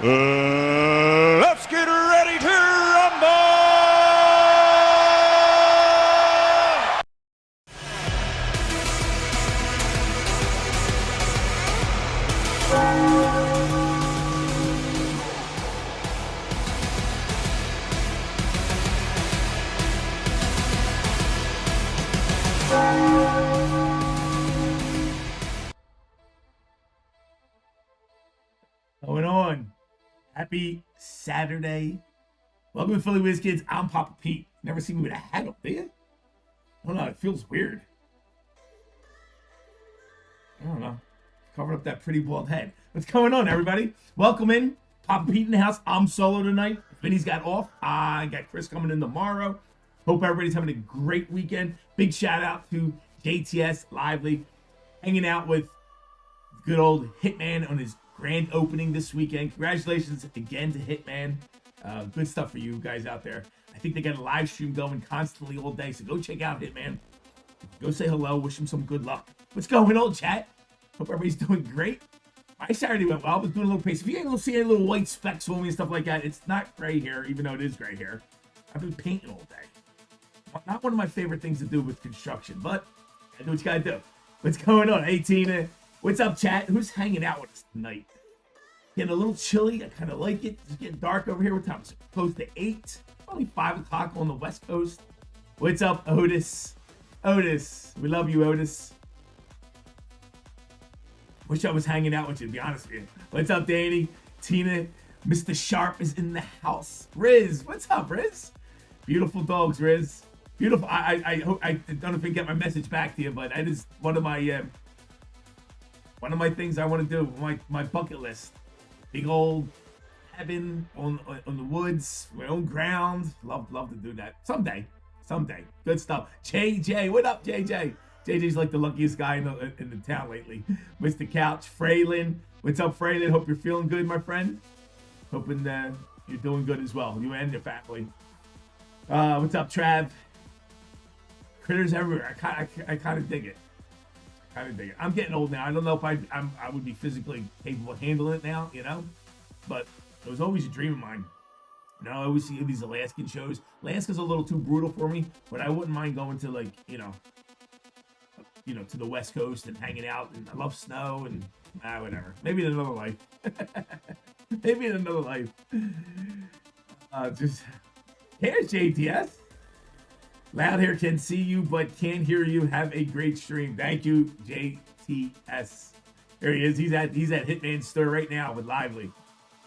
Let's get ready to rumble! Going on. Happy Saturday. Welcome to Philly Whiz Kids. I'm Papa Pete. Never seen me with a hat up, do you? I don't know. It feels weird. I don't know. Covered up that pretty bald head. What's going on, everybody? Welcome in. Papa Pete in the house. I'm solo tonight. Vinny's got off. I got Chris coming in tomorrow. Hope everybody's having a great weekend. Big shout out to JTS Lively. Hanging out with good old Hitman on his grand opening this weekend. Congratulations again to Hitman. Good stuff for you guys out there. I think they got a live stream going constantly all day, so go check out Hitman. Go say hello. Wish him some good luck. What's going on, chat? Hope everybody's doing great. My Saturday went well. I was doing a little pace. If you ain't see any little white specks on me and stuff like that, it's not gray hair, even though it is gray hair. I've been painting all day. Not one of my favorite things to do with construction, but I do what you gotta do. What's going on, 18? What's up, chat? Who's hanging out with us tonight? Getting a little chilly. I kind of like it. It's getting dark over here. What time is it? Close to 8. Only 5 o'clock on the West Coast. What's up, Otis? Otis. We love you, Otis. Wish I was hanging out with you, to be honest with you. What's up, Danny? Tina. Mr. Sharp is in the house. Riz. What's up, Riz? Beautiful dogs, Riz. Beautiful. I hope I don't know if I can get my message back to you, but that is one of my things I want to do. My bucket list. Big old cabin on the woods, my own ground. Love to do that someday. Good stuff. JJ, what up, JJ? JJ's like the luckiest guy in the town lately. Mr. Couch, Fraylin. What's up, Fraylin? Hope you're feeling good, my friend. Hoping you're doing good as well. You and your family. What's up, Trav? Critters everywhere. I kind of dig it. I'm getting old now. I don't know if I would be physically capable of handling it now, you know? But it was always a dream of mine. You know, I always see these Alaskan shows. Alaska's a little too brutal for me, but I wouldn't mind going to, like, you know, to the West Coast and hanging out. And I love snow and whatever. Maybe in another life. Maybe in another life. Here's JTS. Loud here, can see you, but can't hear you. Have a great stream. Thank you, JTS. There he is. He's at Hitman's store right now with Lively.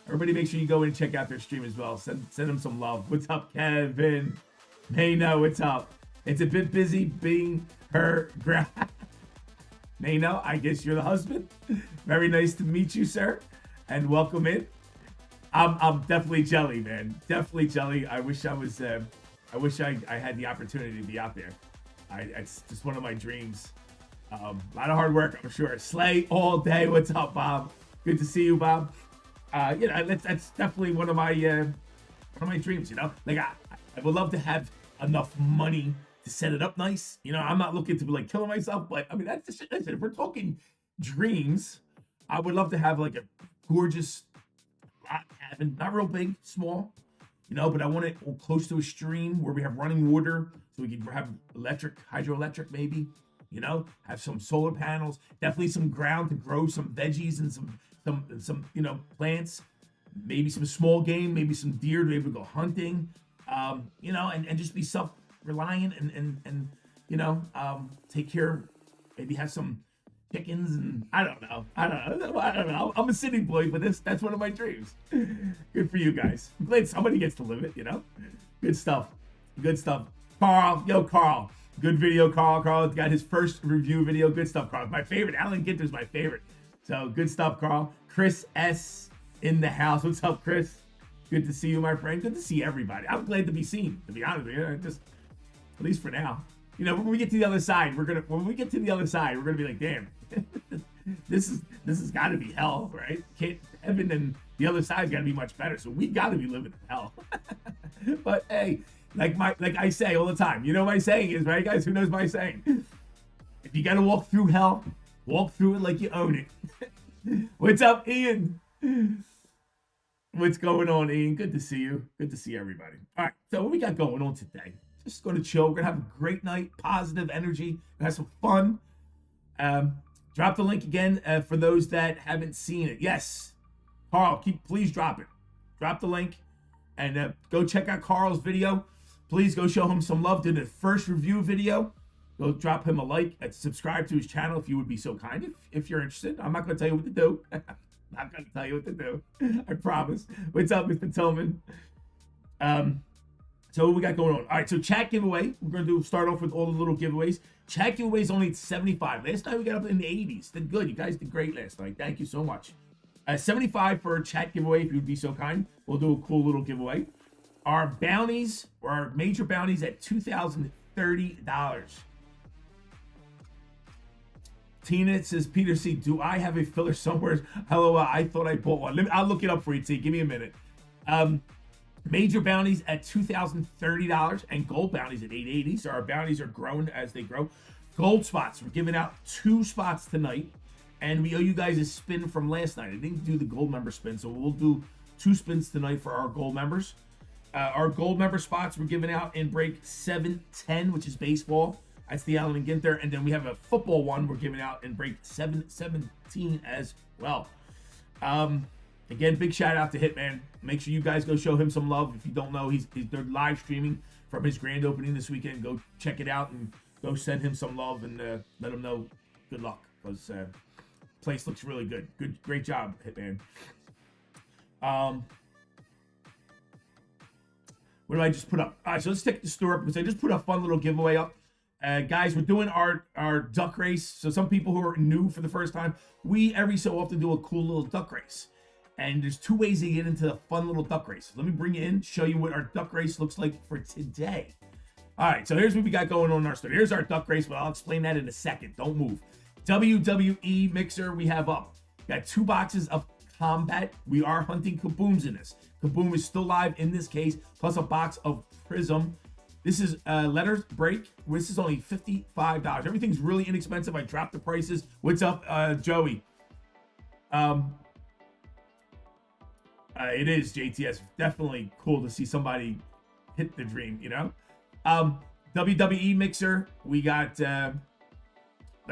Everybody make sure you go in and check out their stream as well. Send him some love. What's up, Kevin? Mayno, what's up? It's a bit busy being her Mayno, I guess you're the husband. Very nice to meet you, sir. And welcome in. I'm definitely jelly, man. Definitely jelly. I wish I had the opportunity to be out there. It's just one of my dreams. A lot of hard work, I'm sure. Slay all day. What's up, Bob? Good to see you, Bob. That's definitely one of my dreams. You know, like I would love to have enough money to set it up nice. You know, I'm not looking to be like killing myself, but I mean that's just listen. If we're talking dreams, I would love to have like a gorgeous cabin, not real big, small. You know, but I want it close to a stream where we have running water, so we can have hydroelectric maybe. You know, have some solar panels, definitely some ground to grow some veggies and some plants, maybe some small game, maybe some deer to be able to go hunting. You know, and just be self-reliant and take care. Maybe have some chickens and I don't know. I'm a city boy, but that's one of my dreams. Good for you guys. I'm glad somebody gets to live it, you know? Good stuff. Carl, Carl. Good video, Carl. Carl got his first review video. Good stuff, Carl. My favorite. Alan Ginter's my favorite. So good stuff, Carl. Chris S. in the house. What's up, Chris? Good to see you, my friend. Good to see everybody. I'm glad to be seen, to be honest with you. Just at least for now. You know, when we get to the other side, we're gonna be like, damn, this has got to be hell, right? Heaven and the other side's got to be much better. So we got to be living in hell. But hey, like I say all the time, you know my saying is, right, guys? Who knows my saying? If you got to walk through hell, walk through it like you own it. What's up, Ian? What's going on, Ian? Good to see you. Good to see everybody. All right, so what we got going on today? Just going to chill. We're going to have a great night, positive energy, have some fun. Drop the link again for those that haven't seen it. Yes, Carl, please drop it. Drop the link and go check out Carl's video. Please go show him some love. Did a first review video. Go drop him a like and subscribe to his channel if you would be so kind. If you're interested, I'm not going to tell you what to do. Not going to tell you what to do. I promise. What's up, Mr. Tillman? So what we got going on? All right, so chat giveaway. We're going to start off with all the little giveaways. Chat giveaway is only 75. Last night we got up in the 80s. Did good. You guys did great last night. Thank you so much. 75 for a chat giveaway, if you would be so kind. We'll do a cool little giveaway. Our bounties, or our major bounties, at $2,030. Tina says, Peter C, do I have a filler somewhere? Hello, I thought I bought one. I'll look it up for you, T. Give me a minute. Major bounties at $2,030 and gold bounties at $880. So our bounties are growing as they grow. Gold spots, we're giving out 2 spots tonight. And we owe you guys a spin from last night. I didn't do the gold member spin, so we'll do 2 spins tonight for our gold members. Our gold member spots we're giving out in break 710, which is baseball. That's the Allen and Ginter. And then we have a football one we're giving out in break 717 as well. Again, big shout out to Hitman. Make sure you guys go show him some love. If you don't know, they're live streaming from his grand opening this weekend. Go check it out and go send him some love and let him know good luck, because place looks really good. Great job, Hitman. What did I just put up? All right, so let's take the store up, because I just put a fun little giveaway up. Guys, we're doing our duck race. So some people who are new for the first time, we every so often do a cool little duck race. And there's 2 ways to get into a fun little duck race. Let me bring you in, show you what our duck race looks like for today. All right, so here's what we got going on in our store. Here's our duck race, but I'll explain that in a second. Don't move. WWE Mixer we have up. Got 2 boxes of Combat. We are hunting KABOOMs in this. KABOOM is still live in this case, plus a box of Prizm. This is letter break. This is only $55. Everything's really inexpensive. I dropped the prices. What's up, Joey? It is, JTS. Definitely cool to see somebody hit the dream, you know? WWE Mixer, we got, like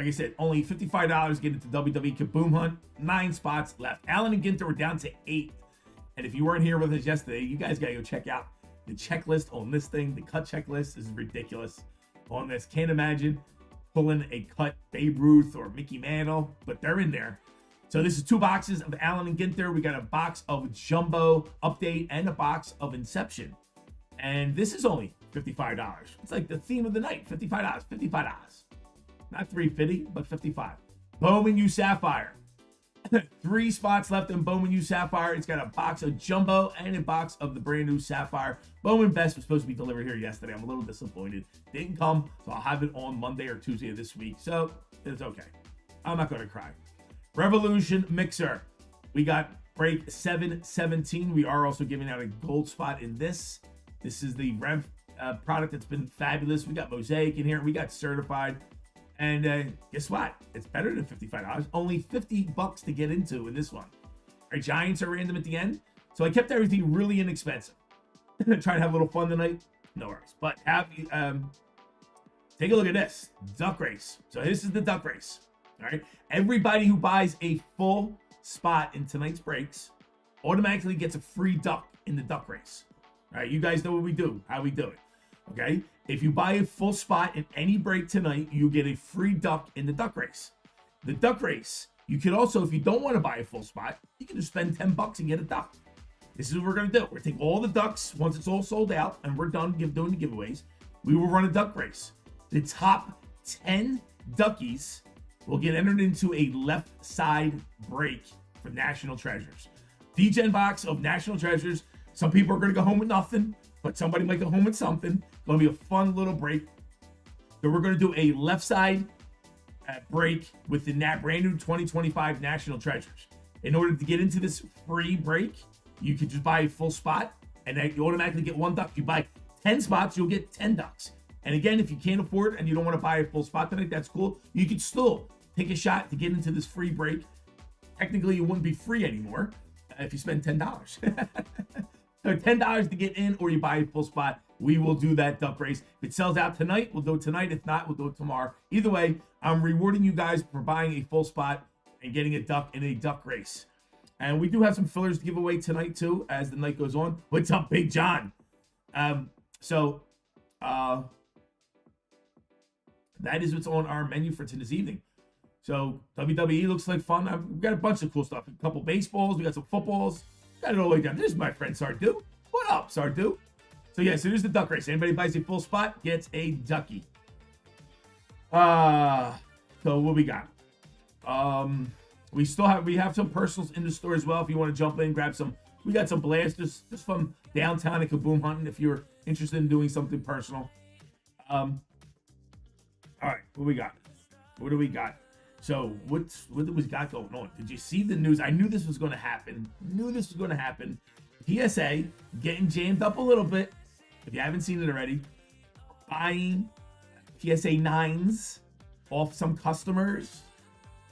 I said, only $55 get into WWE KABOOM Hunt. 9 spots left. Allen and Ginter were down to 8. And if you weren't here with us yesterday, you guys got to go check out the checklist on this thing. The cut checklist is ridiculous on this. Can't imagine pulling a cut Babe Ruth or Mickey Mantle, but they're in there. So this is 2 boxes of Allen and Ginter. We got a box of Jumbo Update and a box of Inception. And this is only $55. It's like the theme of the night. $55. $55. Not $350, but $55. Bowman U Sapphire. 3 spots left in Bowman U Sapphire. It's got a box of Jumbo and a box of the brand new Sapphire. Bowman Best was supposed to be delivered here yesterday. I'm a little disappointed. Didn't come, so I'll have it on Monday or Tuesday of this week. So it's okay. I'm not going to cry. Revolution Mixer. We got break 717. We are also giving out a gold spot in this. This is the Rev product that's been fabulous. We got Mosaic in here. We got Certified. And guess what? It's better than $55. Only $50 to get into in this one. Our Giants are random at the end. So I kept everything really inexpensive. Trying to have a little fun tonight. No worries. But take a look at this. Duck race. So this is the duck race. All right. Everybody who buys a full spot in tonight's breaks automatically gets a free duck in the duck race. All right. You guys know what we do, how we do it. Okay. If you buy a full spot in any break tonight, you get a free duck in the duck race. The duck race, you can also, if you don't want to buy a full spot, you can just spend $10 and get a duck. This is what we're going to do. We're going to take all the ducks once it's all sold out and we're done doing the giveaways. We will run a duck race. The top 10 duckies will get entered into a left side break for National Treasures. DGen box of National Treasures. Some people are going to go home with nothing, but somebody might go home with something. It's going to be a fun little break. So we're going to do a left side break with the brand new 2025 National Treasures. In order to get into this free break, you can just buy a full spot and then you automatically get 1 duck. You buy 10 spots, you'll get 10 ducks. And again, if you can't afford and you don't want to buy a full spot tonight, that's cool. You could still take a shot to get into this free break. Technically, it wouldn't be free anymore. if you spend $10. So $10 to get in, or you buy a full spot. We will do that duck race. If it sells out tonight, we'll do it tonight. If not, we'll do it tomorrow. Either way, I'm rewarding you guys for buying a full spot and getting a duck in a duck race. And we do have some fillers to give away tonight too, as the night goes on. What's up, Big John? That is what's on our menu for this evening. So WWE looks like fun. We've got a bunch of cool stuff. A couple baseballs. We got some footballs. Got it all the way down. This is my friend Sardu. What up, Sardu? So yeah, so there's the duck race. Anybody buys a full spot gets a ducky. So what we got? We have some personals in the store as well. If you want to jump in, grab some. We got some blasters just from downtown at KABOOM hunting. If you're interested in doing something personal. All right, what we got? What do we got? So what do we got going on? Did you see the news? I knew this was going to happen. PSA getting jammed up a little bit. If you haven't seen it already, buying PSA 9s off some customers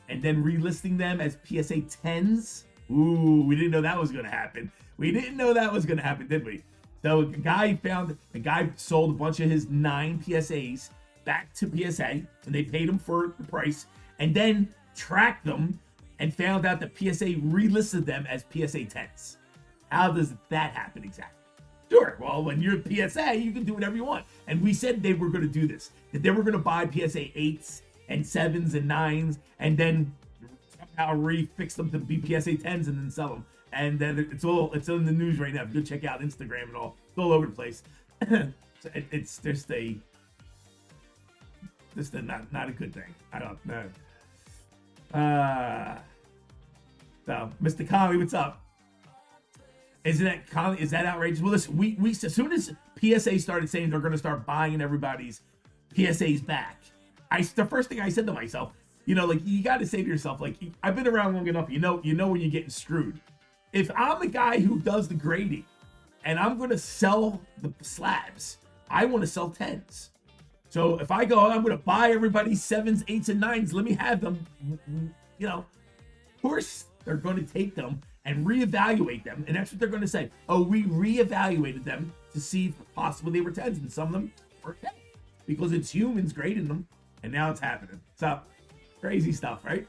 and then relisting them as PSA 10s. Ooh, we didn't know that was going to happen. We didn't know that was going to happen, did we? So a guy sold a bunch of his 9 PSAs back to PSA, and they paid him for the price, and then tracked them and found out that PSA relisted them as PSA 10s. How does that happen exactly? Sure, well, when you're PSA, you can do whatever you want. And we said they were going to do this, that they were going to buy PSA 8s and 7s and 9s, and then somehow refix them to be PSA 10s and then sell them. And then it's in the news right now. Go check out Instagram and all. It's all over the place. So it's just not a good thing. I don't know. So Mr. Conley, what's up? Is that outrageous? Well, listen, we as soon as PSA started saying they're going to start buying everybody's PSAs back, the first thing I said to myself, like, you got to say to yourself, like, I've been around long enough, you know when you're getting screwed. If I'm the guy who does the grading and I'm going to sell the slabs, I want to sell 10s. So if I go, I'm going to buy everybody's 7s, 8s, and 9s, let me have them, of course they're going to take them and reevaluate them. And that's what they're going to say. Oh, we reevaluated them to see if possibly they were 10s, and some of them were 10s because it's humans grading them, and now it's happening. So crazy stuff, right?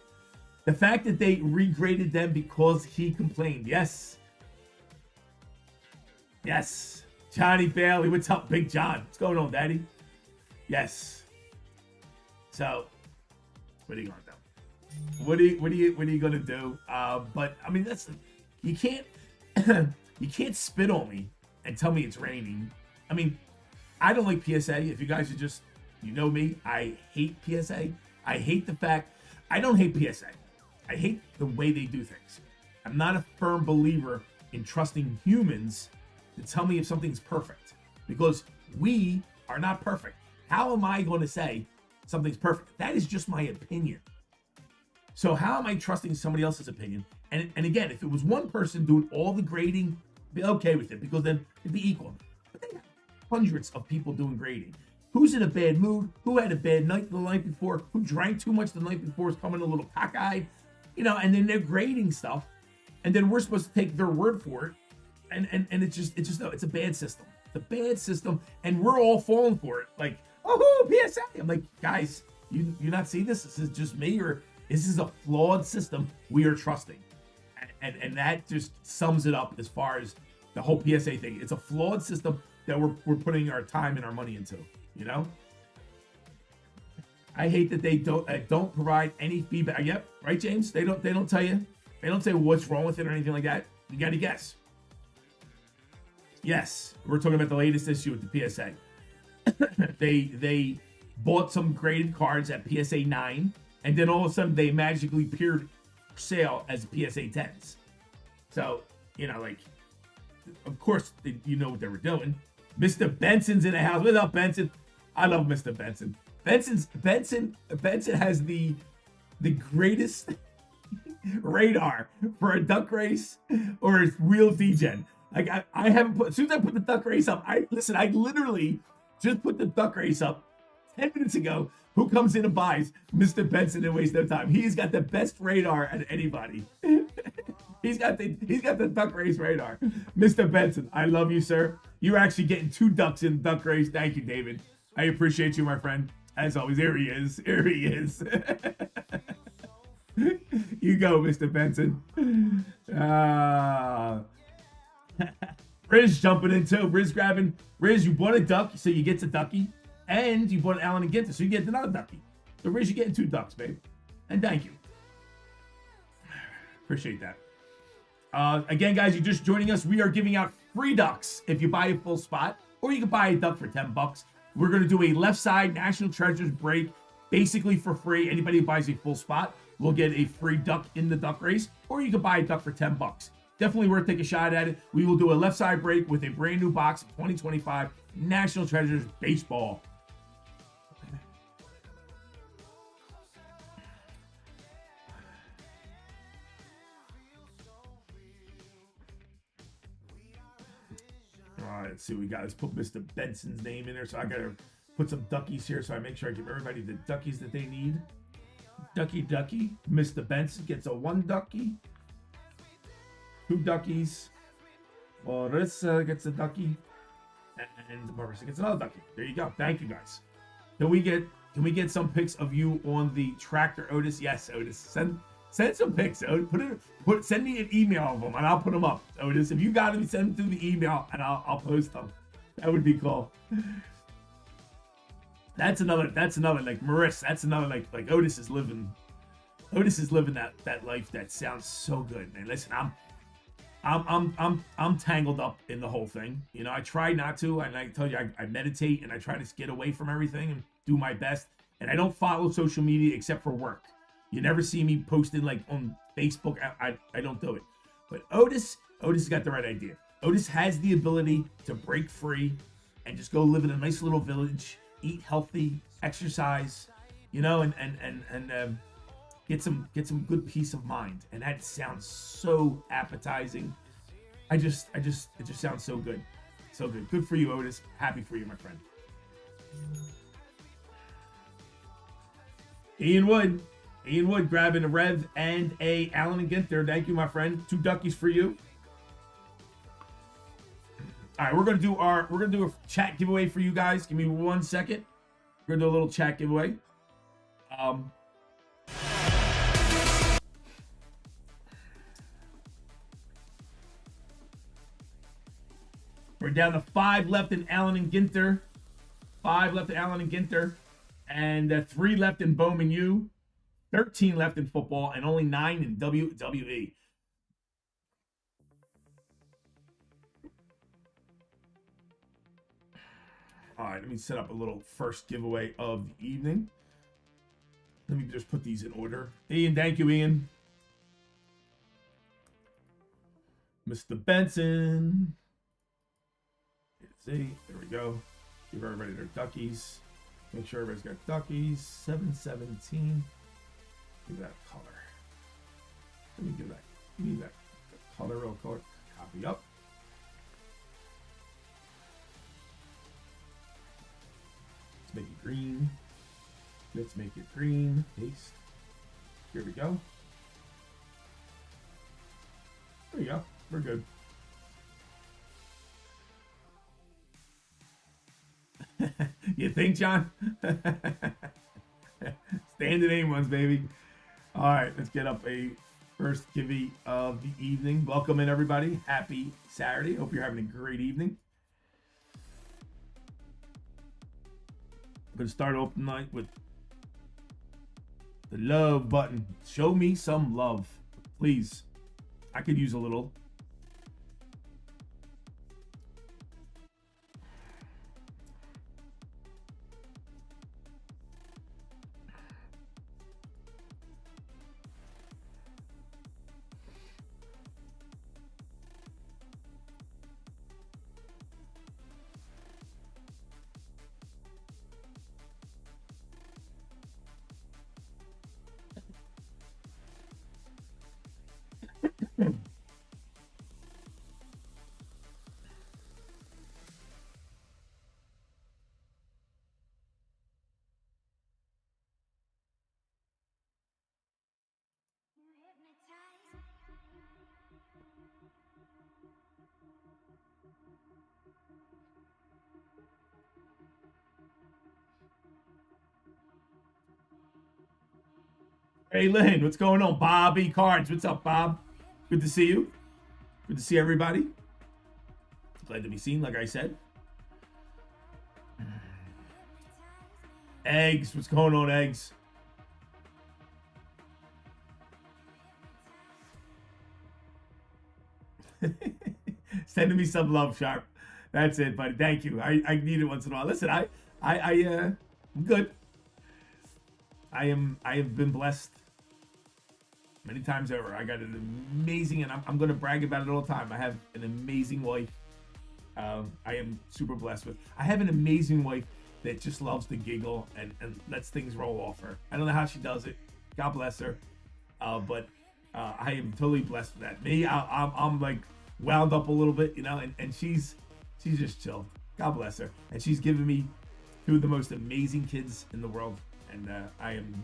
The fact that they regraded them because he complained. Yes. Johnny Bailey, what's up, Big John? What's going on, Daddy? Yes. So, what are you gonna do? What are you gonna do? But I mean, you can't spit on me and tell me it's raining. I mean, I don't like PSA. If you guys are just, me, I hate PSA. I hate the fact. I don't hate PSA. I hate the way they do things. I'm not a firm believer in trusting humans to tell me if something's perfect, because we are not perfect. How am I going to say something's perfect? That is just my opinion. So how am I trusting somebody else's opinion? And again, if it was one person doing all the grading, I'd be okay with it, because then it'd be equal. But they have hundreds of people doing grading. Who's in a bad mood? Who had a bad night the night before? Who drank too much the night before, is coming a little cockeyed? And then they're grading stuff, and then we're supposed to take their word for it. And it's a bad system. It's a bad system, and we're all falling for it. Like, oh, PSA. I'm like, guys, you not see this? This is just me, or this is a flawed system we are trusting. And that just sums it up as far as the whole PSA thing. It's a flawed system that we're putting our time and our money into, I hate that they don't provide any feedback. Yep, right, James? They don't tell you. They don't say what's wrong with it or anything like that. You got to guess. Yes, we're talking about the latest issue with the PSA. They bought some graded cards at PSA 9, and then all of a sudden they magically appeared for sale as PSA 10s. So, of course, you know what they were doing. Mr. Benson's in the house. What's up, Benson? I love Mr. Benson. Benson has the greatest radar for a duck race or a wheel degen. Like, I haven't put, as soon as I put the duck race up, I literally just put the duck race up 10 minutes ago. Who comes in and buys? Mr. Benson and wastes no time. He's got the best radar at anybody. He's got the duck race radar. Mr. Benson, I love you, sir. You're actually getting 2 ducks in duck race. Thank you, David. I appreciate you, my friend. As always, here he is. Here he is. You go, Mr. Benson. Riz jumping in too. Riz grabbing. Riz, you bought a duck, so you get a ducky. And you bought an Allen and Ginter, so you get another ducky. So Riz, you're getting 2 ducks, babe. And thank you. Appreciate that. Again, guys, you're just joining us. We are giving out free ducks if you buy a full spot, or you can buy a duck for $10. We're going to do a left side National Treasures break basically for free. Anybody who buys a full spot will get a free duck in the duck race, or you can buy a duck for $10. Definitely worth taking a shot at it. We will do a left side break with a brand new box of 2025 National Treasures Baseball. All right, let's see what we got. Let's put Mr. Benson's name in there. So I got to put some duckies here so I make sure I give everybody the duckies that they need. Ducky. Mr. Benson gets a 1 ducky. 2 duckies. Marissa gets a ducky. And Marissa gets another ducky. There you go. Thank you, guys. Can we get some pics of you on the tractor, Otis? Yes, Otis. Send some pics, Otis. Send me an email of them and I'll put them up, Otis. If you got them, send them through the email and I'll post them. That would be cool. That's another like Marissa. That's another like Otis is living that life that sounds so good, man. Listen, I'm tangled up in the whole thing. You know, I try not to, and I tell you, I meditate and I try to get away from everything and do my best. And I don't follow social media except for work. You never see me posting like on Facebook. I don't do it. But Otis has got the right idea. Otis has the ability to break free and just go live in a nice little village, eat healthy, exercise, you know, and get some good peace of mind. And that sounds so appetizing. It just sounds so good. So good. Good for you, Otis. Happy for you, my friend. Ian Wood grabbing a Rev and a Allen and Ginter. Thank you, my friend. 2 duckies for you. All right, we're gonna do a chat giveaway for you guys. Give me 1 second. We're gonna do a little chat giveaway. We're down to 5 left in Allen and Ginter. 5 left in Allen and Ginter. And 3 left in Bowman U. 13 left in football. And only 9 in WWE. All right, let me set up a little first giveaway of the evening. Let me just put these in order. Ian, thank you, Ian. Mr. Benson. See, there we go. Give everybody their duckies. Make sure everybody's got duckies. 717. Give that color. Let me give that color real quick. Copy up. Let's make it green. Let's make it green. Paste. Here we go. There you go. We're good. You think, John? Standing name ones, baby. All right, let's get up a first givey of the evening. Welcome in, everybody. Happy Saturday. Hope you're having a great evening. I'm going to start off tonight with the love button. Show me some love, please. I could use a little. Hey, Lynn, what's going on? Bobby Cards, what's up, Bob? Good to see you. Good to see everybody. Glad to be seen, like I said. Eggs, what's going on, Eggs? Sending me some love, Sharp. That's it, buddy. Thank you. I need it once in a while. Listen, I'm good. I have been blessed many times over. I got an amazing, and I'm going to brag about it all the time. I have an amazing wife. I am super blessed with. I have an amazing wife that just loves to giggle and lets things roll off her. I don't know how she does it. God bless her. But I am totally blessed with that. Me, I'm like wound up a little bit, you know, and she's just chill. God bless her. And she's given me two of the most amazing kids in the world. And I am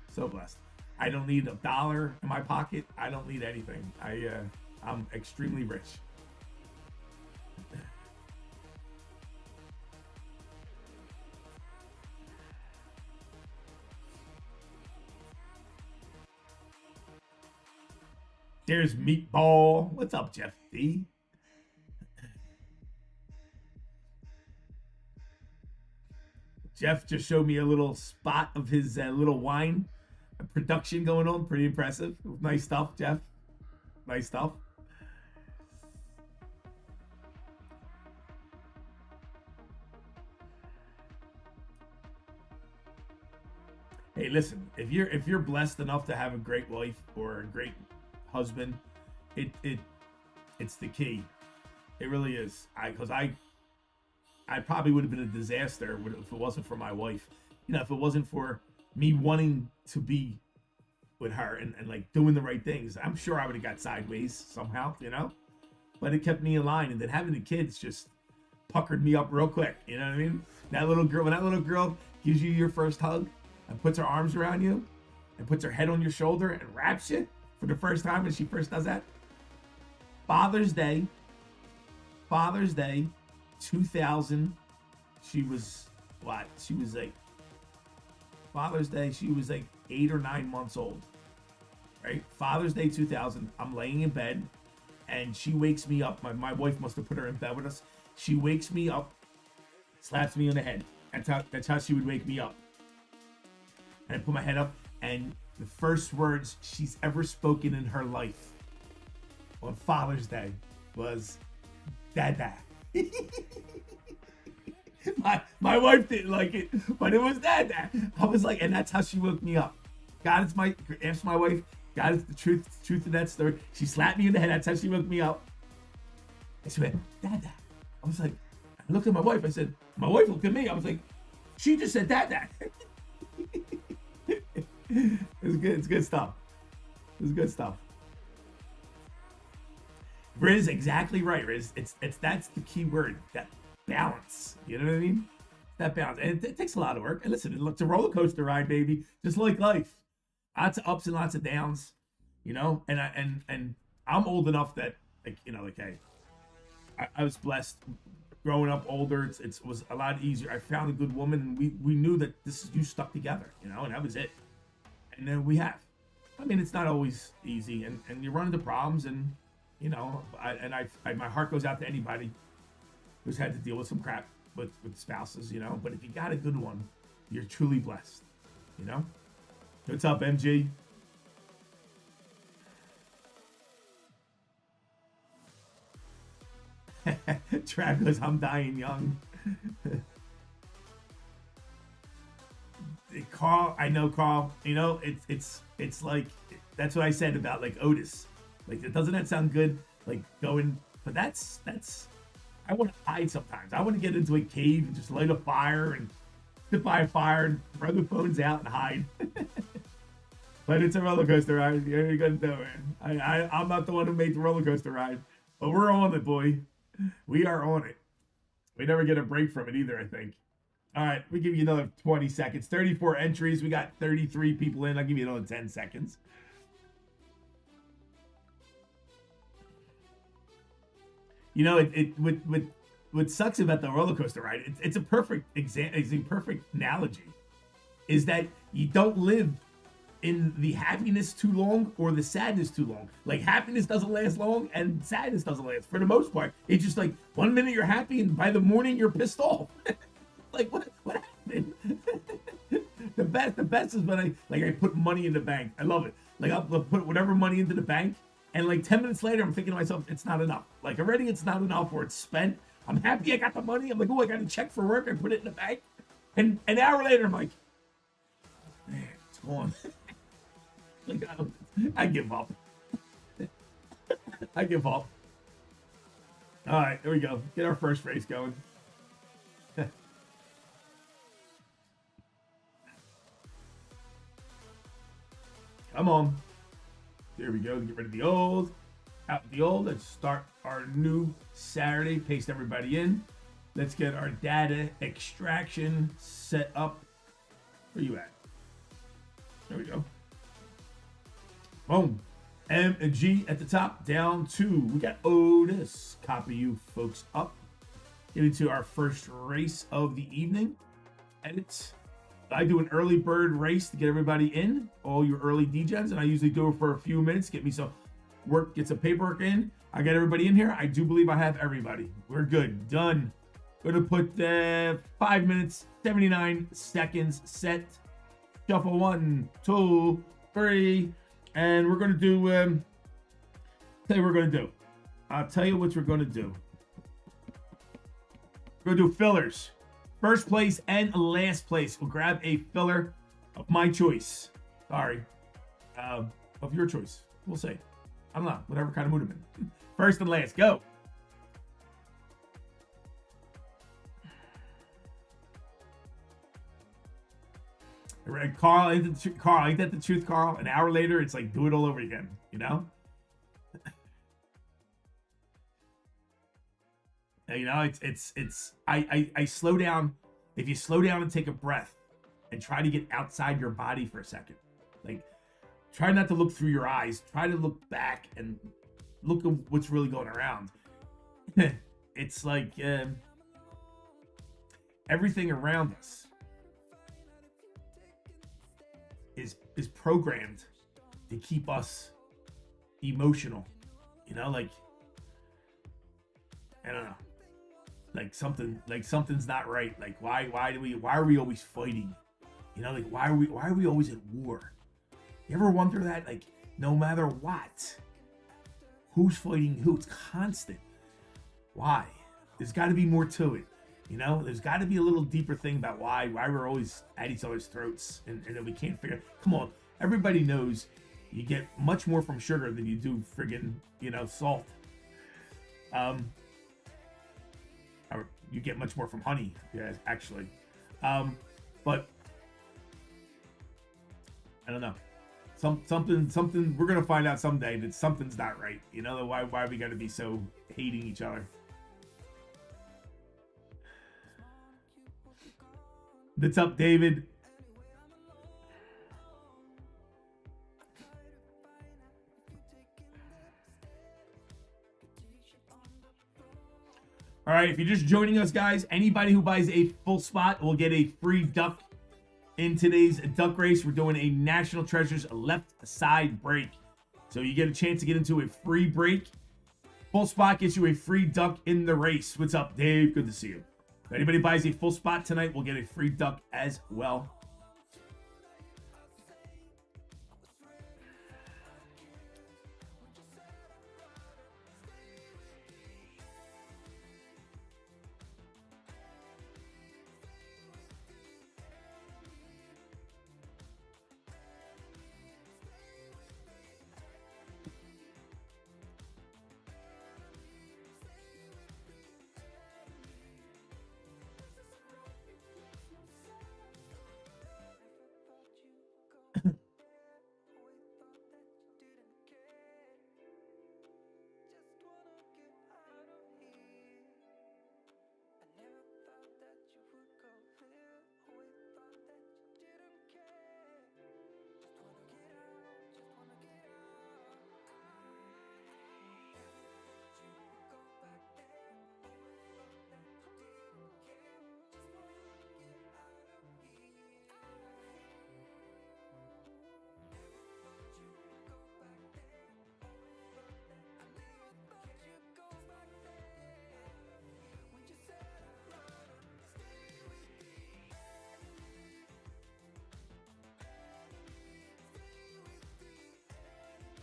so blessed. I don't need $1 in my pocket. I don't need anything. I'm extremely rich. There's Meatball. What's up, Jeff D? Jeff just showed me a little spot of his little wine production going on. Pretty impressive. Nice stuff, Jeff. Nice stuff. Hey, listen, if you're blessed enough to have a great wife or a great husband, it's the key. It really is. Because I probably would have been a disaster if it wasn't for my wife. You know, if it wasn't for me wanting to be with her and like doing the right things, I'm sure I would have got sideways somehow, you know? But it kept me in line. And then having the kids just puckered me up real quick. You know what I mean? That little girl, when that little girl gives you your first hug and puts her arms around you and puts her head on your shoulder and wraps you for the first time when she first does that. Father's Day, 2000, she was what? She was like, Father's Day, she was like 8 or 9 months old, right? Father's Day 2000, I'm laying in bed and she wakes me up. My wife must have put her in bed with us. She wakes me up, slaps me on the head. That's how she would wake me up. And I put my head up, and the first words she's ever spoken in her life on Father's Day was Dada. my wife didn't like it, but it was Dada. I was like, and that's how she woke me up. God is ask my wife, God is the truth of that story. She slapped me in the head, that's how she woke me up. And she went, Dada. I was like, I looked at my wife, I said, my wife looked at me, I was like, she just said Dada. It's good. It's good stuff. It's good stuff. Riz, exactly right, Riz. That's the key word. That balance. You know what I mean? That balance. And it takes a lot of work. And listen, it's a roller coaster ride, baby. Just like life. Lots of ups and lots of downs. You know? And I'm old enough that, like, you know, like, hey, I was blessed. Growing up older, it was a lot easier. I found a good woman, and we knew that you stuck together, you know, and that was it. And then we have. I mean, it's not always easy, and you run into problems, and you know, my heart goes out to anybody who's had to deal with some crap with spouses, you know. But if you got a good one, you're truly blessed, you know. What's up, MG? Trav goes, I'm dying young. Carl, I know, Carl. You know, it's like, that's what I said about like Otis. Like, doesn't that sound good? Like going, but that's. I want to hide sometimes. I want to get into a cave and just light a fire and sit by a fire and throw the phones out and hide. But it's a roller coaster ride. You're gonna do it. I'm not the one who made the roller coaster ride, but we're on it, boy. We are on it. We never get a break from it either, I think. All right, we give you another 20 seconds. 34 entries. We got 33 people in. I'll give you another 10 seconds. You know, what sucks about the roller coaster ride, it's a perfect example, it's a perfect analogy, is that you don't live in the happiness too long or the sadness too long. Like happiness doesn't last long and sadness doesn't last for the most part. It's just like 1 minute you're happy and by the morning you're pissed off. Like what happened? The best is when I put money in the bank. I love it. Like I'll put whatever money into the bank and like 10 minutes later I'm thinking to myself, it's not enough. Like already it's not enough or it's spent. I'm happy I got the money. I'm like, oh, I got a check for work. I put it in the bank. And an hour later I'm like, man, it's gone. Like, I give up. I give up. All right, here we go. Get our first race going. Come on. There we go. Get rid of the old. Out with the old. Let's start our new Saturday. Paste everybody in. Let's get our data extraction set up. Where you at? There we go. Boom. M and G at the top, down 2. We got Otis. Copy you folks up. Get into our first race of the evening. Edit. I do an early bird race to get everybody in, all your early DGens, and I usually do it for a few minutes, get me some work, get some paperwork in. I got everybody in here. I do believe I have everybody. We're good. Done. Going to put 5 minutes, 79 seconds set. Shuffle 1, 2, 3. And we're going to do, tell you what we're going to do. I'll tell you what we're going to do. We're going to do fillers. First place and last place. We'll grab a filler of my choice. Sorry. Of your choice. We'll say. I don't know. Whatever kind of mood I'm in. First and last. Go. Carl, ain't that the truth, Carl? An hour later, it's like do it all over again, you know? You know, I slow down. If you slow down and take a breath and try to get outside your body for a second, like try not to look through your eyes, try to look back and look at what's really going around. It's like everything around us is programmed to keep us emotional, you know, like I don't know, like something's not right. Like why are we always fighting, you know, like why are we always at war? You ever wonder that? Like no matter what, who's fighting who? It's constant. Why? There's got to be more to it. You know, there's got to be a little deeper thing about why we're always at each other's throats and that we can't figure. Come on, everybody knows you get much more from sugar than you do friggin', you know, salt. Or you get much more from honey, yeah, actually. But I don't know. Something we're gonna find out someday that something's not right. You know, why we gotta be so hating each other. What's up, David? All right, if you're just joining us, guys, anybody who buys a full spot will get a free duck in today's duck race. We're doing a National Treasures left side break. So you get a chance to get into a free break. Full spot gets you a free duck in the race. What's up, Dave? Good to see you. If anybody buys a full spot tonight, we'll get a free duck as well.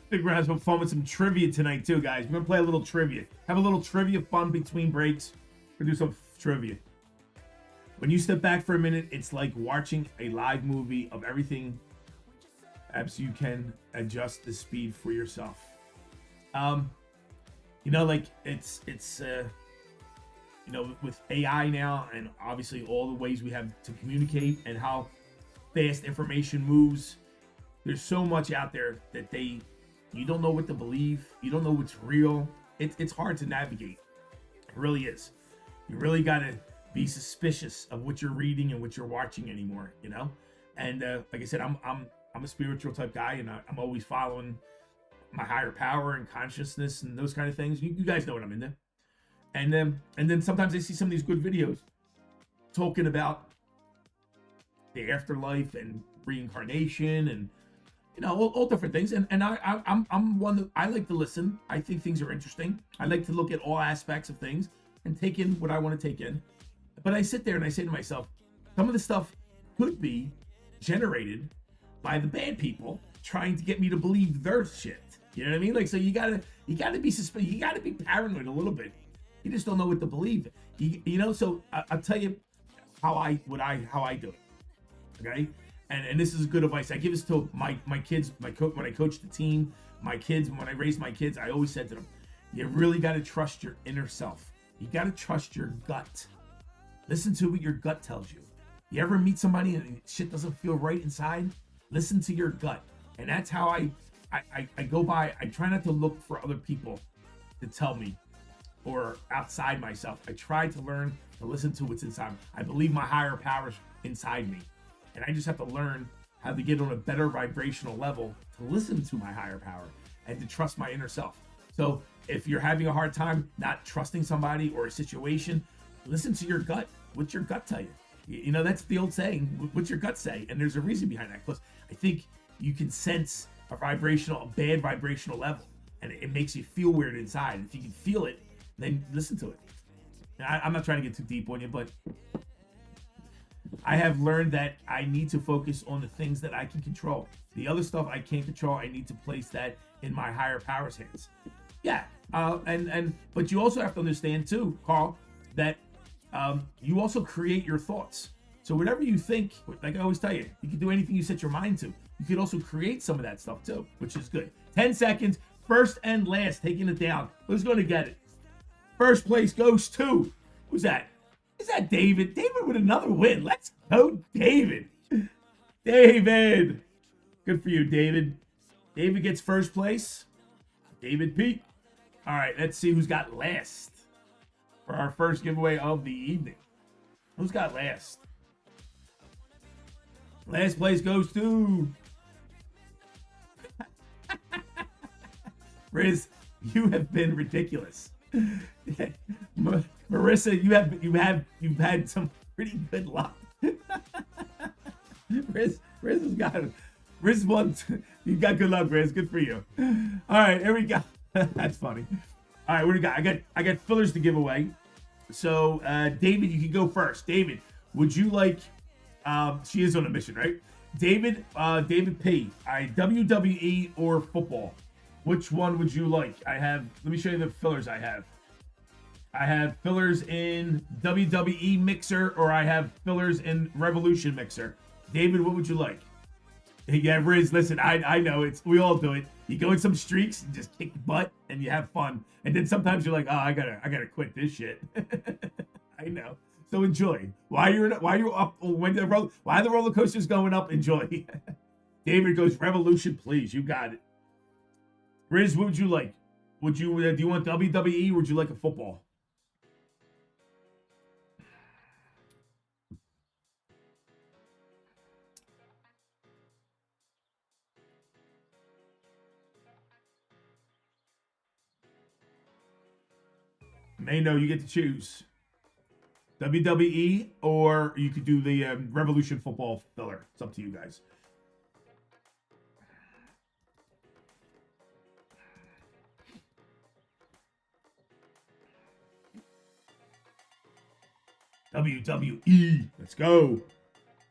think we're gonna have some fun with some trivia tonight too, guys. We're gonna play a little trivia. Have a little trivia fun between breaks. We're gonna do some trivia. When you step back for a minute, it's like watching a live movie of everything. Perhaps you can adjust the speed for yourself. You know, like it's you know, with AI now, and obviously all the ways we have to communicate and how fast information moves. There's so much out there that you don't know what to believe. You don't know what's real. It's hard to navigate. It really is. You really got to be suspicious of what you're reading and what you're watching anymore, you know? And like I said, I'm a spiritual type guy, and I'm always following my higher power and consciousness and those kind of things. You guys know what I'm into. And then sometimes I see some of these good videos talking about the afterlife and reincarnation and, you know, all different things. And I'm one that I like to listen. I think things are interesting. I like to look at all aspects of things and take in what I want to take in. But I sit there and I say to myself, some of the stuff could be generated by the bad people trying to get me to believe their shit. You know what I mean? Like, so you gotta be suspicious. You gotta be paranoid a little bit. You just don't know what to believe. You know. So I'll tell you how I do it. Okay. And this is good advice. I give this to my kids. When I coach the team, my kids. When I raise my kids, I always said to them, you really got to trust your inner self. You got to trust your gut. Listen to what your gut tells you. You ever meet somebody and shit doesn't feel right inside? Listen to your gut. And that's how I go by. I try not to look for other people to tell me or outside myself. I try to learn to listen to what's inside. I believe my higher power's inside me. And I just have to learn how to get on a better vibrational level to listen to my higher power and to trust my inner self. So if you're having a hard time not trusting somebody or a situation, listen to your gut. What's your gut tell you? You know, that's the old saying, what's your gut say? And there's a reason behind that. Because I think you can sense a bad vibrational level, and it makes you feel weird inside. If you can feel it, then listen to it. I'm not trying to get too deep on you, but I have learned that I need to focus on the things that I can control. The other stuff I can't control, I need to place that in my higher power's hands. Yeah, but you also have to understand too, Carl, that you also create your thoughts. So whatever you think, like I always tell you, you can do anything you set your mind to. You could also create some of that stuff too, which is good. 10 seconds, first and last, taking it down. Who's going to get it? First place goes to, who's that? Is that David? David with another win. Let's go, David. David. Good for you, David. David gets first place. David Pete. All right, let's see who's got last for our first giveaway of the evening. Who's got last? Last place goes to Riz. You have been ridiculous. Marissa, you've had some pretty good luck. Riz has got it. Riz won. You got good luck, Riz. Good for you. All right, here we go. That's funny. All right, what do we got? I got fillers to give away. So, David, you can go first. David, would you like? She is on a mission, right? David P. WWE or football? Which one would you like? Let me show you the fillers I have. I have fillers in WWE Mixer, or I have fillers in Revolution Mixer. David, what would you like? Yeah, Riz, listen, I know we all do it. You go in some streaks and just kick butt and you have fun. And then sometimes you're like, oh, I gotta quit this shit. I know. So enjoy. While the roller coaster's going up, enjoy. David goes, Revolution, please. You got it. Riz, what would you like? Do you want WWE or would you like a football? Mano, you get to choose. WWE, or you could do the Revolution football filler. It's up to you guys. WWE. Let's go.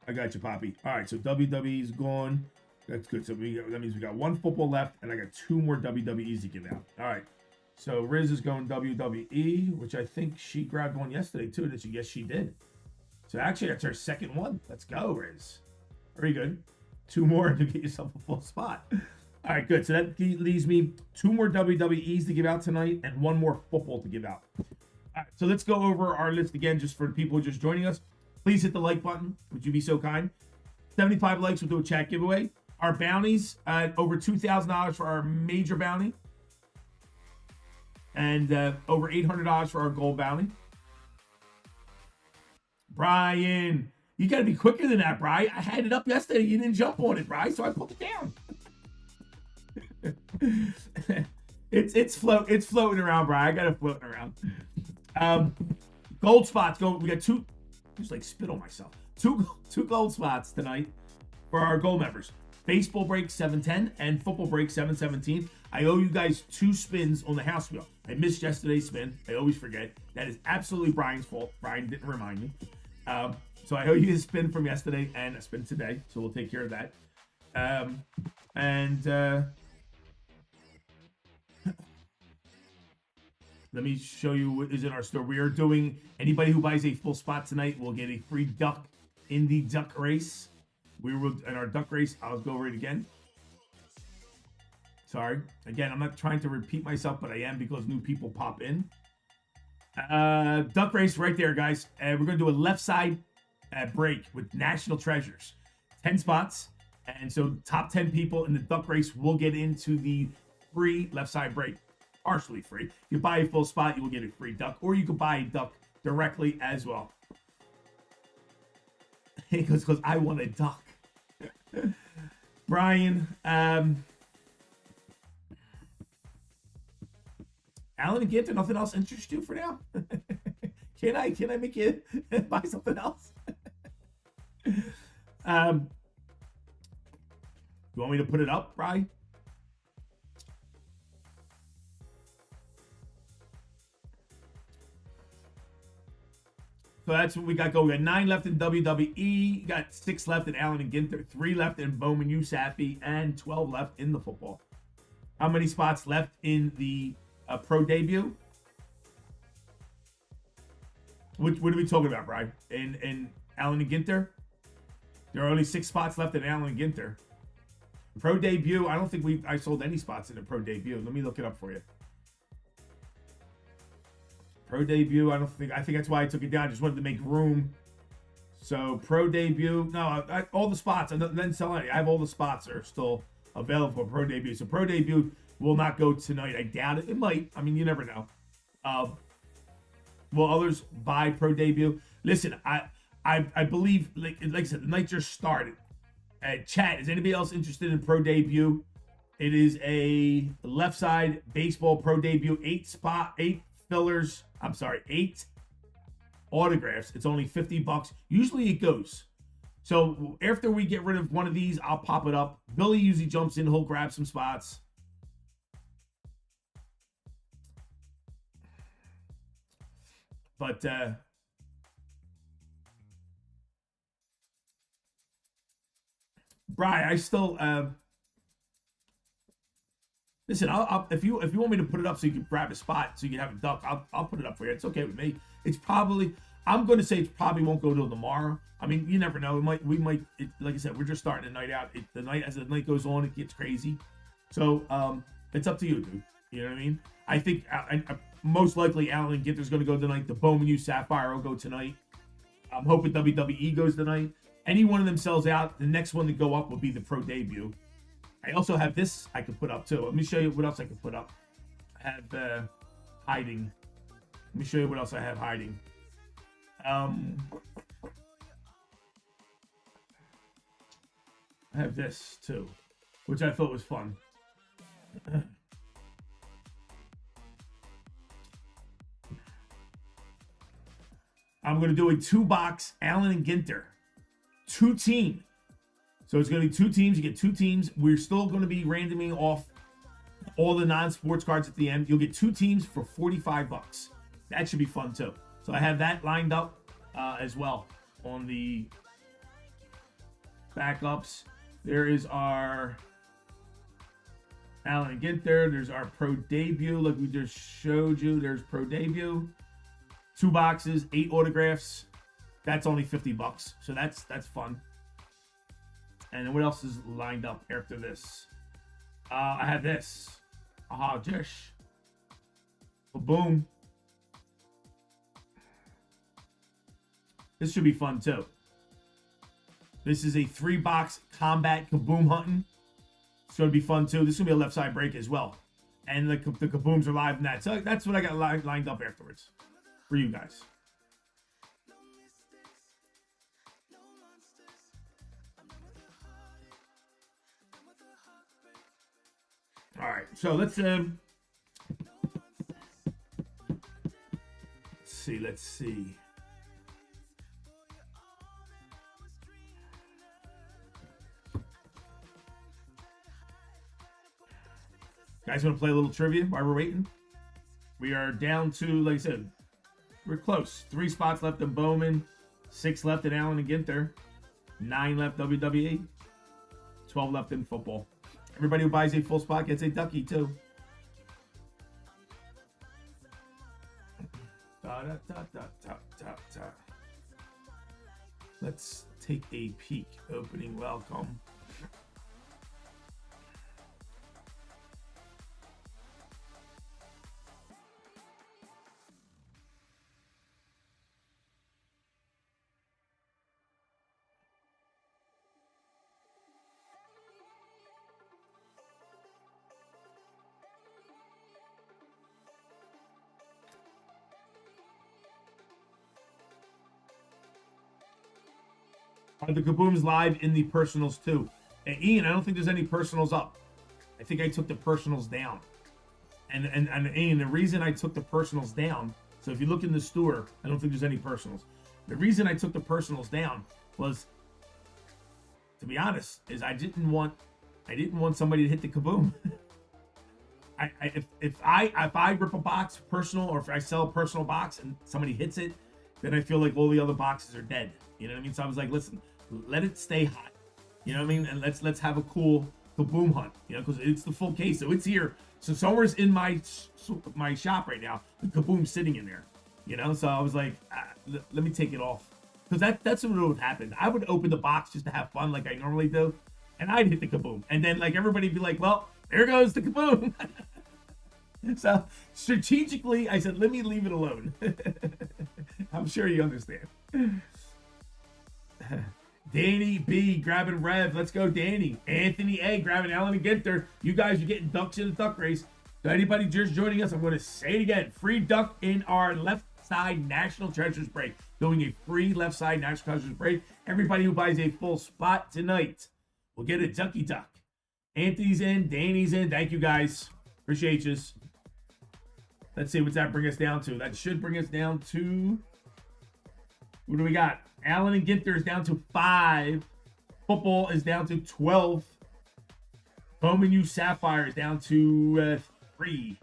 I got you, Poppy. All right, so WWE's gone. That's good. So that means we got one football left, and I got 2 more WWEs to give out. All right. So Riz is going WWE, which I think she grabbed one yesterday too. Did she? Yes, she did. So actually, that's her second one. Let's go, Riz. Very good. 2 more to get yourself a full spot. All right, good. So that leaves me 2 more WWEs to give out tonight and 1 more football to give out. All right, so let's go over our list again, just for the people just joining us. Please hit the like button. Would you be so kind? 75 likes, we'll do a chat giveaway. Our bounties, over $2,000 for our major bounty. And over $800 for our gold bounty. Brian, you got to be quicker than that, Brian. I had it up yesterday. You didn't jump on it, Brian, so I pulled it down. it's floating around, Brian. I got it floating around. Gold spots. We got 2. Just like spit on myself. 2 gold spots tonight for our gold members. Baseball break 710 and football break 717. I owe you guys 2 spins on the house wheel. I missed yesterday's spin. I always forget. That is absolutely Brian's fault. Brian didn't remind me. So I owe you a spin from yesterday and a spin today. So we'll take care of that. Let me show you what is in our store. We are doing, anybody who buys a full spot tonight will get a free duck in the duck race. We will, in our duck race, I'll go over it again. Sorry. Again, I'm not trying to repeat myself, but I am because new people pop in. Duck race right there, guys. We're going to do a left side break with national treasures. 10 spots. And so top 10 people in the duck race will get into the free left side break. Partially free. If you buy a full spot, you will get a free duck. Or you can buy a duck directly as well. Because I want a duck. Brian, Alan and Ginter, nothing else interests you for now? Can I make you buy something else? You want me to put it up, Brian? So that's what we got going. We got 9 left in WWE. You got 6 left in Allen and Ginter. 3 left in Bowman, you Sapphire, and 12 left in the football. How many spots left in the pro debut? What are we talking about, Brian? In Allen and Ginter? There are only 6 spots left in Allen and Ginter. Pro debut, I don't think I sold any spots in the pro debut. Let me look it up for you. Pro debut, I think that's why I took it down. I just wanted to make room. So pro debut, no, all the spots. I didn't sell any. I have all the spots that are still available for pro debut. So pro debut will not go tonight. I doubt it. It might. I mean, you never know. Will others buy pro debut? Listen, I believe, like I said, the night just started. Chat, is anybody else interested in pro debut? It is a left side baseball pro debut, 8 fillers. I'm sorry, 8 autographs. It's only $50. Usually it goes. So after we get rid of one of these, I'll pop it up. Billy usually jumps in. He'll grab some spots. But Brian, I still listen. If you want me to put it up so you can grab a spot so you can have a duck, I'll put it up for you. It's okay with me. It's probably, I'm going to say it probably won't go till tomorrow. I mean, you never know. Like I said, we're just starting the night out. As the night goes on, it gets crazy. So it's up to you, dude. You know what I mean? I think most likely Allen and Ginter's going to go tonight. The Bowman U Sapphire will go tonight. I'm hoping WWE goes tonight. Any one of them sells out. The next one to go up will be the pro debut. I also have this I can put up too. Let me show you what else I can put up. I have hiding. Let me show you what else I have hiding. I have this too, which I thought was fun. I'm going to do a 2-box Allen and Ginter. 2-team. So it's going to be 2 teams. You get 2 teams. We're still going to be randoming off all the non-sports cards at the end. You'll get 2 teams for $45. That should be fun too. So I have that lined up as well on the backups. There is our Allen Ginter. There's our pro debut. Like we just showed you, there's pro debut. 2 boxes, 8 autographs. That's only $50. So that's fun. And then what else is lined up after this? I have this. Aha, Jish. Boom. This should be fun too. This is a 3-box combat KABOOM hunting. It's going to be fun too. This is going to be a left side break as well. And the KABOOMs are live in that. So that's what I got lined up afterwards for you guys. All right, so let's see. Guys, want to play a little trivia while we're waiting? We are down to, like I said, we're close. 3 spots left in Bowman, 6 left in Allen and Ginter, 9 left WWE, 12 left in football. Everybody who buys a full spot gets a ducky too. Let's take a peek. Opening welcome. The KABOOM's live in the personals too. And Ian, I don't think there's any personals up. I think I took the personals down. And Ian, the reason I took the personals down, so if you look in the store, I don't think there's any personals. The reason I took the personals down was, to be honest, is I didn't want somebody to hit the KABOOM. If I rip a box personal, or if I sell a personal box and somebody hits it, then I feel like all the other boxes are dead. You know what I mean? So I was like, listen, let it stay hot. You know what I mean? And let's have a cool KABOOM hunt. You know, because it's the full case, so it's here. So somewhere's in my shop right now. The KABOOM's sitting in there. You know, so I was like, let me take it off, because that's what would happen. I would open the box just to have fun, like I normally do, and I'd hit the KABOOM, and then like everybody'd be like, well, there goes the KABOOM. So strategically, I said, let me leave it alone. I'm sure you understand. Danny B grabbing Rev. Let's go, Danny. Anthony A grabbing Allen and Ginter. You guys are getting ducks in the duck race. So anybody just joining us, I'm going to say it again. Free duck in our left side National Treasures break. Doing a free left side National Treasures break. Everybody who buys a full spot tonight will get a ducky duck. Anthony's in. Danny's in. Thank you, guys. Appreciate you. Let's see, what's that bring us down to? That should bring us down to... What do we got? Allen and Ginter is down to 5. Football is down to 12. Bowman U Sapphire is down to 3.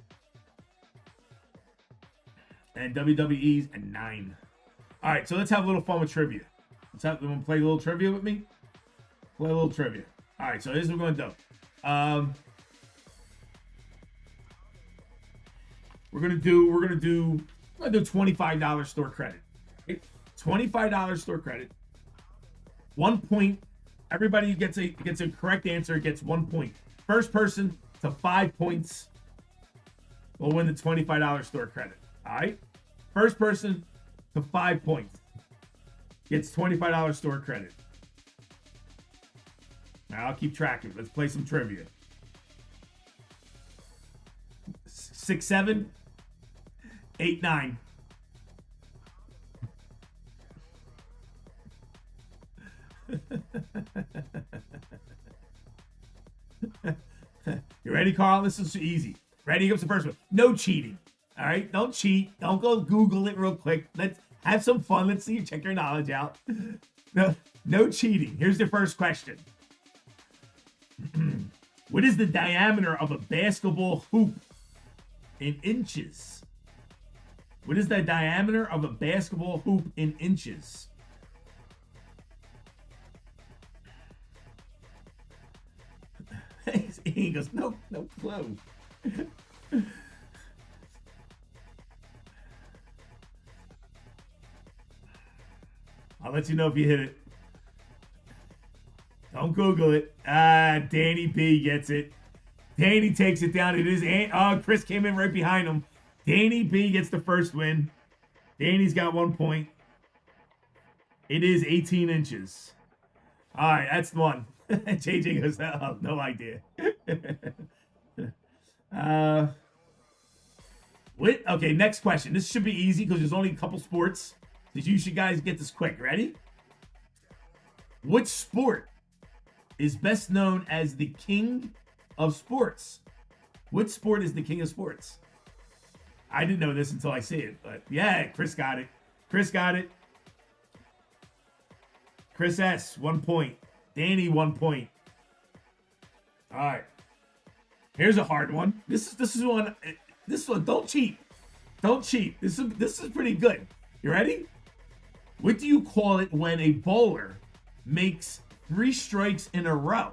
And WWE's at 9. All right, so let's have a little fun with trivia. Everyone play a little trivia with me? Play a little trivia. All right, so here's what we're going to do. We're gonna do $25 store credit. Okay? $25 store credit. 1 point. Everybody gets a correct answer, gets 1 point. First person to 5 points will win the $25 store credit. All right. First person to 5 points gets $25 store credit. Now I'll keep track of it. Let's play some trivia. 6, 7, 8, 9. You ready, Carl? This is easy. Ready? Here's the first one. No cheating. All right? Don't cheat. Don't go Google it real quick. Let's have some fun. Let's see you check your knowledge out. No cheating. Here's the first question. What is the diameter of a basketball hoop in inches? What is the diameter of a basketball hoop in inches? He goes, no clue. I'll let you know if you hit it. Don't Google it. Danny B gets it. Danny takes it down. It is, Chris came in right behind him. Danny B gets the first win. Danny's got 1 point. It is 18 inches. All right, that's one. JJ goes, oh, no idea. Okay, next question. This should be easy because there's only a couple sports. So you should guys get this quick. Ready? Which sport is best known as the king of sports? Which sport is the king of sports? I didn't know this until I see it, but yeah, Chris got it. Chris got it. Chris S, 1 point. Danny, 1 point. All right. Here's a hard one. This is one. This one. Don't cheat. Don't cheat. This is pretty good. You ready? What do you call it when a bowler makes 3 strikes in a row?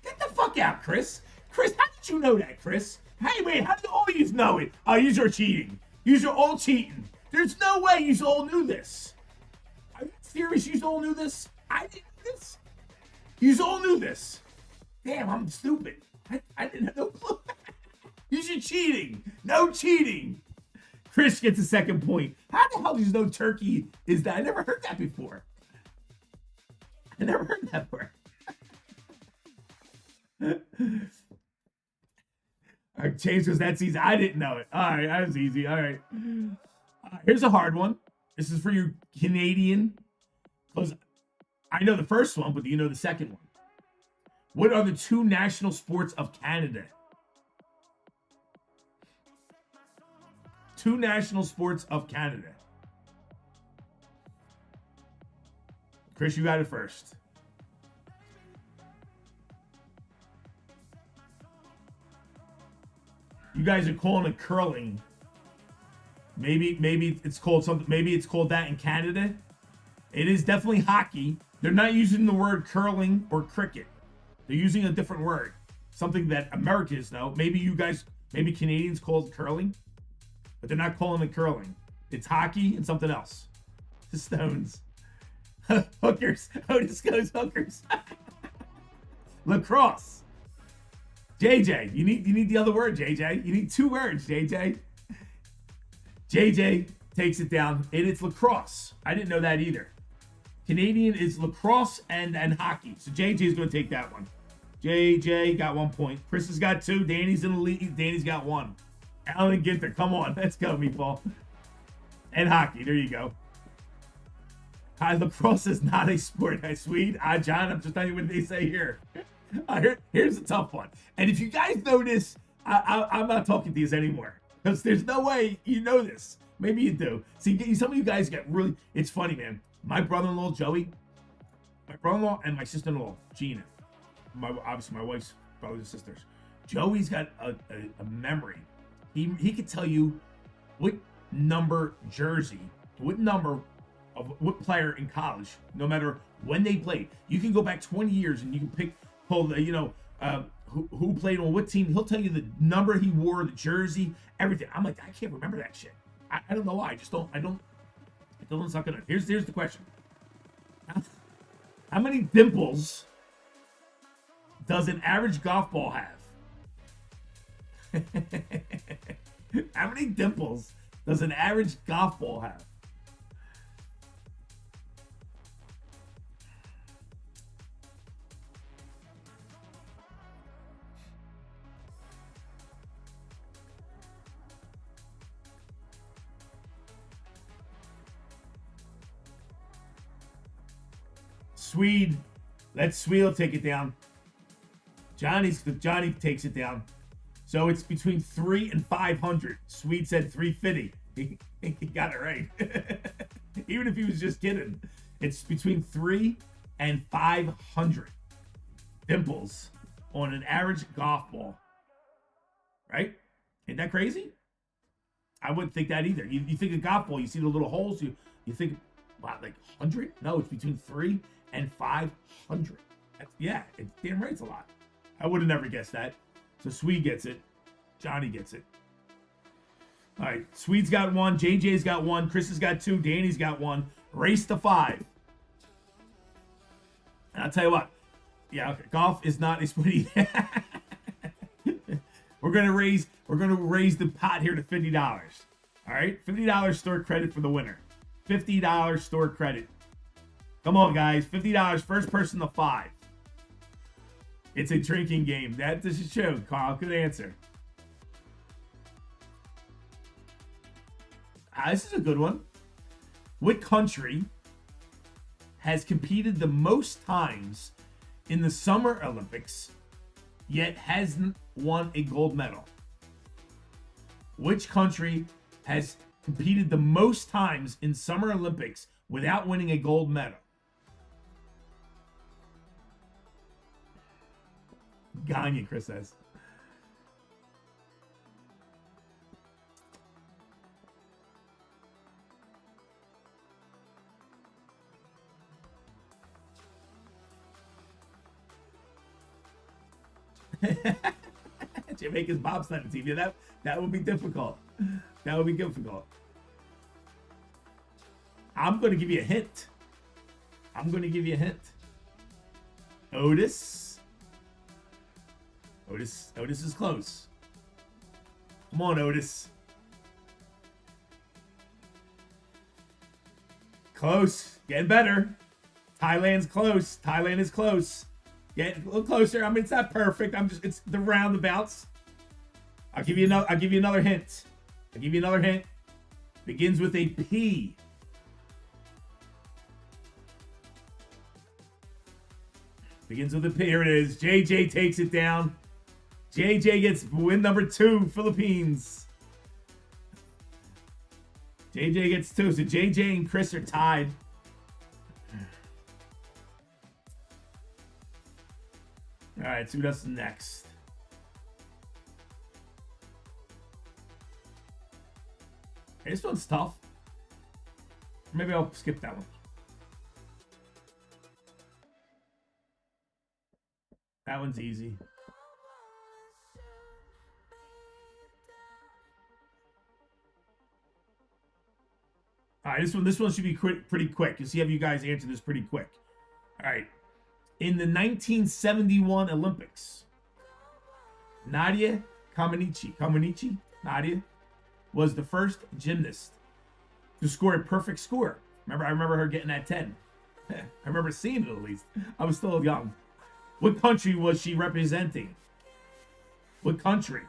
Get the fuck out, Chris. Chris, how did you know that, Chris? Hey, wait, how did all of you know it? Oh, yous are cheating. Yous are all cheating. There's no way yous all knew this. Are you serious? Yous all knew this? I didn't know this. Yous all knew this. Damn, I'm stupid. I didn't have no clue. Yous are cheating. No cheating. Chris gets a 2nd point. How the hell do you know turkey is that? I never heard that before. I never heard that before. All right, James goes, that's easy. I didn't know it. All right, that was easy. All right. Here's a hard one. This is for you Canadian. Because I know the first one, but do you know the second one? What are the 2 national sports of Canada? 2 national sports of Canada. Chris, you got it first. You guys are calling it curling. Maybe it's called something. Maybe it's called that in Canada. It is definitely hockey. They're not using the word curling or cricket. They're using a different word. Something that Americans know. Maybe you guys, maybe Canadians call it curling, but they're not calling it curling. It's hockey and something else. The Stones. Hookers. Otis goes hookers. Lacrosse. JJ, you need the other word, JJ. You need 2 words, JJ. JJ takes it down. It's lacrosse. I didn't know that either. Canadian is lacrosse and hockey. So JJ is going to take that one. JJ got 1 point. Chris has got 2. Danny's in the lead. Danny's got 1. Alan and Ginter, come on. Let's go, meatball. And hockey. There you go. Lacrosse is not a sport. Swede. John, I'm just telling you what they say here. Here's a tough one. And if you guys know this, I'm not talking to you anymore. Because there's no way you know this. Maybe you do. See, some of you guys get really... It's funny, man. My brother-in-law, Joey. My brother-in-law and my sister-in-law, Gina. Obviously, my wife's brothers and sisters. Joey's got a memory. He could tell you what number jersey, what number of what player in college, no matter when they played. You can go back 20 years and you can pull the, who played on what team. He'll tell you the number he wore, the jersey, everything. I'm like, I can't remember that shit. I don't know why. I don't. It doesn't suck it up. Here's the question. How many dimples does an average golf ball have? How many dimples does an average golf ball have? Swede, let Swede take it down. Johnny takes it down. So it's between 3 and 500. Swede said 350. He got it right. Even if he was just kidding. It's between 3 and 500 dimples on an average golf ball. Right? Ain't that crazy? I wouldn't think that either. You think a golf ball, you see the little holes, you think Wow, like 100? No, it's between 3 and 500. Yeah, it's damn right it's a lot. I would have never guessed that. So Swede gets it. Johnny gets it. All right, Swede's got 1. JJ's got 1. Chris has got 2. Danny's got 1. Race to 5. And I'll tell you what. Yeah, okay. Golf is not a split. We're gonna raise the pot here to $50. All right, $50 store credit for the winner. $50 store credit. Come on, guys. $50. First person to 5. It's a drinking game. This is true. Carl, good answer. This is a good one. What country has competed the most times in the Summer Olympics, yet hasn't won a gold medal? Which country has competed the most times in Summer Olympics without winning a gold medal? Gagne, Chris says. Jamaica's bobsled team. Yeah, that would be difficult. That would be difficult. I'm going to give you a hint. Otis. Otis is close. Come on, Otis. Close. Getting better. Thailand's close. Thailand is close. Get a little closer. I mean, it's not perfect. It's the roundabouts. I'll give you another hint. Begins with a P. Begins with a P. Here it is. JJ takes it down. JJ gets win number 2, Philippines. JJ gets 2. So JJ and Chris are tied. All right, so who does next? Hey, this one's tough. Maybe I'll skip that one. That one's easy. All right, this one should be pretty quick. You'll see if you guys answer this pretty quick. All right. In the 1971 Olympics, Nadia Comaneci, Nadia, was the first gymnast to score a perfect score. I remember her getting that 10. I remember seeing it at least. I was still young. What country was she representing? What country?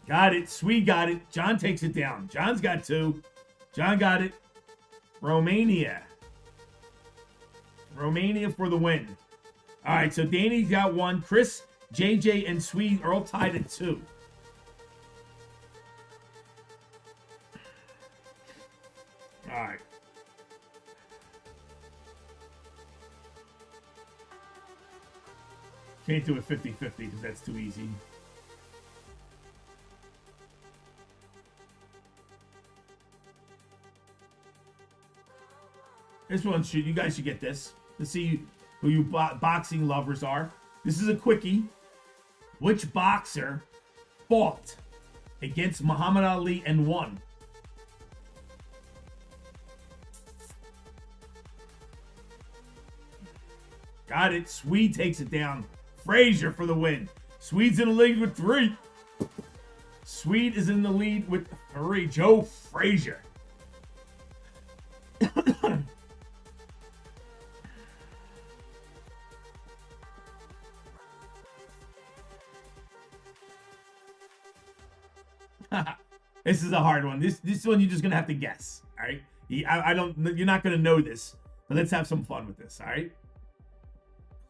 Got it. Swede got it. John takes it down. John's got 2. John got it. Romania. Romania for the win. All right, so Danny's got 1. Chris, JJ, and Swede are all tied at 2. All right. Can't do it 50-50 because that's too easy. This one you guys should get this. Let's see who you boxing lovers are. This is a quickie. Which boxer fought against Muhammad Ali and won? Got it. Swede takes it down. Frazier for the win. Swede's in the lead with 3. Swede is in the lead with 3. Joe Frazier. This is a hard one. This one you're just gonna have to guess. All right. I don't. You're not gonna know this, but let's have some fun with this. All right.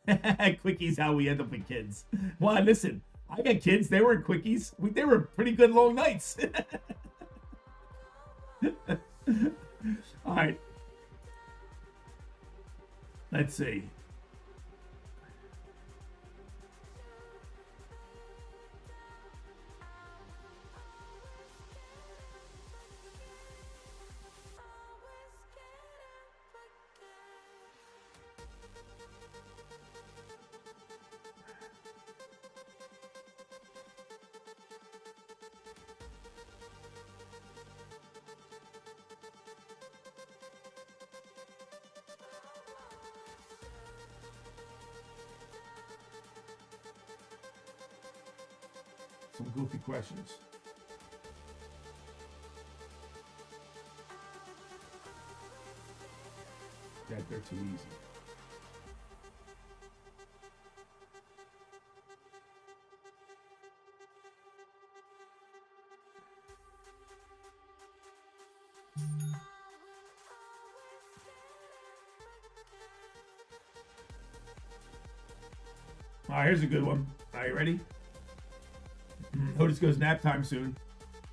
Quickies, how we end up with kids. Well, listen, I got kids. They weren't quickies. They were pretty good long nights. All right. Let's see. some goofy questions. That they're too easy. All right, here's a good one. All right, ready? Otis goes nap time soon.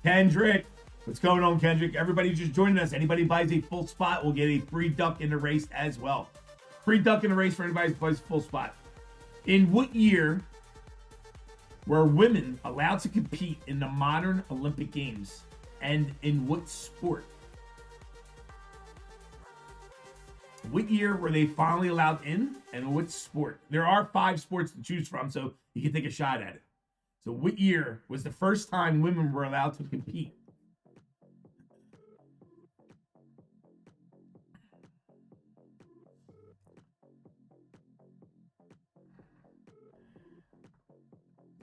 Kendrick, what's going on, Kendrick? Everybody just joining us. Anybody buys a full spot will get a free duck in the race as well. Free duck in the race for anybody who buys a full spot. In what year were women allowed to compete in the modern Olympic Games? And in what sport? What year were they finally allowed in, and what sport? There are 5 sports to choose from, so you can take a shot at it. So what year was the first time women were allowed to compete?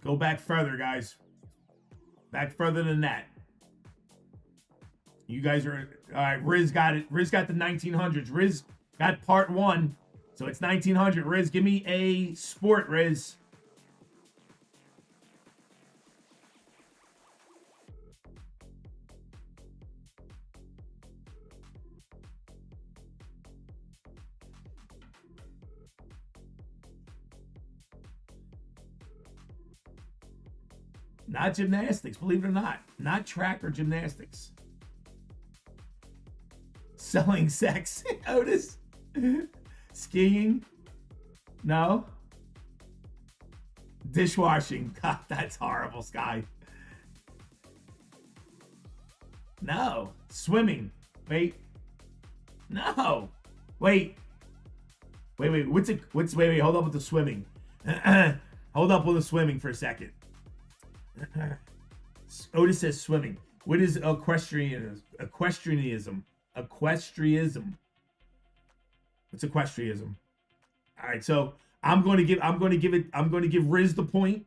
Go back further, guys. Back further than that. You guys are... All right, Riz got it. Riz got the 1900s. Riz got part 1. So it's 1900. Riz, give me a sport, Riz. Not gymnastics, believe it or not. Not track or gymnastics. Selling sex, Otis. Skiing? No. Dishwashing. God, that's horrible, Sky. No. Swimming. Wait. No. Wait. Wait. Wait. Hold up with the swimming. Hold up with the swimming for a second. Otis says swimming. What is equestrianism? Equestrianism. What's equestrianism? All right, so I'm going to give Riz the point.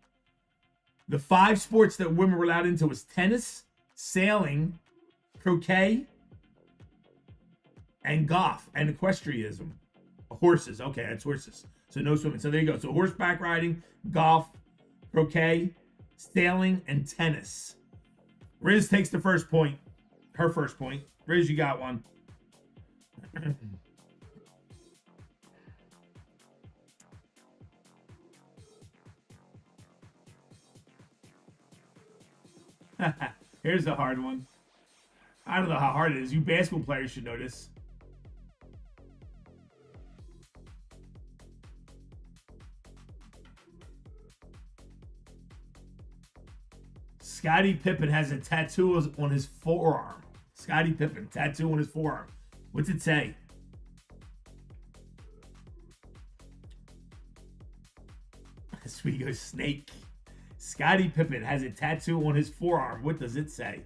The 5 sports that women were allowed into was tennis, sailing, croquet, and golf, and equestrianism. Horses. Okay, that's horses. So no swimming. So there you go. So horseback riding, golf, croquet, sailing, and tennis. Riz takes the first point. Her first point. Riz, you got one. Here's a hard one. I don't know how hard it is. You basketball players should know this. Scottie Pippen has a tattoo on his forearm. Scottie Pippen, tattoo on his forearm. What's it say? Sweet goes snake. Scottie Pippen has a tattoo on his forearm. What does it say?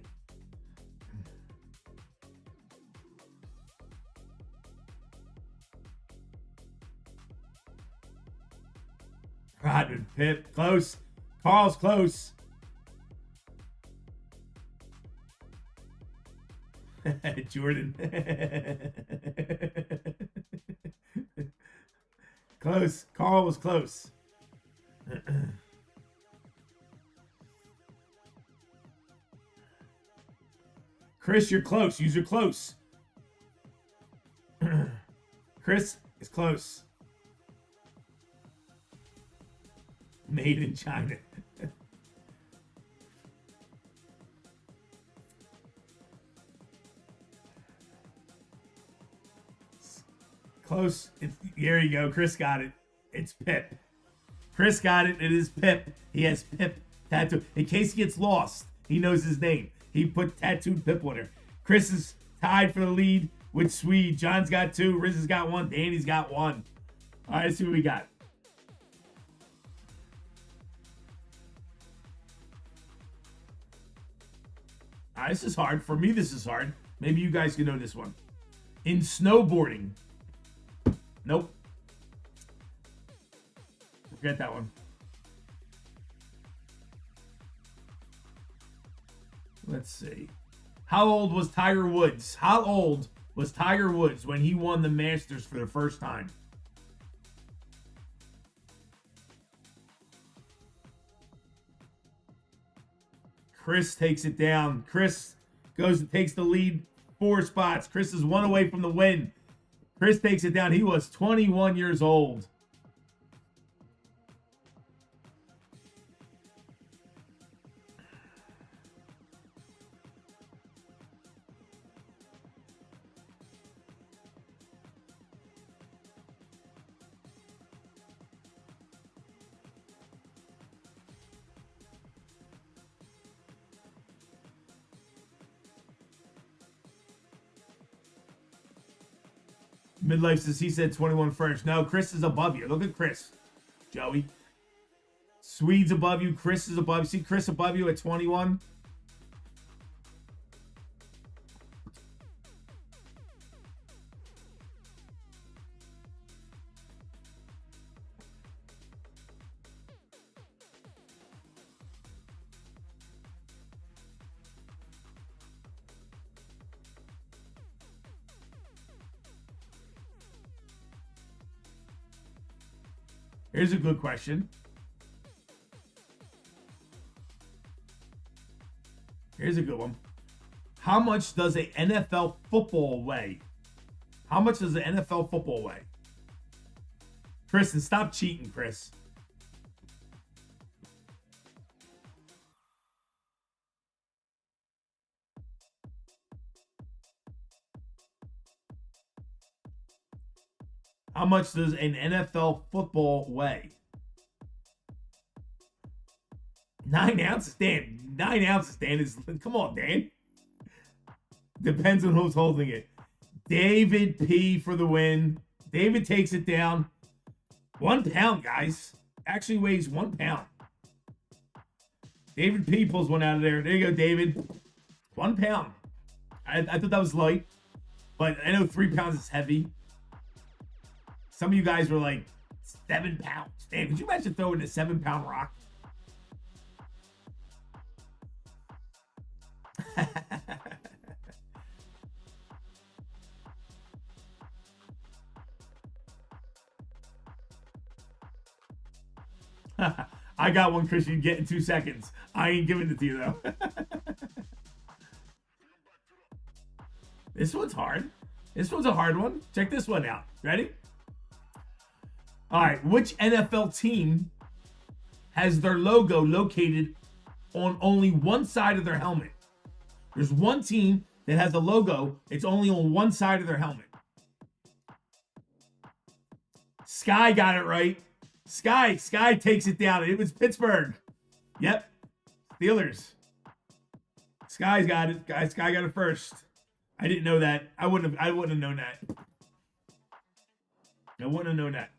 Rodman, Pip, close. Carl's close. Jordan. Close. Carl was close. Chris, you're close. You're close. Chris is close. Made in China. Close. Here you go. Chris got it. It's Pip. Chris got it. It is Pip. He has Pip tattoo. In case he gets lost, he knows his name. He put tattooed Pip on her. Chris is tied for the lead with Swede. John's got 2. Riz has got 1. Danny's got 1. All right, let's see what we got. All right, this is hard. For me, this is hard. Maybe you guys can know this one. In snowboarding. Nope. Forget that one. Let's see. How old was Tiger Woods? How old was Tiger Woods when he won the Masters for the first time? Chris takes it down. Chris goes and takes the lead 4 spots. Chris is 1 away from the win. Chris takes it down. He was 21 years old. Midlife says he said 21 first. No, Chris is above you. Look at Chris, Joey. Swede's above you. Chris is above you. See Chris above you at 21? Here's a good question. Here's a good one. How much does an NFL football weigh? How much does an NFL football weigh? Kristen, stop cheating, Chris. How much does an NFL football weigh? 9 ounces, Dan. 9 ounces, Dan. Come on, Dan. Depends on who's holding it. David P for the win. David takes it down. 1 pound, guys. Actually weighs 1 pound. David P pulls one out of there. There you go, David. 1 pound. I thought that was light, but I know 3 pounds is heavy. Some of you guys were like 7 pounds. Damn, could you imagine throwing a 7-pound rock? I got one, Chris. You can get in 2 seconds. I ain't giving it to you, though. This one's hard. This one's a hard one. Check this one out. Ready? All right. Which NFL team has their logo located on only one side of their helmet? There's one team that has a logo. It's only on one side of their helmet. Sky got it right. Sky takes it down. It was Pittsburgh. Yep. Steelers. Sky's got it. Sky got it first. I didn't know that. I wouldn't have known that. I wouldn't have known that.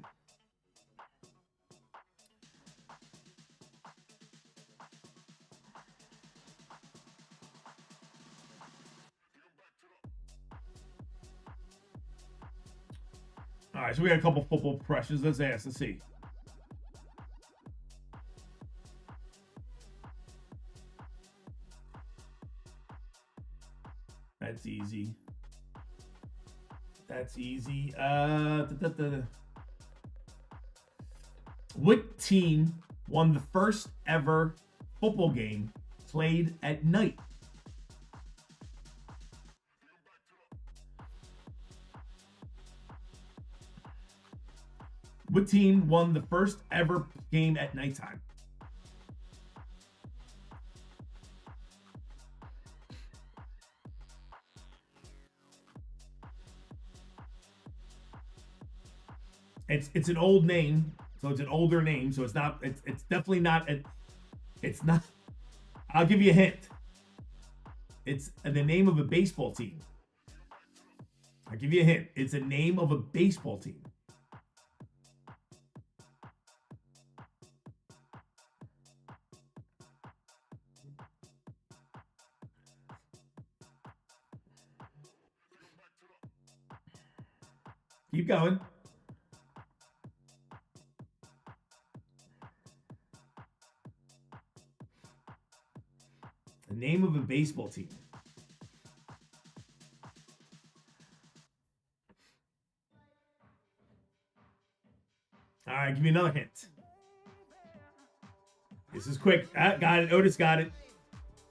All right, so we got a couple football questions. Let's see. That's easy. That's easy. What team won the first ever football game played at night? What team won the first ever game at nighttime? It's an old name, so it's an older name, so it's not. It's definitely not. It's not. I'll give you a hint. It's the name of a baseball team. I'll give you a hint. It's a name of a baseball team. Keep going. The name of a baseball team. All right, give me another hint. This is quick. Got it. Otis got it.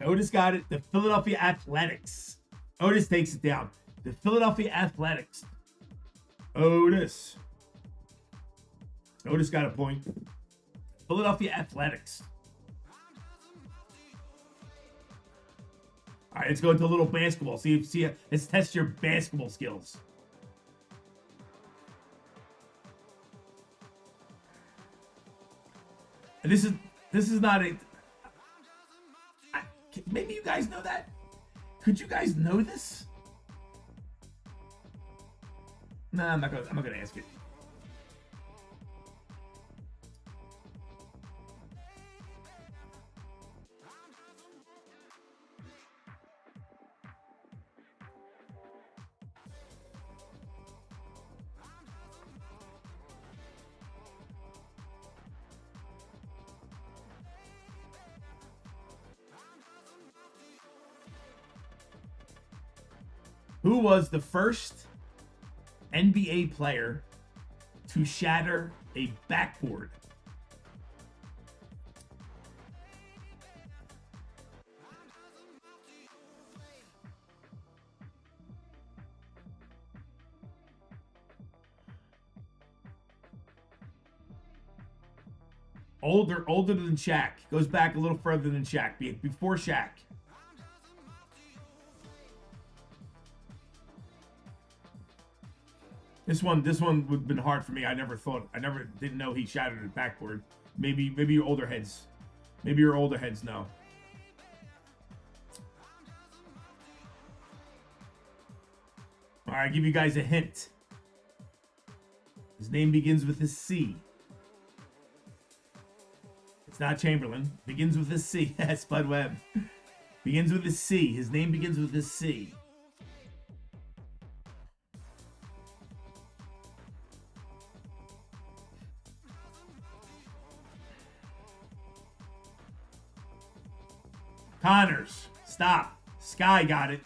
Otis got it. The Philadelphia Athletics. Otis takes it down. The Philadelphia Athletics. Otis. Otis got a point. Philadelphia Athletics. All right, let's go into a little basketball. Let's test your basketball skills. And this is not a. Maybe you guys know that. Could you guys know this? No, I'm not gonna ask it. Who was the first NBA player to shatter a backboard? Older than Shaq. Goes back a little further than Shaq. Before Shaq. This one would have been hard for me. I never didn't know he shattered a backboard. Maybe your older heads. Maybe your older heads know. All right, I'll give you guys a hint. His name begins with a C. It's not Chamberlain. Begins with a C. Spud Webb. Begins with a C. His name begins with a C. Connors. Stop. Sky got it.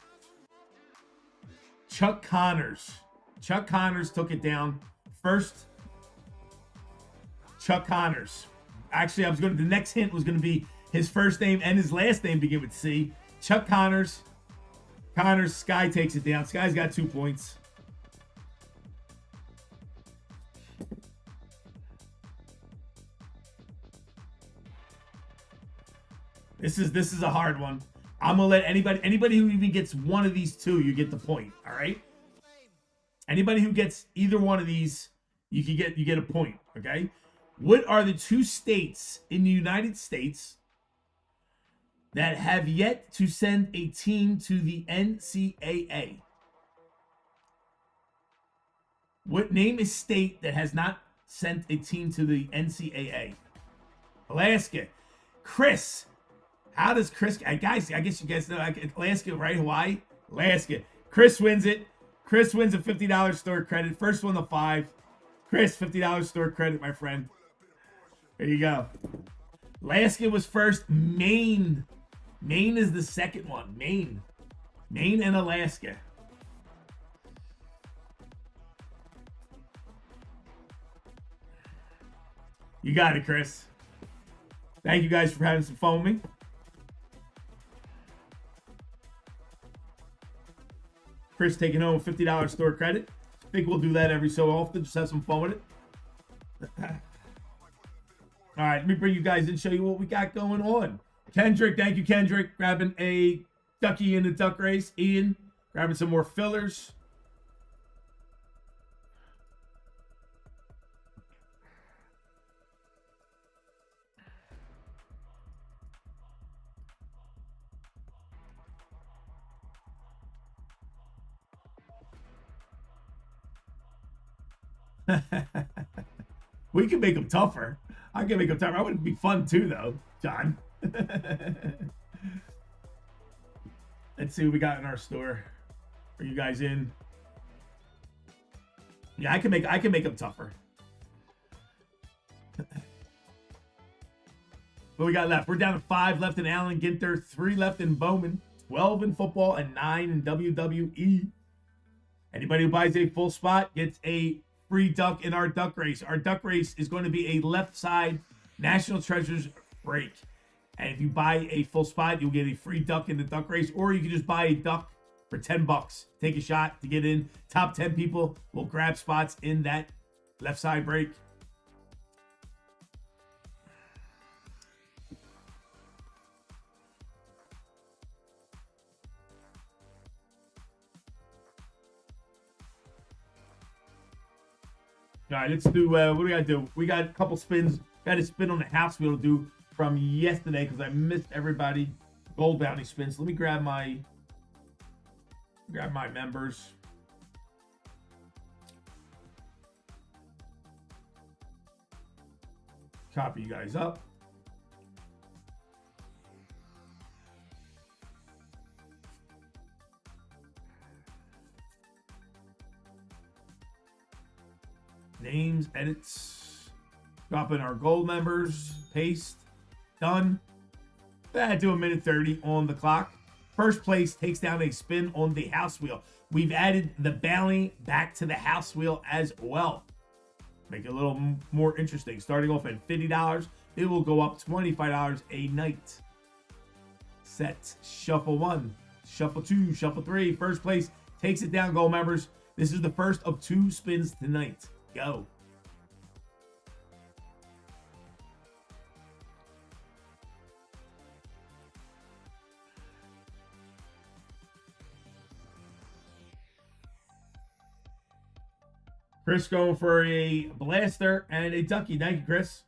Chuck Connors. Chuck Connors took it down. First, Chuck Connors. Actually, the next hint was going to be his first name and his last name begin with C. Chuck Connors. Connors. Sky takes it down. Sky's got 2 points. This is a hard one. I'm gonna let anybody who even gets one of these two, you get the point. All right. Anybody who gets either one of these, you get a point. Okay. What are the 2 states in the United States that have yet to send a team to the NCAA? Name a state that has not sent a team to the NCAA? Alaska. Chris. How does Chris... Guys, I guess you guys know. Alaska, right? Hawaii? Alaska. Chris wins it. Chris wins a $50 store credit. First one to 5. Chris, $50 store credit, my friend. There you go. Alaska was first. Maine. Maine is the second one. Maine and Alaska. You got it, Chris. Thank you guys for having some fun with me. Chris taking home a $50 store credit. I think we'll do that every so often. Just have some fun with it. All right, let me bring you guys in and show you what we got going on. Kendrick, thank you, Kendrick. Grabbing a ducky in the duck race. Ian, grabbing some more fillers. We can make them tougher. I can make them tougher. That would be fun too, though, John. Let's see what we got in our store. Are you guys in? Yeah, I can make them tougher. What we got left? We're down to 5 left in Allen Ginter, 3 left in Bowman, 12 in football, and 9 in WWE. Anybody who buys a full spot gets a free duck in our duck race. Our duck race is going to be a left side National Treasures break. And if you buy a full spot, you'll get a free duck in the duck race, or you can just buy a duck for 10 bucks. Take a shot to get in. Top 10 people will grab spots in that left side break. All right, let's do, what do we got to do? We got a couple spins. Got a spin on the house wheel to do from yesterday because I missed everybody. Gold bounty spins. Let me grab my members. Copy you guys up. Names, edits, drop in our gold members, paste, done. That do a minute 30 on the clock. First place takes down a spin on the house wheel. We've added the bounty back to the house wheel as well. Make it a little more interesting. Starting off at $50, it will go up $25 a night. Set, shuffle 1, shuffle 2, shuffle 3. First place takes it down, gold members. This is the first of 2 spins tonight. Go. Chris going for a blaster and a ducky. Thank you, Chris.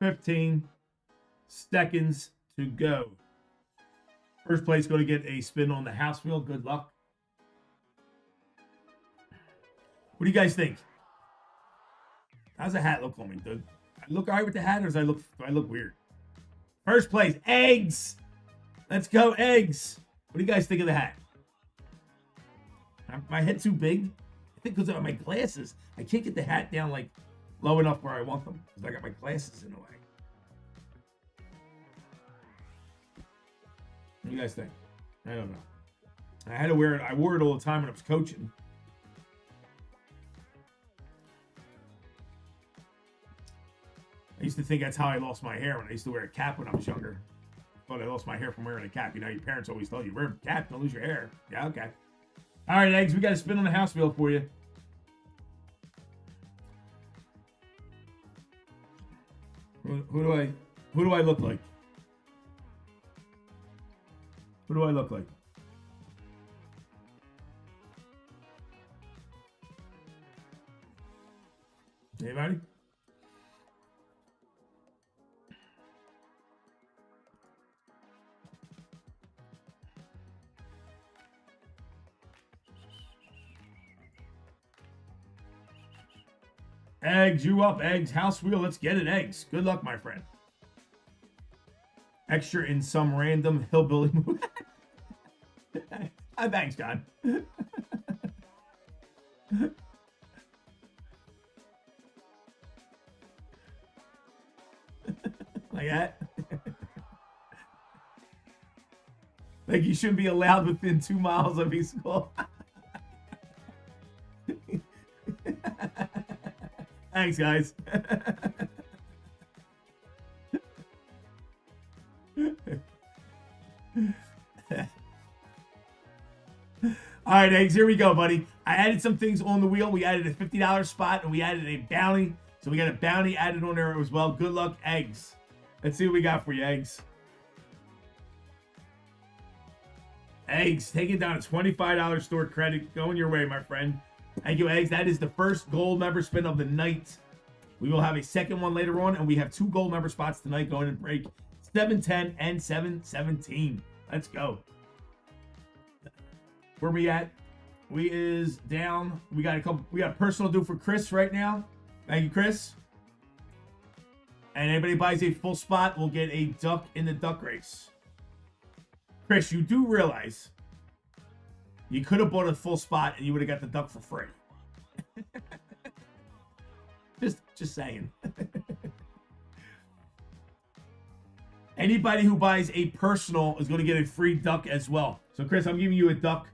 $15 seconds to go. First place going to get a spin on the house wheel. Good luck. What do you guys think? How's the hat look on me, dude? I look all right with the hat, or do I look weird? First place, eggs. Let's go, eggs. What do you guys think of the hat? My head too big? I think because of my glasses. I can't get the hat down like low enough where I want them because I got my glasses in the way. What do you guys think? I don't know. I had to wear it. I wore it all the time when I was coaching. I used to think that's how I lost my hair when I used to wear a cap when I was younger. Thought I lost my hair from wearing a cap. You know, your parents always told you, wear a cap, don't lose your hair. Yeah, okay. All right, eggs, we got a spin on the house wheel for you. Who do I look like? Who do I look like? Anybody? Eggs, you up, eggs. House wheel, let's get it, eggs. Good luck, my friend. Extra in some random hillbilly movie. Thanks, John. Like that? Like you shouldn't be allowed within 2 miles of his school. Thanks, guys. All right, eggs, here we go, buddy. I added some things on the wheel. We added a $50 spot, and we added a bounty. So we got a bounty added on there as well. Good luck, Eggs. Let's see what we got for you, Eggs. Eggs, taking down a $25 store credit. Going your way, my friend. Thank you, Eggs. That is the first gold member spin of the night. We will have a second one later on, and we have 2 gold member spots tonight going in break 710 and 717. Let's go. Where we at? We is down. We got a personal due for Chris right now. Thank you, Chris. And anybody buys a full spot will get a duck in the duck race. Chris, you do realize you could have bought a full spot and you would have got the duck for free. just saying. Anybody who buys a personal is going to get a free duck as well. So, Chris, I'm giving you a duck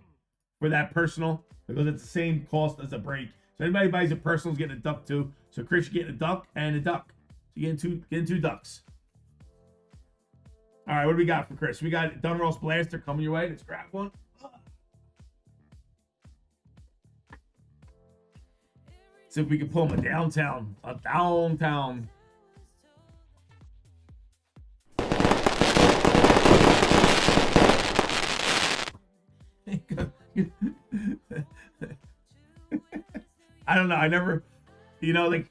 for that personal because it's the same cost as a break. So anybody who buys a personal is getting a duck too. So, Chris, you're getting a duck and a duck. So you're getting two ducks. All right, what do we got for Chris? We got Dunross Blaster coming your way. Let's grab one. See if we can pull him a downtown. A downtown. I don't know. I never, you know, like,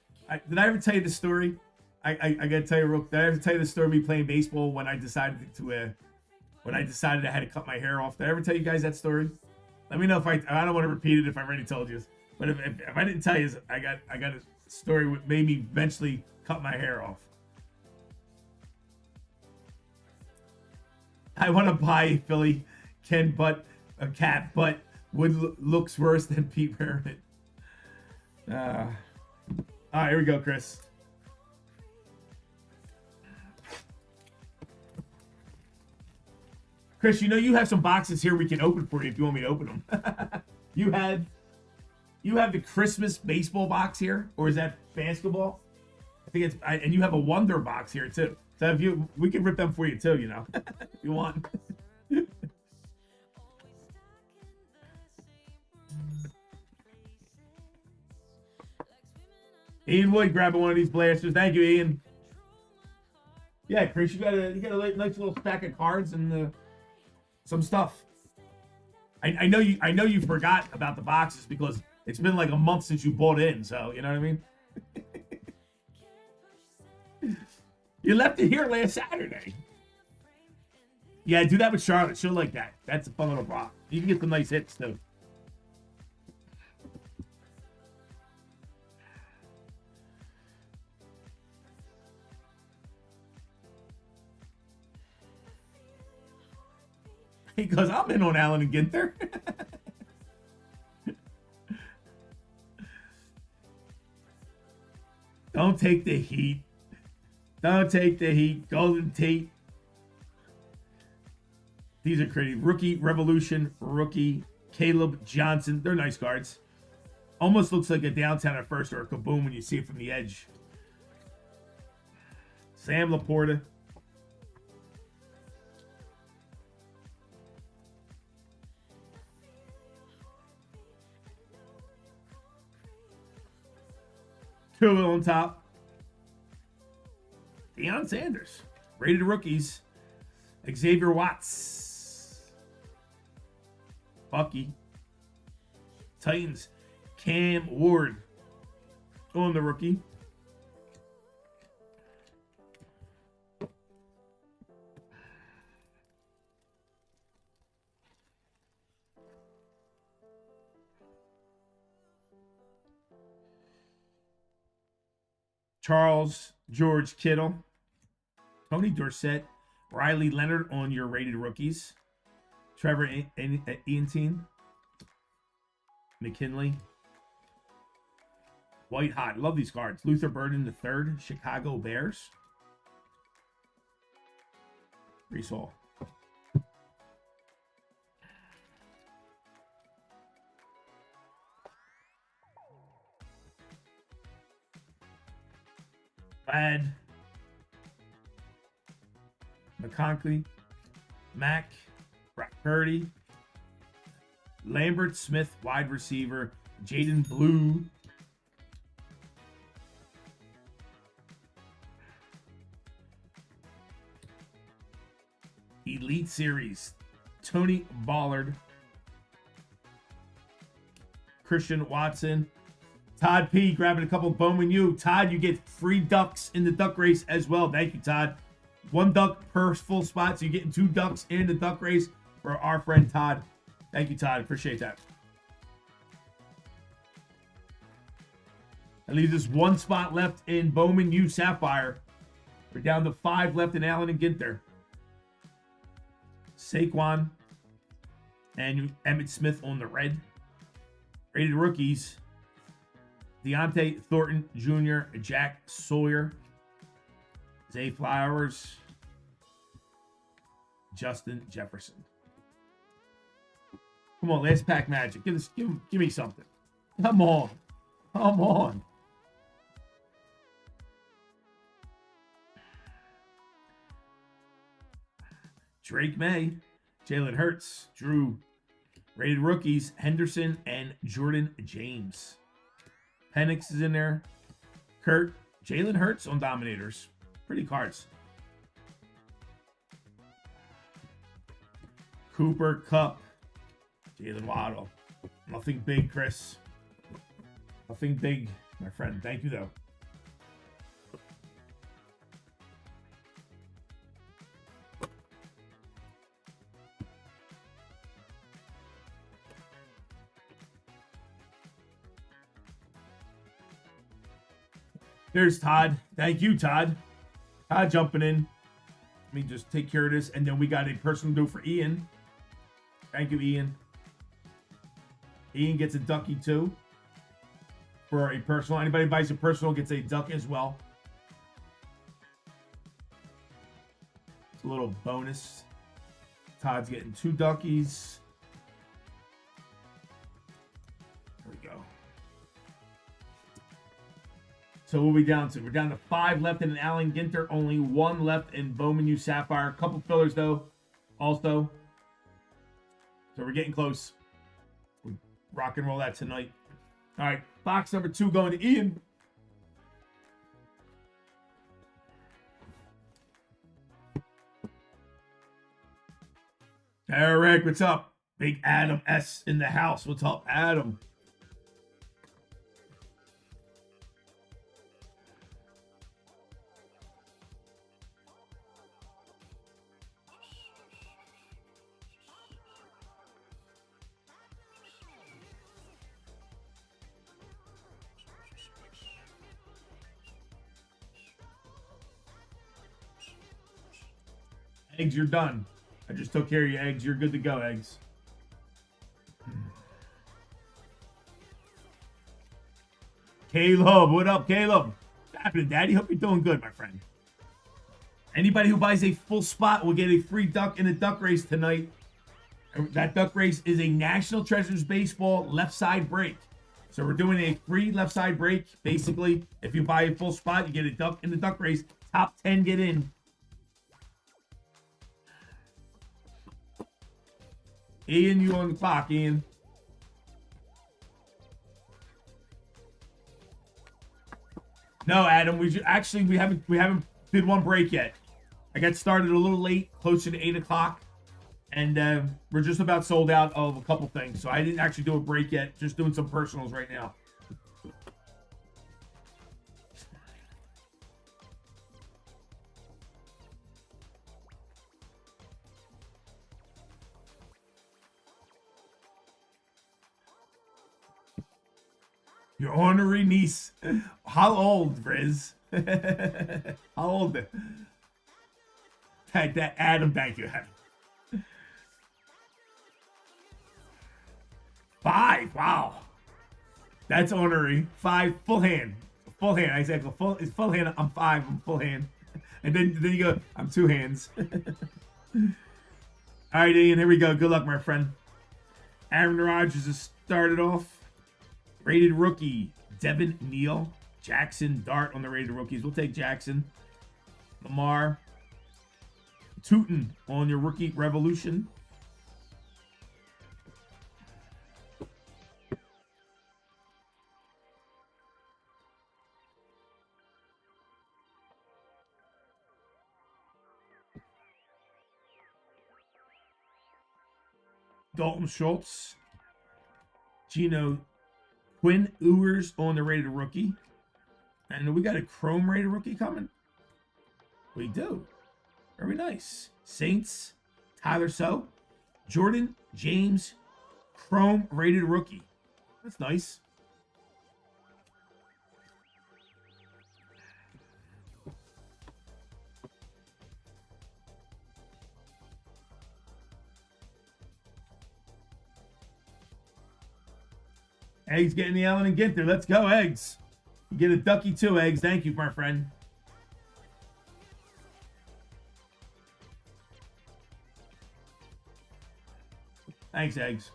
did I ever tell you the story? I gotta tell you real. Did I ever tell you the story of me playing baseball when I decided to, when I decided I had to cut my hair off? Did I ever tell you guys that story? Let me know if I don't want to repeat it if I already told you. But if I didn't tell you, I got a story that made me eventually cut my hair off. I want to buy Philly Ken Butt a cat, but looks worse than Pete Merritt. All right, here we go, Chris. Chris, you know you have some boxes here we can open for you if you want me to open them. You have the Christmas baseball box here, or is that basketball? I think it's, and you have a Wonder box here too. So if we can rip them for you too, you know, if you want. Ian Wood grabbing one of these blasters. Thank you, Ian. Yeah, Chris, you got a nice little stack of cards and some stuff. I know you forgot about the boxes because it's been like a month since you bought in, so you know what I mean? You left it here last Saturday. Yeah, do that with Charlotte. She'll like that. That's a fun little box. You can get some nice hits too. Because I'm in on Allen and Ginter. Don't take the heat. Don't take the heat. Golden Tate. These are crazy. Rookie Revolution. Rookie Caleb Johnson. They're nice cards. Almost looks like a downtown at first or a KABOOM when you see it from the edge. Sam Laporta. Two on top. Deion Sanders. Rated rookies. Xavier Watts. Bucky. Titans. Cam Ward. On the rookie. Charles George Kittle, Tony Dorsett, Riley Leonard on your rated rookies, Trevor Eantine, McKinley, White Hot. Love these cards. Luther Burden III, Chicago Bears, Reese Hall. Brad, McConkley, Mac, Brock Purdy, Lambert Smith, wide receiver. Jaden Blue. Elite Series. Tony Ballard. Christian Watson. Todd P. grabbing a couple Bowman U. Todd, you get free ducks in the duck race as well. Thank you, Todd. 1 duck per full spot, so you're getting 2 ducks in the duck race for our friend Todd. Thank you, Todd. Appreciate that. I leave this 1 spot left in Bowman U Sapphire. We're down to 5 left in Allen and Ginter. Saquon and Emmett Smith on the red. Rated rookies. Deontay Thornton Jr., Jack Sawyer, Zay Flowers, Justin Jefferson. Come on, last pack magic. Give me something. Come on. Come on. Drake May, Jalen Hurts, Drew. Rated rookies, Henderson and Jordan James. Penix is in there. Kurt. Jalen Hurts on Dominators. Pretty cards. Cooper Cup. Jalen Waddle. Nothing big, Chris. Nothing big, my friend. Thank you, though. Here's Todd. Thank you, Todd. Todd jumping in. Let me just take care of this. And then we got a personal due for Ian. Thank you, Ian. Ian gets a ducky too. For a personal. Anybody buys a personal gets a duck as well. It's a little bonus. Todd's getting 2 duckies. There we go. So what are we down to? We're down to 5 left in an Allen Ginter. Only 1 left in Bowman U Sapphire. A couple fillers, though, also. So we're getting close. We rock and roll that tonight. All right, box number 2 going to Ian. Eric, what's up? Big Adam S in the house. What's up, Adam? Eggs, you're done. I just took care of your eggs. You're good to go, eggs. Caleb, what up, Caleb? What's happening, Daddy? Hope you're doing good, my friend. Anybody who buys a full spot will get a free duck in a duck race tonight. That duck race is a National Treasures Baseball left side break. So we're doing a free left side break. Basically, if you buy a full spot, you get a duck in the duck race. Top 10 get in. Ian, you on the clock, Ian. No, Adam, we haven't did one break yet. I got started a little late, closer to 8 o'clock, and we're just about sold out of a couple things. So I didn't actually do a break yet. Just doing some personals right now. Your honorary niece. How old, Riz? How old? That Adam, thank you, Adam. 5, wow. That's honorary. 5, full hand. Full hand. I said, it's full hand. I'm 5, I'm full hand. And then you go, I'm 2 hands. All right, Ian, here we go. Good luck, my friend. Aaron Rodgers has started off. Rated rookie, Devin Neal. Jackson Dart on the rated rookies. We'll take Jackson. Lamar. Tootin on your rookie revolution. Dalton Schultz. Gino Quinn Ewers on the rated rookie. And we got a chrome rated rookie coming. We do. Very nice. Saints, Tyler So. Jordan James, chrome rated rookie. That's nice. Eggs getting the Allen and Ginter. Let's go, Eggs. You get a ducky too, Eggs. Thank you, my friend. Thanks, Eggs.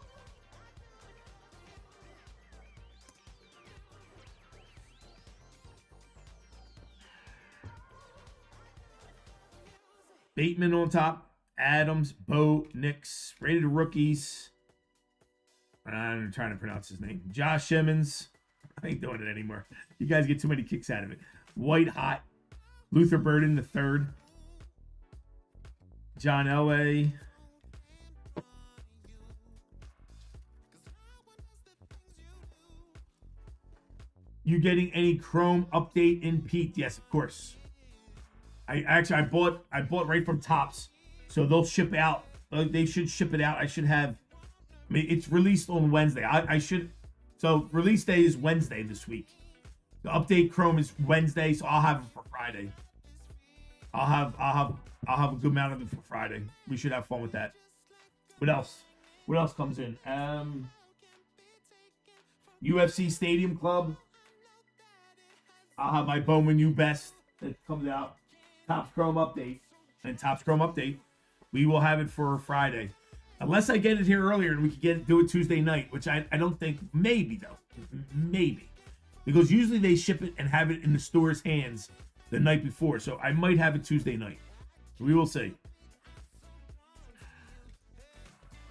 Bateman on top. Adams, Bo, Nix. Rated rookies. I'm trying to pronounce his name. Josh Simmons. I ain't doing it anymore. You guys get too many kicks out of it. White Hot. Luther Burden, the third. John Elway. You getting any Chrome update in Pete? Yes, of course. I bought right from Topps, so they'll ship out. They should ship it out. I should have. I mean, it's released on Wednesday. I should. So release day is Wednesday this week. The update Chrome is Wednesday, so I'll have it for Friday. I'll have a good amount of it for Friday. We should have fun with that. What else? What else comes in? UFC Stadium Club. I'll have my Bowman U Best that comes out. Topps Chrome update. And Topps Chrome update. We will have it for Friday. Unless I get it here earlier and we can do it Tuesday night, which I don't think. Maybe, though. Maybe. Because usually they ship it and have it in the store's hands the night before. So I might have it Tuesday night. We will see.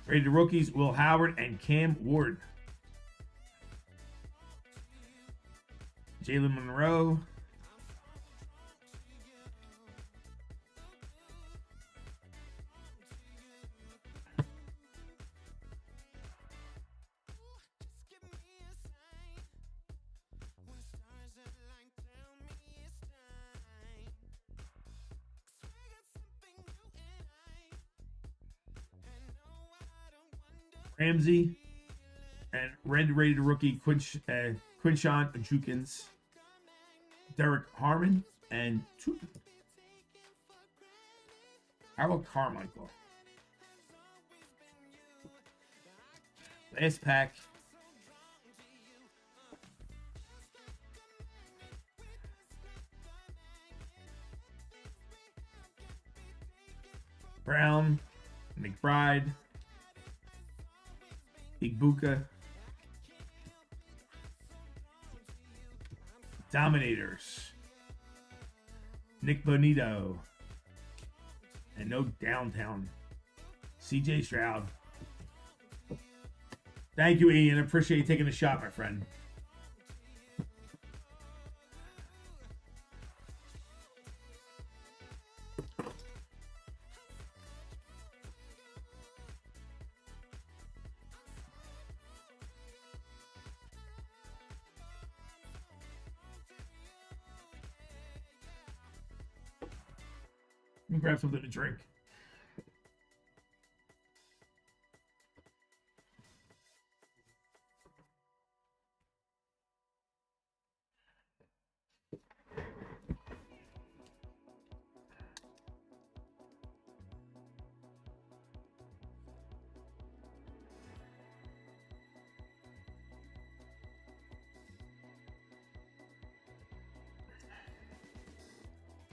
Rated rookies, Will Howard and Cam Ward. Jalen Monroe. Ramsey and red rated rookie Quinshawn Jukins, Derek Harmon, and Harold Carmichael. Last pack. Brown, McBride, Igbuka, Dominators, Nick Bonito, and no downtown. CJ Stroud. Thank you, Ian. I appreciate you taking a shot, my friend. Let me grab something to drink.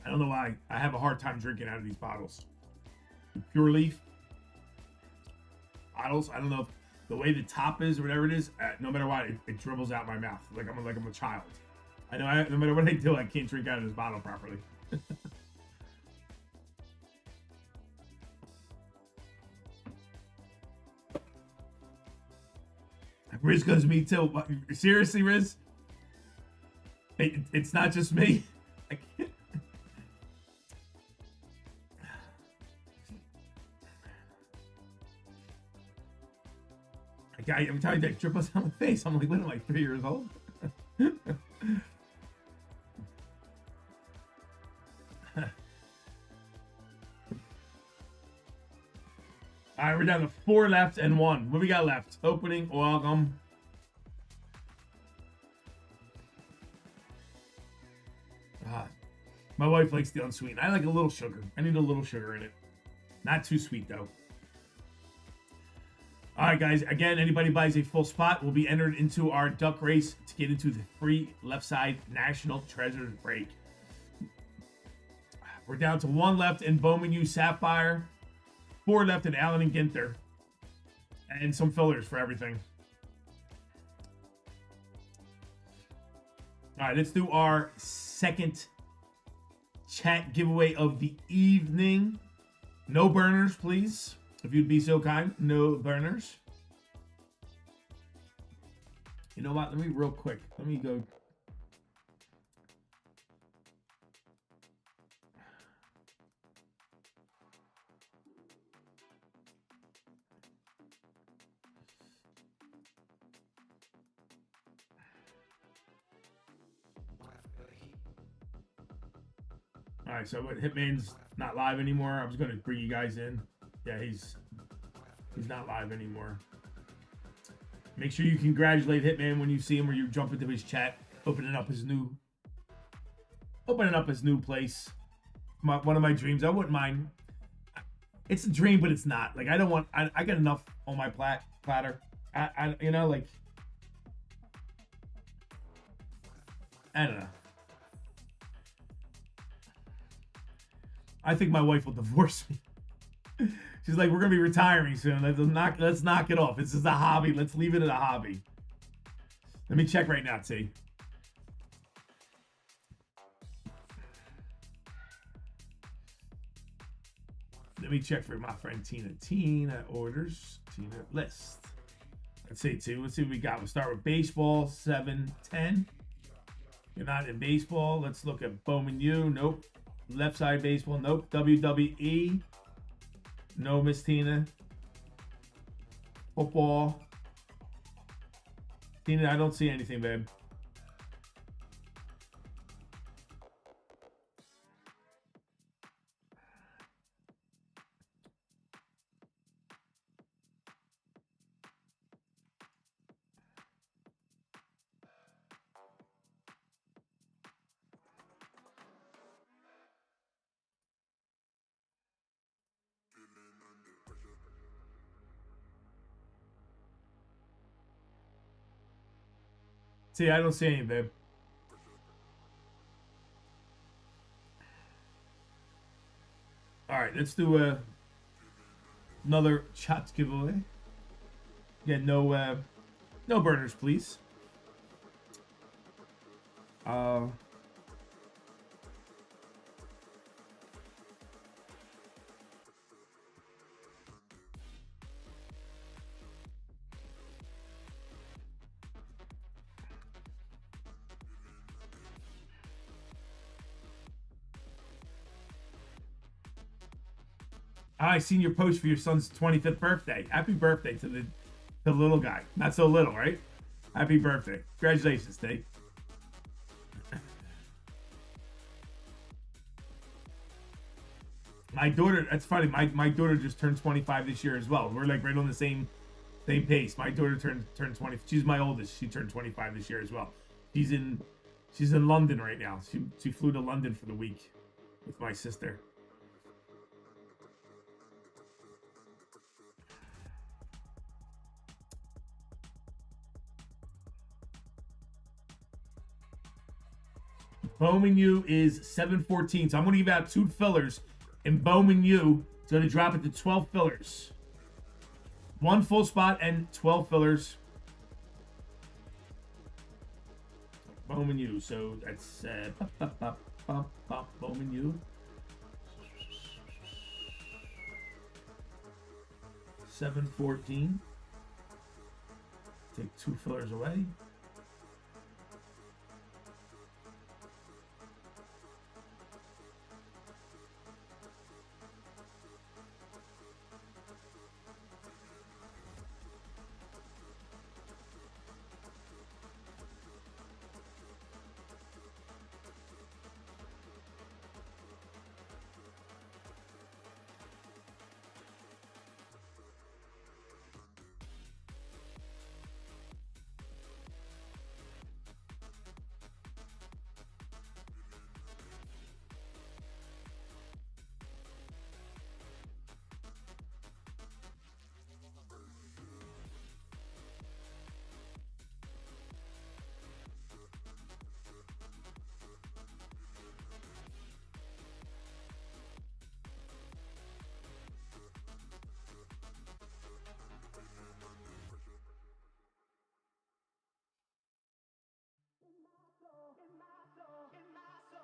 I don't know why. I have a hard time drinking out of these bottles. Pure Leaf bottles. I don't know if the way the top is or whatever it is. No matter what, it dribbles out my mouth like I'm a child. I know. No matter what I do, I can't drink out of this bottle properly. Riz goes, me too. Seriously, Riz? It's not just me. I can't. guy every time that drip us on my face. I'm like, what am I, 3 years old? All right, we're down to 4 left and 1. What we got left? Opening, welcome. My wife likes the unsweetened. I like a little sugar. I need a little sugar in it. Not too sweet, though. All right, guys. Again, anybody buys a full spot will be entered into our duck race to get into the free left side National Treasures break. We're down to 1 left in Bowman U Sapphire. 4 left in Allen and Ginter. And some fillers for everything. All right, let's do our second chat giveaway of the evening. No burners, please. If you'd be so kind. No burners. You know what? Let me real quick. Let me go. All right, so what, Hitman's not live anymore. I was going to bring you guys in. Yeah, he's not live anymore. Make sure you congratulate Hitman when you see him, or you jump into his chat, opening up his new place. One of my dreams. I wouldn't mind. It's a dream, but it's not. Like, I don't want. I got enough on my platter. You know, like, I don't know. I think my wife will divorce me. She's like, we're gonna be retiring soon. Let's knock it off. This is a hobby. Let's leave it at a hobby. Let me check right now, T. Let me check for my friend Tina. Tina orders. Tina list. Let's see, T. Let's see what we got. We'll start with baseball, 7-10. You're not in baseball. Let's look at Bowman U. Nope. Left side baseball. Nope. WWE. No, Miss Tina. Football. Tina, I don't see anything, babe. See, I don't see any, babe. All right, let's do another chat giveaway. Again, no burners, please. I seen your post for your son's 25th birthday. Happy birthday to the little guy. Not so little, right? Happy birthday. Congratulations, Dave. My daughter, that's funny. My daughter just turned 25 this year as well. We're like right on the same pace. My daughter turned 20. She's my oldest. She turned 25 this year as well. She's in London right now. She flew to London for the week with my sister. Bowman U is 714. So I'm going to give out 2 fillers. And Bowman U is going to drop it to 12 fillers. 1 full spot and 12 fillers. Bowman U. So that's Bowman U. 714. Take 2 fillers away.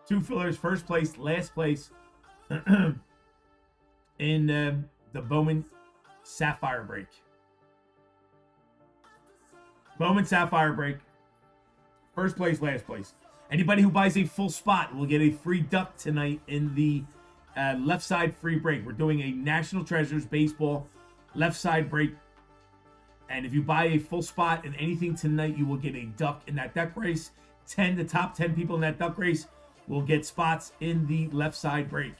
2 fillers, first place, last place in the Bowman Sapphire break. Bowman Sapphire break. First place, last place. Anybody who buys a full spot will get a free duck tonight in the left side free break. We're doing a National Treasures Baseball left side break. And if you buy a full spot in anything tonight, you will get a duck in that duck race. The top 10 people in that duck race will get spots in the left side break.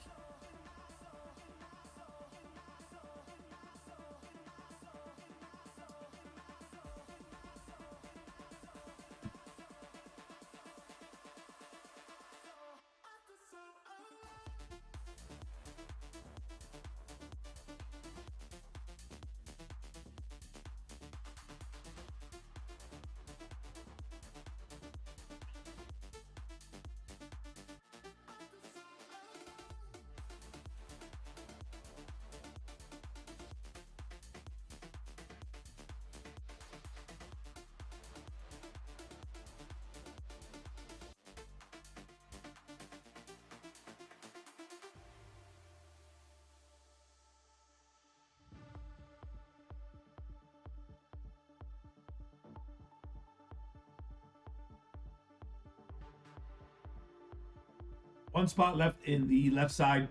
One spot left in the left side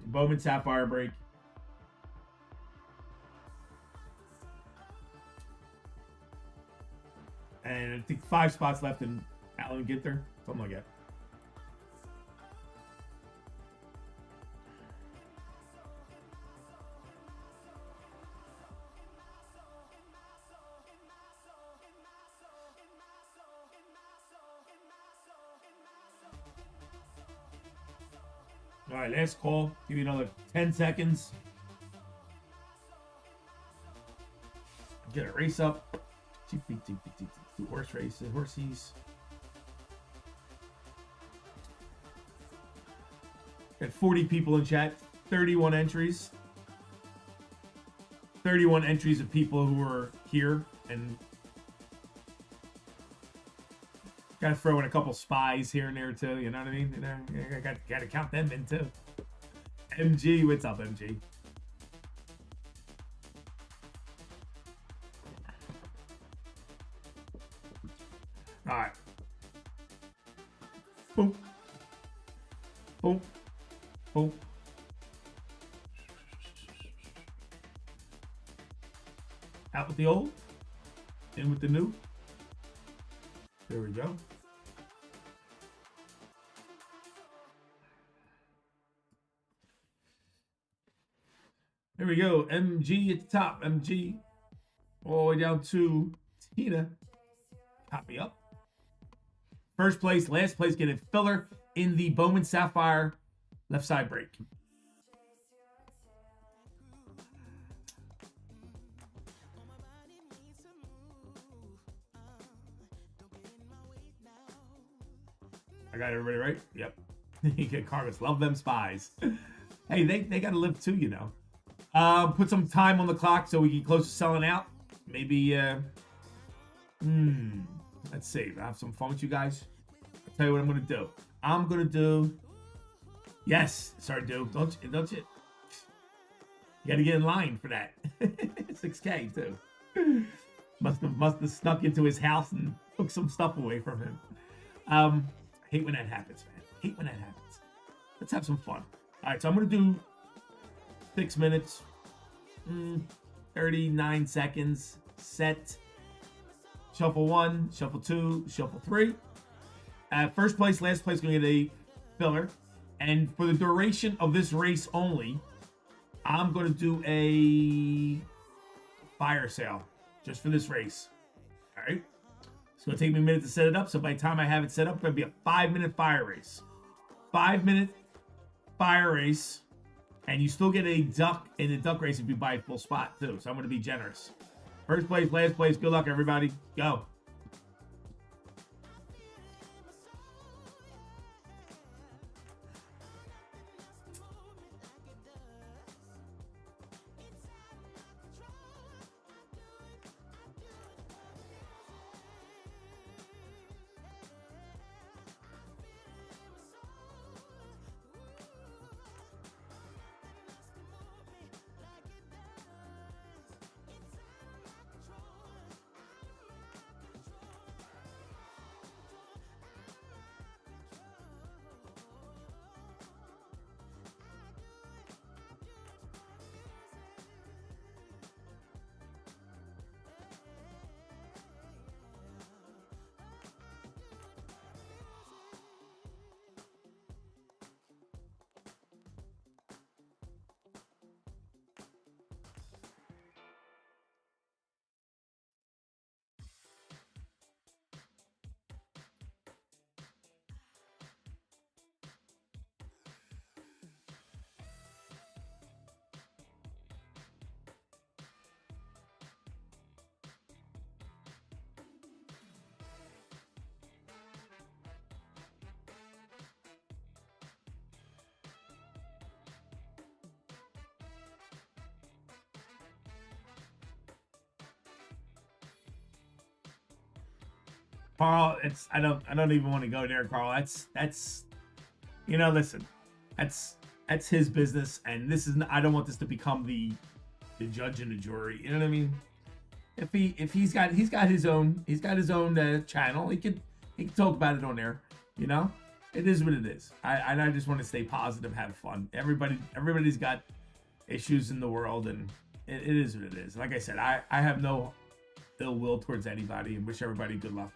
Bowman Sapphire break. And I think 5 spots left in Allen Ginter. Something like that. All right, last call. Give you another 10 seconds. Get a race up. 2 horse races, horsies. Got 40 people in chat. 31 entries. 31 entries of people who are here, and gotta throw in a couple spies here and there too. You know what I mean? You know, gotta count them in too. MG, what's up, MG? All right. Boom. Boom. Boom. Out with the old, in with the new. There we go. There we go. MG at the top. MG all the way down to Tina. Copy up. First place, last place, get a filler in the Bowman Sapphire left side break. I got everybody right? Yep. You get Carlos. Love them spies. Hey, they got to live too, you know. Put some time on the clock so we get close to selling out. Maybe, let's see. I'll have some fun with you guys. I'll tell you what I'm going to do. I'm going to do... Yes. Sorry, dude. Don't you? You got to get in line for that. 6K, too. Must have snuck into his house and took some stuff away from him. I hate when that happens, man. I hate when that happens. Let's have some fun. All right, so I'm going to do 6 minutes, 39 seconds, set, shuffle 1, shuffle 2, shuffle 3. First place, last place, going to get a filler. And for the duration of this race only, I'm going to do a fire sale just for this race. All right. It's going to take me a minute to set it up. So by the time I have it set up, it's going to be a 5-minute fire race. 5-minute fire race. And you still get a duck in the duck race if you buy a full spot, too. So I'm going to be generous. First place, last place. Good luck, everybody. Go. Carl, I don't even want to go there, Carl. That's you know, listen, that's his business, and this is I don't want this to become the judge and the jury. You know what I mean? If he's got his own channel, he can talk about it on there. You know, it is what it is. I just want to stay positive, have fun. Everybody's got issues in the world, and it is what it is. Like I said, I have no ill will towards anybody, and wish everybody good luck.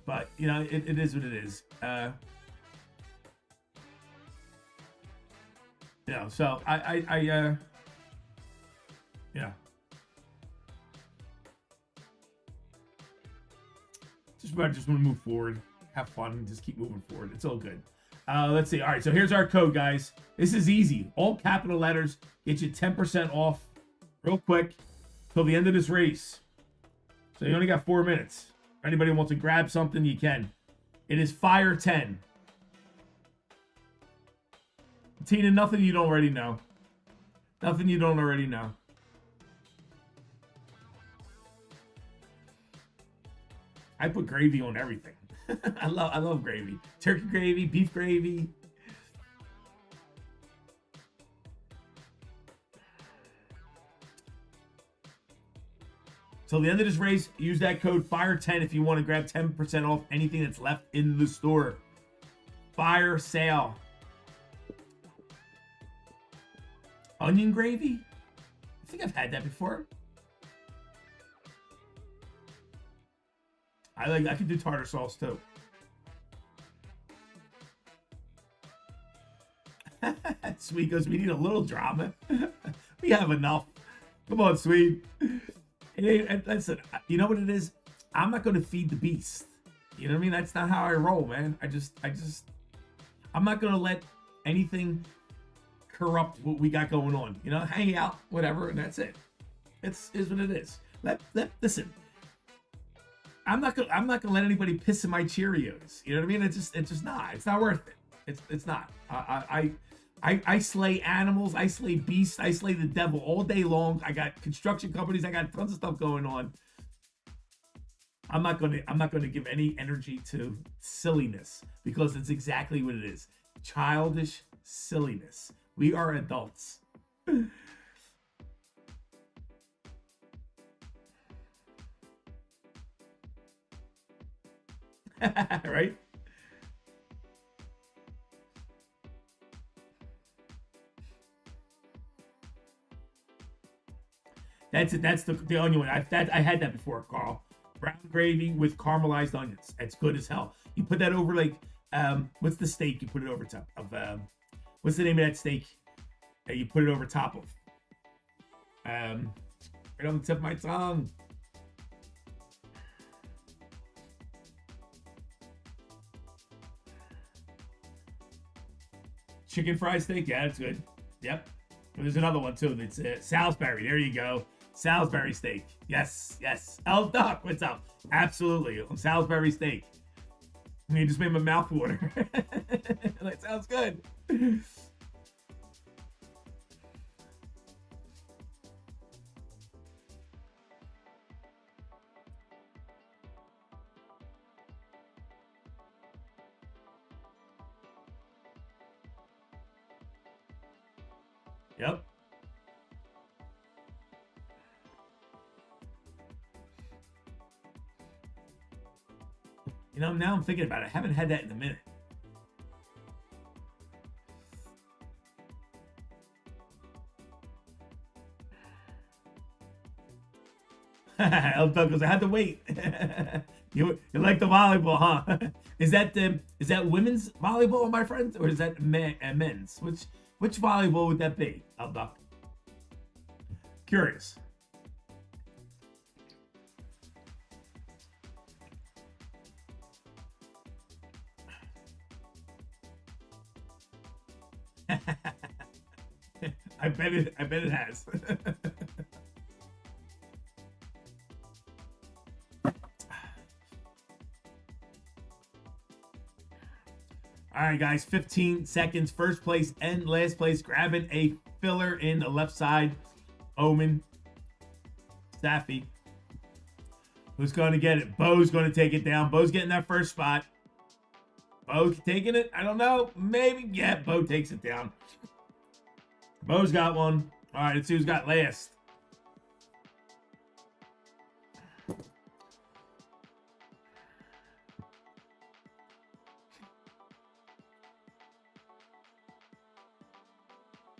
But it is what it is. So I just want to move forward, have fun, and just keep moving forward. It's all good. Let's see. All right, so here's our code, guys. This is easy. All capital letters get you 10% off real quick till the end of this race. So you only got 4 minutes. If anybody wants to grab something, you can. It is Fire 10. Tina, nothing you don't already know. Nothing you don't already know. I put gravy on everything. I love gravy. Turkey gravy, beef gravy. Till the end of this race, use that code FIRE10 if you want to grab 10% off anything that's left in the store. Fire sale. Onion gravy? I think I've had that before. I could do tartar sauce too. Sweet goes, we need a little drama. We have enough. Come on, Sweet. Hey, listen, you know what it is? I'm not going to feed the beast. You know what I mean? That's not how I roll, man. I'm not going to let anything corrupt what we got going on. Hang out, whatever, and that's it. Is what it is. Listen. I'm not gonna let anybody piss in my Cheerios. You know what I mean? It's just not. It's not worth it. It's not. I slay animals. I slay beasts. I slay the devil all day long. I got construction companies. I got tons of stuff going on. I'm not gonna give any energy to silliness, because it's exactly what it is. Childish silliness. We are adults. Right? That's it. That's the onion one. I had that before, Carl. Brown gravy with caramelized onions. It's good as hell. You put that over what's the steak you put it over top of? What's the name of that steak that you put it over top of? Right on the tip of my tongue. Chicken fried steak, yeah, that's good. Yep. And there's another one too. That's Salisbury. There you go. Salisbury steak. Yes. El Duck, what's up? Absolutely. Salisbury steak. You just made my mouth water. That sounds good. Yep. Now I'm thinking about it. I haven't had that in a minute. El Douglas, I had to wait. You like the volleyball, huh? Is that women's volleyball, my friend, or is that men's? Which volleyball would that be, El Duck? Curious. I bet it has. All right, guys, 15 seconds. First place and last place grabbing a filler in the left side. Bowman, Sapphire, Who's going to get it? Bo's going to take it down. Bo's getting that first spot. Bo taking it? I don't know. Maybe. Yeah, Bo takes it down. Bo's got one. All right, let's see who's got last.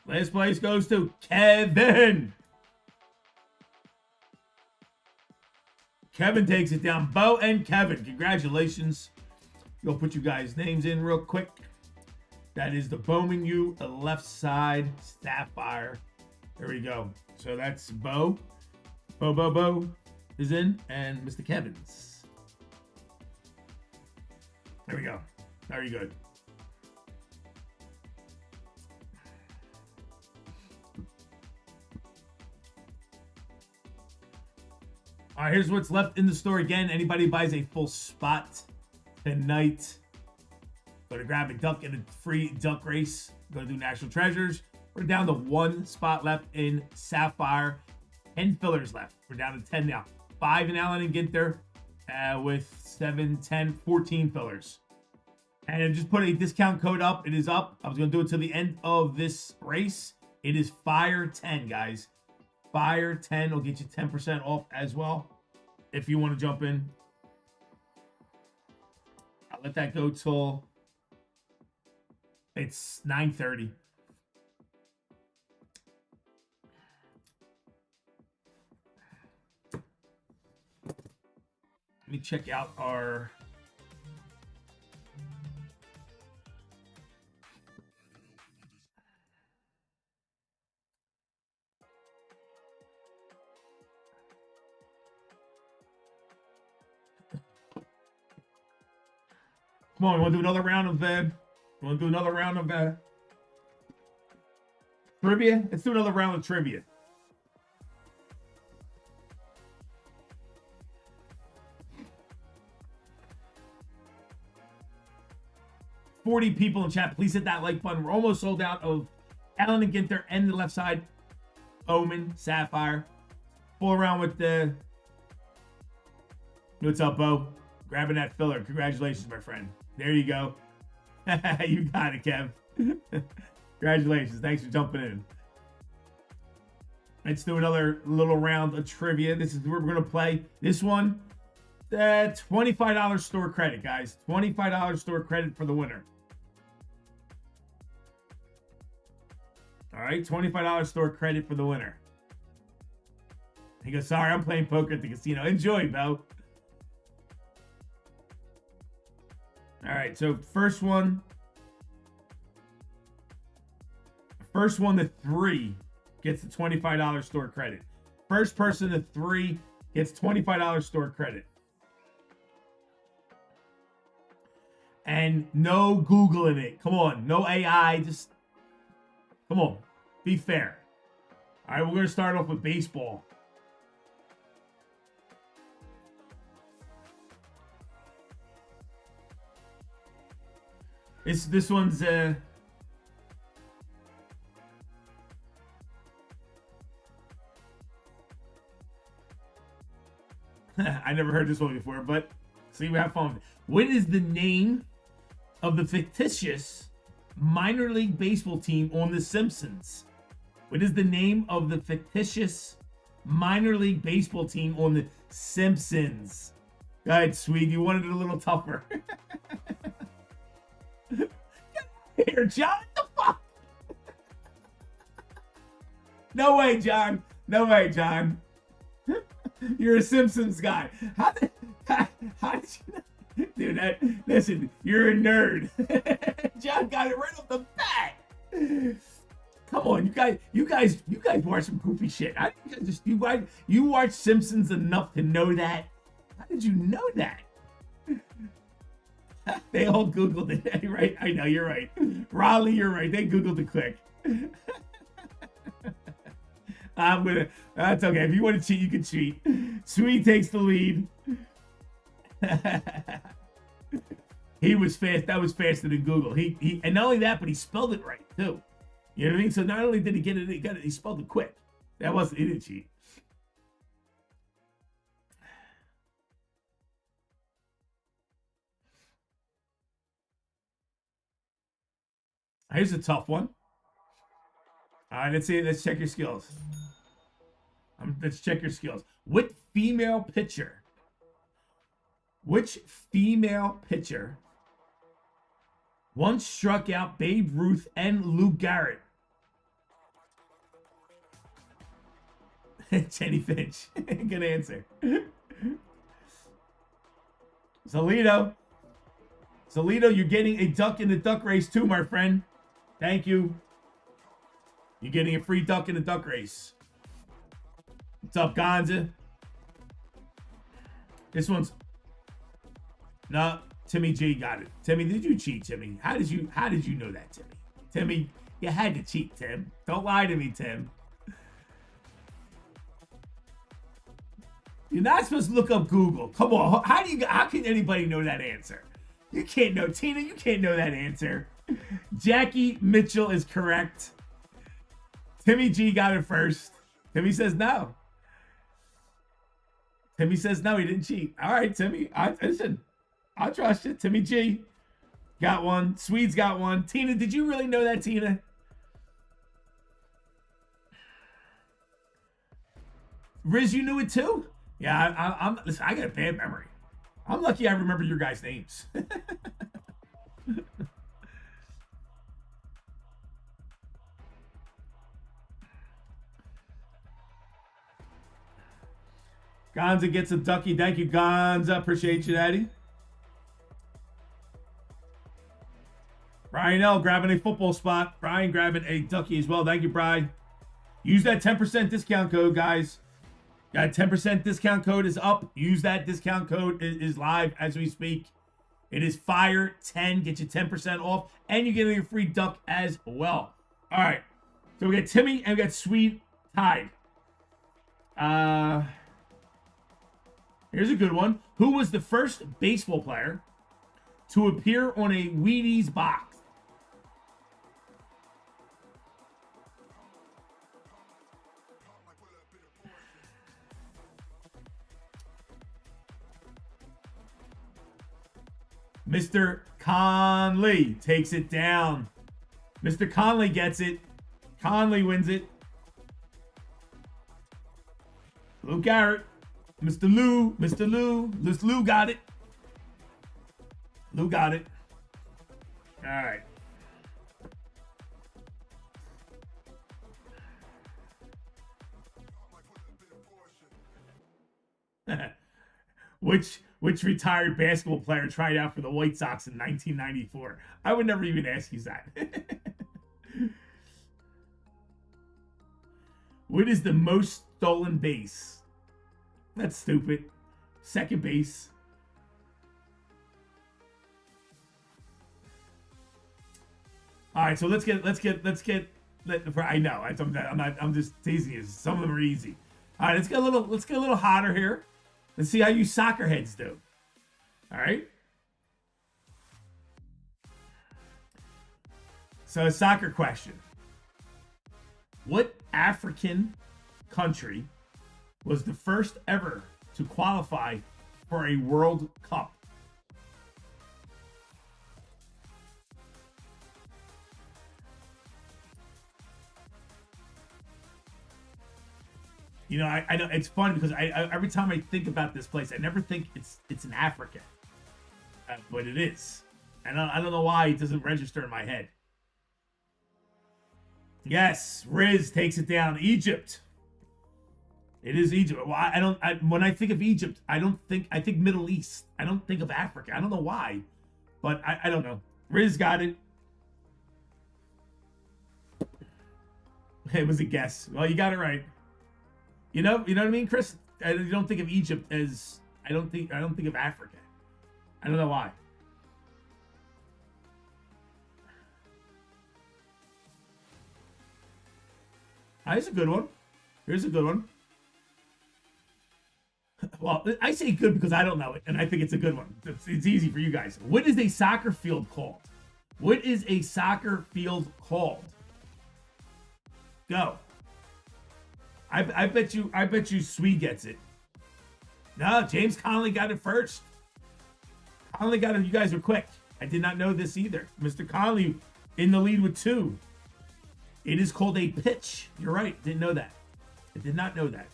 Last place goes to Kevin. Kevin takes it down. Bo and Kevin, congratulations. Go put you guys' names in real quick. That is the Bowman U, the left side, Sapphire. There we go. So that's Bo. Bo is in, and Mr. Kevin's. There we go. Very good. All right, here's what's left in the store again. Anybody buys a full spot tonight, go to grab a duck in a free duck race. Go to do National Treasures. We're down to 1 spot left in Sapphire. 10 fillers left. We're down to 10 now. 5 in Allen and Ginter with 7, 10, 14 fillers. And I just put a discount code up. It is up. I was going to do it to the end of this race. It is FIRE10, guys. FIRE10 will get you 10% off as well if you want to jump in. I'll let that go till it's 9:30. Let me check out our Come on, we want to do another round of trivia? Let's do another round of trivia. $40 people in chat. Please hit that like button. We're almost sold out of Allen and Ginter and the left side. Bowman, Sapphire. Full around with the... What's up, Bo? Grabbing that filler. Congratulations, my friend. There you go. You got it, Kev. Congratulations. Thanks for jumping in. Let's do another little round of trivia. This is where we're going to play. This one, $25 store credit, guys. $25 store credit for the winner. All right, $25 store credit for the winner. He goes, sorry, I'm playing poker at the casino. Enjoy, Bo. All right, so first one to 3 gets the $25 store credit. First person to 3 gets $25 store credit. And no Googling it. Come on, no AI. Just come on, be fair. All right, we're gonna start off with baseball. This one's I never heard this one before, but see, we have fun. What is the name of the fictitious minor league baseball team on The Simpsons? What is the name of the fictitious minor league baseball team on The Simpsons? Go ahead, Swede. You wanted it a little tougher. Here, John. What the fuck? No way, John. No way, John. You're a Simpsons guy. How did you know? Dude, listen, you're a nerd. John got it right off the bat. Come on, you guys watch some goofy shit. You watch Simpsons enough to know that. How did you know that? They all Googled it, right? I know, you're right. Raleigh, you're right. They Googled it quick. That's okay. If you want to cheat, you can cheat. Sweet takes the lead. He was fast. That was faster than Google. And not only that, but he spelled it right too. You know what I mean? So not only did he get it, he spelled it quick. He didn't cheat. Here's a tough one. All right, let's see. Let's check your skills. Let's check your skills. Which female pitcher once struck out Babe Ruth and Lou Gehrig? Jenny Finch. Good answer. Zalito, you're getting a duck in the duck race too, my friend. Thank you. You're getting a free duck in the duck race. What's up, Gonza? This one's... No, Timmy G got it. Timmy, did you cheat, Timmy? How did you know that, Timmy? Timmy, you had to cheat, Tim. Don't lie to me, Tim. You're not supposed to look up Google. Come on. How can anybody know that answer? You can't know. Tina, you can't know that answer. Jackie Mitchell is correct. Timmy G got it first. Timmy says no. Timmy says no, he didn't cheat. All right, Timmy. Listen, I trust you. Timmy G got one. Swedes got one. Tina, did you really know that, Tina? Riz, you knew it too? Yeah, listen, I got a bad memory. I'm lucky I remember your guys' names. Gonza gets a ducky. Thank you, Gonza. Appreciate you, Daddy. Brian L. grabbing a football spot. Brian grabbing a ducky as well. Thank you, Brian. Use that 10% discount code, guys. Got a 10% discount code is up. Use that discount code. It is live as we speak. It is FIRE10. Get you 10% off. And you get a free duck as well. All right. So we got Timmy and we got Swede tied. Here's a good one. Who was the first baseball player to appear on a Wheaties box? Mr. Conley takes it down. Mr. Conley gets it. Conley wins it. Lou Garrett. Mr. Lou got it. Lou got it. All right. Which retired basketball player tried out for the White Sox in 1994? I would never even ask you that. What is the most stolen base? That's stupid. Second base. All right, so let's get. I know. I'm just teasing you. Some of them are easy. All right, let's get a little hotter here. Let's see how you soccer heads do. All right. So a soccer question. What African country was the first ever to qualify for a World Cup? You know, I know it's fun because I every time I think about this place, I never think it's in Africa, but it is, and I don't know why it doesn't register in my head. Yes, Riz takes it down. Egypt. It is Egypt. Well, when I think of Egypt, I think Middle East. I don't think of Africa. I don't know why, but I don't know. Riz got it. It was a guess. Well, you got it right. You know what I mean, Chris? I don't think of Egypt as I don't think of Africa. I don't know why. Here's a good one. Here's a good one. Well, I say good because I don't know it, and I think it's a good one. It's easy for you guys. What is a soccer field called? What is a soccer field called? Go. I bet you Swede gets it. No, James Conley got it first. Conley got it. You guys are quick. I did not know this either. Mr. Conley In the lead with 2. It is called a pitch. You're right. Didn't know that. I did not know that.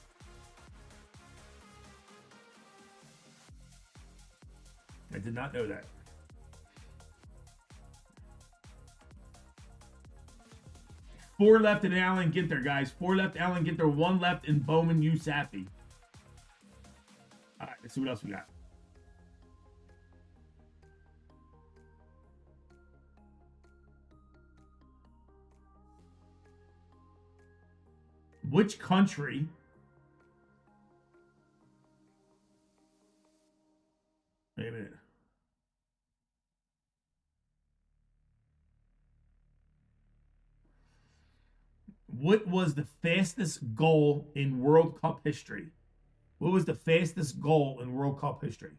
I did not know that. Four left in Allen Ginter, guys. 4 left, Allen Ginter. 1 left in Bowman Sapphire. All right, let's see what else we got. Which country wait a minute. What was the fastest goal in World Cup history? What was the fastest goal in World Cup history?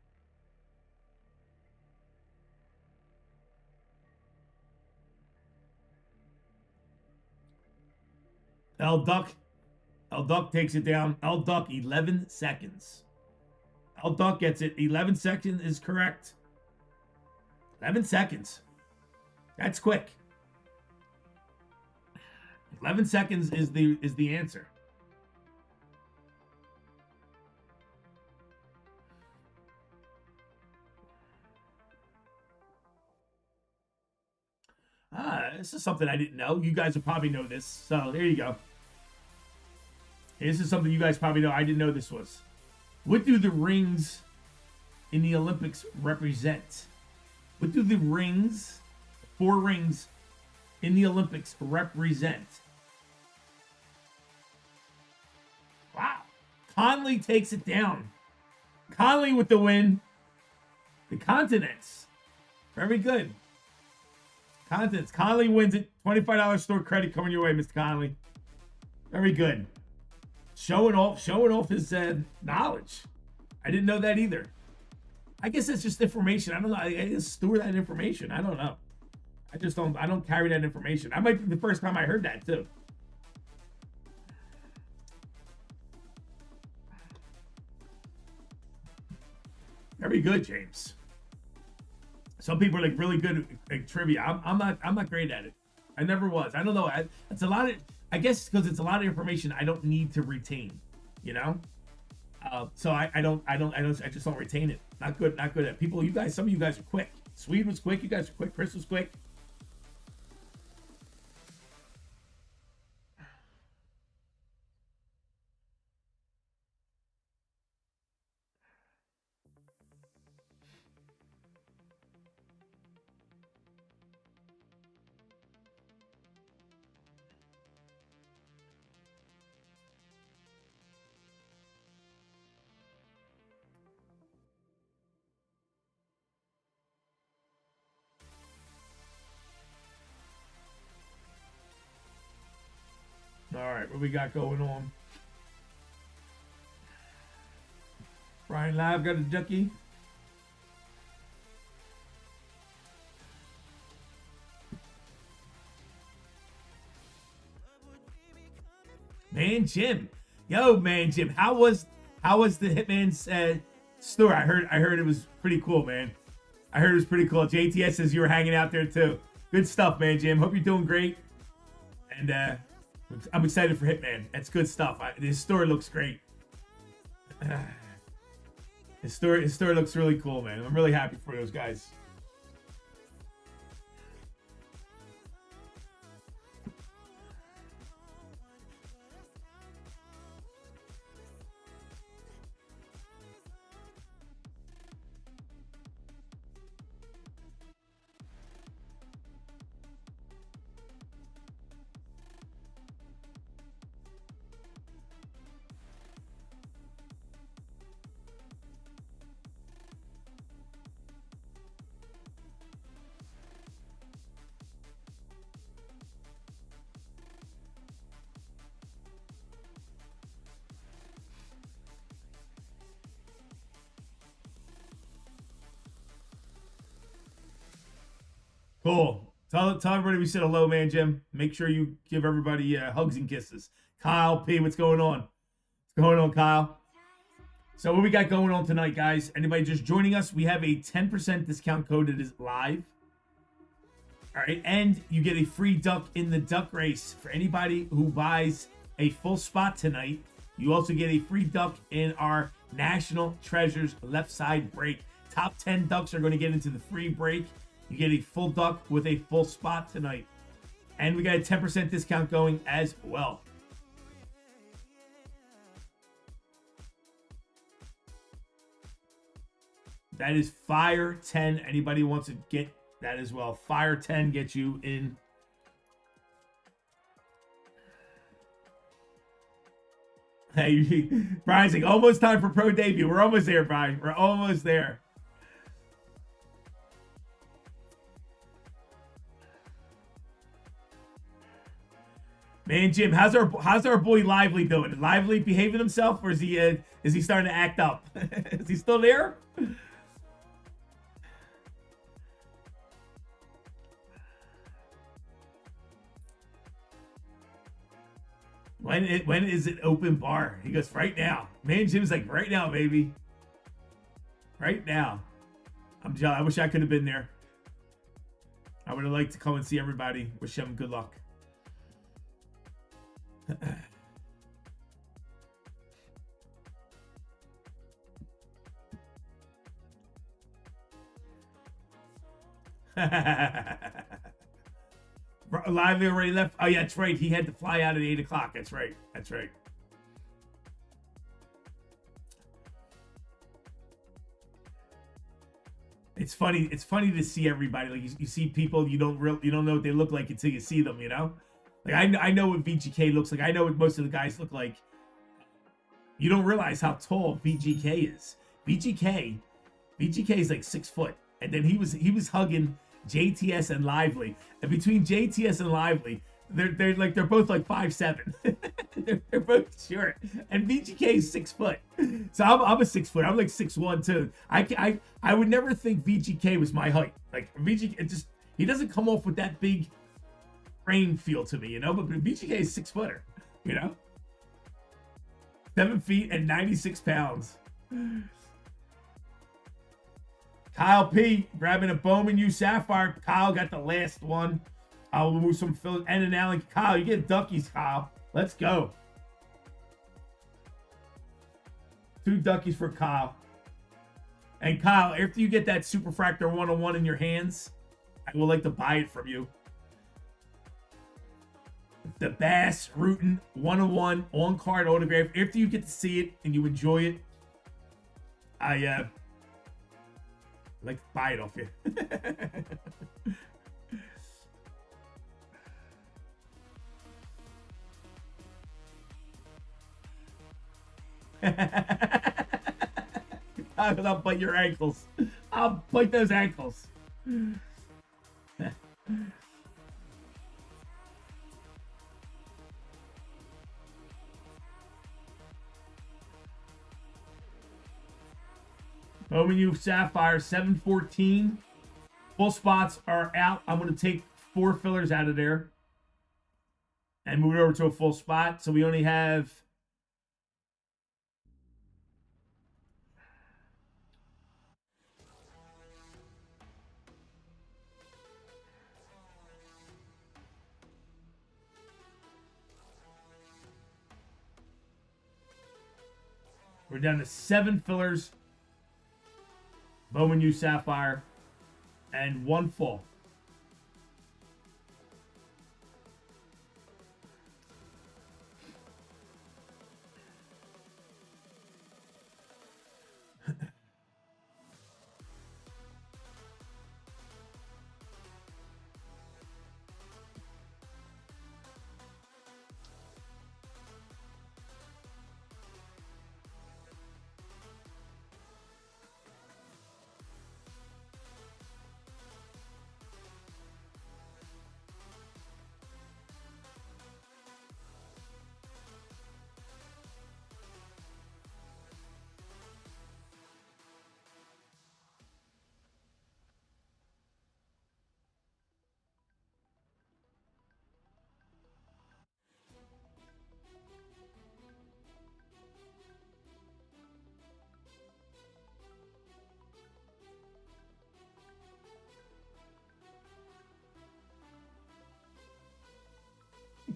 El Duck takes it down. El Duck, 11 seconds. El Duck gets it. 11 seconds is correct. 11 seconds. That's quick. 11 seconds is the answer. This is something I didn't know. You guys will probably know this. So there you go. This is something you guys probably know. I didn't know this was. What do the rings in the Olympics represent? What do the rings, 4 rings in the Olympics represent? Wow. Conley takes it down. Conley with the win. The continents. Very good. Continents. Conley wins it. $25 store credit coming your way, Mr. Conley. Very good. Showing off his knowledge. I didn't know that either. I guess it's just information. I don't know. I just store that information. I don't know. I don't carry that information. I might be the first time I heard that too. Very good, James. Some people are like really good at trivia. I'm not great at it. I never was. I don't know. It's a lot of, I guess because it's a lot of information I don't need to retain, you know? So I just don't retain it. Not good at it. People, some of you guys are quick. Swede was quick. You guys are quick. Chris was quick. All right, what we got going on? Brian Live got a ducky. Man Jim. Yo, Man Jim. How was the Hitman's store? I heard it was pretty cool, man. I heard it was pretty cool. JTS says you were hanging out there too. Good stuff, Man Jim. Hope you're doing great. And I'm excited for Hitman. That's good stuff. His store looks great. His store looks really cool, man. I'm really happy for those guys. Cool. Tell everybody we said hello, Man Jim. Make sure you give everybody hugs and kisses. Kyle P, what's going on? What's going on, Kyle? So what we got going on tonight, guys? Anybody just joining us? We have a 10% discount code that is live. All right, and you get a free duck in the duck race for anybody who buys a full spot tonight. You also get a free duck in our National Treasures left side break. Top 10 ducks are going to get into the free break. You get a full duck with a full spot tonight. And we got a 10% discount going as well. That is Fire 10. Anybody wants to get that as well. Fire 10 gets you in. Hey, Brian's like, almost time for pro debut. We're almost there, Brian. We're almost there. Man, Jim, how's our boy Lively doing? Lively behaving himself, or is he starting to act up? Is he still there? When is it open bar? He goes, right now. Man, Jim's like, right now, baby. Right now. I'm jealous. I wish I could have been there. I would have liked to come and see everybody. Wish them good luck. Lively already left. Oh yeah, that's right. He had to fly out at 8 o'clock. That's right. That's right. It's funny. It's funny to see everybody. Like you see people you don't know what they look like until you see them. You know, like I know what VGK looks like. I know what most of the guys look like. You don't realize how tall VGK is. VGK is like 6 foot, and then he was hugging JTS and Lively, and between JTS and Lively, they're both like 5'7". they're both short, and VGK is 6 foot. So I'm a 6 foot. I'm like 6'1" too. I would never think VGK was my height. Like VGK, he doesn't come off with that big frame feel to me, you know. But VGK is 6 footer, you know, 7 feet and 96 pounds. Kyle P grabbing a Bowman U Sapphire. Kyle got the last one. I'll move some fill and an Allen. Kyle, you get duckies, Kyle. Let's go. 2 duckies for Kyle. And Kyle, after you get that Superfractor 101 in your hands, I would like to buy it from you. The Bass Rutten 101 on card autograph. After you get to see it and you enjoy it, I'd like to buy it off you. I'll bite your ankles. I'll bite those ankles. Bowman U Sapphire 714. Full spots are out. I'm going to take 4 fillers out of there and move it over to a full spot. So we only have we're down to 7 fillers. Bowman U Sapphire and 1 full.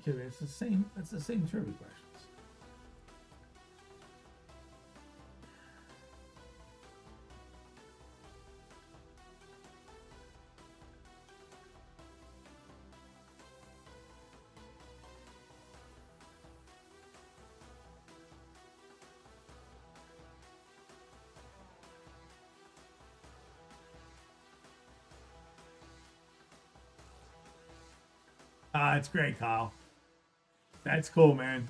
kidding me? It's the same. That's the same trivia questions. It's great, Kyle. That's cool, man.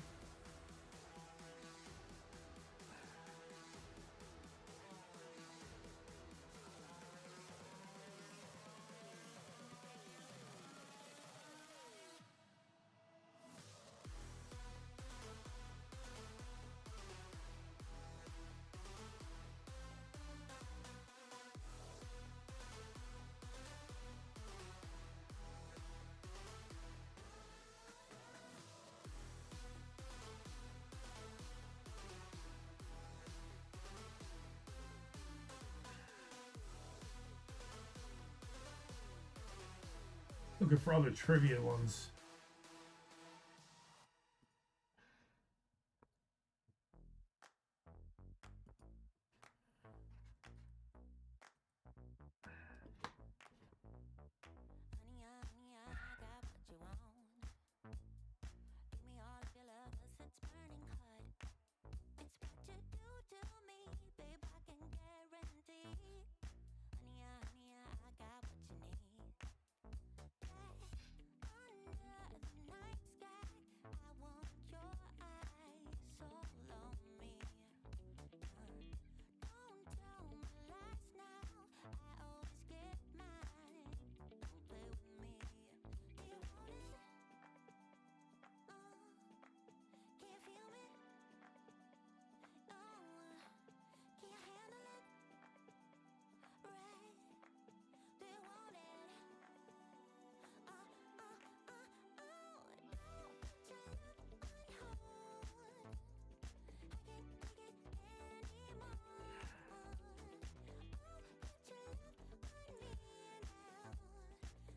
Looking for other trivia ones.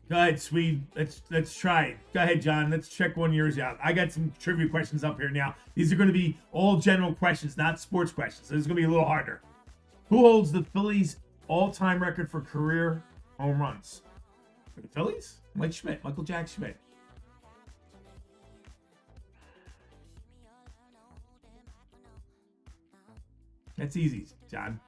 Go ahead, Swede. Let's try it. Go ahead, John. Let's check one of yours out. I got some trivia questions up here now. These are going to be all general questions, not sports questions. So this is going to be a little harder. Who holds the Phillies' all-time record for career home runs? For the Phillies? Mike Schmidt. Michael Jack Schmidt. That's easy, John.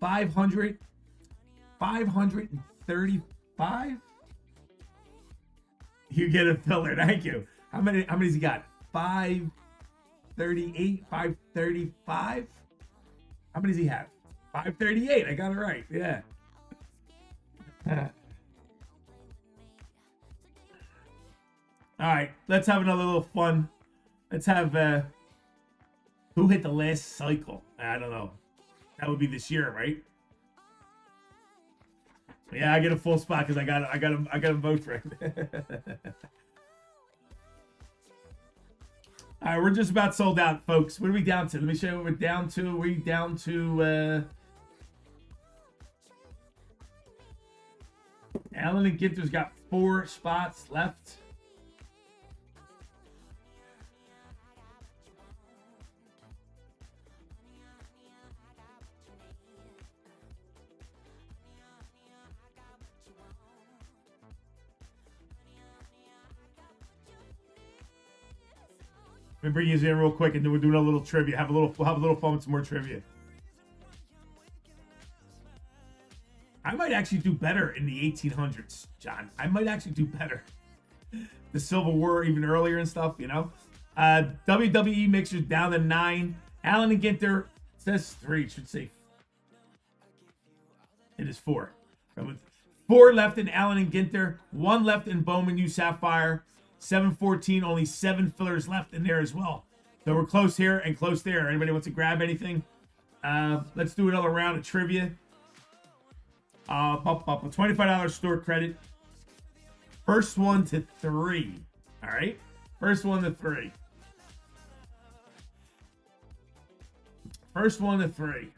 535. You get a filler. Thank you. How many's he got? 538, 535. How many does he have? 538. I got it right. Yeah. All right, let's have another little fun. Let's have who hit the last cycle? I don't know. That would be this year, right? Yeah, I get a full spot because I got them both right. All right, we're just about sold out, folks. What are we down to? Let me show you what we're down to. We're down to Allen and Ginter's got 4 spots left. Let me bring you in real quick, and then we're doing a little trivia. We'll have a little fun with some more trivia. I might actually do better in the 1800s, John. I might actually do better. The Civil War even earlier and stuff, you know. WWE mixers down to 9. Allen and Ginter says 3. It should say it is 4. 4 left in Allen and Ginter. 1 left in Bowman U Sapphire. 714, only 7 fillers left in there as well. So we're close here and close there. Anybody wants to grab anything? Let's do another round of trivia. A $25 store credit. First one to 3. All right? First one to 3. First one to 3.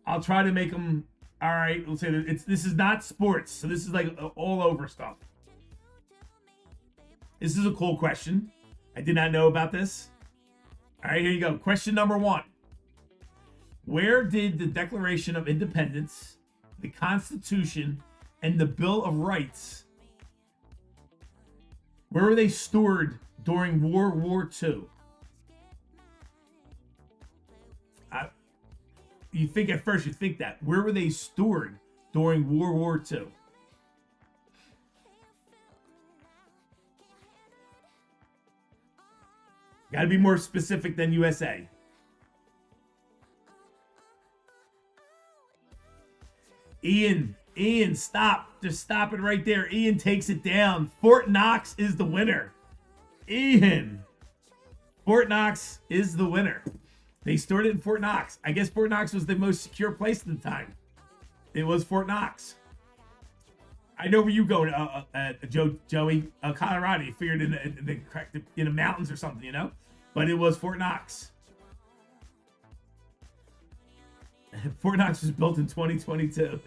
I'll try to make them All right, we'll say that this is not sports, so this is like all over stuff. This is a cool question. I did not know about this. All right, here you go. Question number 1. Where did the Declaration of Independence, the Constitution, and the Bill of Rights, where were they stored during World War II? You think at first, you think that. Where were they stored during World War II? Got to be more specific than USA. Ian, stop. Just stop it right there. Ian takes it down. Fort Knox is the winner. Ian. Fort Knox is the winner. They stored it in Fort Knox. I guess Fort Knox was the most secure place at the time. It was Fort Knox. I know where you go, Joey, Colorado. You figured in the mountains or something, you know? But it was Fort Knox. Fort Knox was built in 2022.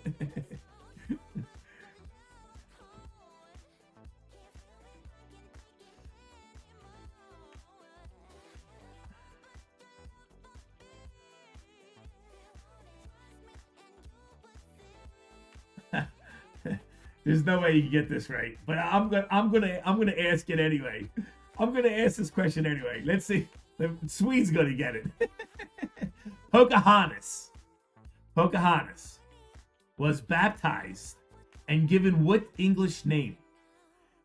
There's no way you can get this right, but I'm gonna ask it anyway. I'm gonna ask this question anyway. Let's see. The Swede's gonna get it. Pocahontas was baptized and given what English name?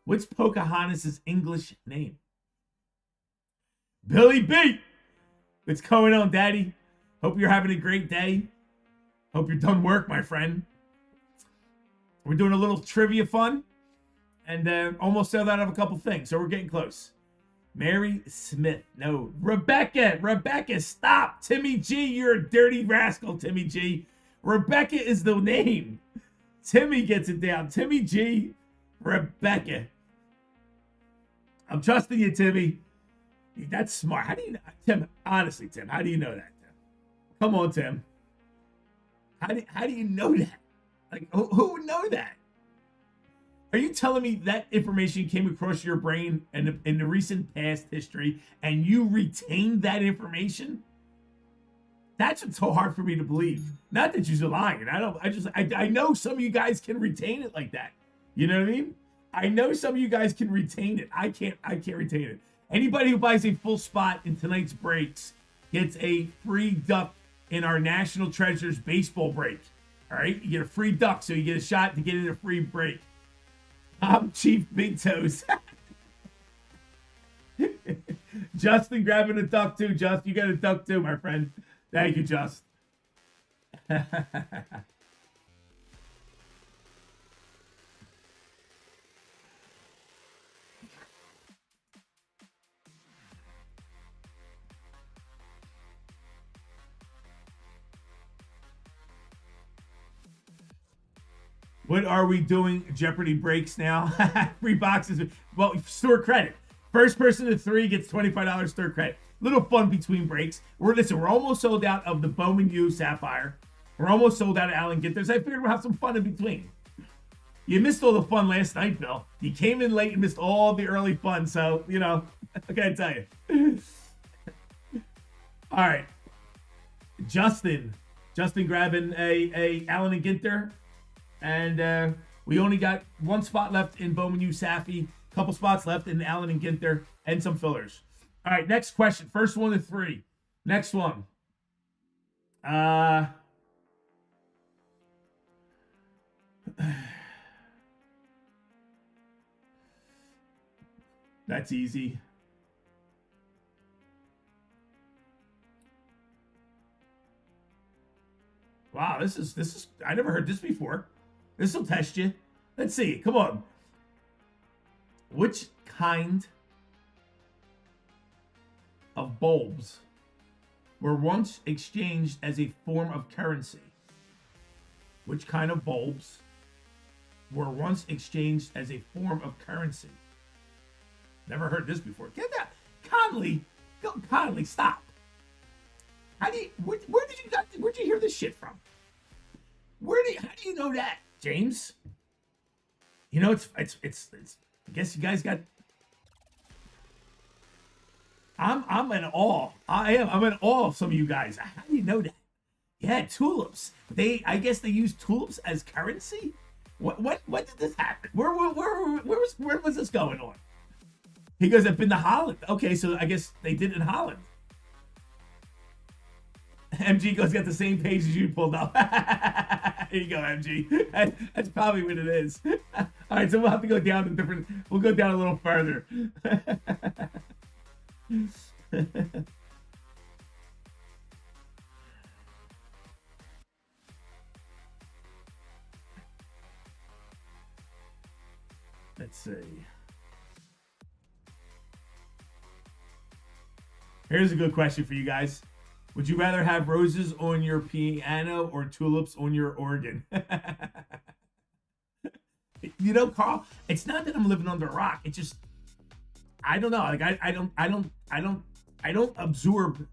What's Pocahontas' English name? Billy B. What's going on, Daddy? Hope you're having a great day. Hope you're done work, my friend. We're doing a little trivia fun, and almost sold out of a couple things, so we're getting close. Mary Smith. No. Rebecca, stop. Timmy G, you're a dirty rascal, Timmy G. Rebecca is the name. Timmy gets it down. Timmy G, Rebecca. I'm trusting you, Timmy. That's smart. How do you know? Tim, honestly, Tim, how do you know that, Tim? Come on, Tim. How do you know that? Like, who would know that? Are you telling me that information came across your brain in the recent past history and you retained that information? That's what's so hard for me to believe. Not that you're lying. I know some of you guys can retain it like that. You know what I mean? I know some of you guys can retain it. I can't retain it. Anybody who buys a full spot in tonight's breaks gets a free duck in our National Treasures baseball break. All right, you get a free duck, so you get a shot to get in a free break. I'm Chief Big Toes. Justin grabbing a duck too. Just, you got a duck too, my friend. Thank you, Just. What are we doing? Jeopardy breaks now. Free boxes. Well, store credit. First person to 3 gets $25 store credit. Little fun between breaks. We're almost sold out of the Bowman U Sapphire. We're almost sold out of Allen Ginters. I figured we'll have some fun in between. You missed all the fun last night, Bill. You came in late and missed all the early fun. So, you know, I gotta tell you. All right. Justin grabbing a Allen and Ginter. And we only got one spot left in Bowman U Saffy, couple spots left in Allen and Ginter, and some fillers. All right, next question. First one of 3. Next one. That's easy. Wow, this is I never heard this before. This will test you. Let's see. Come on. Which kind of bulbs were once exchanged as a form of currency? Which kind of bulbs were once exchanged as a form of currency? Never heard this before. Get that. Conley, stop. How do you, where'd you hear this shit from? How do you know that, James? You know, it's I guess you guys got. I'm in awe. I'm in awe of some of you guys. How do you know that? Yeah, tulips. I guess they use tulips as currency. What did this happen? Where was this going on? He goes, I've been to Holland. Okay, so I guess they did it in Holland. MG goes, got the same page as you pulled up. Here you go, MG. That's probably what it is. All right, so we'll have to go down we'll go down a little further. Let's see. Here's a good question for you guys. Would you rather have roses on your piano or tulips on your organ? You know, Carl, it's not that I'm living under a rock. It's just, I don't know. Like I don't absorb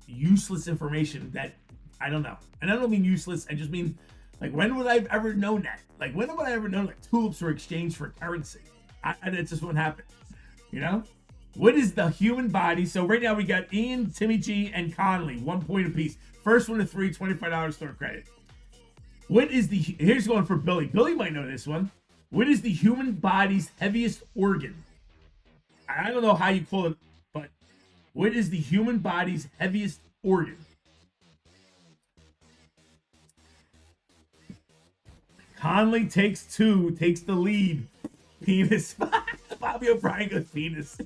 useless information that I don't know. And I don't mean useless. I just mean, like, when would I have ever known that? Like, when would I ever know that tulips were exchanged for currency? It just wouldn't happen. You know? What is the human body? So right now we got Ian, Timmy G, and Conley. 1 point apiece. First one to 3, $25 store credit. Here's going for Billy. Billy might know this one. What is the human body's heaviest organ? I don't know how you call it, but what is the human body's heaviest organ? Conley takes the lead. Penis. Bobby O'Brien goes penis.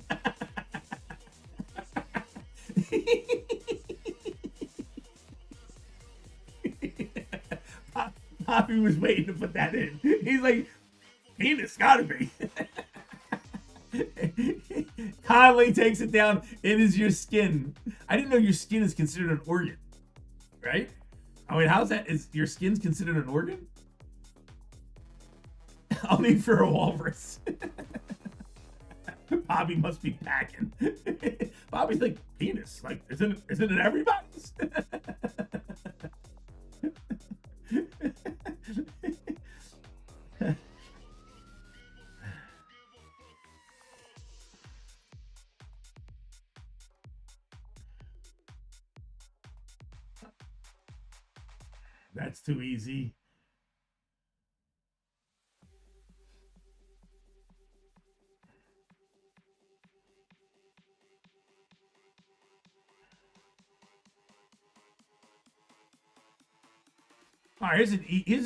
Bobby was waiting to put that in. He's like, penis, gotta be. Conley takes it down. It is your skin. I didn't know your skin is considered an organ, right? I mean, how's that? Is your skin's considered an organ? I'll need for a walrus. Bobby must be packing. Bobby's like, penis. Like, isn't it everybody's? That's too easy. All right, here's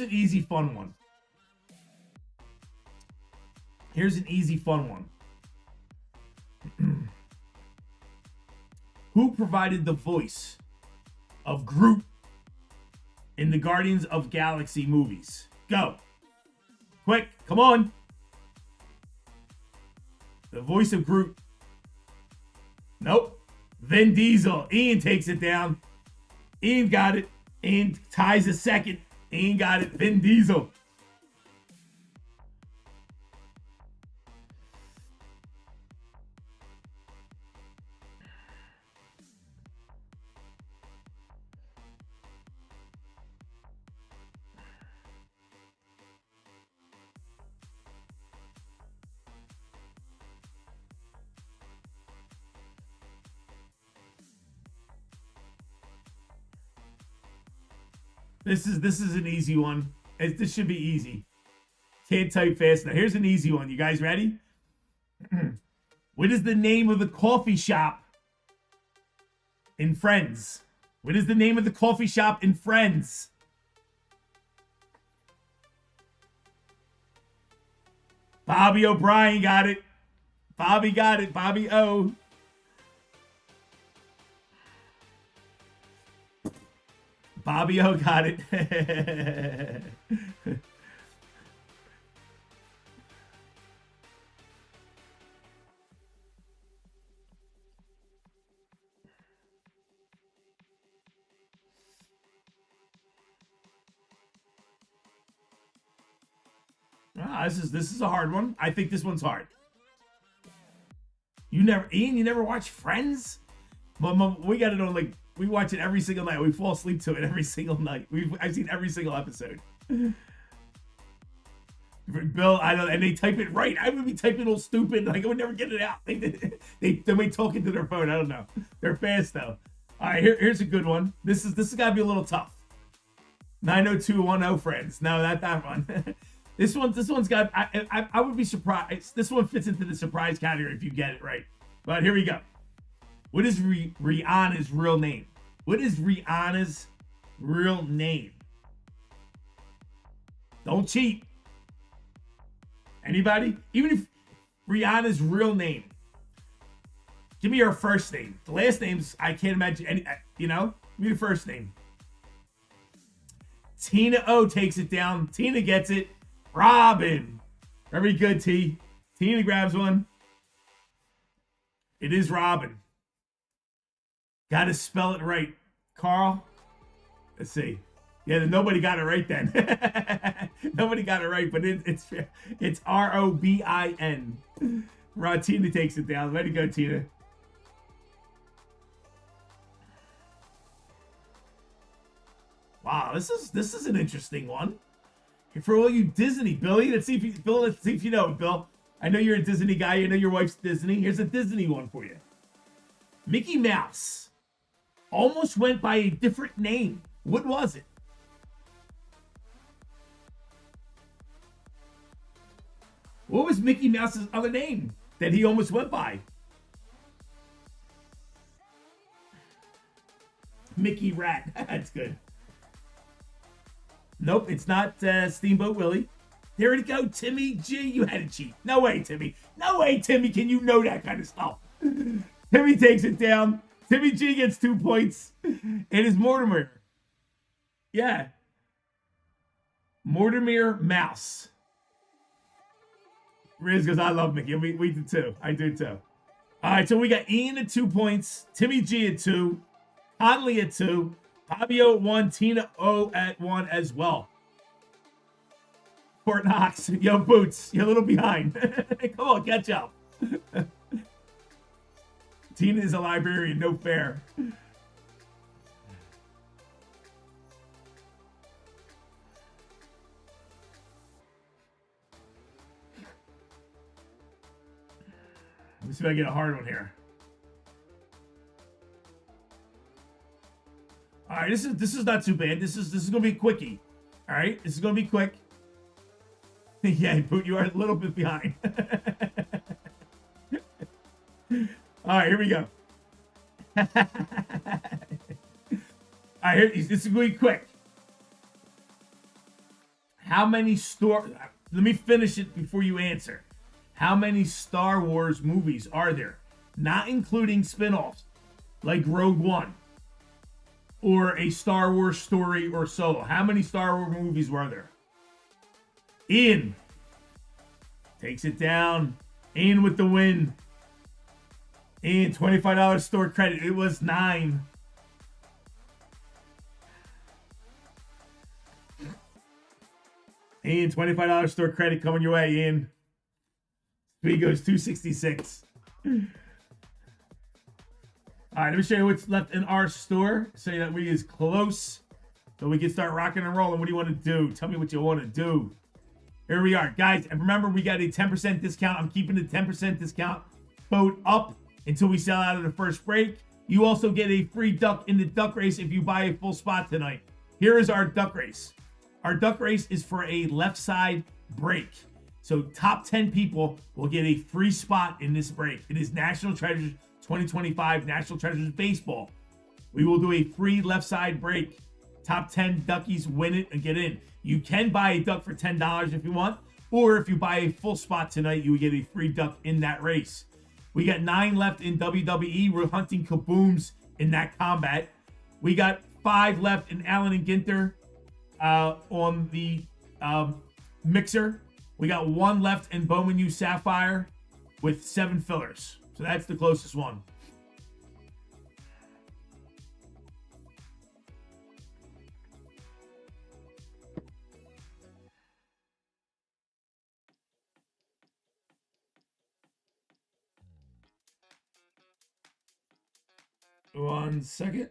an easy, fun one. Here's an easy, fun one. Who provided the voice of Groot in the Guardians of Galaxy movies? Go. Quick, come on. The voice of Groot. Nope. Vin Diesel. Ian takes it down. Ian got it. Ian ties a second. Ian got it. Vin Diesel. This is an easy one. This should be easy. Can't type fast enough. Here's an easy one. You guys ready? What is the name of the coffee shop in Friends? What is the name of the coffee shop in Friends? Bobby O'Brien got it. Bobby got it. Bobby O. Bobby O got it. This is a hard one. I think this one's hard. Ian, you never watch Friends? We got it on, like, we watch it every single night. We fall asleep to it every single night. I've seen every single episode. Bill, I know, and they type it right. I would be typing all stupid, like I would never get it out. They be talking to their phone. I don't know. They're fast though. All right, here's a good one. This has got to be a little tough. 90210 friends. No, not that one. This one's got. I would be surprised. This one fits into the surprise category if you get it right. But here we go. What is Rihanna's real name? What is Rihanna's real name? Don't cheat. Anybody? Even if Rihanna's real name. Give me her first name. The last names, I can't imagine any, you know? Give me the first name. Tina O takes it down. Tina gets it. Robin. Very good, T. Tina grabs one. It is Robin. Got to spell it right. Carl. Let's see. Yeah, nobody got it right then. Nobody got it right, but it's R-O-B-I-N. Tina takes it down. Way to go, Tina. Wow, this is an interesting one. For all you Disney, Billy, let's see if you know it, Bill. I know you're a Disney guy. I know your wife's Disney. Here's a Disney one for you. Mickey Mouse almost went by a different name. What was it? What was Mickey Mouse's other name that he almost went by? Mickey Rat. That's good. Nope, it's not Steamboat Willie. There you go, Timmy G. You had to cheat. No way, Timmy. No way, Timmy. Can you know that kind of stuff? Timmy takes it down. Timmy G gets 2 points. It is Mortimer. Yeah. Mortimer Mouse. Riz goes, I love Mickey. We do too. I do too. All right, so we got Ian at 2 points. Timmy G at 2. Conley at 2. Fabio at 1. Tina O at 1 as well. Fort Knox. Yo, Boots. You're a little behind. Come on, catch up. Tina is a librarian. No fair. Let me see if I get a hard one here. All right, this is not too bad. This is gonna be a quickie. All right, this is gonna be quick. Yeah, Boot, you are a little bit behind. All right, here we go. All right, this is gonna be quick. How many Let me finish it before you answer. How many Star Wars movies are there? Not including spin-offs, like Rogue One, or a Star Wars story or solo. How many Star Wars movies were there? Ian takes it down. Ian with the win. Ian, $25 store credit. It was 9. Ian, $25 store credit coming your way, Ian. He goes 266. All right, let me show you what's left in our store so that we is close so we can start rocking and rolling. What do you want to do? Tell me what you want to do. Here we are, guys. And remember, we got a 10% discount. I'm keeping the 10% discount code up until we sell out of the first break. You also get a free duck in the duck race if you buy a full spot tonight. Here is our duck race. Our duck race is for a left side break. So top 10 people will get a free spot in this break. It is National Treasures 2025 National Treasures Baseball. We will do a free left side break. Top 10 duckies win it and get in. You can buy a duck for $10 if you want, or if you buy a full spot tonight, you will get a free duck in that race. We got 9 left in WWE. We're hunting kabooms in that combat. We got 5 left in Allen and Ginter on the mixer. We got 1 left in Bowman U Sapphire with 7 fillers. So that's the closest one. One second.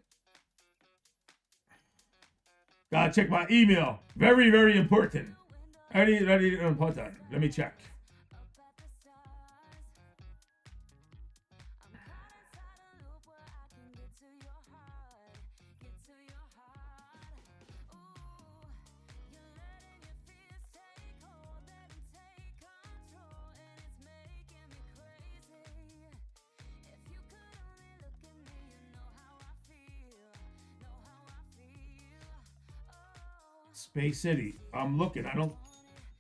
Gotta check my email. Very, very important. Very important. Let me check. Space City. I'm looking. I don't.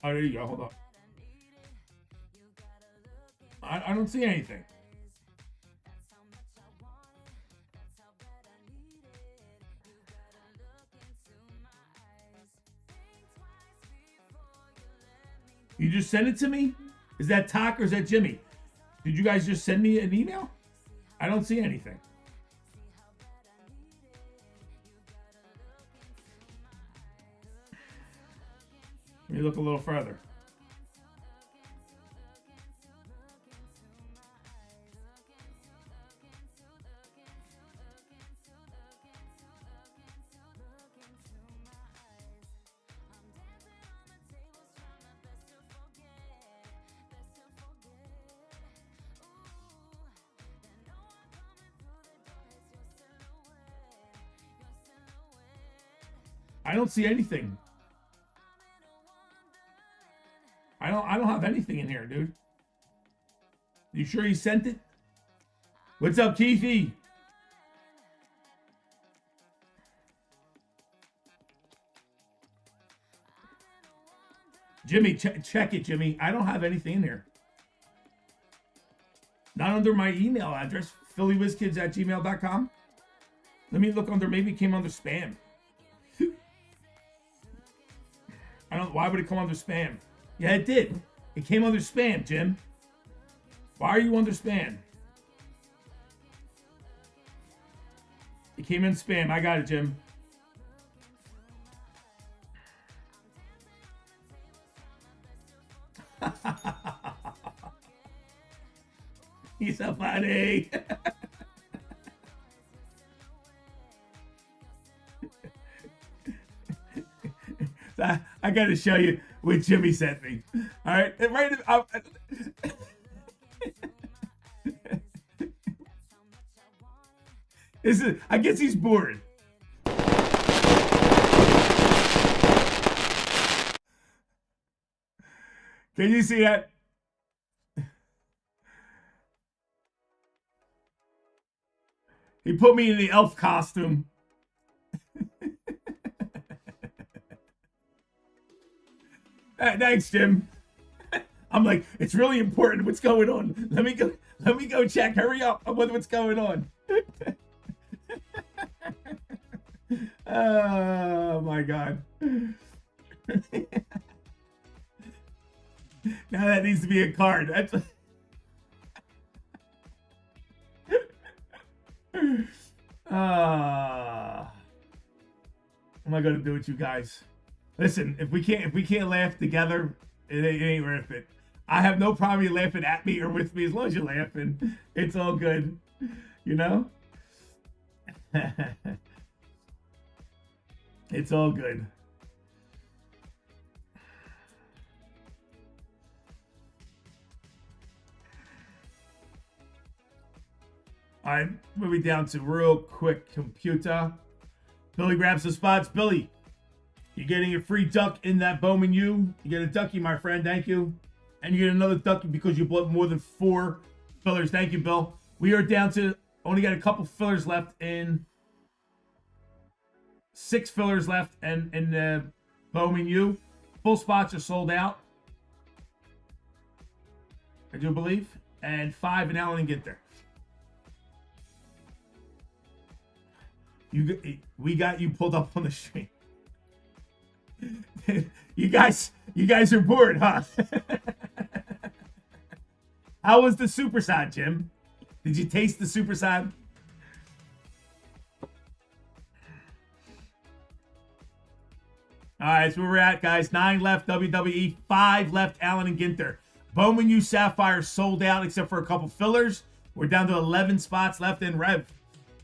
Oh, there you go. Hold on. I don't see anything. You just sent it to me? Is that Talk or is that Jimmy? Did you guys just send me an email? I don't see anything. Let me look a little further. I don't see anything. I don't have anything in here, dude. You sure you sent it? What's up, Keithy? Jimmy, check it, Jimmy. I don't have anything in here. Not under my email address, phillywizkids@gmail.com. Let me look under, maybe it came under spam. I don't, why would it come under spam? Yeah, it did. It came under spam, Jim. Why are you under spam? It came in spam. I got it, Jim. He's so funny. I got to show you what Jimmy sent me. All right, right. This is. I guess he's bored. Can you see that? He put me in the elf costume. Thanks, Jim. I'm like, it's really important. What's going on? Let me go check. Hurry up. I wonder what's going on. Oh my God. Now that needs to be a card. That's what am I gonna do with you guys? Listen, if we can't laugh together, it ain't worth it. I have no problem you laughing at me or with me as long as you're laughing. It's all good, you know. It's all good. All right, moving down to real quick computer. Billy grabs the spots. Billy, you're getting a free duck in that Bowman U. You get a ducky, my friend. Thank you. And you get another ducky because you bought more than 4 fillers. Thank you, Bill. We are down to only got a couple fillers left in 6 fillers left and in the Bowman U. Full spots are sold out, I do believe. And 5 in Allen and Ginter. We got you pulled up on the stream. You guys are bored, huh? How was the superside, Jim? Did you taste the superside? All right, that's where we're at, guys. 9 left, WWE. 5 left, Allen and Ginter. Bowman U Sapphire sold out except for a couple fillers. We're down to 11 spots left in Rev.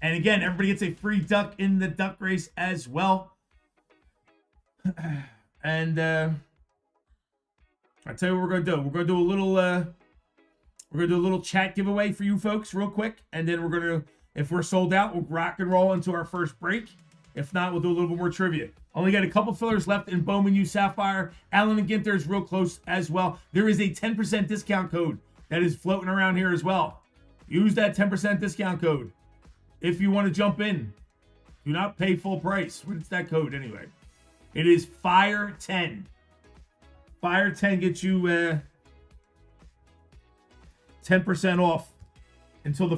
And again, everybody gets a free duck in the duck race as well. And I tell you what we're gonna do. We're gonna do a little chat giveaway for you folks real quick, and then we're gonna, if we're sold out, we'll rock and roll into our first break. If not, we'll do a little bit more trivia. Only got a couple fillers left in Bowman U Sapphire. Allen and Ginter is real close as well. There is a 10% discount code that is floating around here as well. Use that 10% discount code if you want to jump in. Do not pay full price. What's that code anyway? It is FIRE10. FIRE10 gets you 10% off until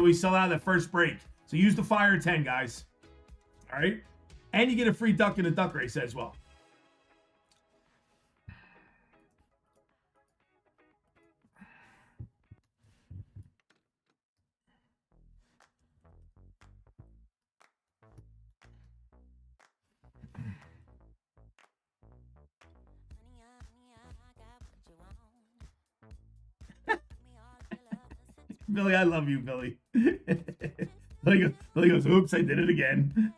we sell out of that first break. So use the FIRE10, guys. All right? And you get a free duck in the duck race as well. Billy, I love you, Billy. Billy goes, oops, I did it again.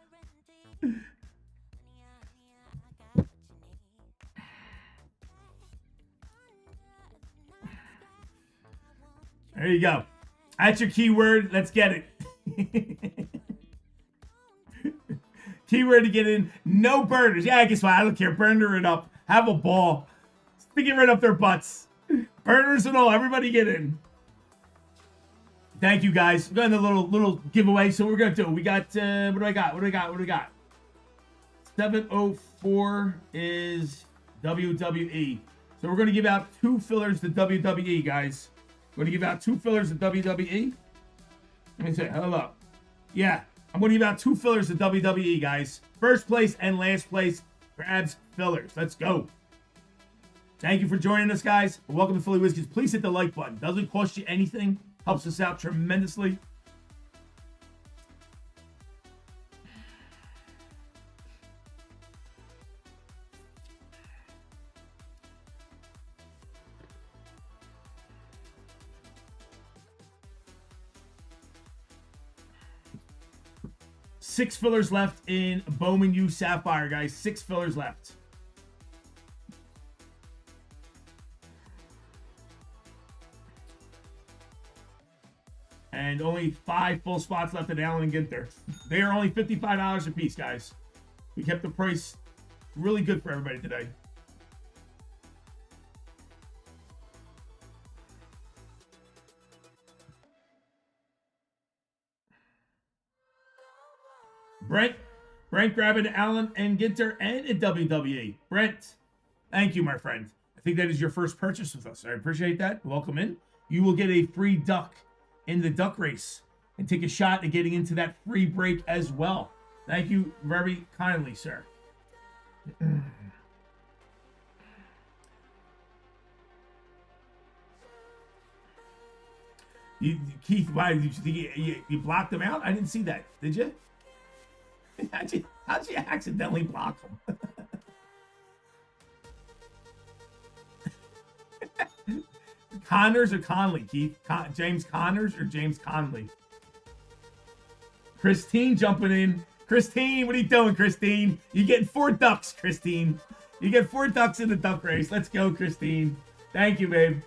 There you go. That's your keyword. Let's get it. Keyword to get in. No burners. Yeah, guess what? I don't care. Burner it up. Have a ball. Stick it right up their butts. Burners and all. Everybody get in. Thank you, guys. We're going a little giveaway. So we're going to do. We got, what do I got? 704 is WWE. So we're going to give out 2 fillers to WWE, guys. We're going to give out 2 fillers to WWE. Let me say, hello. Yeah, I'm going to give out 2 fillers to WWE, guys. First place and last place grabs fillers. Let's go. Thank you for joining us, guys. Welcome to Philly Whiskers. Please hit the like button. Doesn't cost you anything. Helps us out tremendously. Six fillers left in Bowman U Sapphire, guys. 6 fillers left. And only 5 full spots left in Allen and Ginter. They are only $55 a piece, guys. We kept the price really good for everybody today. Brent grabbing Allen and Ginter and a WWE. Brent, thank you, my friend. I think that is your first purchase with us. I appreciate that. Welcome in. You will get a free duck in the duck race and take a shot at getting into that free break as well. Thank you very kindly, sir. Keith, why did you blocked them out? I didn't see that. Did you? How'd you accidentally block them? Connors or Conley, Keith? James Connors or James Conley? Christine jumping in. Christine, what are you doing, Christine? You getting 4 ducks, Christine. You get 4 ducks in the duck race. Let's go, Christine. Thank you, babe.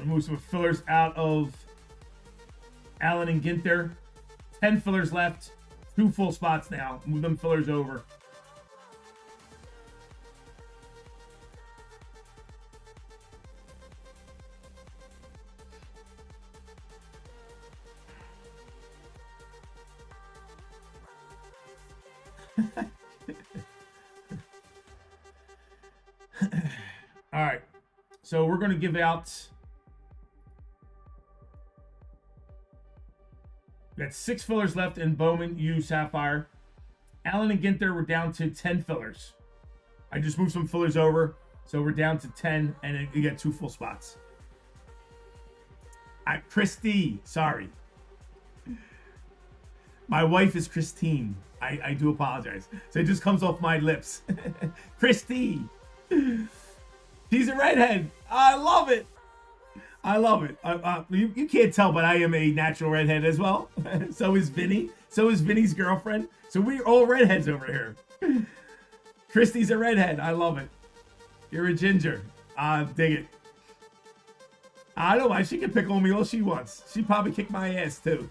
Move some fillers out of Allen and Ginter. 10 fillers left. 2 full spots now. Move them fillers over. All right. So we're going to give out... We got 6 fillers left in Bowman U Sapphire. Allen and Ginter, we're down to 10 fillers. I just moved some fillers over, so we're down to 10, and you get 2 full spots. Christy, sorry. My wife is Christine. I do apologize. So it just comes off my lips. Christy. She's a redhead. I love it. I love it. You can't tell, but I am a natural redhead as well. So is Vinny. So is Vinny's girlfriend. So we're all redheads over here. Christy's a redhead. I love it. You're a ginger. Dig it. I don't mind. She can pick on me all she wants. She probably kicked my ass too.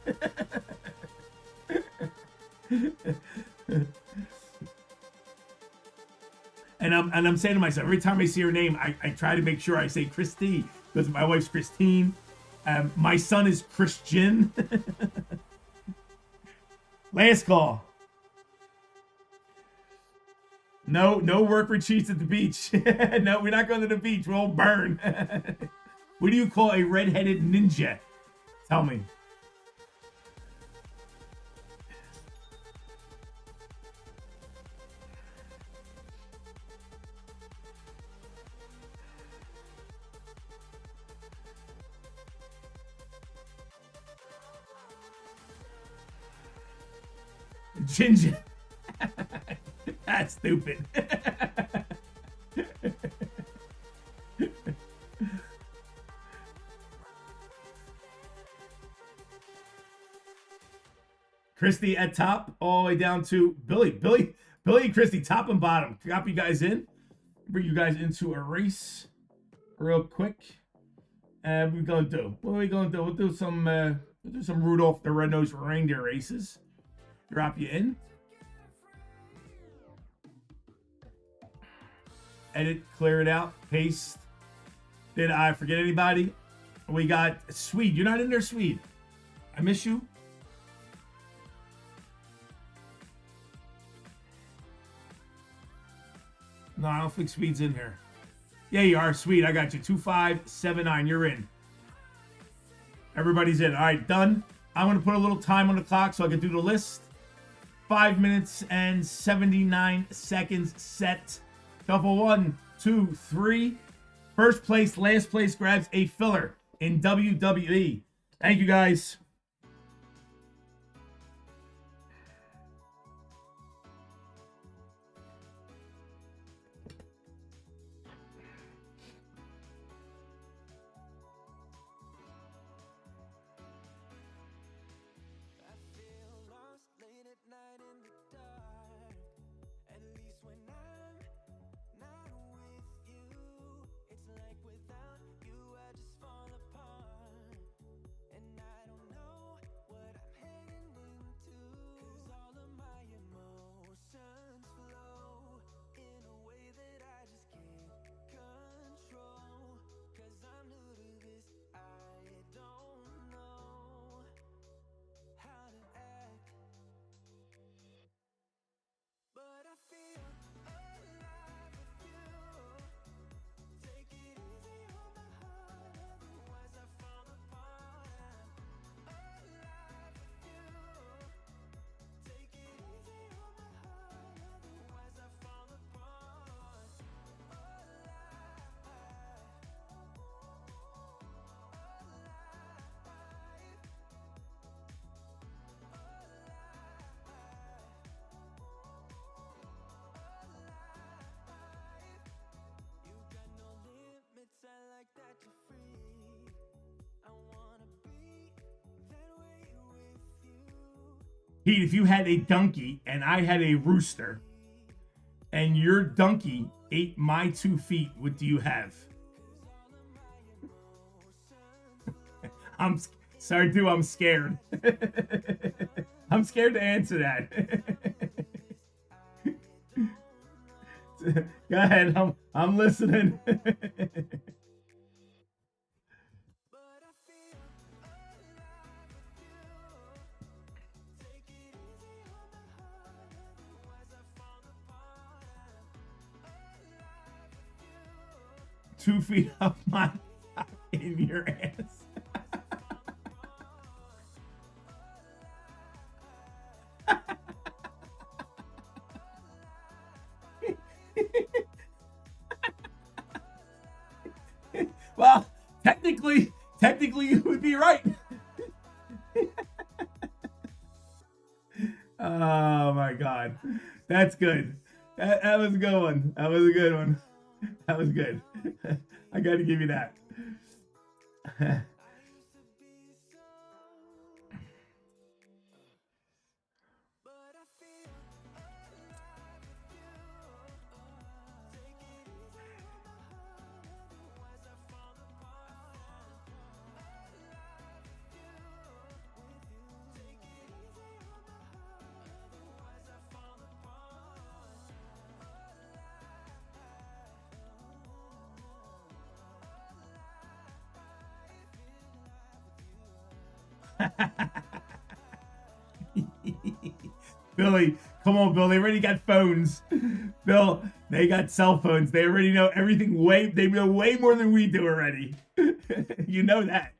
And I'm saying to myself, every time I see her name, I try to make sure I say Christy, because my wife's Christine. My son is Christian. Last call. No work retreats at the beach. No, we're not going to the beach. We'll burn. What do you call a redheaded ninja? Tell me. Ginger. That's stupid. Christy at top, all the way down to Billy and Christy, top and bottom. Drop you guys in. Bring you guys into a race real quick. What we gonna do? What are we gonna do? We'll do some Rudolph the Red-Nosed Reindeer races. Drop you in. Edit, clear it out, paste. Did I forget anybody? We got Swede. You're not in there, Swede. I miss you. No, I don't think Swede's in here. Yeah, you are. Swede, I got you. 2579. You're in. Everybody's in. All right, done. I'm going to put a little time on the clock so I can do the list. 5 minutes and 79 seconds set. Couple 1, 2, 3. First place, last place grabs a filler in WWE. Thank you, guys. Pete, if you had a donkey and I had a rooster, and your donkey ate my 2 feet, what do you have? I'm sorry, dude. I'm scared. I'm scared to answer that. Go ahead. I'm listening. Two feet up my in your ass. Technically, you would be right. Oh my God, that's good. That was a good one. That was a good one. That was good. I got to give you that. Billy, come on, Bill. They already got phones. Bill, they got cell phones. They already know everything they know way more than we do already. You know that.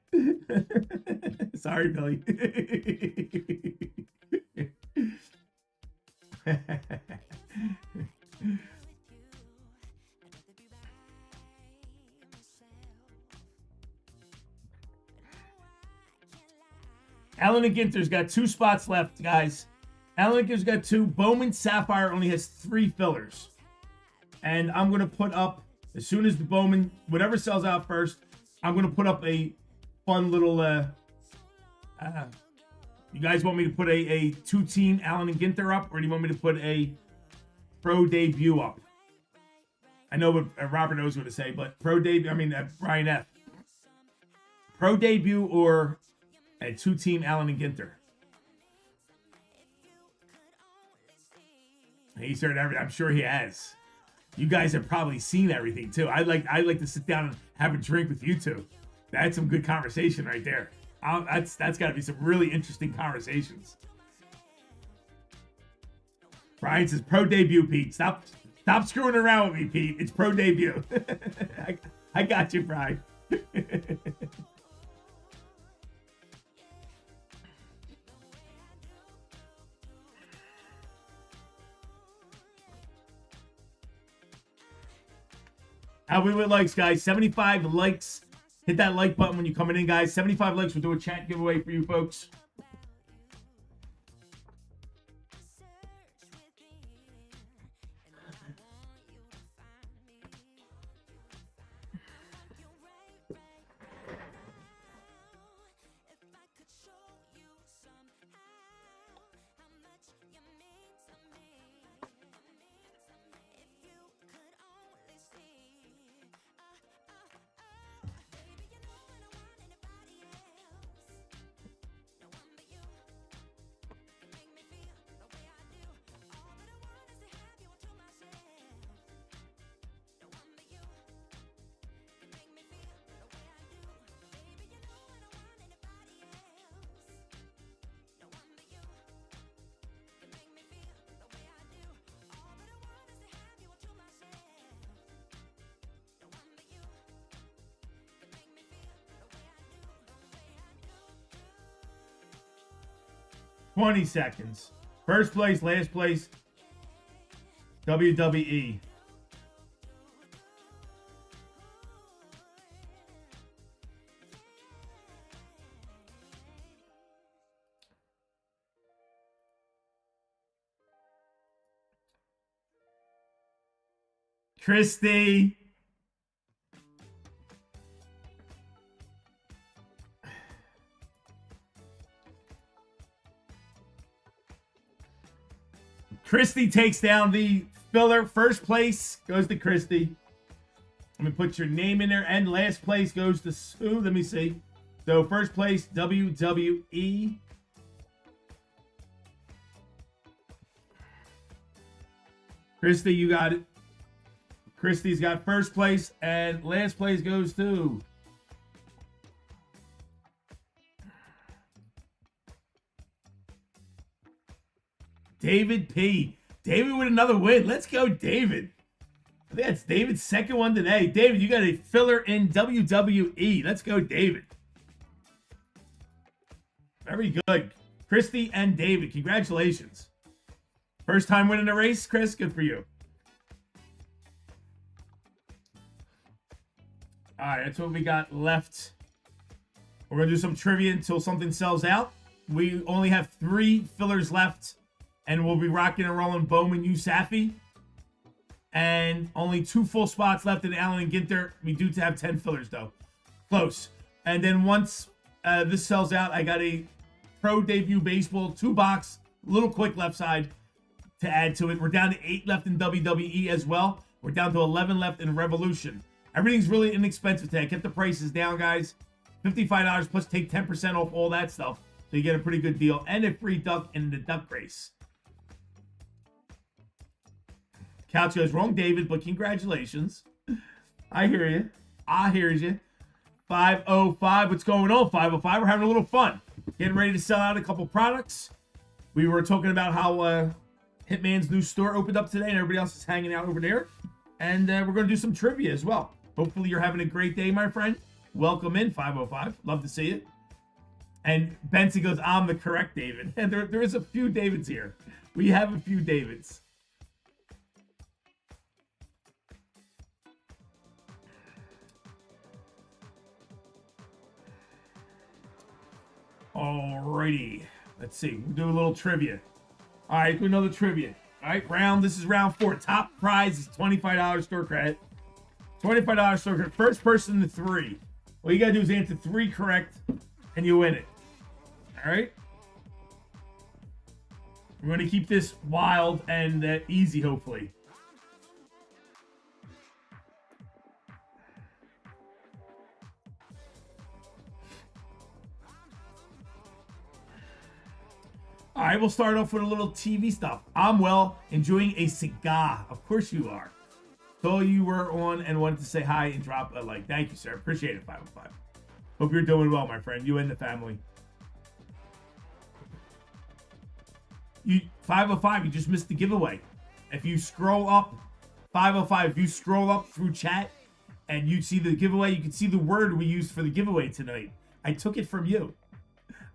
Sorry, Billy. Allen and Ginter's got 2 spots left, guys. Allen and Ginter's got 2. Bowman Sapphire only has 3 fillers. And I'm going to put up, as soon as the Bowman, whatever sells out first, I'm going to put up a fun little, you guys want me to put a 2-team Allen and Ginter up, or do you want me to put a pro debut up? I know what Robert knows what to say, but pro debut, Brian F. Pro debut or a 2-team Allen and Ginter? He's heard everything. I'm sure he has. You guys have probably seen everything too. I'd like to sit down and have a drink with you two. That's some good conversation right there. That's got to be some really interesting conversations. Brian says pro debut, Pete. Stop screwing around with me, Pete. It's pro debut. I got you, Brian. How we with likes, guys? 75 likes. Hit that like button when you're coming in, guys. 75 likes. We'll do a chat giveaway for you folks. Twenty seconds. First place, last place, WWE. Christy. Christy takes down the filler. First place goes to Christy. Let me put your name in there. And last place goes to Sue. Let me see. So first place, WWE. Christy, you got it. Christy's got first place. And last place goes to... David P. David with another win. Let's go, David. I think that's David's second one today. David, you got a filler in WWE. Let's go, David. Very good. Christy and David, congratulations. First time winning a race, Chris. Good for you. All right, that's what we got left We're going to do some trivia until something sells out. We only have 3 fillers left, and we'll be rocking and rolling Bowman U Sapphire. And only 2 full spots left in Allen and Ginter. We do have 10 fillers, though. Close. And then once this sells out, I got a Pro Debut Baseball 2-box, little quick left side to add to it. We're down to 8 left in WWE as well. We're down to 11 left in Revolution. Everything's really inexpensive today. I kept the prices down, guys. $55 plus take 10% off all that stuff. So you get a pretty good deal. And a free duck in the duck race. Couch goes, wrong, David, but congratulations. I hear you. I hear you. 505. What's going on, 505? We're having a little fun. Getting ready to sell out a couple products. We were talking about how Hitman's new store opened up today and everybody else is hanging out over there. And we're going to do some trivia as well. Hopefully you're having a great day, my friend. Welcome in, 505. Love to see it. And Benson goes, I'm the correct David. And there is a few Davids here. We have a few Davids. Alrighty. Let's see. We'll do a little trivia. All right, do another trivia. All right, this is round 4. Top prize is $25 store credit. $25 store credit. First person to 3. All you got to do is answer 3 correct, and you win it. All right? We're going to keep this wild and easy, hopefully. All right, we'll start off with a little TV stuff. I'm well, enjoying a cigar. Of course you are. So you were on and wanted to say hi and drop a like. Thank you, sir. Appreciate it, 505. Hope you're doing well, my friend. You and the family. 505, you just missed the giveaway. If you scroll up, 505, if you scroll up through chat and you see the giveaway, you can see the word we used for the giveaway tonight. I took it from you.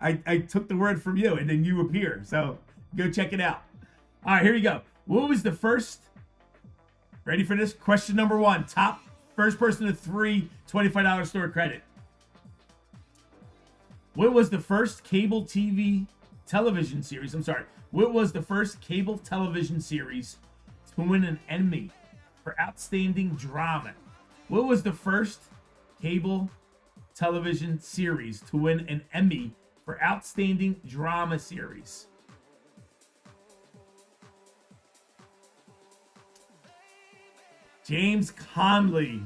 I took the word from you, and then you appear. So go check it out. All right, here we go. What was the first? Ready for this? Question number 1. First person to 3, $25 store credit. What was the first cable TV television series? I'm sorry. What was the first cable television series to win an Emmy for outstanding drama? What was the first cable television series to win an Emmy for outstanding drama series? James Conley.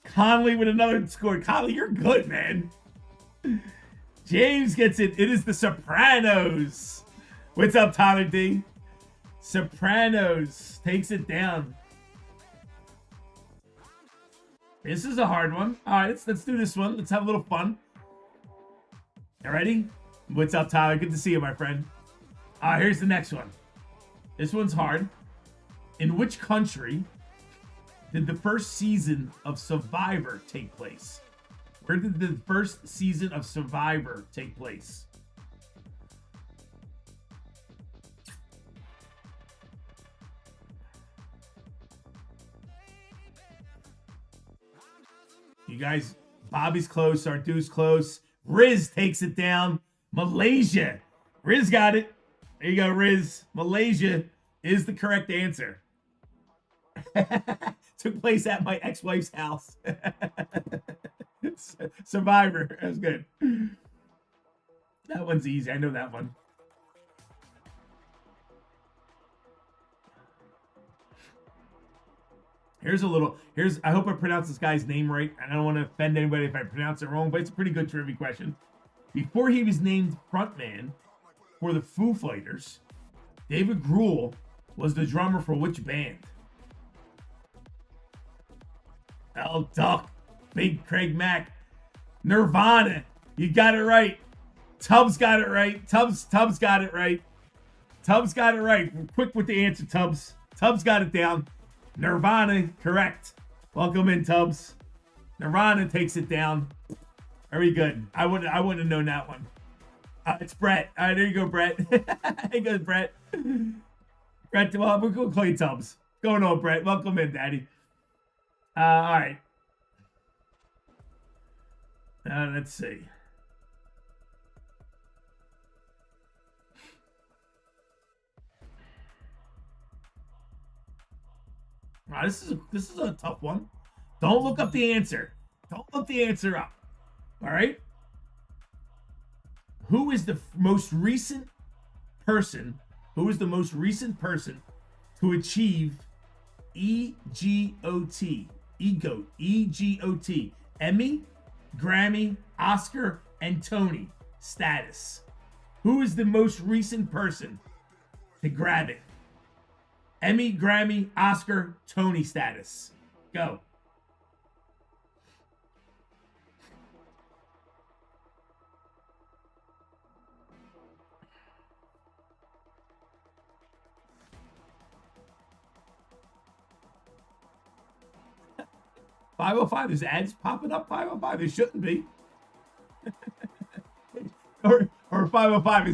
Conley with another score. Conley, you're good, man. James gets it. It is The Sopranos. What's up, Tyler D? Sopranos takes it down. This is a hard one. All right, let's do this one. Let's have a little fun. You ready? What's up, Tyler? Good to see you, my friend. Here's the next one. This one's hard. In which country did the first season of Survivor take place? Where did the first season of Survivor take place? You guys, Bobby's close, Sardu's close. Riz takes it down. Malaysia. Riz got it. There you go, Riz. Malaysia is the correct answer. Took place at my ex-wife's house. Survivor. That was good. That one's easy. I know that one. I hope I pronounce this guy's name right. I don't want to offend anybody if I pronounce it wrong, but it's a pretty good trivia question. Before he was named frontman for the Foo Fighters, David Grohl was the drummer for which band? El Duck, Big Craig Mack, Nirvana. You got it right. Tubbs got it right. Tubbs got it right. Tubbs got it right. Quick with the answer, Tubbs. Tubbs got it down. Nirvana, correct. Welcome in, Tubbs. Nirvana takes it down. Very good. I wouldn't have known that one. It's Brett. All right, there you go, Brett. Hey, goes Brett. Brett, well, we're going to call you Tubbs. What's going on, Brett? Welcome in, Daddy. All right. Let's see. This is a tough one. Don't look up the answer. Don't look the answer up. All right. Who is the most recent person? Who is the most recent person to achieve EGOT? EGOT. Emmy, Grammy, Oscar, and Tony status. Who is the most recent person to grab it? Emmy, Grammy, Oscar, Tony status. Go. .505. There's ads popping up. 505. There shouldn't be. or 505.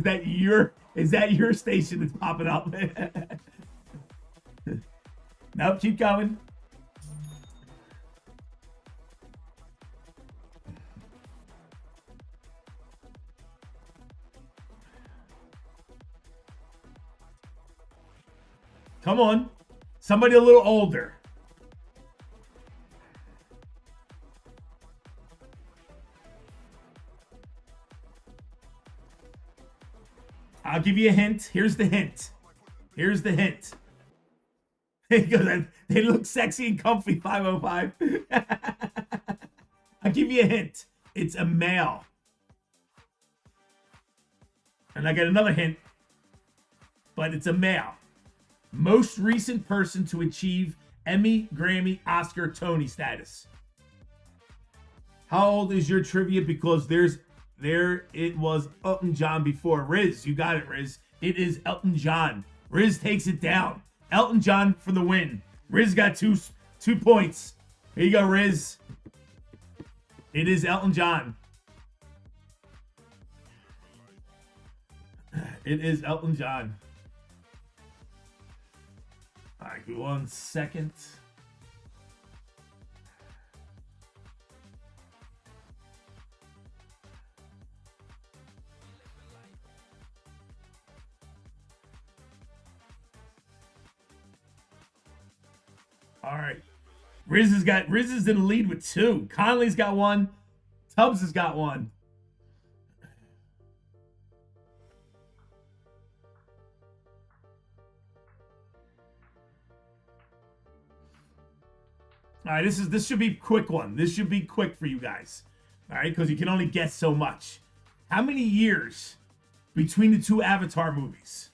Is that your station that's popping up? Nope. Keep going. Come on. Somebody a little older. I'll give you a hint. Here's the hint. Here's the hint. Because they look sexy and comfy, 505. I'll give you a hint. It's a male. And I got another hint. But it's a male. Most recent person to achieve Emmy, Grammy, Oscar, Tony status. How old is your trivia? Because there it was Elton John before. Riz, you got it, Riz. It is Elton John. Riz takes it down. Elton John for the win. Riz got two points. Here you go, Riz. It is Elton John. It is Elton John. All right, give me 1 second. All right. Riz is in the lead with 2. Conley's got 1. Tubbs has got 1. All right, this should be a quick one. This should be quick for you guys. All right, because you can only guess so much. How many years between the 2 Avatar movies?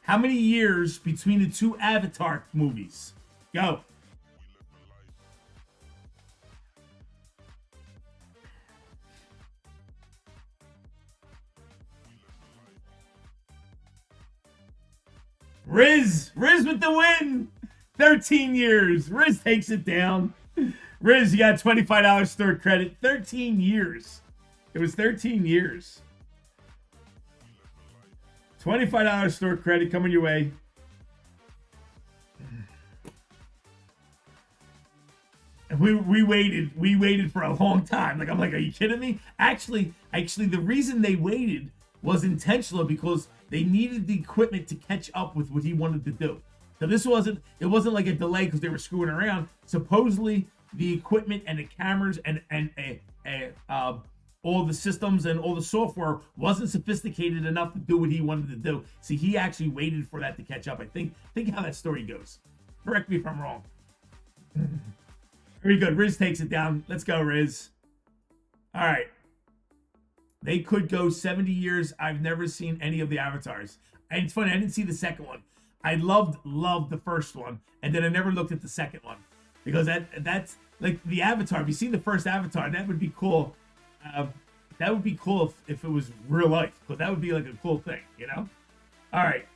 How many years between the 2 Avatar movies? Go. Riz with the win. 13 years. Riz takes it down. Riz, you got $25 store credit. 13 years. It was 13 years. $25 store credit coming your way. And we waited for a long time. I'm like, are you kidding me? Actually, the reason they waited was intentional because they needed the equipment to catch up with what he wanted to do. So it wasn't like a delay because they were screwing around. Supposedly the equipment and the cameras and all the systems and all the software wasn't sophisticated enough to do what he wanted to do. See, he actually waited for that to catch up. I think how that story goes. Correct me if I'm wrong. Very good. Riz takes it down. Let's go, Riz. All right. They could go 70 years. I've never seen any of the Avatars. And it's funny, I didn't see the second one. I loved the first one, and then I never looked at the second one because that's like the Avatar. If you see the first Avatar, that would be cool. That would be cool if it was real life, because that would be like a cool thing, you know. All right.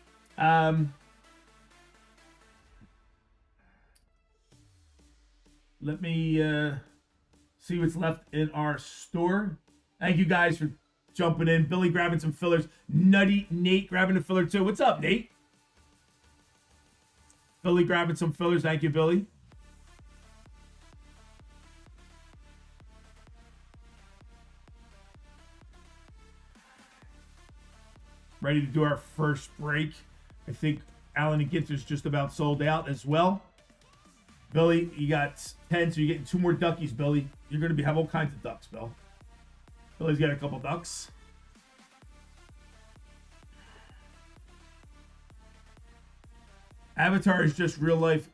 Let me see what's left in our store. Thank you guys for jumping in. Billy grabbing some fillers. Nutty Nate grabbing a filler too. What's up, Nate? Billy grabbing some fillers. Thank you, Billy. ready to do our first break. I think Alan and Ginter's just about sold out as well. Billy, you got 10, so you're getting 2 more duckies, Billy. You're going to have all kinds of ducks, Bill. Billy's got a couple ducks. Avatar is just real life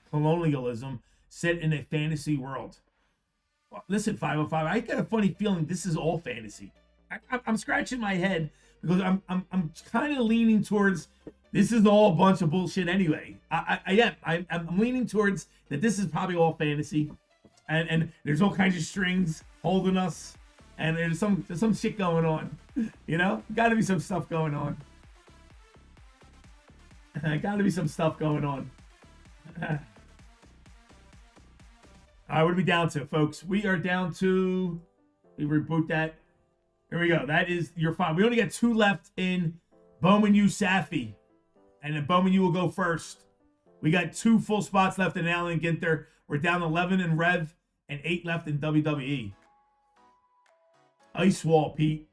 colonialism set in a fantasy world. Listen, 505, I got a funny feeling this is all fantasy. I'm scratching my head because I'm kind of leaning towards this is all a bunch of bullshit anyway. I'm leaning towards that this is probably all fantasy, and there's all kinds of strings holding us, and there's some shit going on. You know, got to be some stuff going on. Got to be some stuff going on. All right, what are we down to, folks? We are down to. We reboot that. Here we go. That is your fine. We only got 2 left in Bowman U Sapphire. And then Bowman U will go first. We got 2 full spots left in Allen and Ginter. We're down 11 in Rev and 8 left in WWE. Ice Wall, Pete.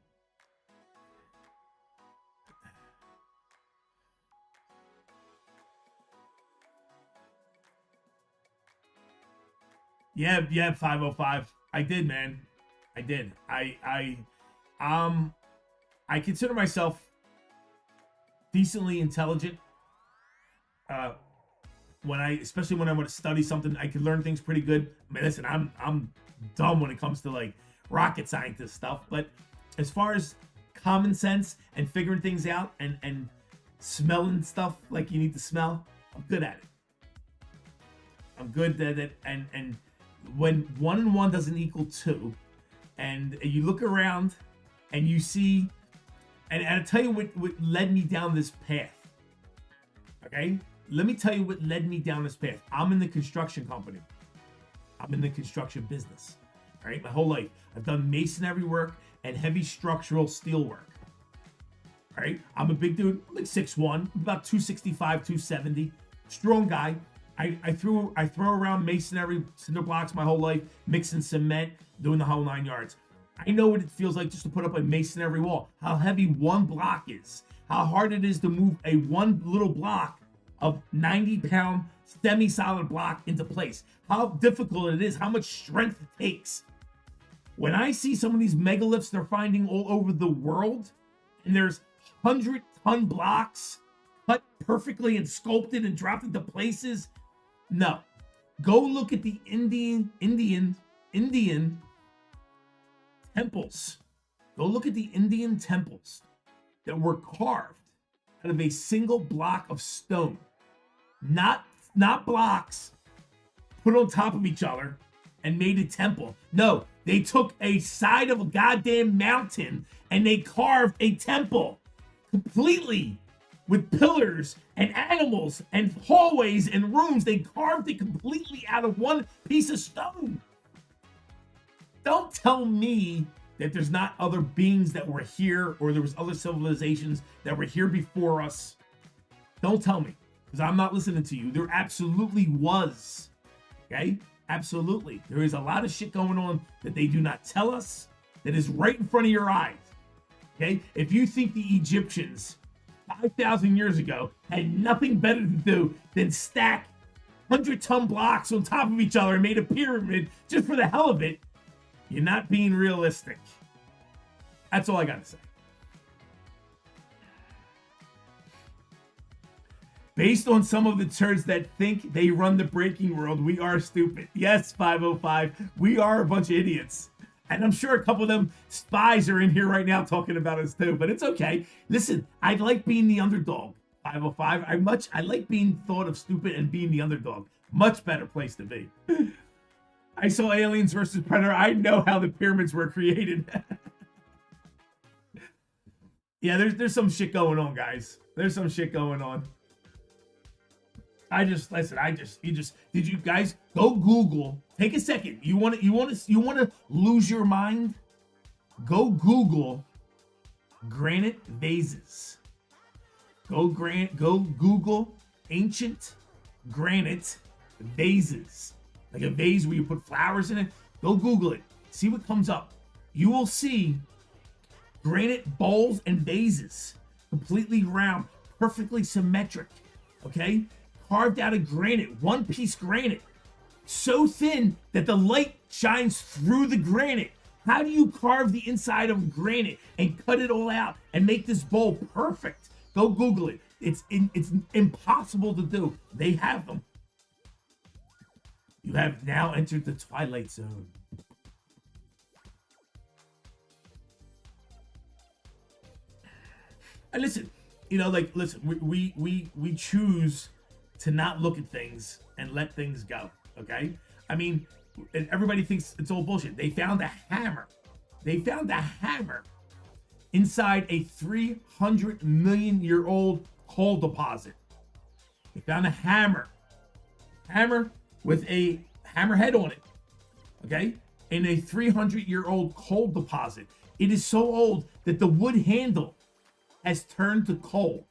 Yeah, 505. I did, man. I did. I consider myself decently intelligent. Especially when I want to study something, I can learn things pretty good. I mean, listen, I'm dumb when it comes to like rocket scientist stuff, but as far as common sense and figuring things out and smelling stuff like you need to smell, I'm good at it. I'm good at it, and when 1 and 1 doesn't equal 2, and you look around and you see, and I'll tell you what led me down this path. Okay? Let me tell you what led me down this path. I'm in the construction company. I'm in the construction business. All right? My whole life. I've done masonry work and heavy structural steel work. All right? I'm a big dude. I'm like 6'1", about 265, 270. Strong guy. I throw around masonry, cinder blocks my whole life, mixing cement, doing the whole 9 yards. I know what it feels like just to put up a masonry wall, how heavy 1 block is, how hard it is to move a 1 little block of 90-pound semi-solid block into place, how difficult it is, how much strength it takes. When I see some of these megaliths they're finding all over the world, and there's 100-ton blocks cut perfectly and sculpted and dropped into places, no. Go look at the Indian temples. Go look at the Indian temples that were carved out of a single block of stone. Not blocks put on top of each other and made a temple. No, they took a side of a goddamn mountain and they carved a temple completely with pillars and animals and hallways and rooms. They carved it completely out of 1 piece of stone. Don't tell me that there's not other beings that were here or there was other civilizations that were here before us. Don't tell me, because I'm not listening to you. There absolutely was. Okay? Absolutely. There is a lot of shit going on that they do not tell us that is right in front of your eyes. Okay? If you think the Egyptians 5,000 years ago had nothing better to do than stack 100-ton blocks on top of each other and made a pyramid just for the hell of it, you're not being realistic. That's all I got to say. Based on some of the turds that think they run the breaking world, we are stupid. Yes, 505, we are a bunch of idiots. And I'm sure a couple of them spies are in here right now talking about us too, but it's okay. Listen, I like being the underdog, 505. I like being thought of stupid and being the underdog. Much better place to be. I saw Aliens versus Predator. I know how the pyramids were created. Yeah, there's some shit going on, guys. There's some shit going on. Did you guys go Google? Take a second. You want to lose your mind? Go Google granite vases. Go Google ancient granite vases. Like a vase where you put flowers in it. Go Google it. See what comes up. You will see Granite bowls and vases, completely round, perfectly symmetric, okay? Carved out of granite, one-piece granite, so thin that the light shines through the granite. How do you carve the inside of granite and cut it all out and make this bowl perfect? Go Google it. It's impossible to do. They have them. You have now entered the Twilight Zone. And listen, you know, like, listen, we choose to not look at things and let things go, okay? I mean, everybody thinks it's all bullshit. They found a hammer. They found a hammer inside a 300 million year old coal deposit. They found a hammer with a hammerhead on it, okay? In a 300-year-old coal deposit. It is so old that the wood handle has turned to coal.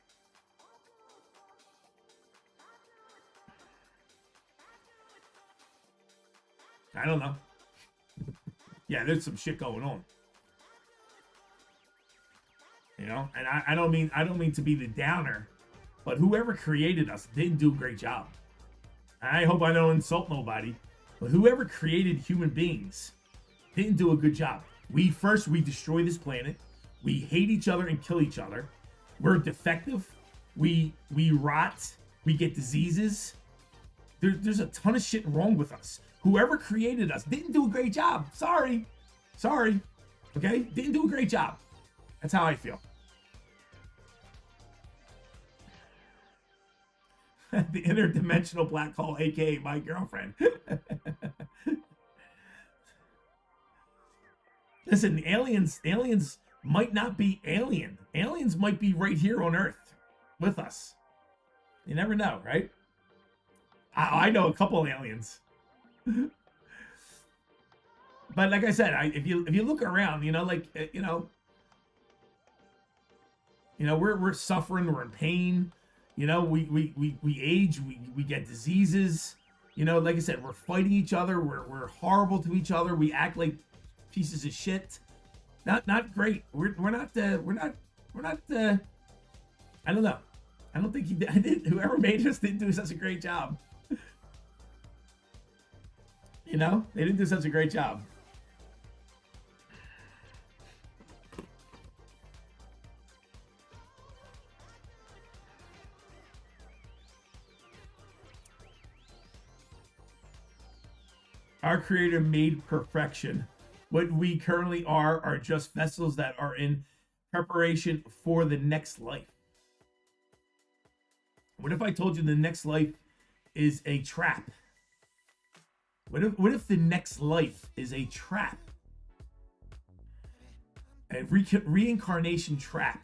I don't know. Yeah, there's some shit going on. You know, and I don't mean to be the downer, but whoever created us didn't do a great job. I hope I don't insult nobody, but whoever created human beings didn't do a good job. We destroy this planet. We hate each other and kill each other. We're defective. We rot. We get diseases. There's a ton of shit wrong with us. Whoever created us didn't do a great job. Sorry. Okay? Didn't do a great job. That's how I feel. The interdimensional black hole, aka my girlfriend. Listen, aliens might not be alien. Aliens might be right here on Earth with us. You never know, right? I know a couple of aliens. But like I said, if you look around, you know, like we're suffering, we're in pain. You know, we age, we get diseases. You know, like I said, we're fighting each other. We're horrible to each other. We act like pieces of shit. Not great. We're not. I don't know. I don't think whoever made us didn't do such a great job. You know, they didn't do such a great job. Our Creator made perfection. What we currently are just vessels that are in preparation for the next life. What if I told you the next life is a trap? What if the next life is a trap? A reincarnation trap.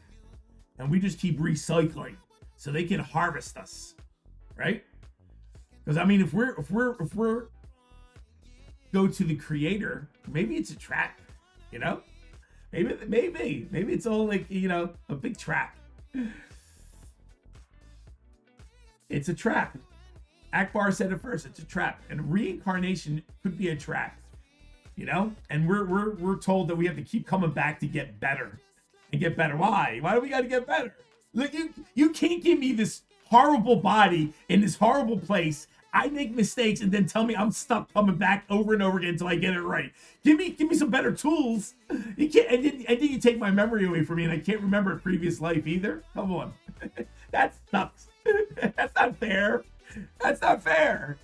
And we just keep recycling so they can harvest us. Right? Because I mean, if we're go to the Creator, maybe it's a trap, you know? Maybe it's all like, you know, a big trap. It's a trap. Akbar said it first. It's a trap, and reincarnation could be a trap, you know. And we're told that we have to keep coming back to get better and get better. Why? Why do we got to get better? Look, you can't give me this horrible body in this horrible place. I make mistakes and then tell me I'm stuck coming back over and over again until I get it right. Give me some better tools. You can't. And then you take my memory away from me, and I can't remember a previous life either. Come on, that sucks. That's not fair. That's not fair.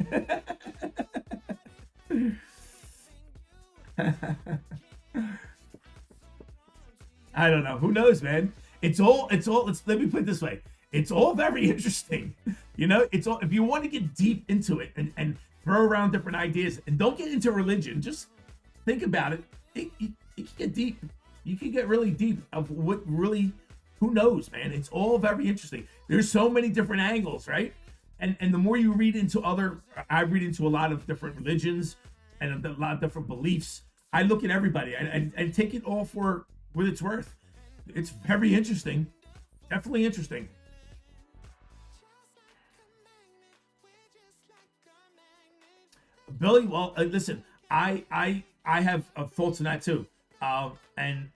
I don't know. Who knows, man? Let me put it this way. It's all very interesting. You know, it's all, if you want to get deep into it and throw around different ideas and don't get into religion, just think about it. It can get deep. You can get really deep of what really, who knows, man? It's all very interesting. There's so many different angles, right? And the more you read into I read into a lot of different religions and a lot of different beliefs. I look at everybody and take it all for what it's worth. It's very interesting. Definitely interesting. Billy, well, listen, I have thoughts on that too. And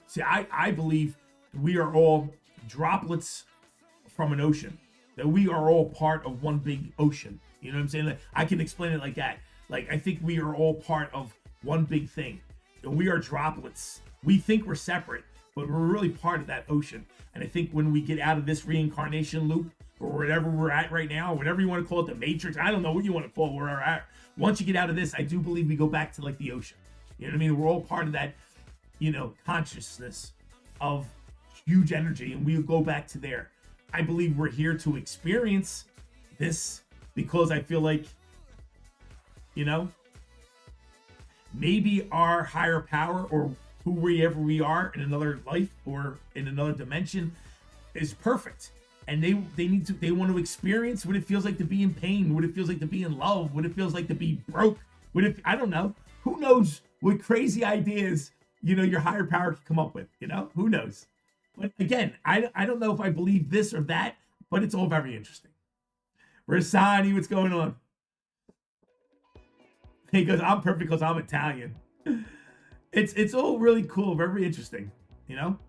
See, I believe we are all droplets from an ocean. That we are all part of one big ocean. You know what I'm saying? Like, I can explain it like that. Like, I think we are all part of one big thing. And we are droplets. We think we're separate, but we're really part of that ocean. And I think when we get out of this reincarnation loop, or whatever we're at right now, whatever you want to call it, the Matrix, I don't know what you want to call it, where we're at. Once you get out of this, I do believe we go back to like the ocean. You know what I mean? We're all part of that, you know, consciousness of huge energy, and we'll go back to there. I believe we're here to experience this because I feel like, you know, maybe our higher power or whoever we are in another life or in another dimension is perfect. And they want to experience what it feels like to be in pain, what it feels like to be in love, what it feels like to be broke. I don't know. Who knows what crazy ideas, you know, your higher power can come up with, you know? Who knows? But again, I don't know if I believe this or that, but it's all very interesting. Rasani, what's going on? He goes, I'm perfect because I'm Italian. It's all really cool, very interesting, you know?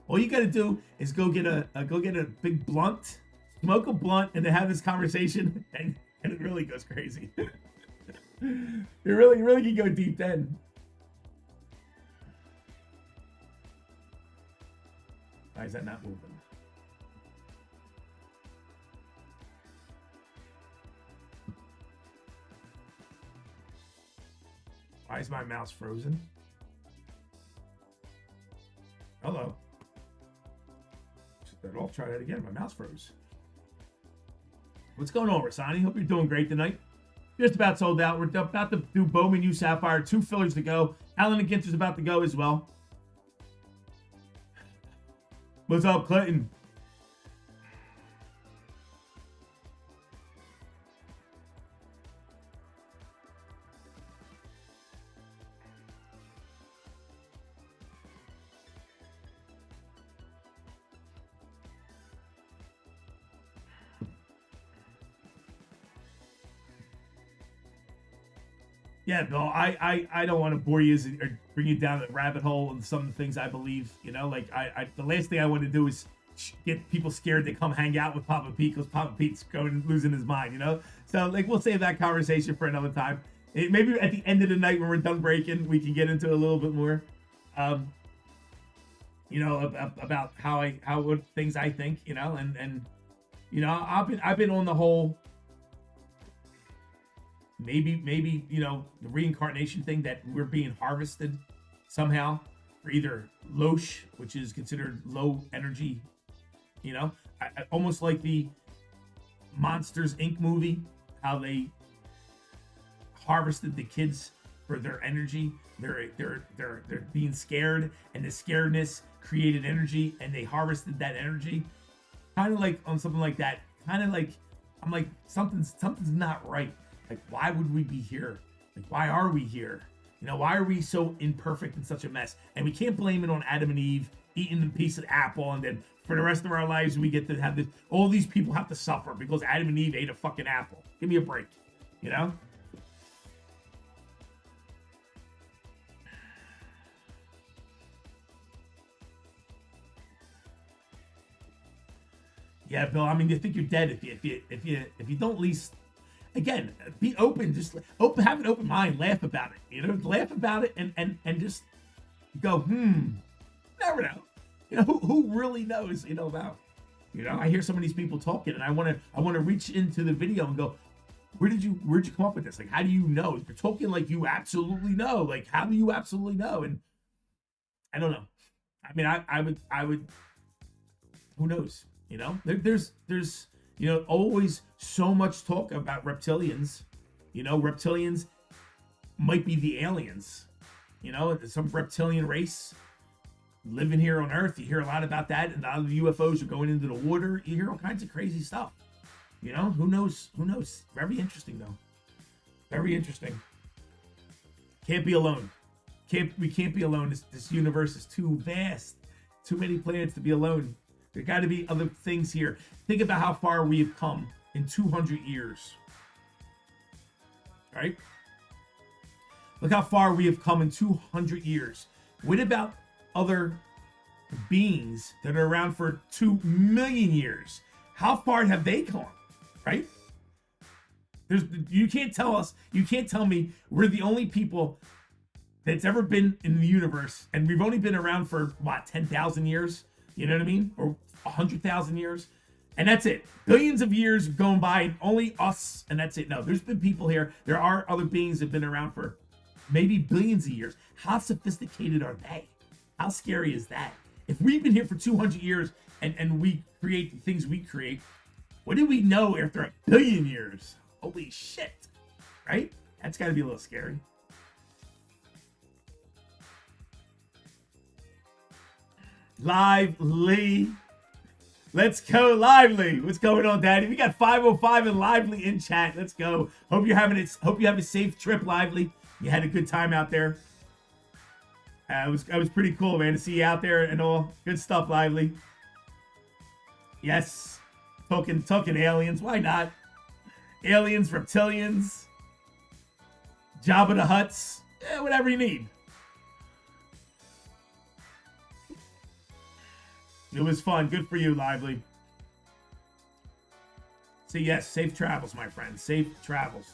All you gotta do is go get a big blunt, smoke a blunt, and then have this conversation, and it really goes crazy. You really can go deep then. Why is that not moving? Why is my mouse frozen? Hello. I'll try that again. My mouse froze. What's going on, Rasani? Hope you're doing great tonight. Just about sold out. We're about to do Bowman U Sapphire. 2 fillers to go. Alan and Ginter's about to go as well. What's up, Clinton? Yeah, Bill, I don't want to bore you or bring you down the rabbit hole and some of the things I believe, you know, like the last thing I want to do is get people scared to come hang out with Papa Pete because Papa Pete's losing his mind, you know? So like, we'll save that conversation for another time. Maybe at the end of the night when we're done breaking, we can get into it a little bit more, you know, about what things I think, you know, and, you know, I've been on the whole, maybe you know, the reincarnation thing, that we're being harvested somehow for either Loesch, which is considered low energy, you know, almost like the Monsters Inc. movie, how they harvested the kids for their energy. They're being scared, and the scaredness created energy, and they harvested that energy. Kind of like on something like that. Kind of like, I'm like, something's not right. Like, why would we be here? Like, why are we here? You know, why are we so imperfect and such a mess? And we can't blame it on Adam and Eve eating a piece of apple, and then for the rest of our lives we get to have this. All these people have to suffer because Adam and Eve ate a fucking apple. Give me a break, you know? Yeah, Bill. I mean, you think you're dead if you don't at least. Again, be open, just have an open mind, laugh about it, you know, laugh about it and just go, never know. You know, who really knows, you know, about, you know, I hear some of these people talking, and I want to reach into the video and go, where'd you come up with this? Like, how do you know? You're talking like you absolutely know. Like, how do you absolutely know? And I don't know. I mean, I would, who knows? You know, there's you know, always so much talk about reptilians. You know, reptilians might be the aliens. You know, some reptilian race living here on Earth. You hear a lot about that, and a lot of the UFOs are going into the water. You hear all kinds of crazy stuff. You know, who knows? Who knows? Very interesting, though. Very interesting. Can't be alone. We can't be alone. This universe is too vast. Too many planets to be alone. There got to be other things here. Think about how far we have come in 200 years. Right? Look how far we have come in 200 years. What about other beings that are around for 2 million years. How far have they gone, right? You can't tell me we're the only people that's ever been in the universe, and we've only been around for what, 10,000 years? You know what I mean? Or 100,000 years, and that's it. Billions of years going by, and only us, and that's it. No, there's been people here. There are other beings that have been around for maybe billions of years. How sophisticated are they? How scary is that? If we've been here for 200 years and we create the things we create, what do we know after a billion years? Holy shit, right? That's got to be a little scary. Lively. Let's go, Lively. What's going on, Daddy? We got 505 and Lively in chat. Let's go. Hope you have a safe trip, Lively. You had a good time out there. It was pretty cool, man, to see you out there and all. Good stuff, Lively. Yes. Talking aliens. Why not? Aliens, reptilians, Jabba the Hutts. Whatever you need. It was fun. Good for you, Lively. So yes, safe travels, my friend. Safe travels.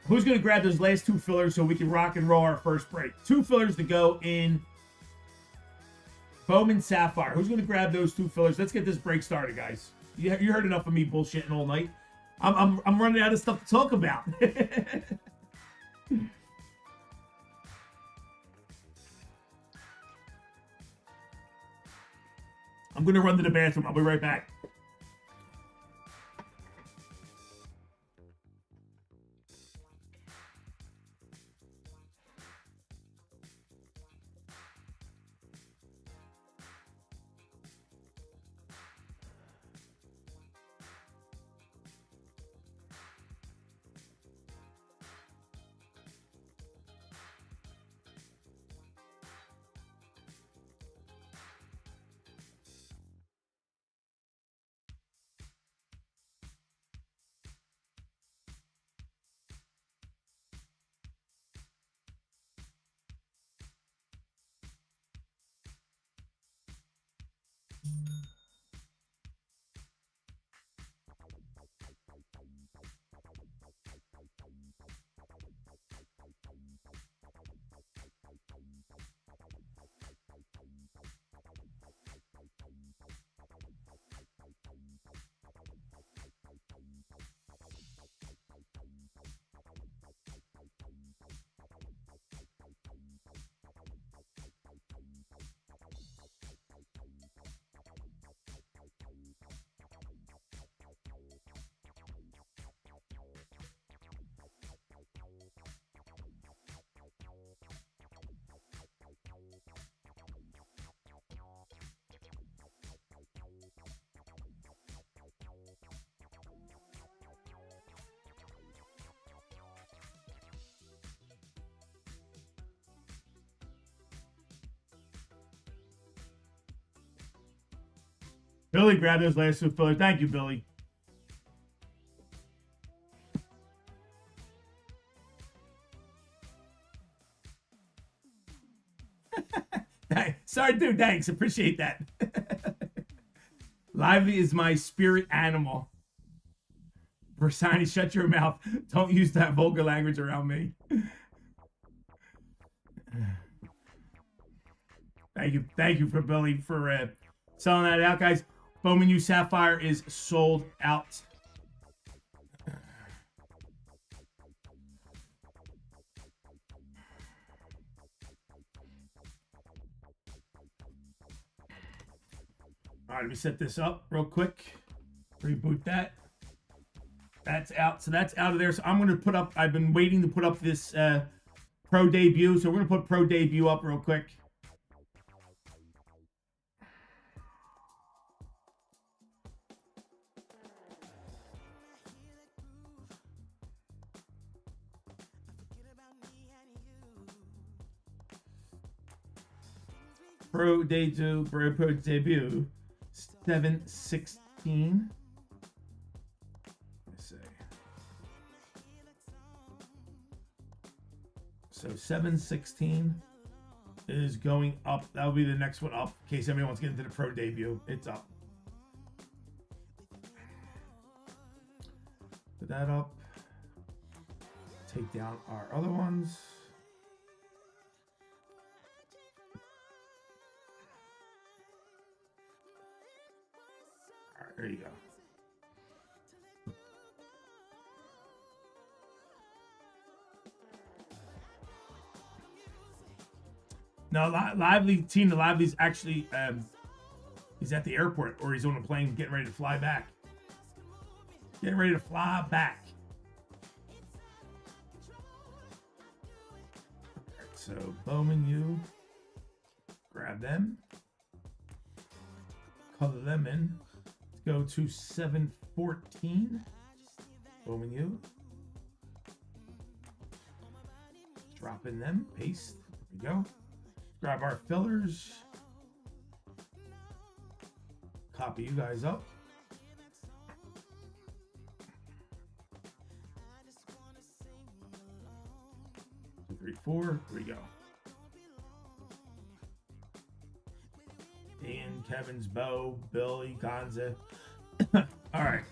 Who's going to grab those last 2 fillers so we can rock and roll our first break? 2 fillers to go in Bowman Sapphire. Who's going to grab those 2 fillers? Let's get this break started, guys. You heard enough of me bullshitting all night. I'm running out of stuff to talk about. I'm going to run to the bathroom. I'll be right back. Billy grabbed those last 2 fillers. Thank you, Billy. Sorry, dude. Thanks. Appreciate that. Lively is my spirit animal. Versani, shut your mouth. Don't use that vulgar language around me. Thank you for Billy for selling that out, guys. Bowman U Sapphire is sold out. All right, let me set this up real quick. Reboot that. That's out. So that's out of there. So I'm going to put up, I've been waiting to put up this Pro Debut. So we're going to put Pro Debut up real quick. Pro debut 716. Let's see. So 716 is going up. That'll be the next one up. In case anybody wants to get into the pro debut, it's up. Put that up. Take down our other ones. All right, there you go. No, Tina Lively's actually he's at the airport, or he's on a plane getting ready to fly back. Getting ready to fly back. Right, so Bowman, you grab them, color them in. Let's go to 714. Bowman, you drop in them, paste. There we go. Grab our fillers. Copy you guys up. 2, 3, 4. Here we go. Dan, Kevin's, Bo, Billy, Gonza. All right.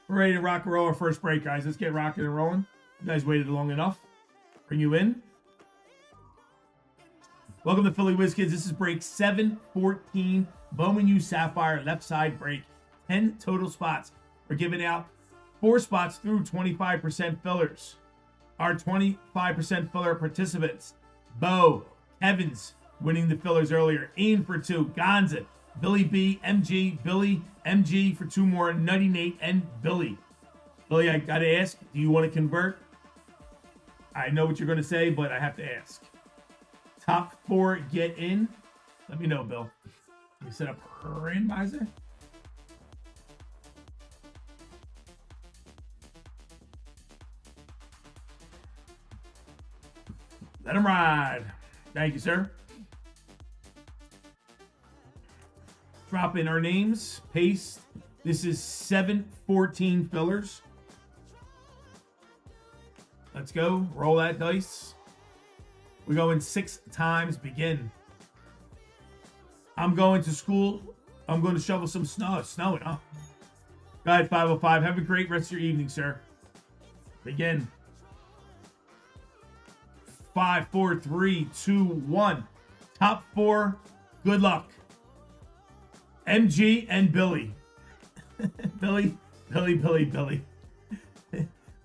We're ready to rock and roll our first break, guys. Let's get rocking and rolling. You guys waited long enough. Bring you in. Welcome to Philly Whiz Kids. This is break 714. Bowman U Sapphire left side break. 10 total spots. We're giving out 4 spots through 25% fillers. Our 25% filler participants: Bo, Evans, winning the fillers earlier. Ian for 2. Gonza, Billy B, MG, Billy, MG for 2 more. Nutty Nate and Billy. Billy, I gotta ask, do you want to convert? I know what you're gonna say, but I have to ask. Top 4 get in. Let me know, Bill. Let me set up a randomizer. Let him ride. Thank you, sir. Drop in our names. Paste. This is 714 fillers. Let's go. Roll that dice. We're going 6 times. Begin. I'm going to school. I'm going to shovel some snow. It's snowing, huh? Go ahead, 505. Have a great rest of your evening, sir. Begin. 5, 4, 3, 2, 1. Top 4. Good luck. MG and Billy. Billy.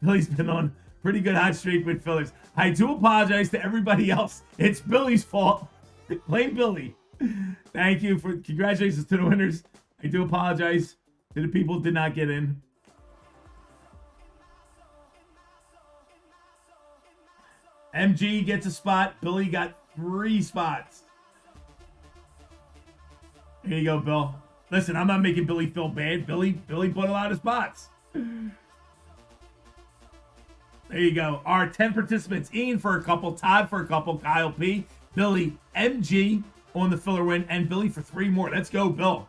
Billy's been on pretty good hot streak with fillers. I do apologize to everybody else. It's Billy's fault. Blame Billy. Thank you for congratulations to the winners. I do apologize to the people who did not get in. MG gets a spot. Billy got 3 spots. Here you go, Bill. Listen, I'm not making Billy feel bad. Billy put a lot of spots. There you go. Our 10 participants: Ian for a couple, Todd for a couple, Kyle P, Billy, MG on the filler win, and Billy for 3 more. Let's go, Bill.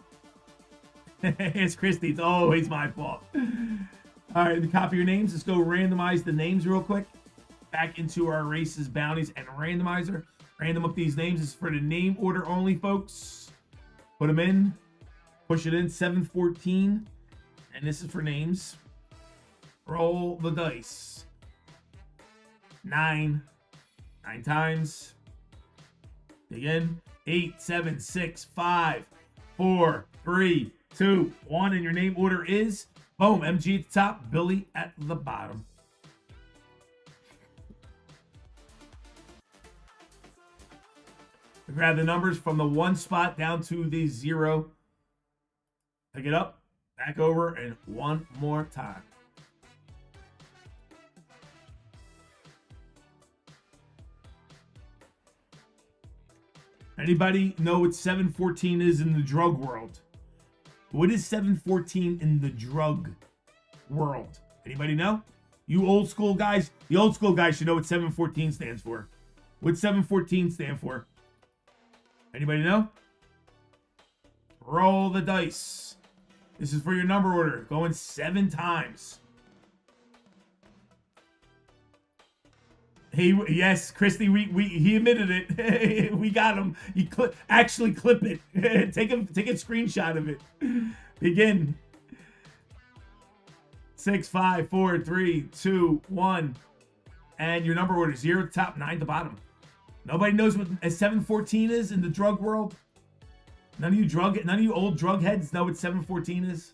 It's Christy. It's always my fault. All right, to copy your names, let's go randomize the names real quick. Back into our races, bounties, and randomizer. Random up these names. This is for the name order only, folks. Put them in. Push it in. 714. And this is for names. Roll the dice. 9 times. Again. 8, 7, 6, 5, 4, 3, 2, 1. And your name order is boom. MG at the top, Billy at the bottom. Grab the numbers from the 1 spot down to the 0. Pick it up, back over, and 1 more time. Anybody know what 714 is in the drug world? What is 714 in the drug world? Anybody know? You old school guys, the old school guys should know what 714 stands for. What 714 stand for? Anybody know? Roll the dice. This is for your number order. Going 7 times. Yes, Christy, he admitted it. We got him. Actually clip it. take a screenshot of it. Begin. 6, 5, 4, 3, 2, 1. And your number order, 0 at the top, 9 at the bottom. Nobody knows what a 714 is in the drug world. None of you old drug heads know what 714 is.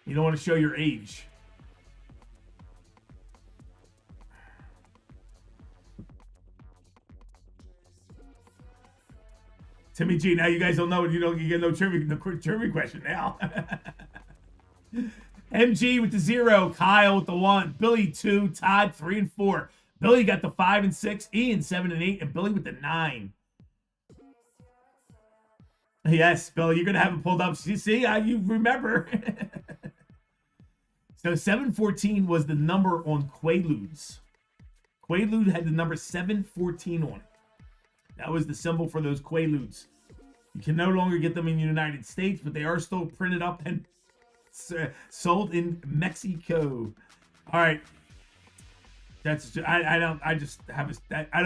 You don't want to show your age. Timmy G, now you guys don't know. You get no trivia question now. MG with the 0, Kyle with the 1, Billy 2, Todd 3 and 4. Billy got the 5 and 6, Ian 7 and 8, and Billy with the 9. Yes, Billy, you're gonna have it pulled up. See, you remember. So 714 was the number on Quaaludes. Quaalude had the number 714 on it. That was the symbol for those Quaaludes. You can no longer get them in the United States, but they are still printed up and sold in Mexico. All right. That's I know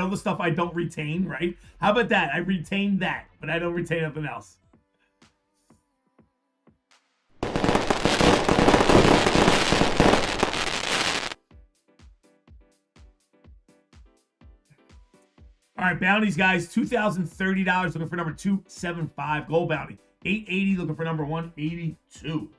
the stuff I don't retain, right? How about that? I retain that, but I don't retain nothing else. All right, bounties, guys. $2,030 looking for number 275. Gold bounty. $880 looking for number 182.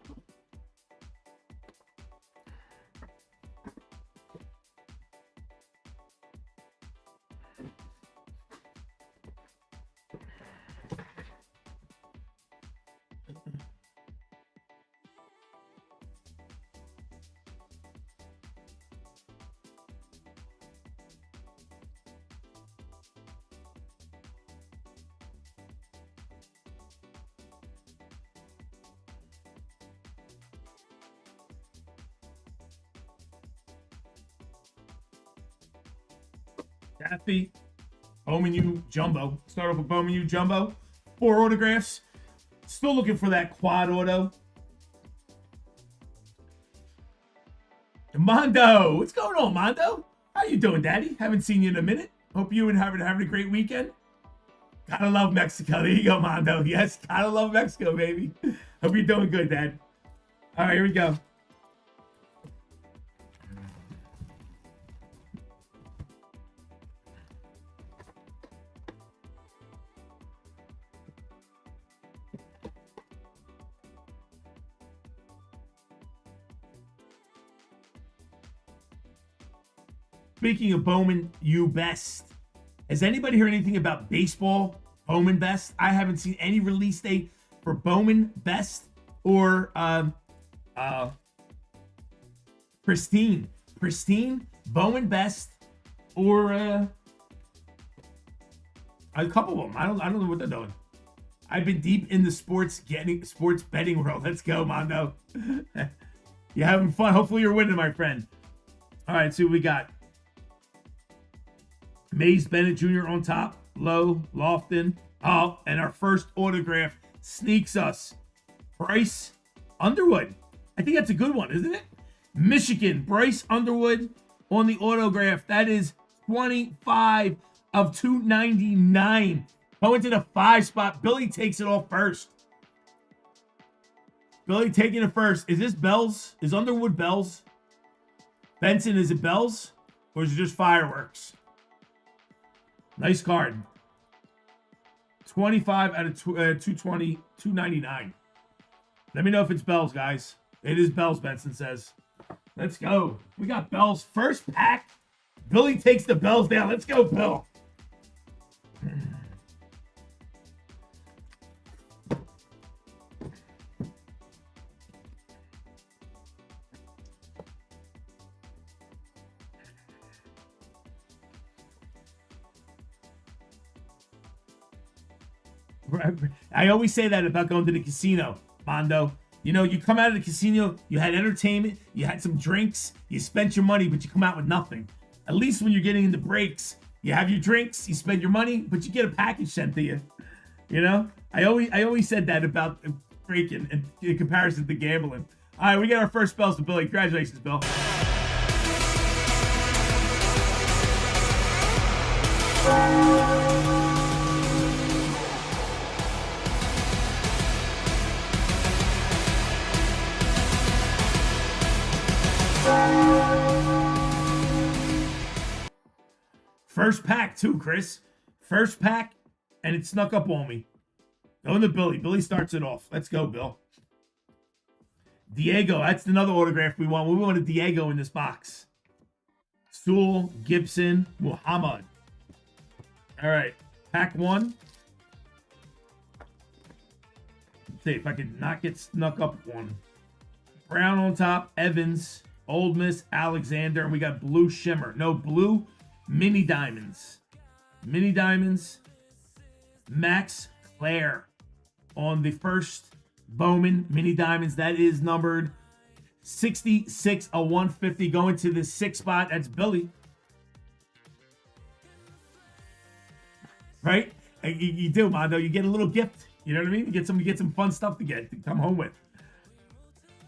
Kathy, Bowman U Jumbo. Start off with Bowman U Jumbo. 4 autographs. Still looking for that quad auto. Mondo. What's going on, Mondo? How you doing, Daddy? Haven't seen you in a minute. Hope you and having a great weekend. Gotta love Mexico. There you go, Mondo. Yes, gotta love Mexico, baby. Hope you're doing good, Dad. All right, here we go. Speaking of Bowman U Best, has anybody heard anything about baseball Bowman Best? I haven't seen any release date for Bowman Best or Pristine Bowman Best or a couple of them. I don't know what they're doing. I've been deep in the sports betting world. Let's go, Mondo. You're having fun. Hopefully you're winning, my friend. All right, see what we got. Mays Bennett Jr. on top. Low, Lofton. Oh, and our first autograph sneaks us. Bryce Underwood. I think that's a good one, isn't it? Michigan. Bryce Underwood on the autograph. That is 25 of 299. Going to the 5 spot. Billy takes it off first. Billy taking it first. Is this Bells? Is Underwood Bells? Benson, is it Bells? Or is it just fireworks? Nice card. 25 out of 220, 299. Let me know if it's Bells, guys. It is Bells, Benson says. Let's go. We got Bells. First pack. Billy takes the Bells down. Let's go, Bill. I always say that about going to the casino, Mondo. You know, you come out of the casino, you had entertainment, you had some drinks, you spent your money, but you come out with nothing. At least when you're getting into breaks, you have your drinks, you spend your money, but you get a package sent to you. You know, I always said that about breaking in comparison to gambling. All right, we got our first bells to Billy. Congratulations, Bill. First pack too, Chris. First pack, and it snuck up on me. Going to Billy. Billy starts it off. Let's go, Bill. Diego, that's another autograph we want. We want a Diego in this box. Sewell, Gibson, Muhammad. All right, pack one. Let's see if I can not get snuck up one. Brown on top, Evans, Old Miss, Alexander, and we got blue shimmer. No, blue mini diamonds. Mini diamonds. Max Claire on the first Bowman mini diamonds. That is numbered 66 of 150. Going to the 6th spot. That's Billy. Right? You do, Mondo. You get a little gift. You know what I mean? You get some fun stuff to come home with.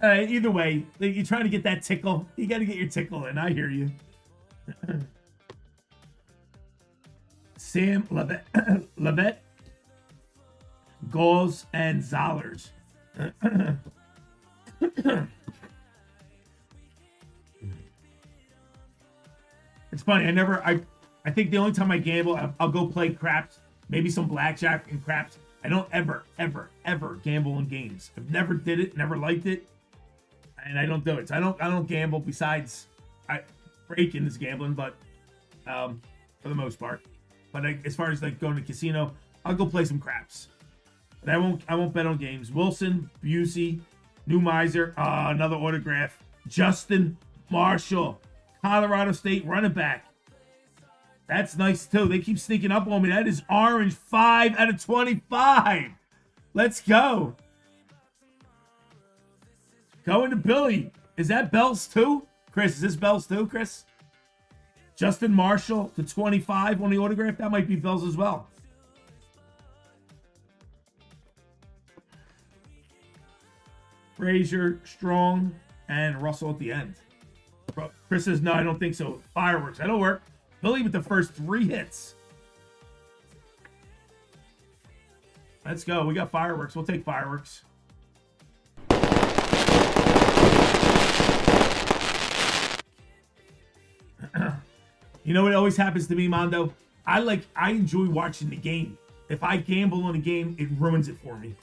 Either way, you're trying to get that tickle. You got to get your tickle in. I hear you. Sam Levette, Gauls, and Zollers. It's funny. I think the only time I gamble, I'll go play craps, maybe some blackjack and craps. I don't ever gamble in games. I've never did it, never liked it, and I don't do it. So I don't gamble. Besides, breaking is gambling, but for the most part. But as far as like going to casino, I'll go play some craps. But I won't bet on games. Wilson, Busey, New Miser, another autograph. Justin Marshall, Colorado State running back. That's nice too. They keep sneaking up on me. That is orange, 5 out of 25. Let's go. Going to Billy. Is that Bells too? Chris, is this Bells too, Chris? Justin Marshall to 25 on the autograph. That might be Bells as well. Frazier, Strong, and Russell at the end. Chris says, no, I don't think so. Fireworks. That'll work. Billy with the first 3 hits. Let's go. We got fireworks. We'll take fireworks. You know what always happens to me, Mondo? I enjoy watching the game. If I gamble on a game, it ruins it for me.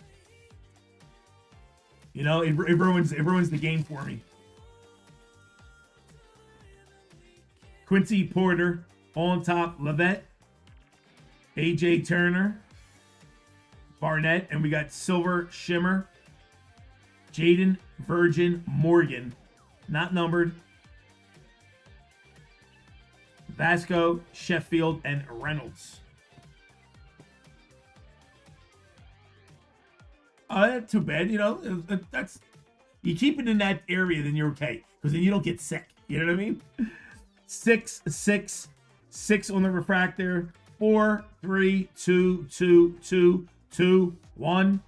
You know, it ruins the game for me. Quincy Porter on top, Levette, AJ Turner, Barnett, and we got Silver Shimmer, Jaden Virgin Morgan, not numbered, Vasco, Sheffield, and Reynolds. That's too bad. You know, that's, you keep it in that area, then you're okay, because then you don't get sick. You know what I mean? 6, 6, 6 on the refractor. 4, 3, 2, 2, 2, 2, 1,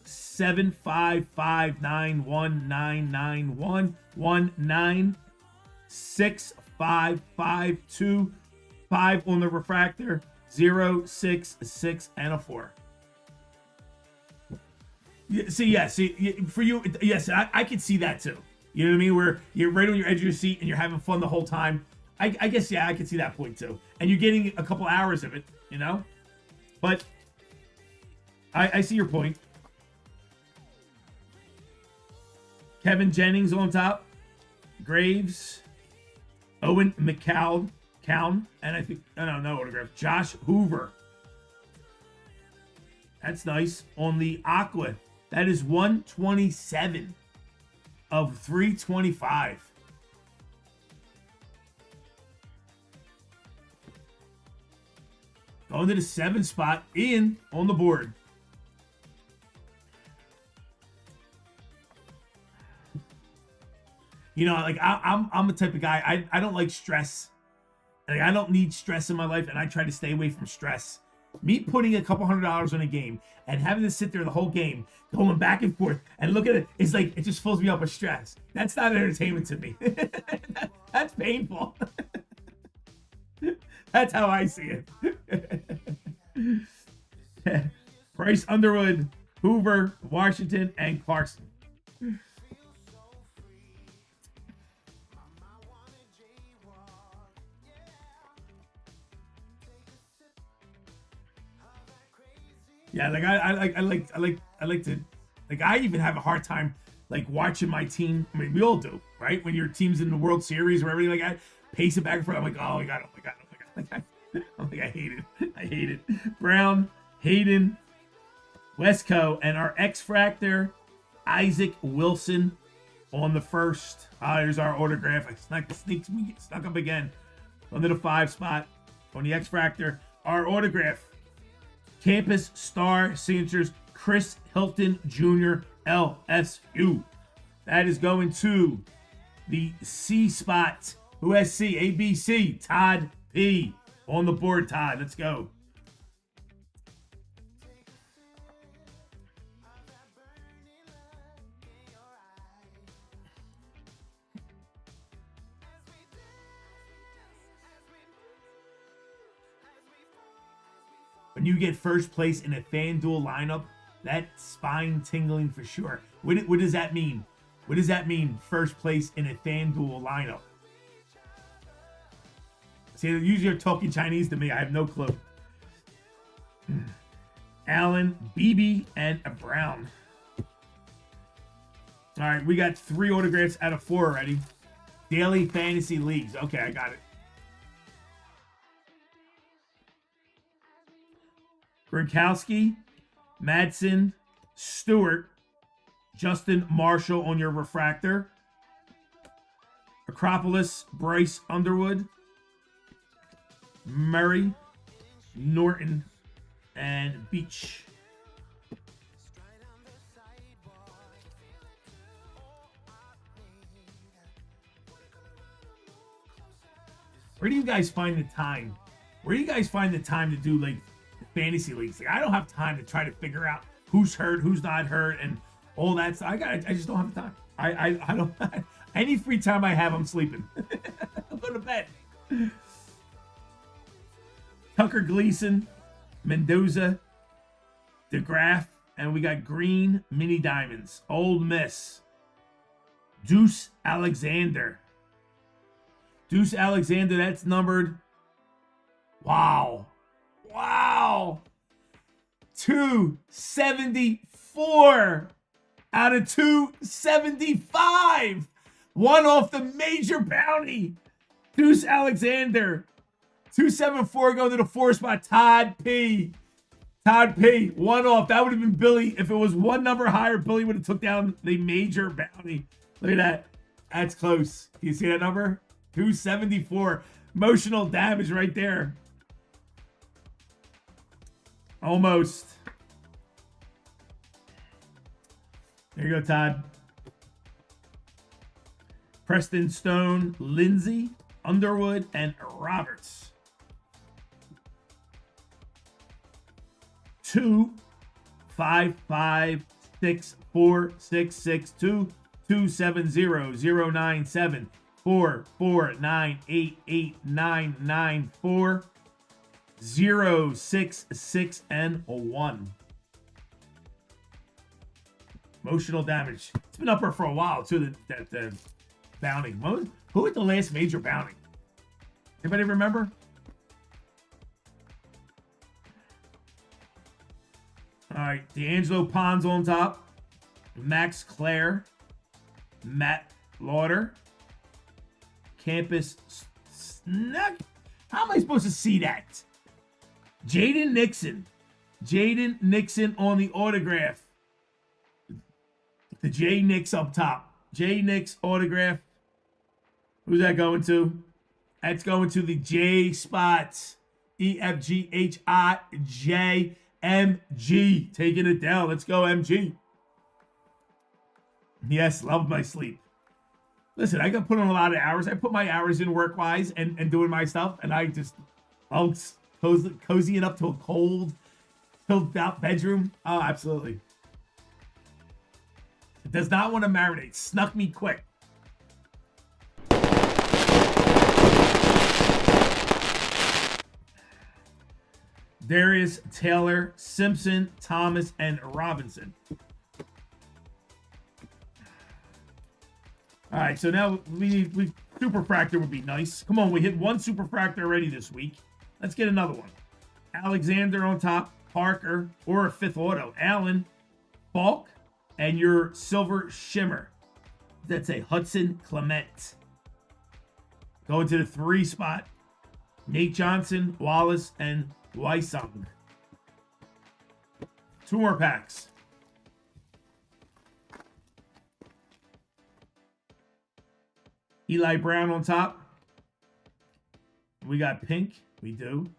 7, 5, 5, 9, 1, 9, 9, 1, 1, 9, 6, 5, 5, 2, 5 on the refractor. 0, 6, 6, and a 4. See, for you, yes, I can see that too. You know what I mean? Where you're right on your edge of your seat and you're having fun the whole time. I guess, yeah, I can see that point too. And you're getting a couple hours of it, you know? But I see your point. Kevin Jennings on top. Graves. Owen McCown. And I think, no autograph. Josh Hoover. That's nice. On the Aqua. That is 127 of 325. Going to the 7th spot. Ian on the board. You know, like I'm the type of guy, I don't like stress. Like, I don't need stress in my life, and I try to stay away from stress. Me putting a couple $100 on a game and having to sit there the whole game, going back and forth and look at it, it's like, it just fills me up with stress. That's not entertainment to me. That's painful. That's how I see it. Bryce Underwood, Hoover, Washington, and Clarkson. Yeah, like I like to, like, I even have a hard time like watching my team. I mean, we all do, right? When your team's in the World Series or everything like that, pace it back and forth. I'm like, oh my god, oh my god, oh my god. I'm like, I hate it. I hate it. Brown, Hayden, Westco, and our X-Fractor, Isaac Wilson on the first. Here's our autograph. I snuck up again under the 5 spot on the X-Fractor. Our autograph. Campus Star Signatures, Chris Hilton Jr., LSU. That is going to the C spot. Who has C? ABC. Todd P. On the board, Todd. Let's go. When you get first place in a FanDuel lineup, that's spine tingling for sure. What does that mean? What does that mean, first place in a FanDuel lineup? See, usually you're talking Chinese to me. I have no clue. Allen, BB, and a Brown. All right, we got 3 autographs out of 4 already. Daily Fantasy Leagues. Okay, I got it. Gronkowski, Madsen, Stewart, Justin Marshall on your refractor. Acropolis, Bryce Underwood, Murray, Norton, and Beach. Where do you guys find the time? Where do you guys find the time to do like fantasy leagues? Like, I don't have time to try to figure out who's hurt, who's not hurt, and all that stuff. I just don't have the time. I don't. Any free time I have, I'm sleeping. I'm going to bed. Tucker Gleason, Mendoza, DeGraff, and we got green mini diamonds. Old Miss. Deuce Alexander. Deuce Alexander, that's numbered. Wow. Wow. 274 out of 275. One off the major bounty. Deuce Alexander. 274 going to the 4 spot. Todd P. Todd P. One off. That would have been Billy. If it was one number higher, Billy would have took down the major bounty. Look at that. That's close. Can you see that number? 274. Emotional damage right there. Almost. There you go, Todd. Preston Stone, Lindsay, Underwood, and Roberts. 2, 5, 5, 6, 4, 6, 6, 2, 2, 7, 0, 0, 9, 7, 4, 4, 9, 8, 8, 9, 9, 4, 0, 6, 6, and 1. Emotional damage. It's been up there for a while, too, that bounty. Who had the last major bounty? Anybody remember? All right, D'Angelo Pons on top. Max Clare. Matt Lauder. Campus Snug. How am I supposed to see that? Jaden Nixon. Jaden Nixon on the autograph. The J Nix up top. J Nix autograph. Who's that going to? That's going to the J spots. EFGHIJ MG. Taking it down. Let's go, MG. Yes, love my sleep. Listen, I got put on a lot of hours. I put my hours in work-wise and doing my stuff, and I just cozying up to a cold, filled out bedroom. Oh, absolutely. It does not want to marinate. Snuck me quick. Darius, Taylor, Simpson, Thomas, and Robinson. All right, so now we superfractor would be nice. Come on, we hit one superfractor already this week. Let's get another one. Alexander on top, Parker, or a fifth auto. Allen, Falk, and your silver shimmer. That's a Hudson Clement. Going to the 3 spot. Nate Johnson, Wallace, and Weissung. 2 more packs. Eli Brown on top. We got pink. We do.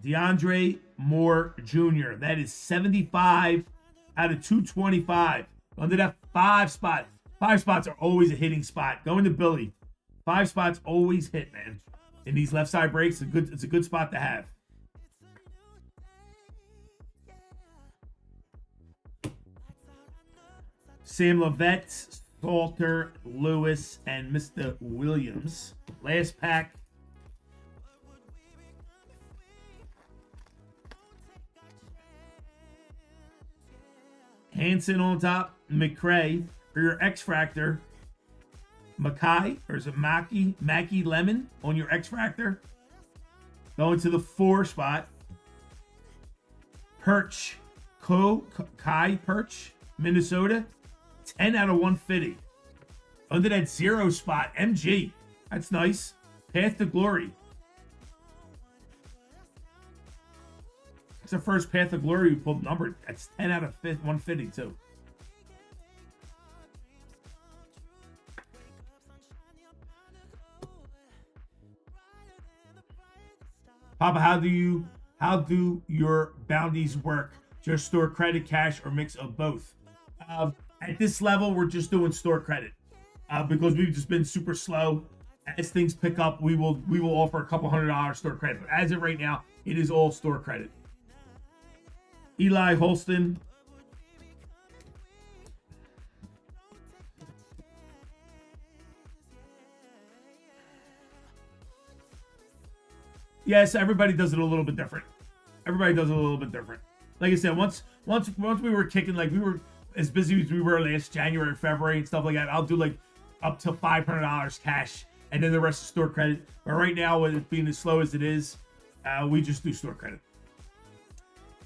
DeAndre Moore Jr. That is 75 out of 225. Under that 5 spot. 5 spots are always a hitting spot. Going to Billy. 5 spots always hit, man. In these left side breaks, it's a good spot to have. Sam Levette, Salter, Lewis, and Mr. Williams. Last pack. Hanson on top, McCray for your X-Fractor. Mackay, or is it Mackie Lemon on your X-Fractor. Going to the 4 spot. Perch, Kai Perch, Minnesota. 10 out of 150. Under that 0 spot, MG. That's nice. Path to Glory. It's the first Path to Glory we pulled numbered. That's 10 out of 150 too. Papa, how do your bounties work? Just store credit, cash, or mix of both? At this level, we're just doing store credit because we've just been super slow. As things pick up, we will offer a couple $100 store credit. But as of right now, it is all store credit. Eli Holston. Yes, everybody does it a little bit different. Everybody does it a little bit different. Like I said, once we were kicking, like we were as busy as we were last January, February, and stuff like that, I'll do like up to $500 cash, and then the rest is store credit. But right now, with it being as slow as it is, we just do store credit.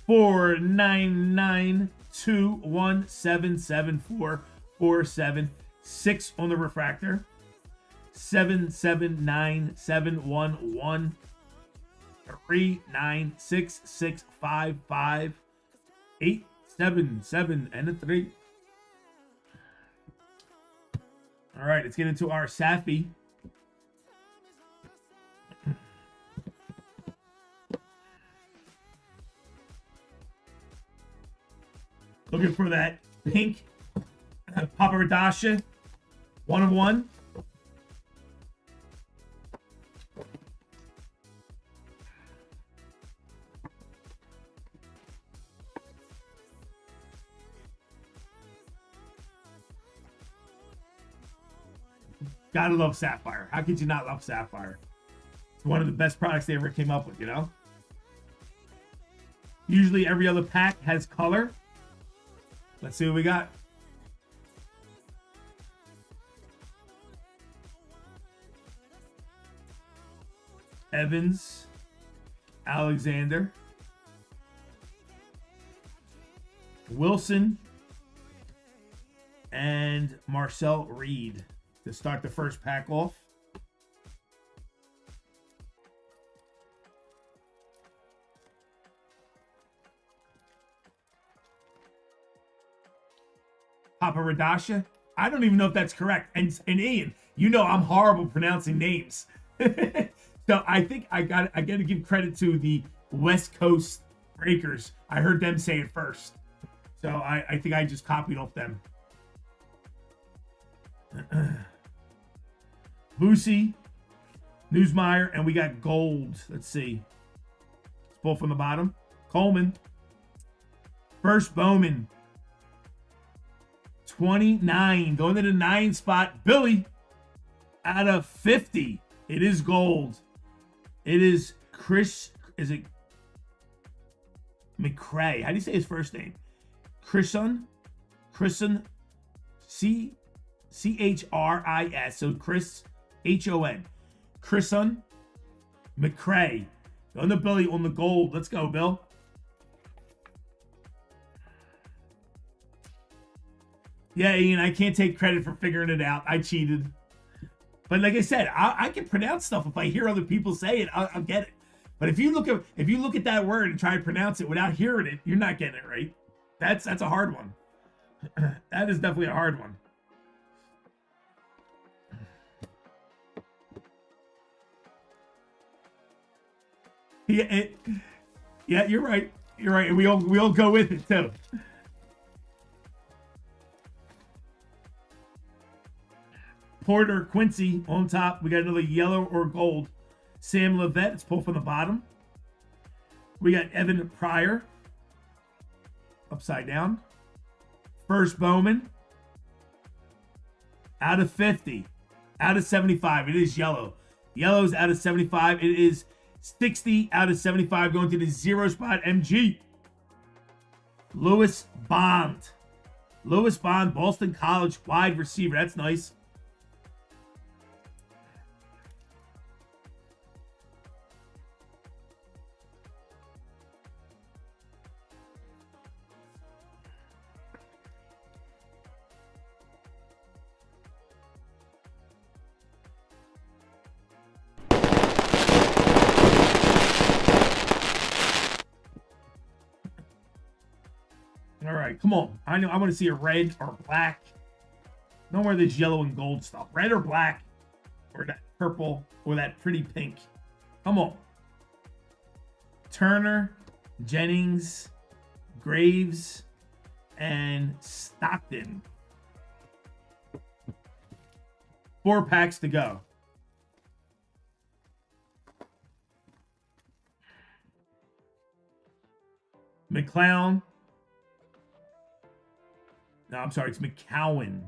49921774447 on the refractor. 779711. 396655877 and a 3. All right, let's get into our Sappy. Looking for that pink Paparadasha 1 of 1. Gotta love Sapphire. How could you not love Sapphire? It's one of the best products they ever came up with, you know? Usually every other pack has color. Let's see what we got. Evans, Alexander, Wilson, and Marcel Reed to start the first pack off. Paparadasha. I don't even know if that's correct. And Ian, you know I'm horrible pronouncing names. So I think I got to give credit to the West Coast Breakers. I heard them say it first. So I think I just copied off them. Boosie, Newsmeyer, and we got gold. Let's see. Let's pull from the bottom. Coleman. First Bowman. 29. Going to the 9 spot. Billy. Out of 50. It is gold. It is Chris. Is it McCray? How do you say his first name? Chrison. C-H-R-I-S. So Chris, H-O-N. Chrison McCray. Going to Billy on the gold. Let's go, Bill. Yeah, Ian, I can't take credit for figuring it out. I cheated. But like I said, I can pronounce stuff. If I hear other people say it, I'll get it. But if you look at that word and try to pronounce it without hearing it, you're not getting it right. That's a hard one. That is definitely a hard one. Yeah, you're right. You're right. And we all go with it too. Porter Quincy on top. We got another yellow or gold. Sam Levette. Let's pull from the bottom. We got Evan Pryor. Upside down. First Bowman. Out of 50. Out of 75. It is yellow. Yellow's out of 75. It is 60 out of 75 going to the 0 spot. MG. Lewis Bond. Lewis Bond, Boston College wide receiver. That's nice. All right, come on. I know I want to see a red or black. No more of this yellow and gold stuff. Red or black, or that purple, or that pretty pink. Come on. Turner, Jennings, Graves, and Stockton. 4 packs to go. McClown. No, I'm sorry. It's McCowan.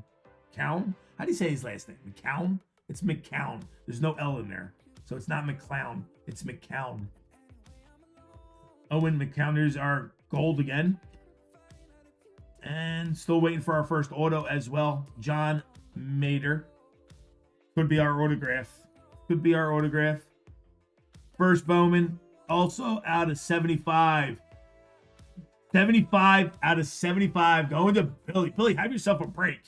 Cowan? How do you say his last name? McCowan? It's McCown. There's no L in there. So it's not McClown. It's McCown. Owen McCowners are gold again. And still waiting for our first auto as well. John Mater. Could be our autograph. Could be our autograph. First Bowman. Also out of 75. 75 out of 75 going to Billy. Billy, have yourself a break.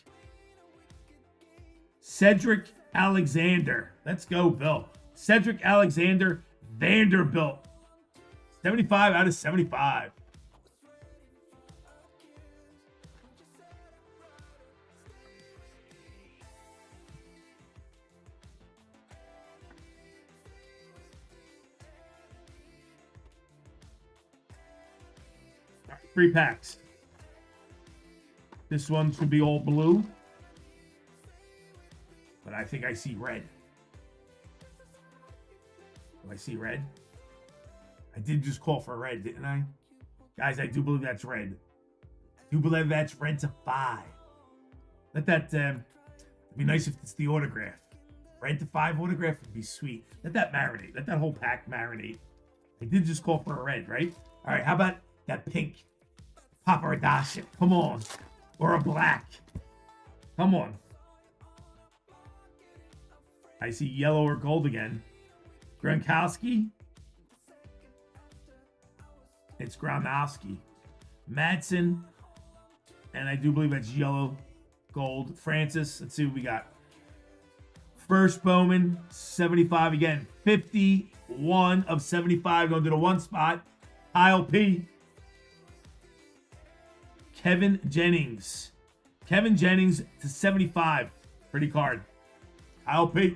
Cedric Alexander. Let's go, Bill. Cedric Alexander, Vanderbilt. 75 out of 75. Three packs. This one should be all blue. But I think I see red. Do I see red? I did just call for red, didn't I? Guys, I do believe that's red. I do believe that's red to 5. Let that, it'd be nice if it's the autograph. Red to 5 autograph would be sweet. Let that marinate. Let that whole pack marinate. I did just call for a red, right? All right, how about that pink? Paparadasha. Come on. Or a black. Come on. I see yellow or gold again. Gronkowski. It's Gronkowski. Madsen. And I do believe that's yellow, gold. Francis. Let's see what we got. First Bowman. 75 again. 51 of 75 going to the 1 spot. Kyle P. Kevin Jennings. Kevin Jennings to 75. Pretty card. Kyle P.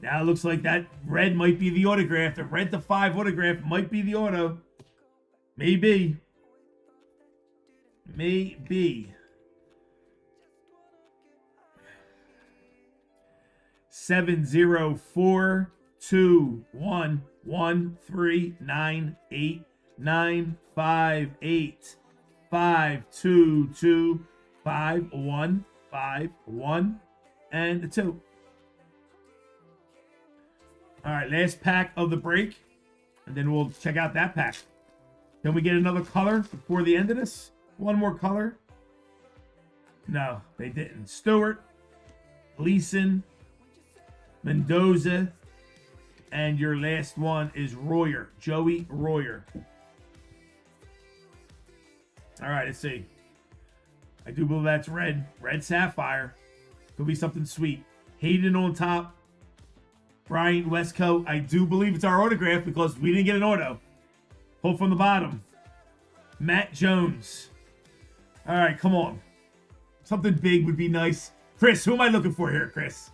Now it looks like that red might be the autograph. The red to 5 autograph might be the auto. Maybe. may be 70421139895225151 and a 2. All right, last pack of the break, and then we'll check out that pack. Can we get another color before the end of this? One more color? No, they didn't. Stewart, Leeson, Mendoza, and your last one is Royer, Joey Royer. All right, let's see. I do believe that's red Sapphire. Could be something sweet. Hayden on top. Bryant Westcoat. I do believe it's our autograph because we didn't get an auto. Pull from the bottom. Matt Jones. All right, come on. Something big would be nice. Chris, who am I looking for here, Chris?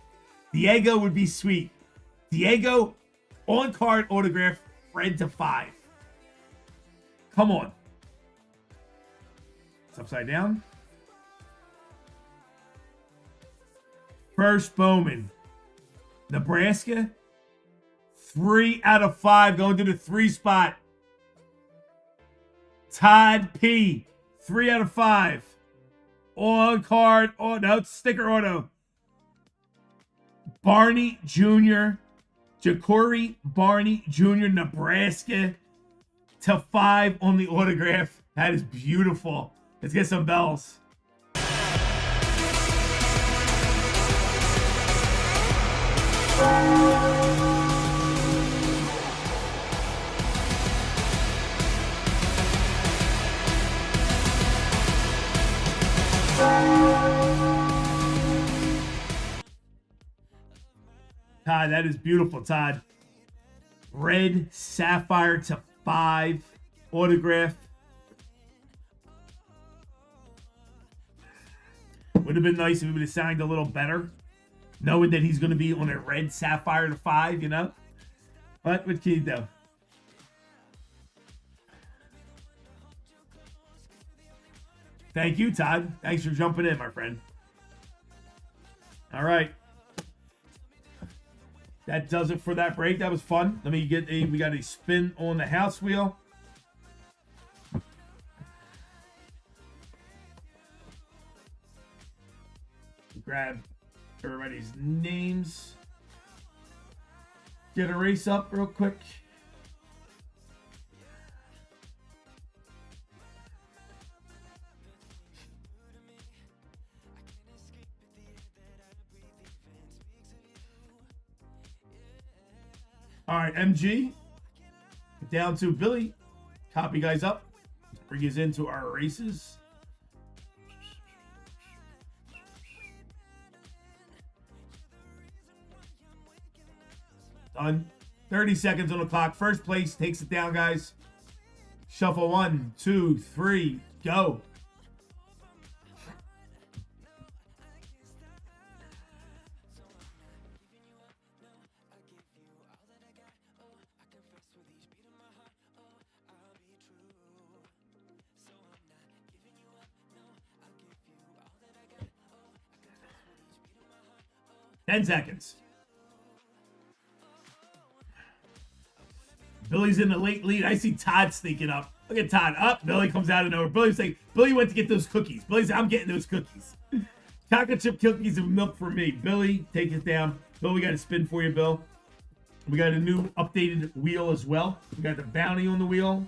Diego would be sweet. Diego, on-card autograph, red to 5. Come on. It's upside down. First Bowman. Nebraska. 3 out of 5 going to the 3 spot. Todd P. 3 out of 5. On card. Oh, no, it's sticker auto. Barney Jr. Ja'Cory Barney Jr. Nebraska to 5 on the autograph. That is beautiful. Let's get some bells. Todd, that is beautiful, Todd. Red Sapphire to 5 autograph. Would have been nice if he would have signed a little better, knowing that he's going to be on a red Sapphire to 5, you know? But what can you do? Thank you, Todd. Thanks for jumping in, my friend. All right. That does it for that break. That was fun. Let me get we got a spin on the house wheel. Grab everybody's names. Get a race up real quick. All right, MG. Down to Billy. Copy guys up. Bring us into our races. Done. 30 seconds on the clock. First place takes it down, guys. Shuffle 1, 2, 3, go. Ten seconds. Billy's in the late lead. I see Todd sneaking up. Look at Todd. Up. Billy comes out of nowhere. Billy's saying, Billy went to get those cookies. Billy's like, I'm getting those cookies. Chocolate chip cookies and milk for me. Billy, take it down. Bill, we got a spin for you, Bill. We got a new updated wheel as well. We got the bounty on the wheel.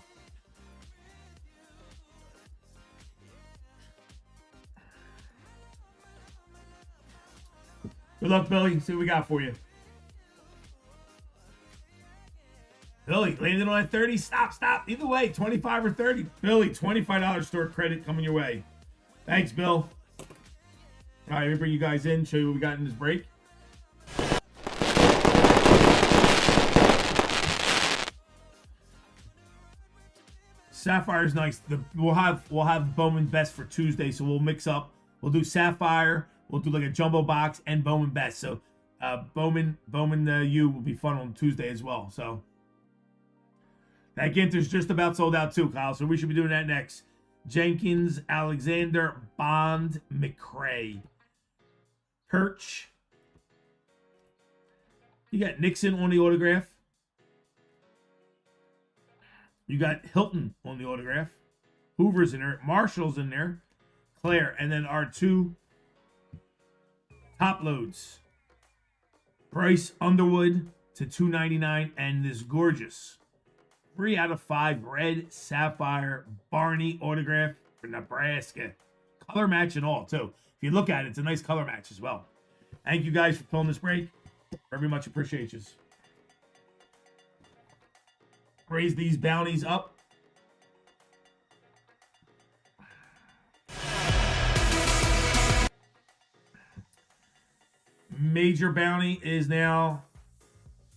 Good luck, Billy. See what we got for you. Billy, landed on a 30. Stop. Either way, 25 or 30. Billy, $25 store credit coming your way. Thanks, Bill. All right, let me bring you guys in, show you what we got in this break. Sapphire's nice. We'll have Bowman best for Tuesday, so we'll mix up. We'll do Sapphire. We'll do like a jumbo box and Bowman best. So Bowman U will be fun on Tuesday as well. So that Ginter's just about sold out too, Kyle. So we should be doing that next. Jenkins, Alexander, Bond, McRae, Perch. You got Nixon on the autograph. You got Hilton on the autograph. Hoover's in there. Marshall's in there. Claire. And then our two top loads. Bryce Underwood to $2.99. And this gorgeous 3 out of 5 red Sapphire Barney autograph for Nebraska. Color match and all, too. If you look at it, it's a nice color match as well. Thank you guys for pulling this break. Very much appreciate you. Raise these bounties up. Major bounty is now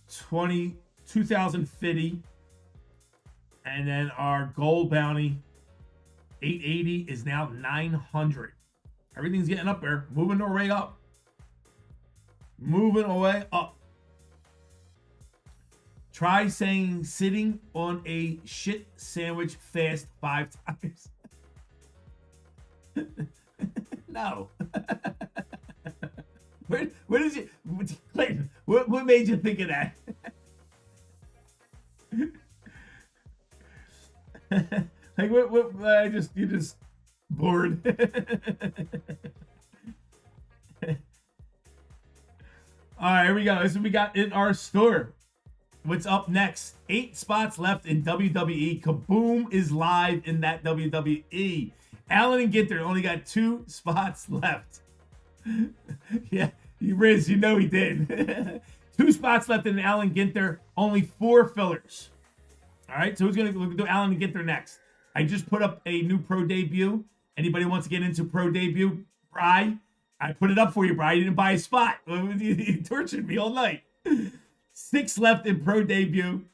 2,050. And then our gold bounty, 880, is now 900. Everything's getting up there. Moving our way up. Moving our way up. Try saying sitting on a shit sandwich fast 5 times. No. What is it? Clayton, what made you think of that? Like what you just bored. All right, here we go. This is what we got in our store. What's up next? 8 spots left in WWE. KABOOM is live in that WWE. Allen and Ginter only got 2 spots left. Yeah, Riz, you know he did. 2 spots left in Allen Ginter. Only 4 fillers. All right, so who's going to do Allen and Ginter next? I just put up a new pro debut. Anybody wants to get into pro debut? Bri, I put it up for you, Bri. You didn't buy a spot. You tortured me all night. 6 left in pro debut.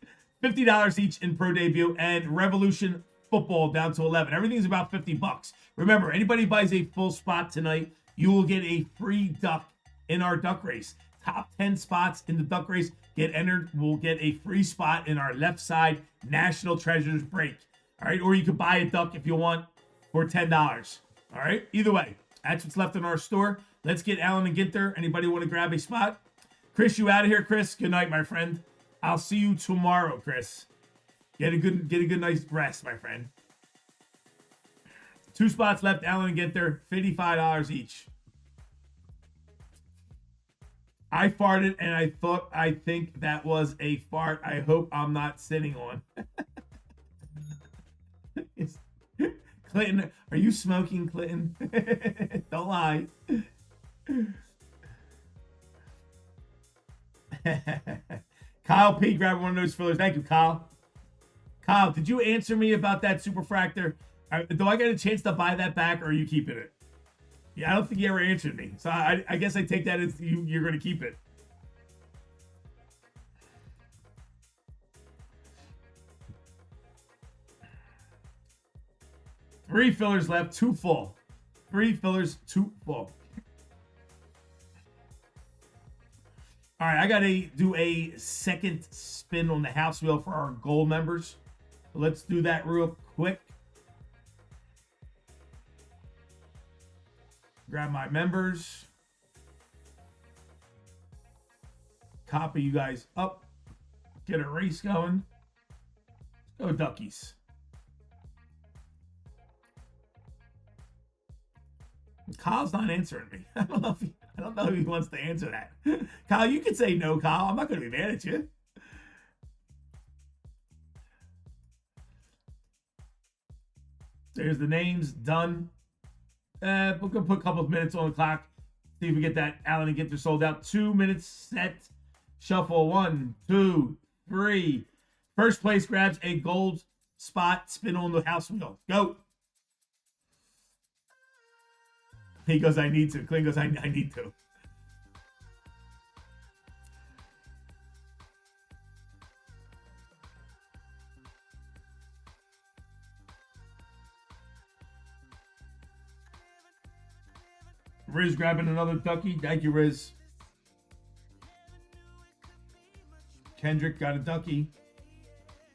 $50 each in pro debut. And Revolution Football down to 11. Everything's about $50. Remember, anybody buys a full spot tonight, you will get a free duck in our duck race. Top 10 spots in the duck race get entered. We'll get a free spot in our left side National Treasures break. All right, or you could buy a duck if you want for $10. All right, either way, that's what's left in our store. Let's get Allen and Ginter. Anybody want to grab a spot? Chris, you out of here, Chris? Good night, my friend. I'll see you tomorrow, Chris. Get a good night's rest, my friend. 2 spots left, Allen and Ginter, $55 each. I farted and I think that was a fart. I hope I'm not sitting on. Clinton, are you smoking, Clinton? Don't lie. Kyle P, grab one of those fillers. Thank you, Kyle. Kyle, did you answer me about that superfractor? Do I get a chance to buy that back, or are you keeping it? Yeah, I don't think you ever answered me. So I guess I take that as you're going to keep it. Three fillers left, 2 full. 3 fillers, 2 full. All right, I got to do a second spin on the house wheel for our gold members. So let's do that real quick. Grab my members. Copy you guys up. Get a race going. Go Duckies. Kyle's not answering me. I don't know if he wants to answer that. Kyle, you can say no, Kyle. I'm not going to be mad at you. There's the names done. We're going to put a couple of minutes on the clock. See if we get that Allen and Ginter sold out. 2 minutes set. Shuffle. 1, 2, 3. First place grabs a gold spot. Spin on the house wheel. Go. He goes, I need to. Clint goes, I need to. Riz grabbing another ducky. Thank you, Riz. Kendrick got a ducky.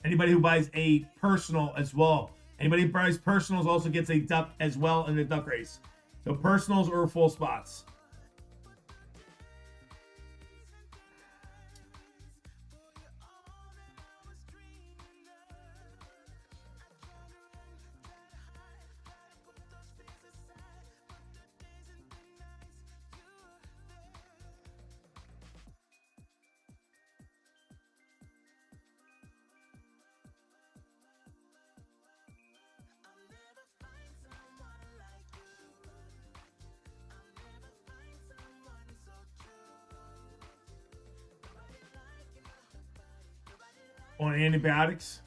Anybody who buys a personal as well, Anybody who buys personals also gets a duck as well in the duck race. So personals or full spots. On antibiotics.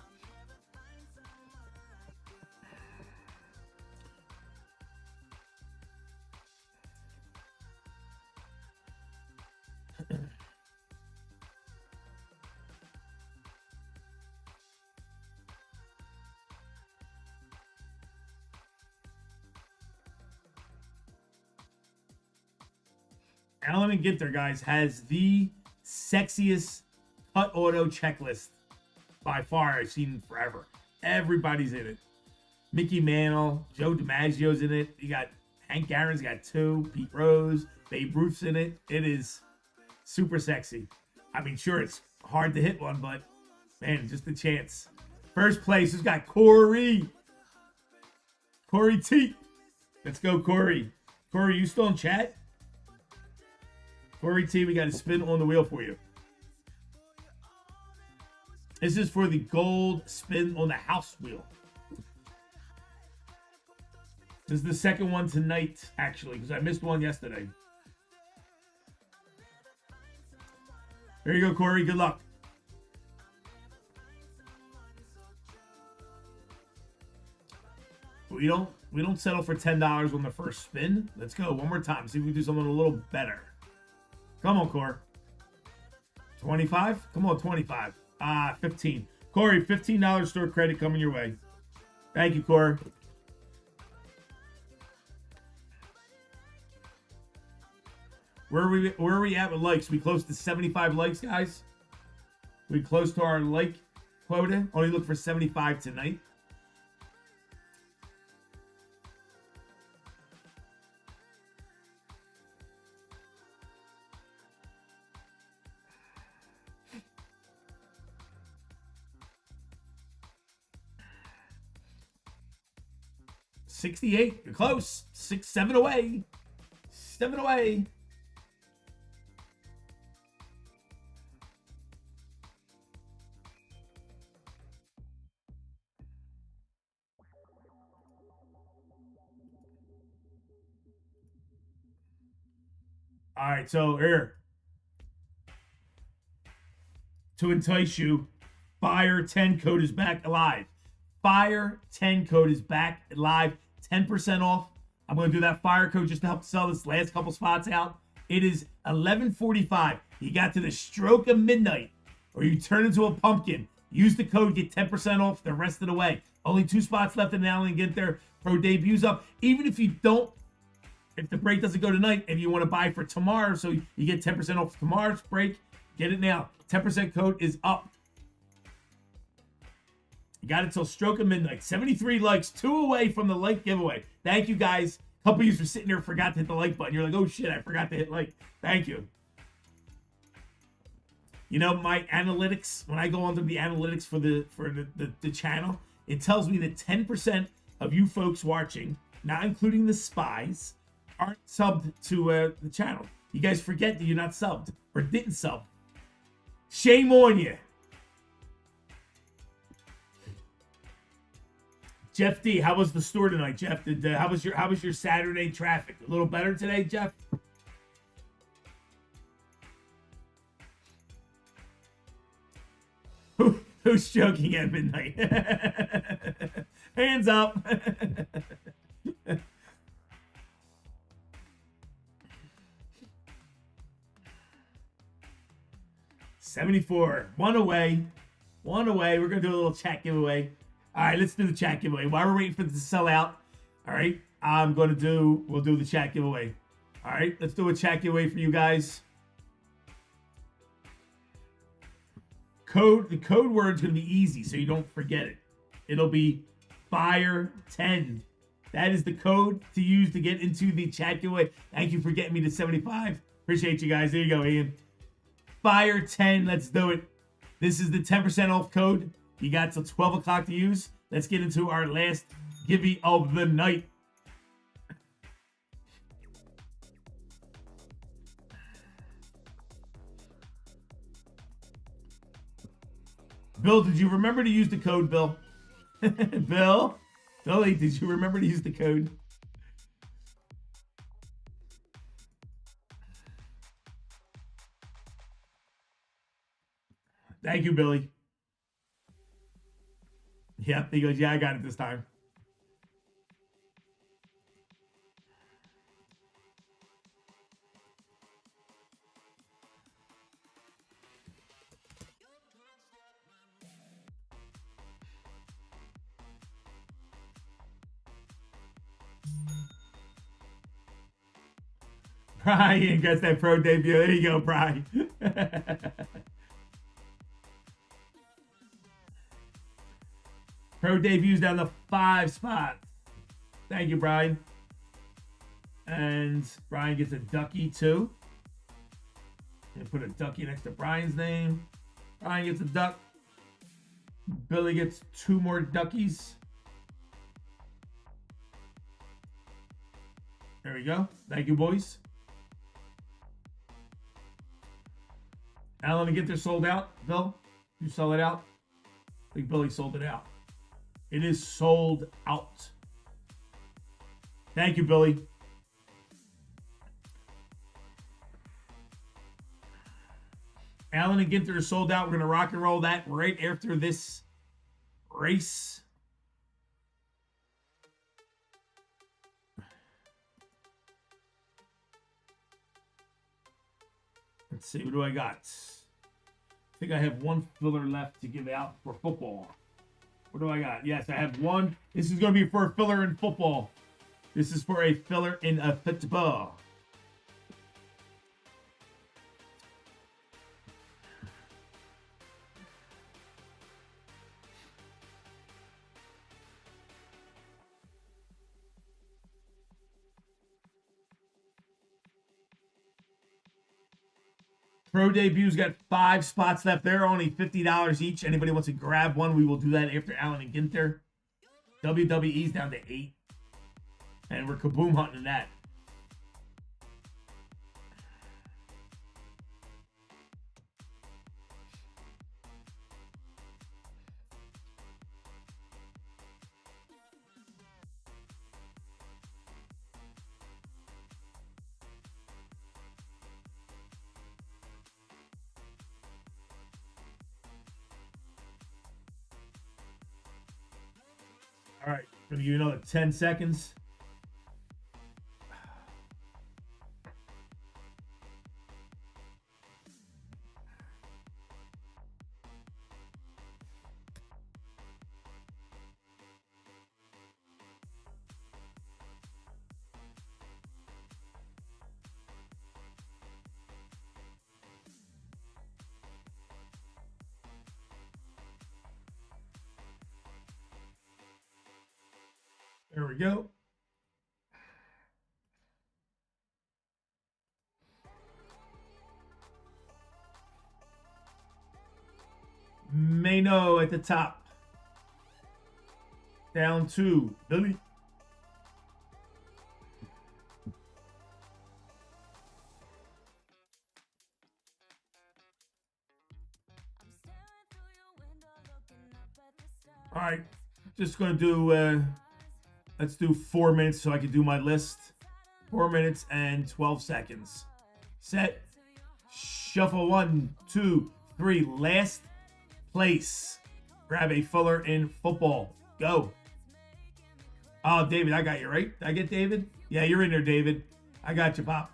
Allen and Ginter, guys, has the sexiest cut auto checklist by far I've seen forever. Everybody's in it. Mickey Mantle, Joe DiMaggio's in it. You got Hank Aaron's got 2, Pete Rose, Babe Ruth's in it. It is super sexy. I mean, sure, it's hard to hit one, but man, just a chance. First place has got Corey. Corey T. Let's go, Corey. Corey, you still in chat? Corey T, we got a spin on the wheel for you. This is for the gold spin on the house wheel. This is the second one tonight, actually, because I missed one yesterday. There you go, Corey. Good luck. We don't settle for $10 on the first spin. Let's go one more time. See if we can do something a little better. Come on, Corey. 25? Come on, 25. 15. Corey, $15 store credit coming your way. Thank you, Corey. Where are we at with likes? We close to 75 likes, guys. We close to our like quota. Only look for 75 tonight. $68. You're close. 7 away. 7 away. All right, so here, to entice you, Fire 10 code is back live. Fire 10 code is back live, 10% off. I'm going to do that Fire code just to help sell this last couple spots out. It is 11:45. You got to the stroke of midnight, or you turn into a pumpkin. Use the code, get 10% off the rest of the way. Only 2 spots left in the Allen Ginter Pro debuts up. Even if you don't, if the break doesn't go tonight, and you want to buy for tomorrow, so you get 10% off tomorrow's break, get it now. 10% code is up. You got it till stroke of midnight. 73 likes, 2 away from the like giveaway. Thank you, guys. A couple of you were sitting there and forgot to hit the like button. You're like, oh shit, I forgot to hit like. Thank you. You know, my analytics, when I go onto the analytics for the channel, it tells me that 10% of you folks watching, not including the spies, aren't subbed to the channel. You guys forget that you're not subbed or didn't sub. Shame on you. Jeff D, how was the store tonight, Jeff? How was your Saturday traffic? A little better today, Jeff? Who's joking at midnight? Hands up. $74. 1 away. 1 away. We're going to do a little chat giveaway. All right, let's do the chat giveaway. While we're waiting for this to sell out, all right, we'll do the chat giveaway. All right, let's do a chat giveaway for you guys. The code word's going to be easy, so you don't forget it. It'll be Sapphire10. That is the code to use to get into the chat giveaway. Thank you for getting me to 75. Appreciate you guys. There you go, Ian. Fire10. Let's do it. This is the 10% off code. You got till 12 o'clock to use. Let's get into our last givey of the night. Bill, did you remember to use the code, Bill? Billy, did you remember to use the code? Thank you, Billy. Yep, he goes, yeah, I got it this time. Brian gets that pro debut. There you go, Brian. Pro debuts down to 5 spots. Thank you, Brian. And Brian gets a ducky, too. And put a ducky next to Brian's name. Brian gets a duck. Billy gets 2 more duckies. There we go. Thank you, boys. Alan and Ginter sold out. Bill, you sell it out? I think Billy sold it out. It is sold out. Thank you, Billy. Alan and Ginter are sold out. We're going to rock and roll that right after this race. Let's see, what do I got? I think I have 1 filler left to give out for football. What do I got? Yes, I have 1. This is going to be for a filler in football. This is for a filler in a football. Pro debuts got 5 spots left. They're only $50 each. Anybody wants to grab one, we will do that after Alan and Ginter. WWE's down to 8. And we're KABOOM hunting that. All right, gonna give you another 10 seconds. There we go. Mano at the top. Down 2. Billy. All right. Just going to do... let's do 4 minutes so I can do my list. 4 minutes and 12 seconds. Set. Shuffle. 1, 2, 3. Last place. Grab a filler in football. Go. Oh, David, I got you, right? Did I get David? Yeah, you're in there, David. I got you, Pop.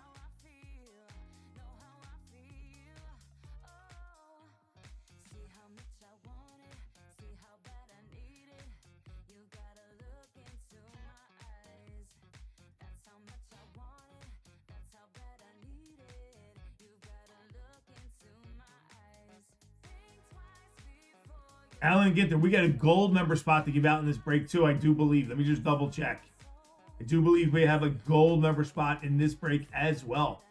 Alan Ginter, we got a gold member spot to give out in this break too, I do believe. Let me just double check. I do believe we have a gold member spot in this break as well.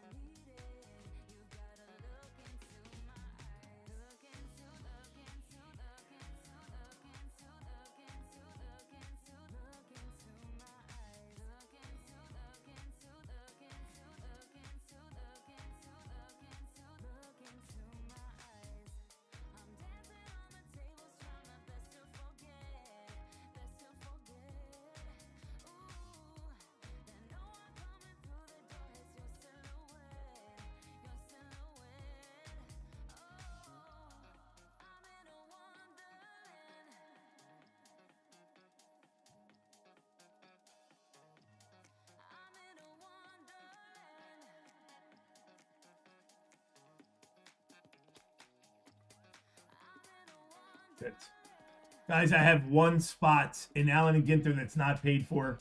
Guys, I have one spot in Allen and Ginter that's not paid for.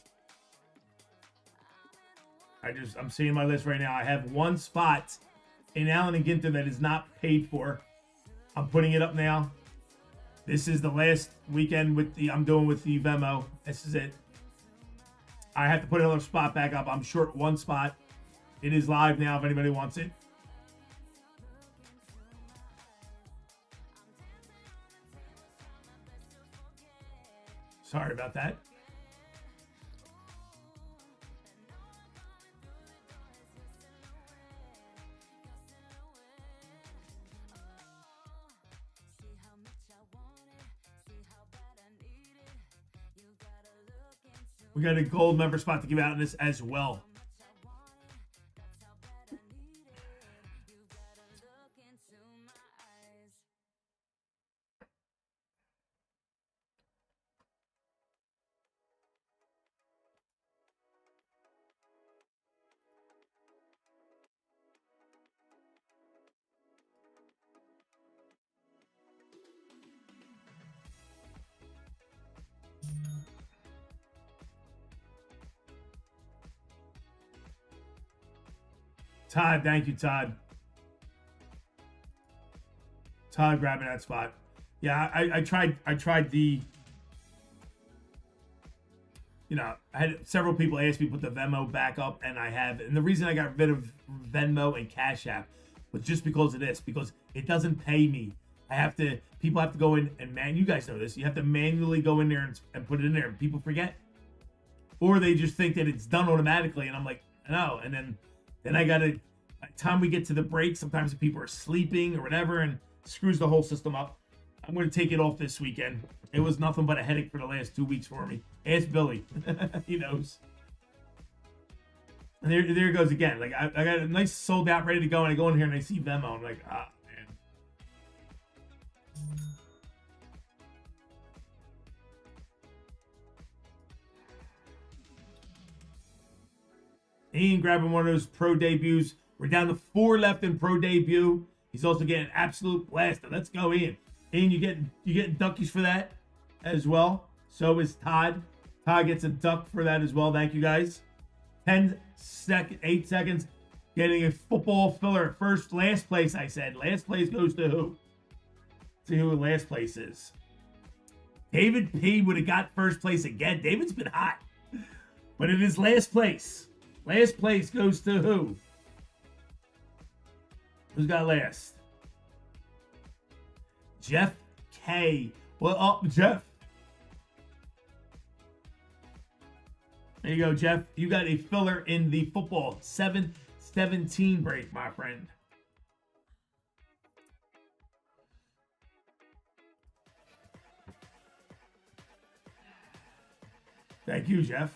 I'm seeing my list right now. I have one spot in Allen and Ginter that is not paid for. I'm putting it up now. This is the last weekend I'm doing with the Venmo. This is it. I have to put another spot back up. I'm short one spot. It is live now if anybody wants it. Sorry about that. We got a gold member spot to give out in this as well. Todd, thank you, Todd. Todd grabbing that spot. Yeah, I tried the, you know, I had several people ask me to put the Venmo back up, and I have. And the reason I got rid of Venmo and Cash App was just because of this, because it doesn't pay me. People have to go in and you guys know this, you have to manually go in there and put it in there, and people forget. Or they just think that it's done automatically, and I'm like, no. And then I got to, by the time we get to the break, sometimes people are sleeping or whatever, and screws the whole system up. I'm going to take it off this weekend. It was nothing but a headache for the last 2 weeks for me. Ask Billy. He knows. And there it goes again. Like, I got a nice sold out, ready to go, and I go in here and I see Venmo. I'm like, man. Ian grabbing one of those pro debuts. We're down to 4 left in pro debut. He's also getting an absolute blaster. Let's go, Ian. Ian, you getting duckies for that as well. So is Todd. Todd gets a duck for that as well. Thank you, guys. 8 seconds. Getting a football filler at first. Last place, I said. Last place goes to who? See who last place is. David P would have got first place again. David's been hot. But it is last place. Last place goes to who? Who's got last? Jeff K. Well, up, Jeff. There you go, Jeff. You got a filler in the football 7-17 break, my friend. Thank you, Jeff.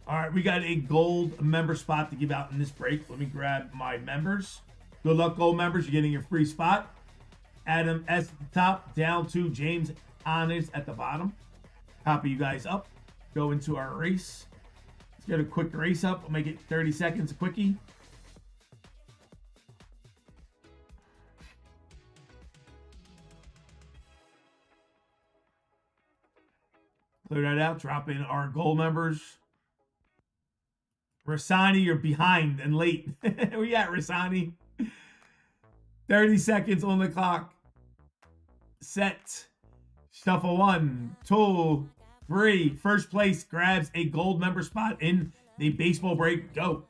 All right, we got a gold member spot to give out in this break. Let me grab my members. Good luck, gold members. You're getting your free spot. Adam S at the top, down to James Honors at the bottom. Copy you guys up. Go into our race. Let's get a quick race up. We'll make it 30 seconds, a quickie. Clear that out. Drop in our gold members. Rasani, you're behind and late. Where you at, Rasani? 30 seconds on the clock. Set. Shuffle 1, 2, 3. First place grabs a gold member spot in the baseball break. Go.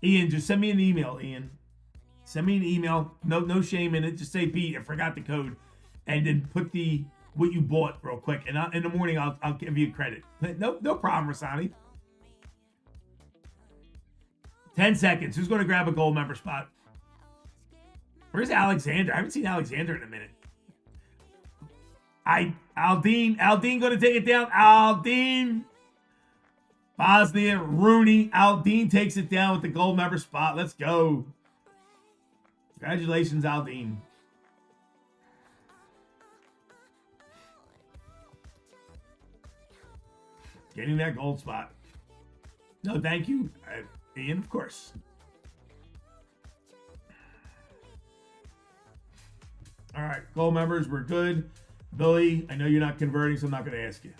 Ian, just send me an email, Ian. Send me an email. No shame in it. Just say, Pete, I forgot the code. And then put what you bought real quick. And in the morning, I'll give you credit. No problem, Rasani. 10 seconds. Who's going to grab a gold member spot? Where's Alexander? I haven't seen Alexander in a minute. Aldine going to take it down. Aldine. Bosnia, Rooney. Aldine takes it down with the gold member spot. Let's go. Congratulations, Aldine. Getting that gold spot. No, thank you, Ian, of course. All right, gold members, we're good. Billy, I know you're not converting, so I'm not going to ask you.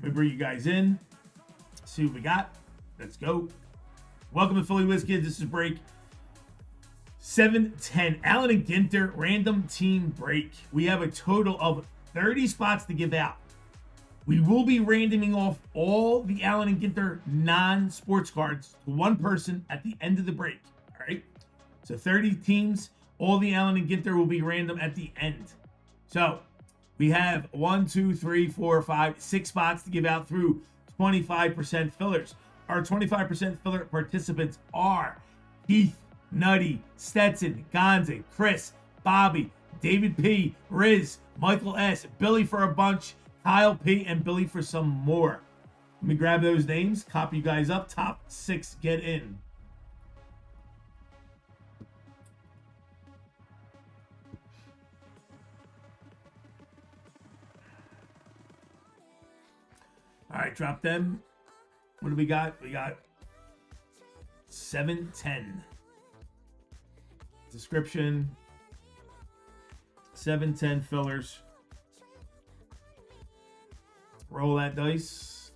Let me bring you guys in. See what we got. Let's go. Welcome to Philly Whiz Kids. This is break 710. Allen and Ginter, random team break. We have a total of 30 spots to give out. We will be randoming off all the Allen and Ginter non-sports cards to one person at the end of the break. All right? So 30 teams. All the Allen and Ginter will be random at the end. So we have 1, 2, 3, 4, 5, 6 spots to give out through 25% fillers. Our 25% filler participants are Heath, Nutty, Stetson, Gonza, Chris, Bobby, David P, Riz, Michael S, Billy for a bunch, Kyle P, and Billy for some more. Let me grab those names, copy you guys up. Top 6 get in. All right, drop them. What do we got? We got 710. Description. 710 fillers. Roll that dice.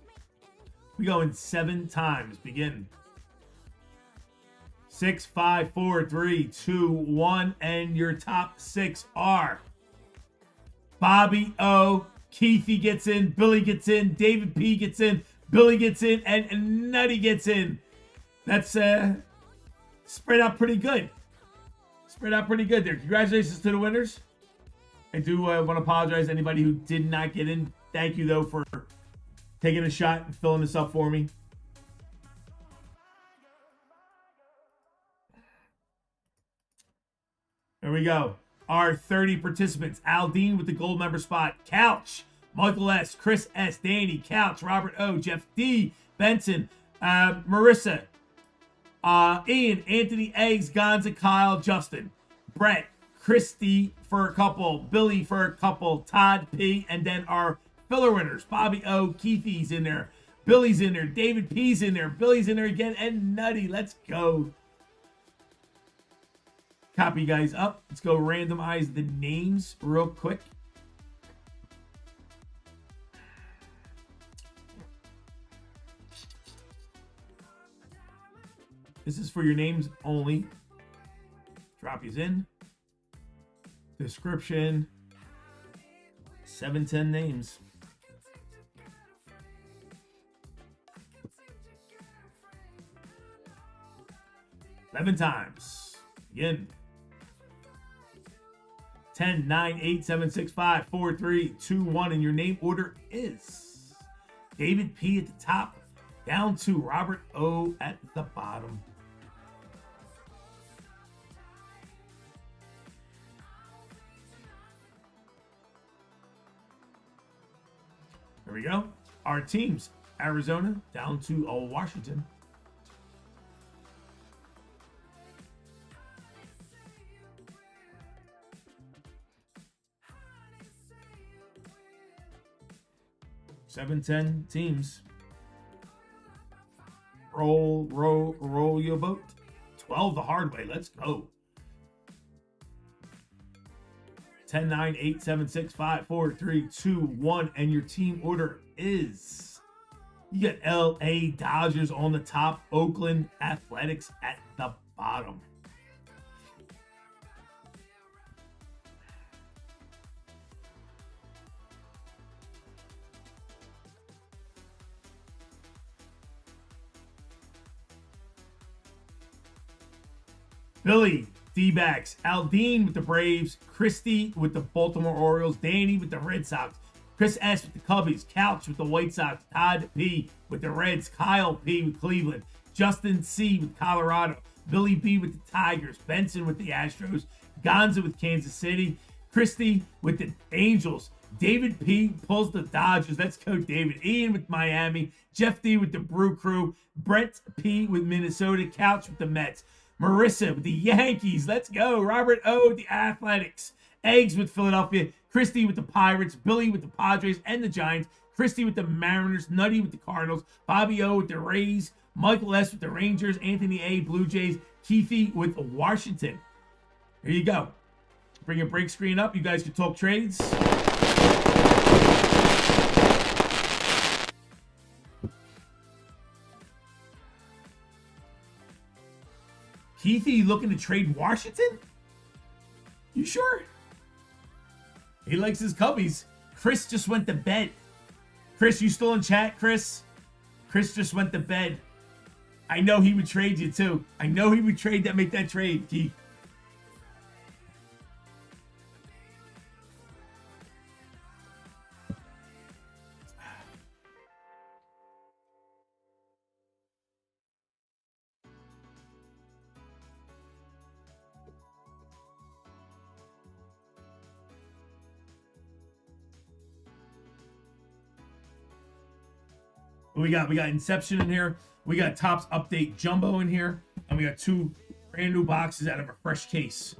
We going 7 times. Begin. 6, 5, 4, 3, 2, 1. And your top 6 are Bobby O, Keithy gets in, Billy gets in, David P gets in, Billy gets in, and Nutty gets in. That's spread out pretty good. Spread out pretty good there. Congratulations to the winners. I do want to apologize to anybody who did not get in. Thank you, though, for taking a shot and filling this up for me. There we go. Our 30 participants. Aldine with the gold member spot. Couch. Michael S. Chris S. Danny. Couch. Robert O. Jeff D. Benson. Marissa. Ian. Anthony Eggs. Gonza. Kyle. Justin. Brett. Christy for a couple. Billy for a couple. Todd P. And then our filler winners. Bobby O. Keithy's in there. Billy's in there. David P's in there. Billy's in there again. And Nutty. Let's go. Copy guys up. Let's go randomize the names real quick. This is for your names only. Drop these in. Description. 710 names. Seven times. Begin. 10, 9, 8, 7, 6, 5, 4, 3, 2, 1. And your name order is David P at the top, down to Robert O at the bottom. There we go. Our teams, Arizona down to Washington. Seven, 10 teams. Roll your boat. 12 the hard way. Let's go. 10, 9, 8, 7, 6, 5, 4, 3, 2, 1. And your team order is, you got LA Dodgers on the top, Oakland Athletics at the bottom. Billy, D-backs. Aldine with the Braves. Christy with the Baltimore Orioles. Danny with the Red Sox. Chris S. with the Cubbies. Couch with the White Sox. Todd P. with the Reds. Kyle P. with Cleveland. Justin C. with Colorado. Billy B. with the Tigers. Benson with the Astros. Gonza with Kansas City. Christy with the Angels. David P. pulls the Dodgers. Let's go, David. Ian with Miami. Jeff D. with the Brew Crew. Brent P. with Minnesota. Couch with the Mets. Marissa with the Yankees. Let's go. Robert O. with the Athletics. Eggs with Philadelphia. Christy with the Pirates. Billy with the Padres and the Giants. Christy with the Mariners. Nutty with the Cardinals. Bobby O. with the Rays. Michael S. with the Rangers. Anthony A. Blue Jays. Keithy with Washington. Here you go. Bring your break screen up. You guys can talk trades. Keithy looking to trade Washington? You sure? He likes his Cubbies. Chris just went to bed. Chris, you still in chat, Chris? Chris just went to bed. I know he would trade you too. I know he would make that trade, Keith. We got Inception in here. We got Topps Update Jumbo in here. And we got 2 brand new boxes out of a fresh case.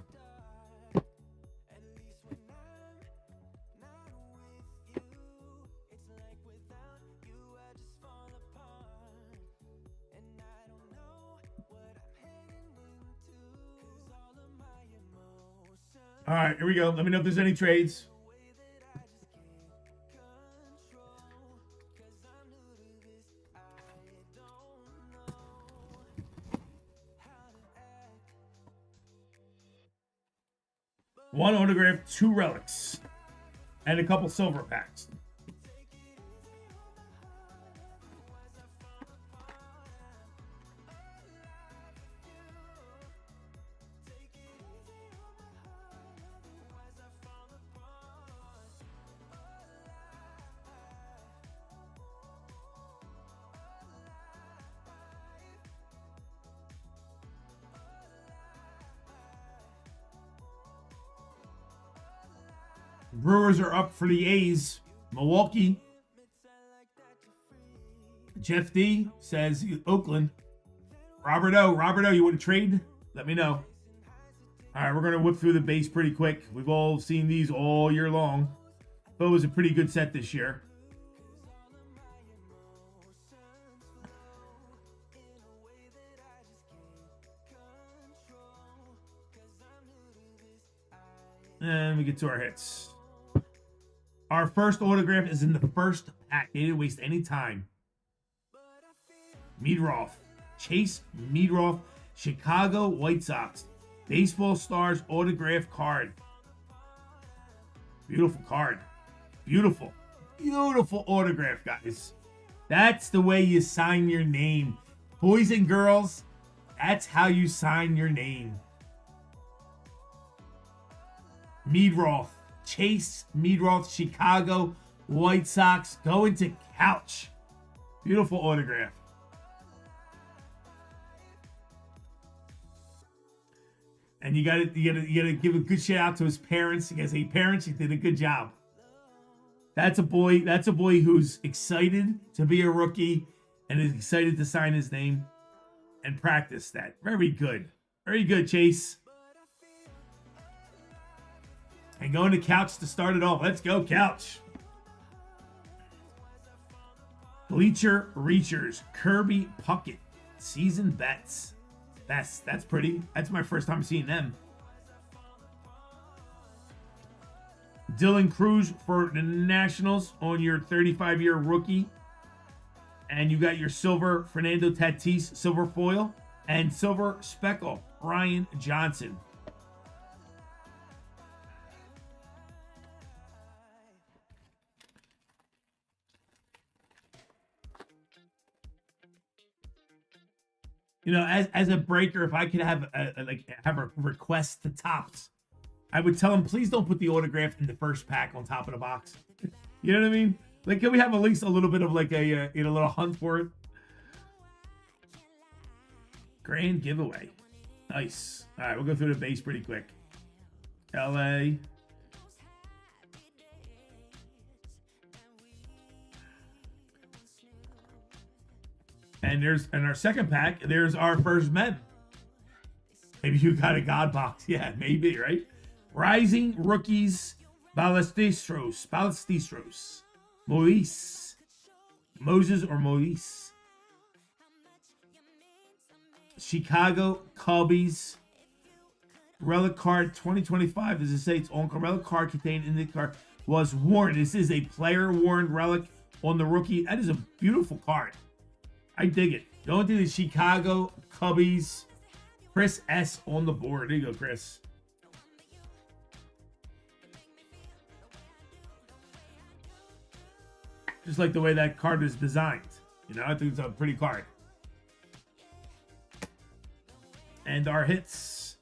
All right, here we go. Let me know if there's any trades. One autograph, 2 relics, and a couple silver packs. Brewers are up for the A's. Milwaukee. Jeff D says Oakland. Robert O, you want to trade? Let me know. All right, we're going to whip through the base pretty quick. We've all seen these all year long. But it was a pretty good set this year. And we get to our hits. Our first autograph is in the first pack. They didn't waste any time. Meadroff. Chase Meadroff. Chicago White Sox. Baseball Stars autograph card. Beautiful card. Beautiful. Beautiful autograph, guys. That's the way you sign your name. Boys and girls, that's how you sign your name. Meadroff. Chase Meadroff, Chicago White Sox, going to Couch. Beautiful autograph. And you gotta give a good shout out to his parents. He has 8 parents. He did a good job. That's a boy who's excited to be a rookie and is excited to sign his name and practice that. Very good. Very good, Chase. And going to Couch to start it off. Let's go, Couch. Bleacher Reachers. Kirby Puckett. Season bets. That's pretty. That's my first time seeing them. Dylan Cruz for the Nationals on your 35-year rookie. And you got your silver Fernando Tatis silver foil and silver speckle Brian Johnson. You know, as a breaker, if I could have a request to Topps, I would tell him, please don't put the autograph in the first pack on top of the box. You know what I mean? Like, can we have at least a little bit of like a little hunt for it? Grand giveaway. Nice. All right, we'll go through the base pretty quick. LA. And there's in our second pack, there's our first men. Maybe you got a God box. Yeah, maybe, right? Rising Rookies, Ballesteros, Moise, Moses or Moise. Chicago Cubbies, relic card 2025. Does it say it's on relic card contained in the card was worn? This is a player worn relic on the rookie. That is a beautiful card. I dig it. Going to the Chicago Cubbies. Chris S on the board. There you go, Chris. Just like the way that card is designed. You know, I think it's a pretty card. And our hits.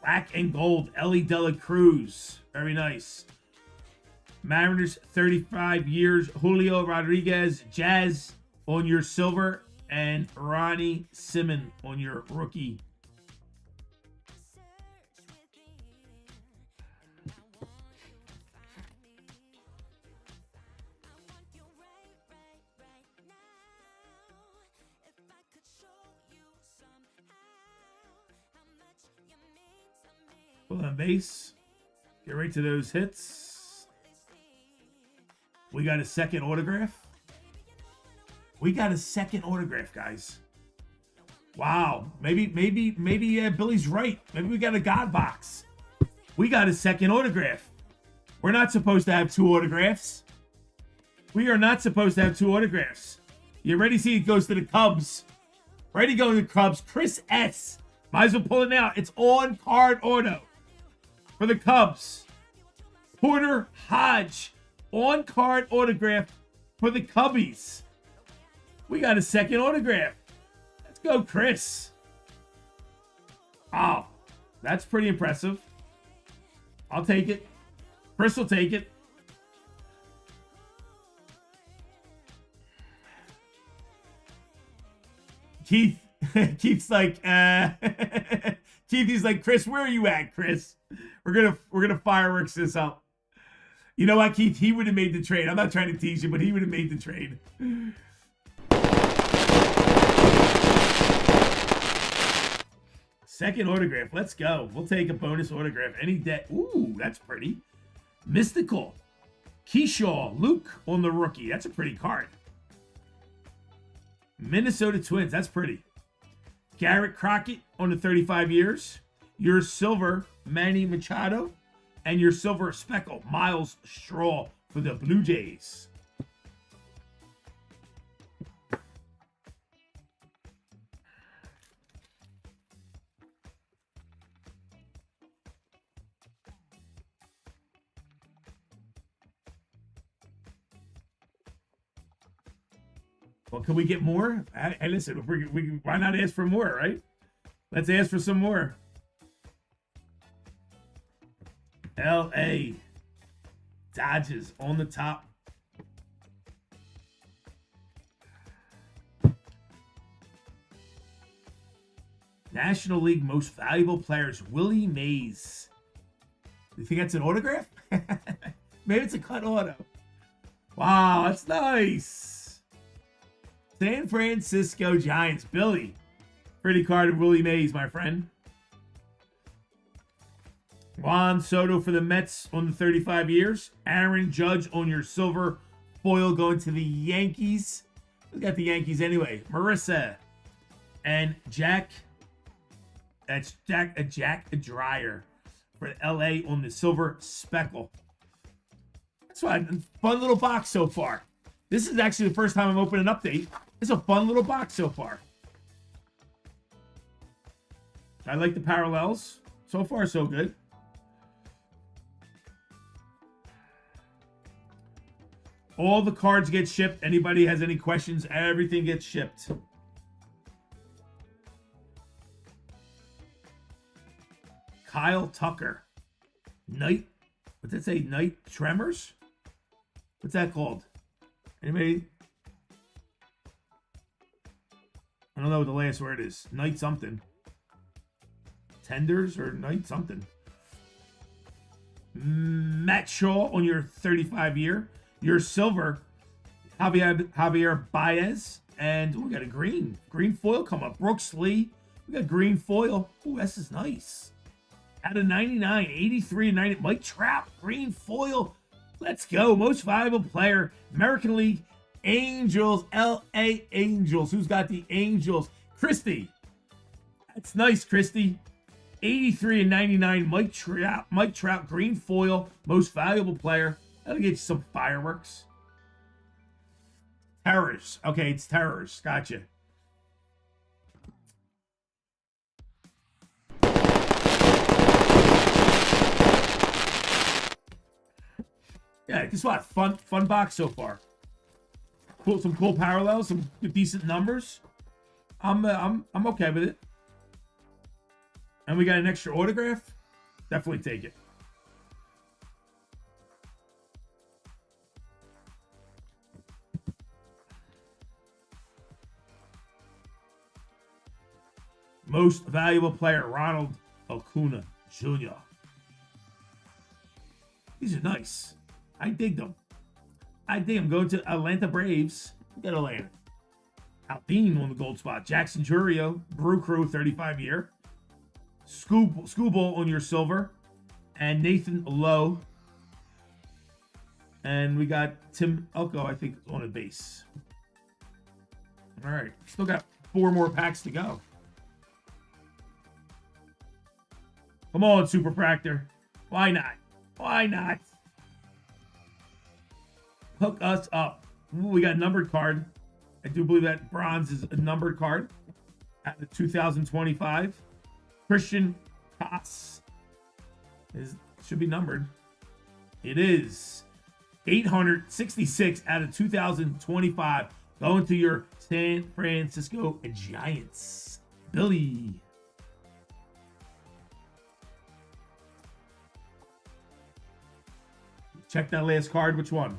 Black and gold. Ellie Dela Cruz. Very nice. Mariners 35 years. Julio Rodriguez. Jazz on your silver. And Ronnie Simon on your rookie. Pull on base. Get right to those hits. We got a second autograph. We got a second autograph, guys. Wow. Maybe Billy's right. Maybe we got a God box. We got a second autograph. We're not supposed to have two autographs. We are not supposed to have two autographs. You ready to see it goes to the Cubs? Ready to go to the Cubs. Chris S. Might as well pull it out. It's on card auto for the Cubs. Porter Hodge. On card autograph for the Cubbies. We got a second autograph. Let's go, Chris. Oh, that's pretty impressive. I'll take it. Chris will take it. Keith's like, Keith is like, Chris, where are you at, Chris? We're gonna fireworks this up. You know what, Keith? He would have made the trade. I'm not trying to tease you, but he would have made the trade. Second autograph. Let's go. We'll take a bonus autograph. Any debt. Ooh, that's pretty. Mystical. Keyshaw Luke on the rookie. That's a pretty card. Minnesota Twins. That's pretty. Garrett Crockett on the 35 years. Your silver Manny Machado. And your silver speckle Miles Straw for the Blue Jays. Well, can we get more? Hey, listen, why not ask for more, right? Let's ask for some more. L.A. Dodgers on the top. National League Most Valuable Players, Willie Mays. You think that's an autograph? Maybe it's a cut auto. Wow, that's nice. San Francisco Giants. Billy. Pretty card of Willie Mays, my friend. Juan Soto for the Mets on the 35 years. Aaron Judge on your silver foil going to the Yankees. We got the Yankees anyway. Marissa. And Jack. That's Jack Dreyer for LA on the silver speckle. That's why, fun little box so far. This is actually the first time I'm opening an update. It's a fun little box so far. I like the parallels. So far, so good. All the cards get shipped. Anybody has any questions, everything gets shipped. Kyle Tucker. Night. What's that say? Night Tremors? What's that called? Anybody? I don't know what the last word is. Night something. Tenders or night something. Matt Shaw on your 35-year. Your silver, Javier Baez. And we got a green foil come up. Brooks Lee. We got green foil. Ooh, this is nice. Out of 99, 83 and 90. Mike Trout, green foil. Let's go. Most valuable player, American League Angels, LA Angels. Who's got the Angels? Christie. That's nice, Christie. 83 and 99. Mike Trout, green foil. Most valuable player. That'll get you some fireworks. Terrors. Okay, it's Terrors. Gotcha. Yeah, guess what? Fun box so far. Cool, some cool parallels, some decent numbers. I'm okay with it. And we got an extra autograph. Definitely take it. Most valuable player, Ronald Acuna Jr. These are nice. I dig them. I dig them. Going to Atlanta Braves. We got Atlanta. Alpine on the gold spot. Jackson Churio, Brew Crew, 35-year. Scooble on your silver. And Nathan Lowe. And we got Tim Elko, I think, on a base. All right. Still got 4 more packs to go. Come on, Super Fractor. Why not? Why not? Hook us up. Ooh, we got a numbered card. I do believe that bronze is a numbered card at the 2025. Christian Haas should be numbered. It is 866 out of 2025. Going to your San Francisco Giants. Billy. Check that last card. Which one?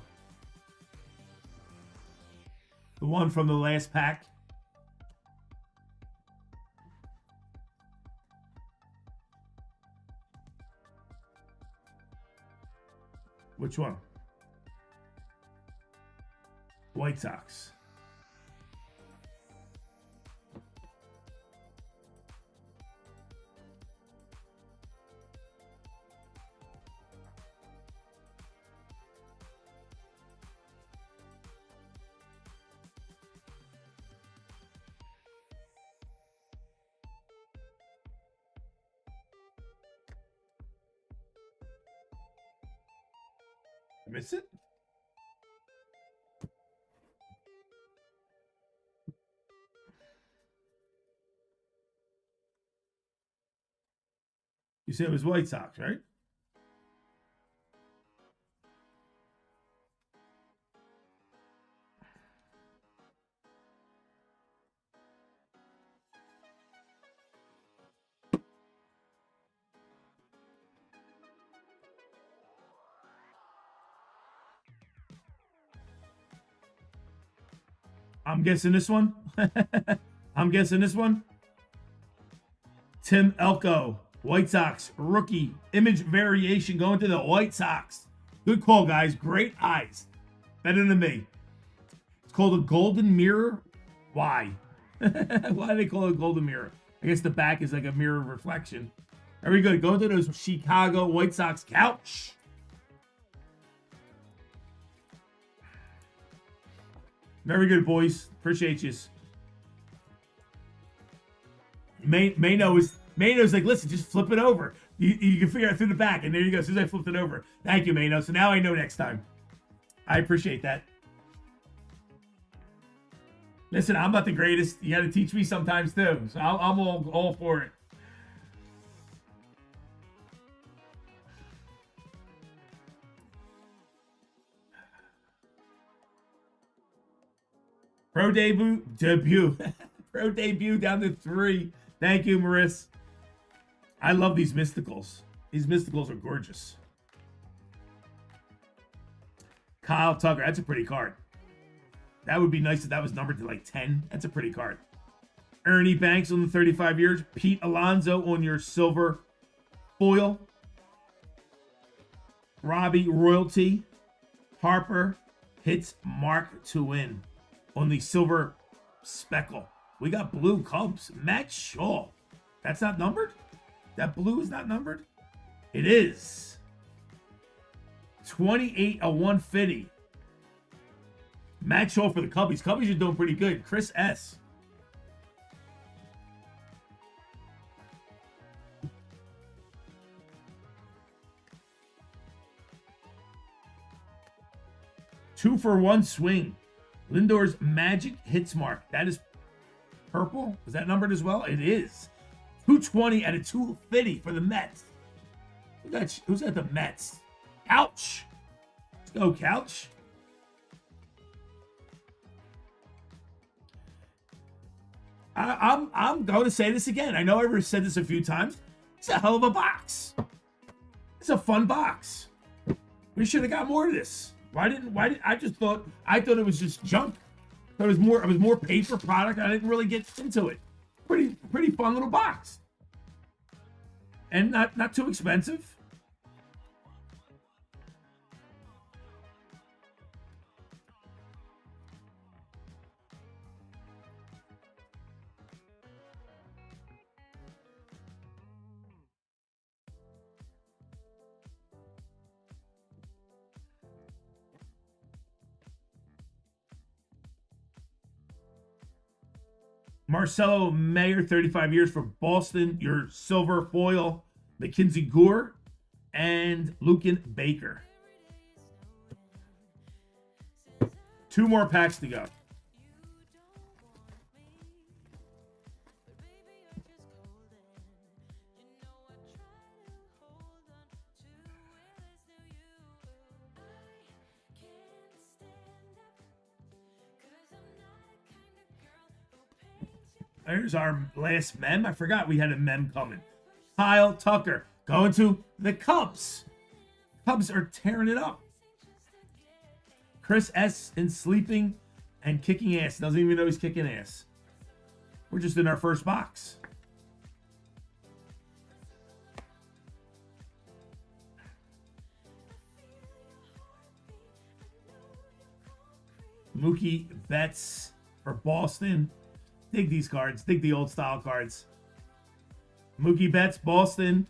The one from the last pack. Which one? White Sox. Miss it? You said it was White Sox, right? I'm guessing this one. I'm guessing this one. Tim Elko, White Sox, rookie, image variation going to the White Sox. Good call, guys. Great eyes. Better than me. It's called a golden mirror. Why? Why do they call it a golden mirror? I guess the back is like a mirror reflection. Very good. Go to those Chicago White Sox couch. Very good, boys. Appreciate you. Mano's like, listen, just flip it over. You can figure it through the back, and there you go. As soon as I flipped it over. Thank you, Mano. So now I know next time. I appreciate that. Listen, I'm not the greatest. You got to teach me sometimes too. So I'm all for it. Pro debut. Pro debut down to 3. Thank you, Maris. I love these mysticals. These mysticals are gorgeous. Kyle Tucker. That's a pretty card. That would be nice if that was numbered to like 10. That's a pretty card. Ernie Banks on the 35 years. Pete Alonso on your silver foil. Robbie Royalty. Harper hits Mark to win on the silver speckle. We got blue Cubs. Matt Shaw. That's not numbered? That blue is not numbered? It is. 28 of 150. Matt Shaw for the Cubbies. Cubbies are doing pretty good. Chris S. Two for one swing. Lindor's Magic hits mark. That is purple. Is that numbered as well? It is. 220 out of 250 for the Mets. Who's at the Mets? Couch. Let's go, Couch. I'm going to say this again. I know I've said this a few times. It's a hell of a box. It's a fun box. We should have got more of this. Why didn't I thought it was just junk. It was more paper product. I didn't really get into it. Pretty fun little box. And not too expensive. Marcelo Mayer, 35 years for Boston. Your silver foil, Mackenzie Gore, and Lucan Baker. 2 more packs to go. There's our last mem. I forgot we had a mem coming. Kyle Tucker going to the Cubs. Cubs are tearing it up. Chris S. in sleeping and kicking ass. Doesn't even know he's kicking ass. We're just in our first box. Mookie Betts for Boston. Dig these cards. Dig the old style cards. Mookie Betts, Boston.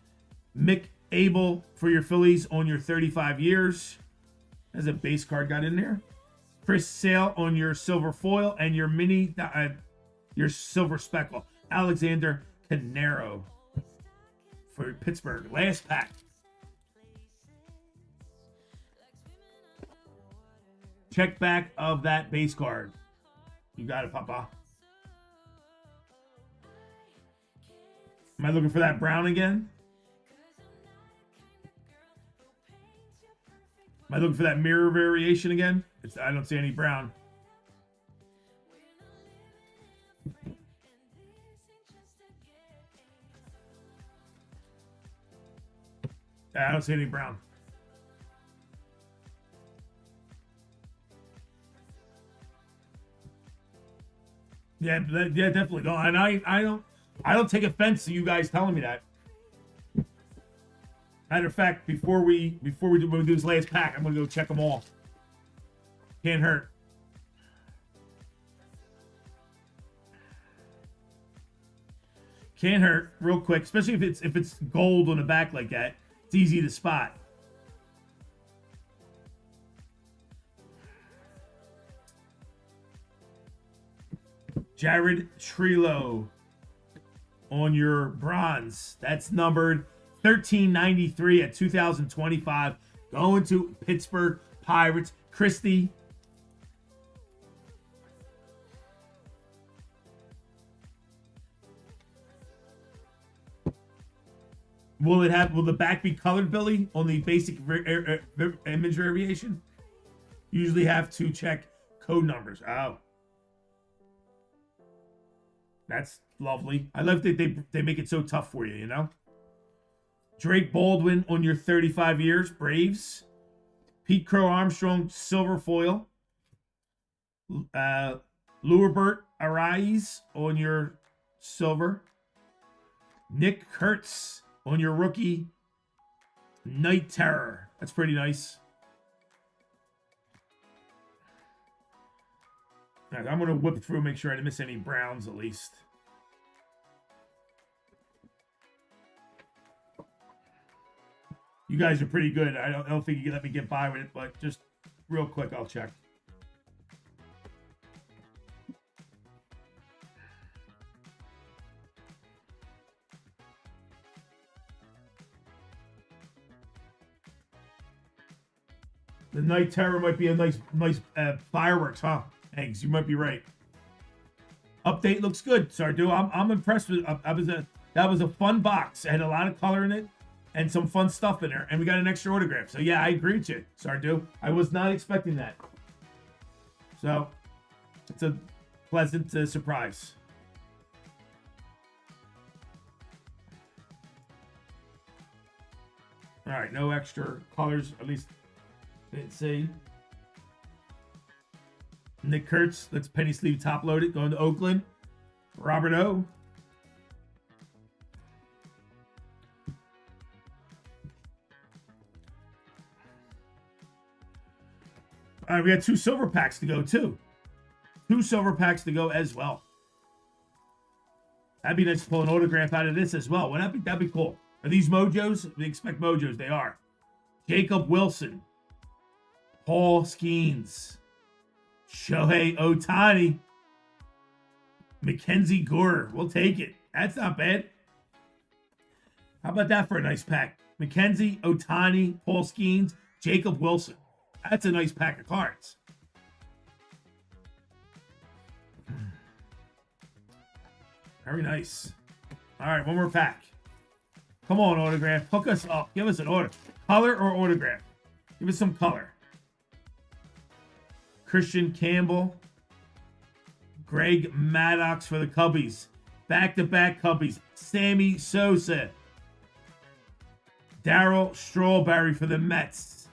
Mick Abel for your Phillies on your 35 years. There's a base card got in there. Chris Sale on your silver foil and your your silver speckle. Alexander Canero for Pittsburgh. Last pack. Check back of that base card. You got it, Papa. Am I looking for that brown again? Am I looking for that mirror variation again? I don't see any brown. I don't see any brown. Yeah, definitely. No, and I don't take offense to you guys telling me that. Matter of fact, before we do this last pack, I'm gonna go check them all. Can't hurt. Can't hurt. Real quick, especially if it's gold on the back like that. It's easy to spot. Jared Trillo on your bronze. That's numbered 1393 at 2025. Going to Pittsburgh Pirates. Christie. Will the back be colored, Billy, on the basic image variation? Usually have to check code numbers. Oh. That's lovely. I love that they make it so tough for you, you know? Drake Baldwin on your 35 years, Braves. Pete Crow Armstrong, silver foil. Luerbert Arraez on your silver. Nick Kurtz on your rookie. Night Terror. That's pretty nice. All right, I'm going to whip through, make sure I didn't miss any browns at least. You guys are pretty good. I don't think you can let me get by with it, but just real quick, I'll check. The Night Terror might be a nice fireworks, huh? Eggs, you might be right. Update looks good, Sardu. I'm impressed with. That was a fun box. It had a lot of color in it and some fun stuff in there, and we got an extra autograph. So yeah, I agree with you, Sardu. I was not expecting that. So it's a pleasant surprise. All right, no extra colors, at least didn't say. Nick Kurtz, let's penny sleeve top load it. Going to Oakland. Robert O. All right, we got 2 silver packs to go too. 2 silver packs to go as well. That'd be nice to pull an autograph out of this as well. Wouldn't that'd be cool. Are these Mojos? We expect Mojos. They are. Jacob Wilson. Paul Skeens. Shohei Ohtani. Mackenzie Gore. We'll take it. That's not bad. How about that for a nice pack? Mackenzie, Ohtani, Paul Skeens, Jacob Wilson. That's a nice pack of cards. Very nice. All right, one more pack. Come on, autograph. Hook us up. Give us an order. Color or autograph? Give us some color. Christian Campbell. Greg Maddox for the Cubbies. Back-to-back Cubbies. Sammy Sosa. Darryl Strawberry for the Mets.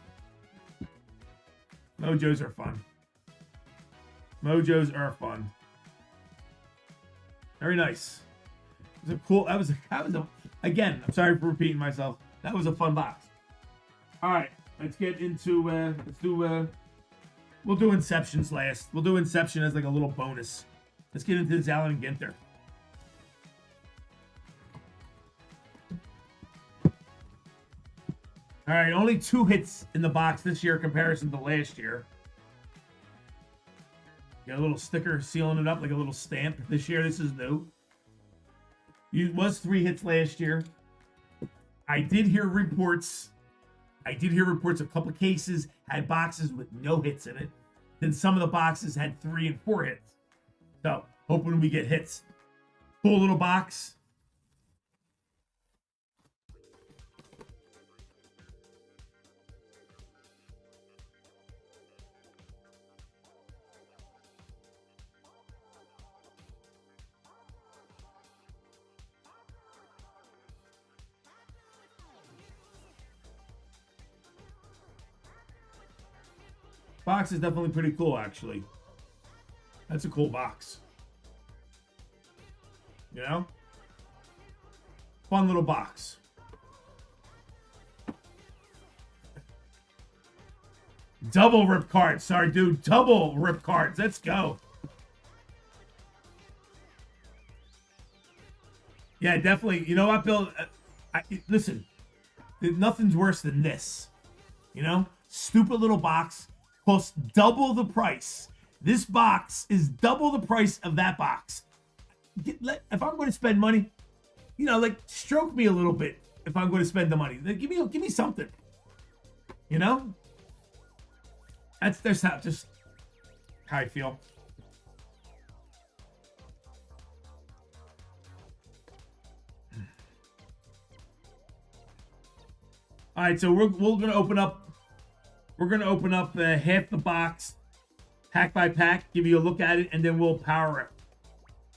Mojos are fun. Mojos are fun. Very nice. It was a cool. That was a. Again, I'm sorry for repeating myself. That was a fun box. All right, let's get into. Let's do. We'll do Inceptions last. We'll do Inception as like a little bonus. Let's get into this Allen Ginter. All right, only 2 hits in the box this year in comparison to last year. Got a little sticker sealing it up like a little stamp. This year, this is new. It was 3 hits last year. I did hear reports. A couple of cases had boxes with no hits in it. Then some of the boxes had 3 and 4 hits. So, hoping we get hits. Cool little box. Box is definitely pretty cool, actually. That's a cool box. You know? Fun little box. Double rip cards. Sorry, dude. Double rip cards. Let's go. Yeah, definitely. You know what, Bill? Listen, nothing's worse than this. You know? Stupid little box. Costs double the price. This box is double the price of that box. If I'm going to spend money, you know, like, stroke me a little bit. if I'm going to spend the money. Then give me something. You know? That's just how I feel. All right, so we're gonna open up. We're gonna open up half the box, pack by pack. Give you a look at it, and then we'll power it.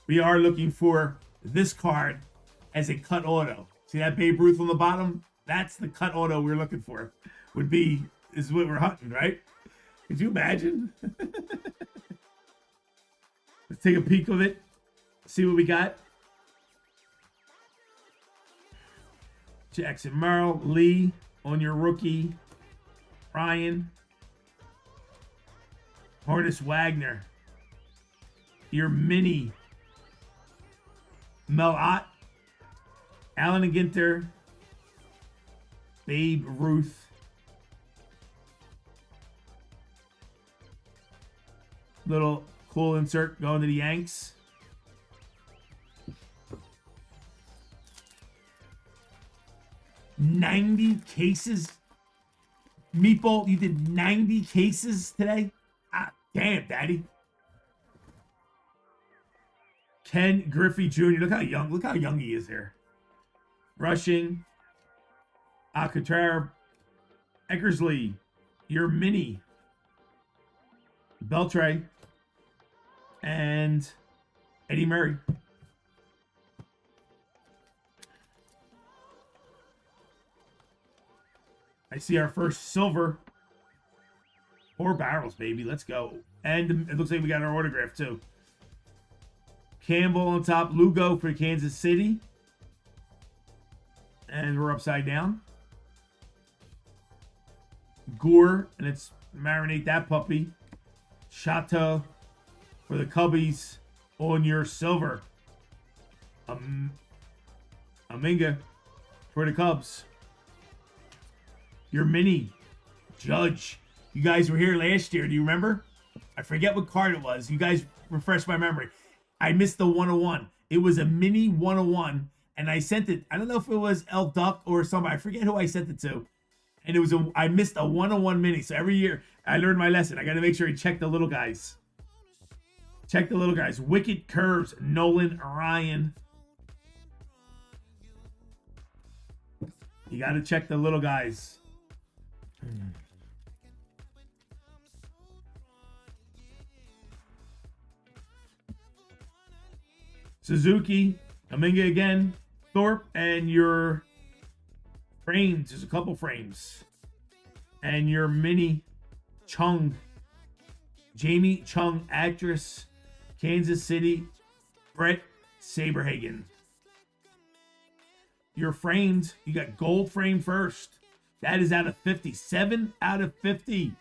We are looking for this card as a cut auto. See that Babe Ruth on the bottom? That's the cut auto we're looking for. Is what we're hunting, right? Could you imagine? Let's take a peek of it. See what we got. Jackson Merrill, Lee on your rookie. Ryan. Hortus Wagner. Your mini. Mel Ott. Allen and Ginter. Babe Ruth. Little cool insert going to the Yanks. $90 cases. Meatball, you did 90 cases today? Ah, damn, Daddy. Ken Griffey Jr. Look how young he is here. Rushing. Alcantara. Eckersley. Your mini. Beltray. And Eddie Murray. I see our first silver. 4 barrels, baby. Let's go. And it looks like we got our autograph, too. Campbell on top. Lugo for Kansas City. And we're upside down. Gore. And it's marinate that puppy. Chateau for the Cubbies on your silver. Aminga for the Cubs. Your mini. Judge. You guys were here last year. Do you remember? I forget what card it was. You guys refresh my memory. I missed the 101. It was a mini 101. And I sent it. I don't know if it was El Duck or somebody. I forget who I sent it to. And it was I missed a 101 mini. So every year I learned my lesson. I got to make sure I check the little guys. Check the little guys. Wicked Curves. Nolan Ryan. You got to check the little guys. Suzuki, Aminga again, Thorpe, and your frames. There's a couple frames. And your mini Chung. Jamie Chung, actress, Kansas City, Brett Saberhagen. Your framed, you got gold frame first. That is out of 50. 7 out of 50.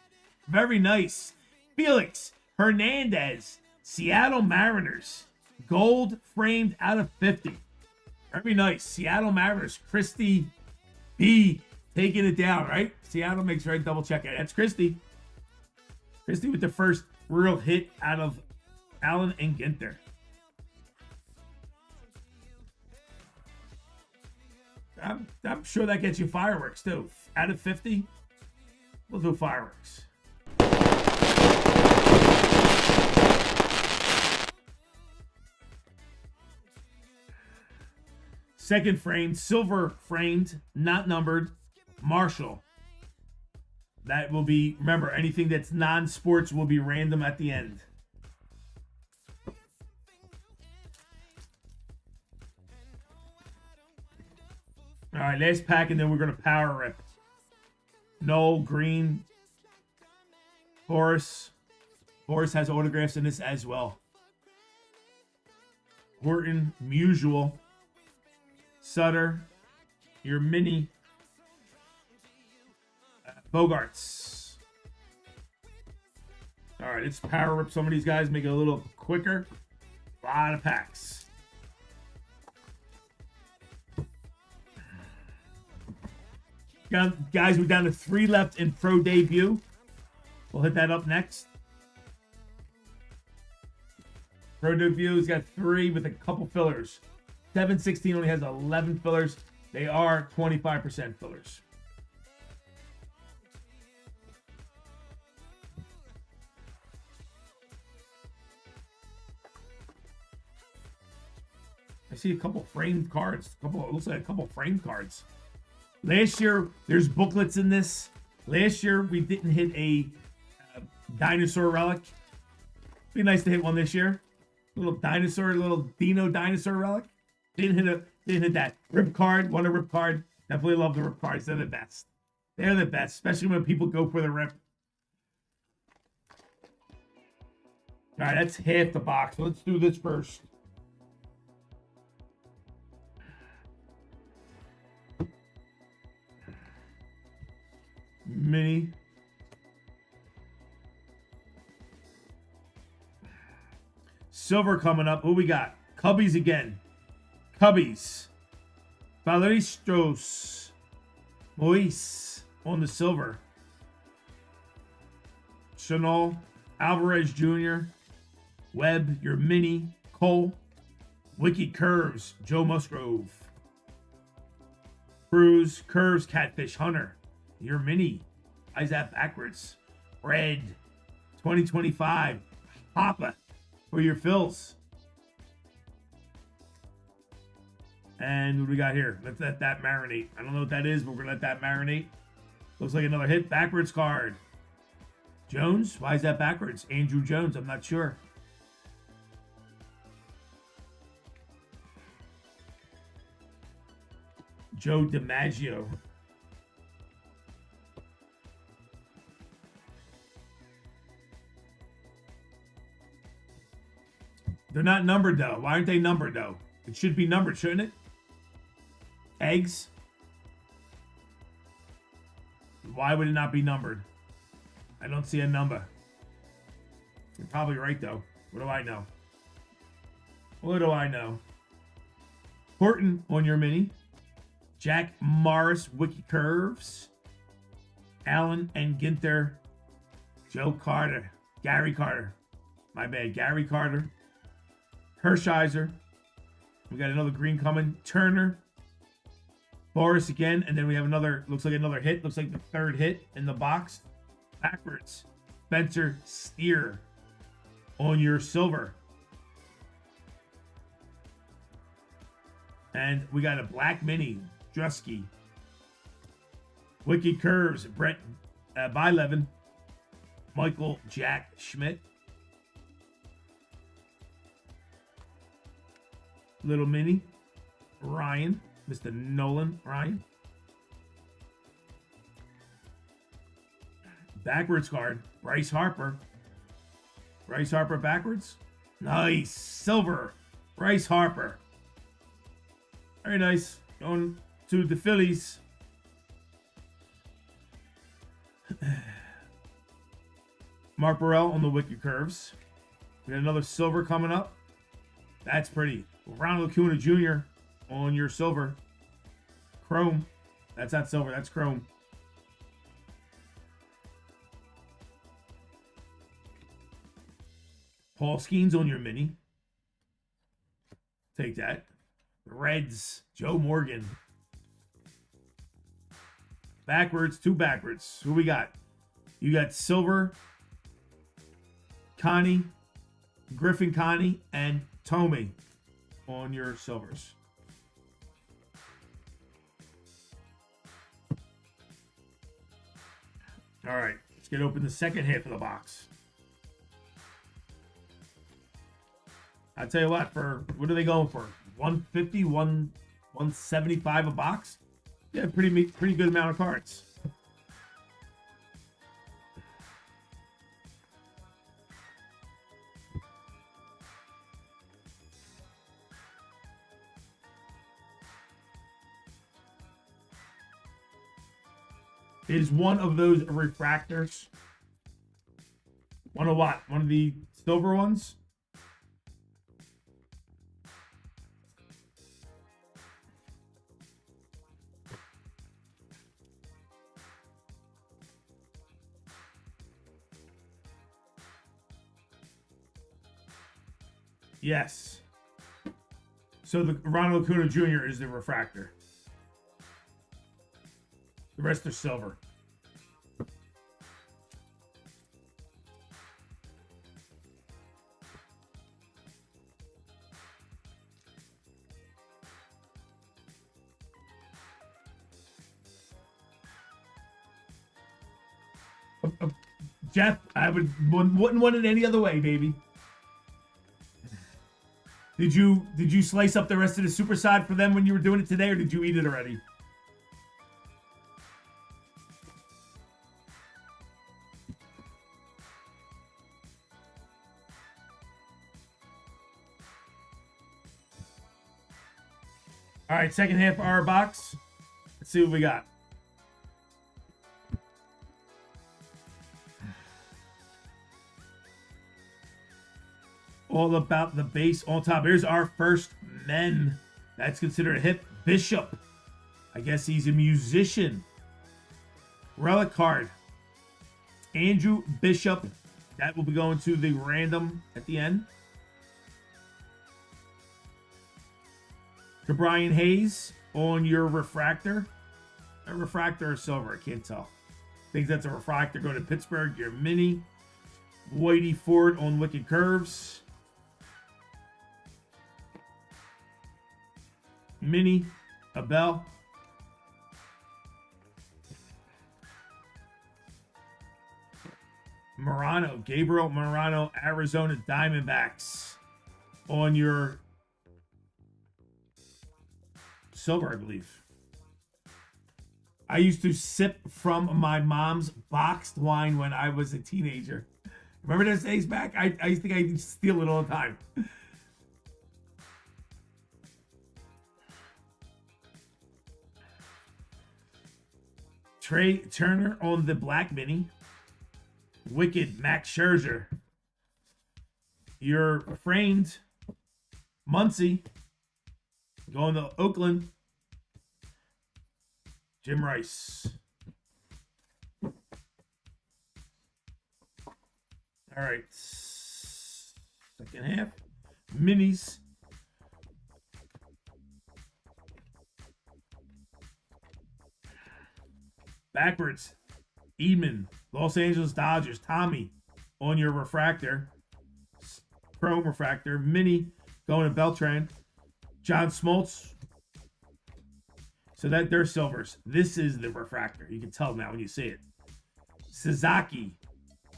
Very nice. Felix Hernandez, Seattle Mariners. Gold framed out of 50. Very nice. Seattle Mariners. Christy B taking it down, right? Seattle makes sure I double check it. That's Christy. Christy with the first real hit out of Allen and Ginter. I'm sure that gets you fireworks too. Out of 50, we'll do fireworks. Second frame, silver framed, not numbered, Marshall. That will be, remember, anything that's non-sports will be random at the end. All right, last pack, and then we're going to power rip. Noel Green. Horace. Horace has autographs in this as well. Horton Musial. Sutter. Your mini. Bogarts. All right, let's power rip some of these guys, make it a little quicker. A lot of packs. Guys, we're down to 3 left in Pro Debut. We'll hit that up next. Pro Debu's got 3 with a couple fillers. 716 only has 11 fillers. They are 25% fillers. I see a couple framed cards. It looks like a couple framed cards. Last year, there's booklets in this. Last year, we didn't hit a dinosaur relic. Be nice to hit one this year. Little dinosaur, little Dino dinosaur relic. Didn't hit that. Rip card, want a rip card. Definitely love the rip cards. They're the best. They're the best, especially when people go for the rip. All right, that's half the box. Let's do this first. Mini. Silver coming up. Who we got? Cubbies again. Cubbies. Valeristos. Moise on the silver. Chanel. Alvarez Jr. Webb, your mini. Cole. Wicked Curves. Joe Musgrove. Cruz. Curves. Catfish Hunter. Your mini. Why is that backwards? Red. 2025. Papa. For your fills. And what do we got here? Let's let that marinate. I don't know what that is, but we're going to let that marinate. Looks like another hit. Backwards card. Jones? Why is that backwards? Andrew Jones. I'm not sure. Joe DiMaggio. They're not numbered, though. Why aren't they numbered, though? It should be numbered, shouldn't it? Eggs? Why would it not be numbered? I don't see a number. You're probably right, though. What do I know? What do I know? Horton on your mini. Jack Morris, Wiki Curves. Allen and Ginter. Joe Carter. Gary Carter. My bad. Gary Carter. Hershiser. We got another green coming. Turner. Boris again. And then we have another, looks like another hit. Looks like the third hit in the box. Backwards. Spencer Steer on your silver. And we got a black mini. Drusky. Wicked Curves. Brett Bylevin. Michael Jack Schmidt. Little mini. Ryan. Mr. Nolan Ryan. Backwards card. Bryce Harper. Bryce Harper backwards. Nice. Silver. Bryce Harper. Very nice. Going to the Phillies. Mark Burrell on the Wicked Curves. We got another silver coming up. That's pretty. Ronald Acuna Jr. on your silver. Chrome. That's not silver. That's chrome. Paul Skeens on your mini. Take that. Reds. Joe Morgan. Backwards. Two backwards. Who we got? You got silver. Connie. Griffin Connie. And Tomei on your silvers. All right. Let's get open the second half of the box. I tell you what, for what are they going for? 150, 175 a box? Yeah, pretty good amount of cards. Is one of those refractors? One of what? One of the silver ones? Yes. So the Ronald Acuna Jr. is the refractor. The rest are silver. Jeff, I wouldn't want it any other way, baby. Did you slice up the rest of the super side for them when you were doing it today, or did you eat it already? All right, second half of our box. Let's see what we got. All about the base on top. Here's our first men. That's considered a hit. Bishop. I guess he's a musician. Relic card. Andrew Bishop. That will be going to the random at the end. To Brian Hayes on your refractor. A refractor or silver, I can't tell. I think that's a refractor going to Pittsburgh. Your mini. Whitey Ford on Wicked Curves. Mini, Abel. Morano, Gabriel Morano, Arizona Diamondbacks on your silver, I believe. I used to sip from my mom's boxed wine when I was a teenager. Remember those days back? I think I used to steal it all the time. Trey Turner on the black mini. Wicked Max Scherzer. Your framed Muncie going to Oakland. Jim Rice. All right. Second half. Minis. Backwards. Edman. Los Angeles Dodgers. Tommy on your refractor. Chrome refractor. Mini going to Beltran. John Smoltz. So that they're silvers. This is the refractor. You can tell now when you see it. Sasaki.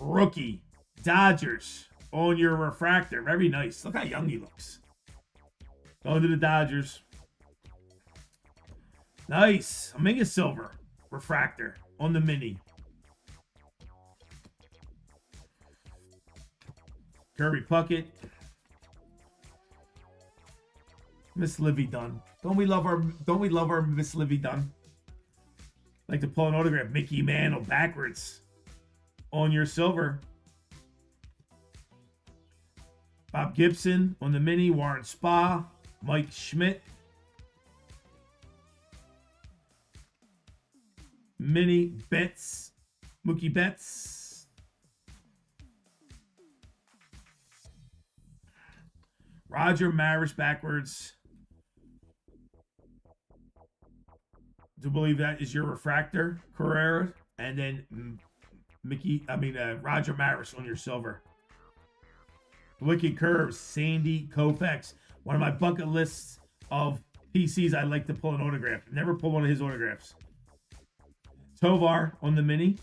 Rookie. Dodgers on your refractor. Very nice. Look how young he looks. Going to the Dodgers. Nice. Omega Silver refractor on the mini. Kirby Puckett. Miss Livy Dunn. Don't we love our Miss Livy Dunn? Like to pull an autograph. Mickey Mantle backwards on your silver. Bob Gibson on the mini. Warren Spa. Mike Schmidt. Mini Betts. Mookie Betts. Roger Maris backwards. Do believe that is your refractor, Carrera, and then Roger Maris on your silver. Wicked Curves, Sandy Koufax. One of my bucket lists of PCs I'd like to pull an autograph. Never pull one of his autographs. Tovar on the mini.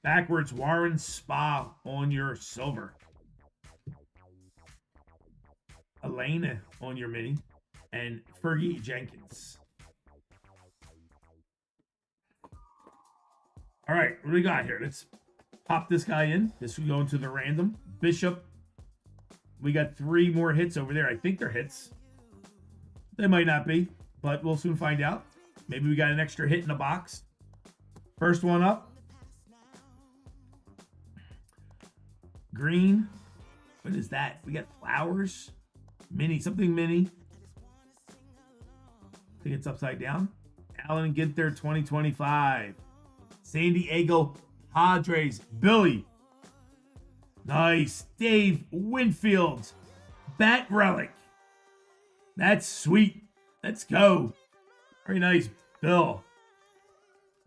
Backwards, Warren Spa on your silver. Elena on your mini. And Fergie Jenkins. All right, what do we got here? Let's pop this guy in. This will go into the random. Bishop. We got 3 more hits over there. I think they're hits. They might not be, but we'll soon find out. Maybe we got an extra hit in the box. First one up. Green. What is that? We got flowers. Mini. Something mini. I think it's upside down. Alan Ginter 2025. San Diego Padres. Billy. Nice. Dave Winfield. Bat relic. That's sweet. Let's go. Very nice, Bill.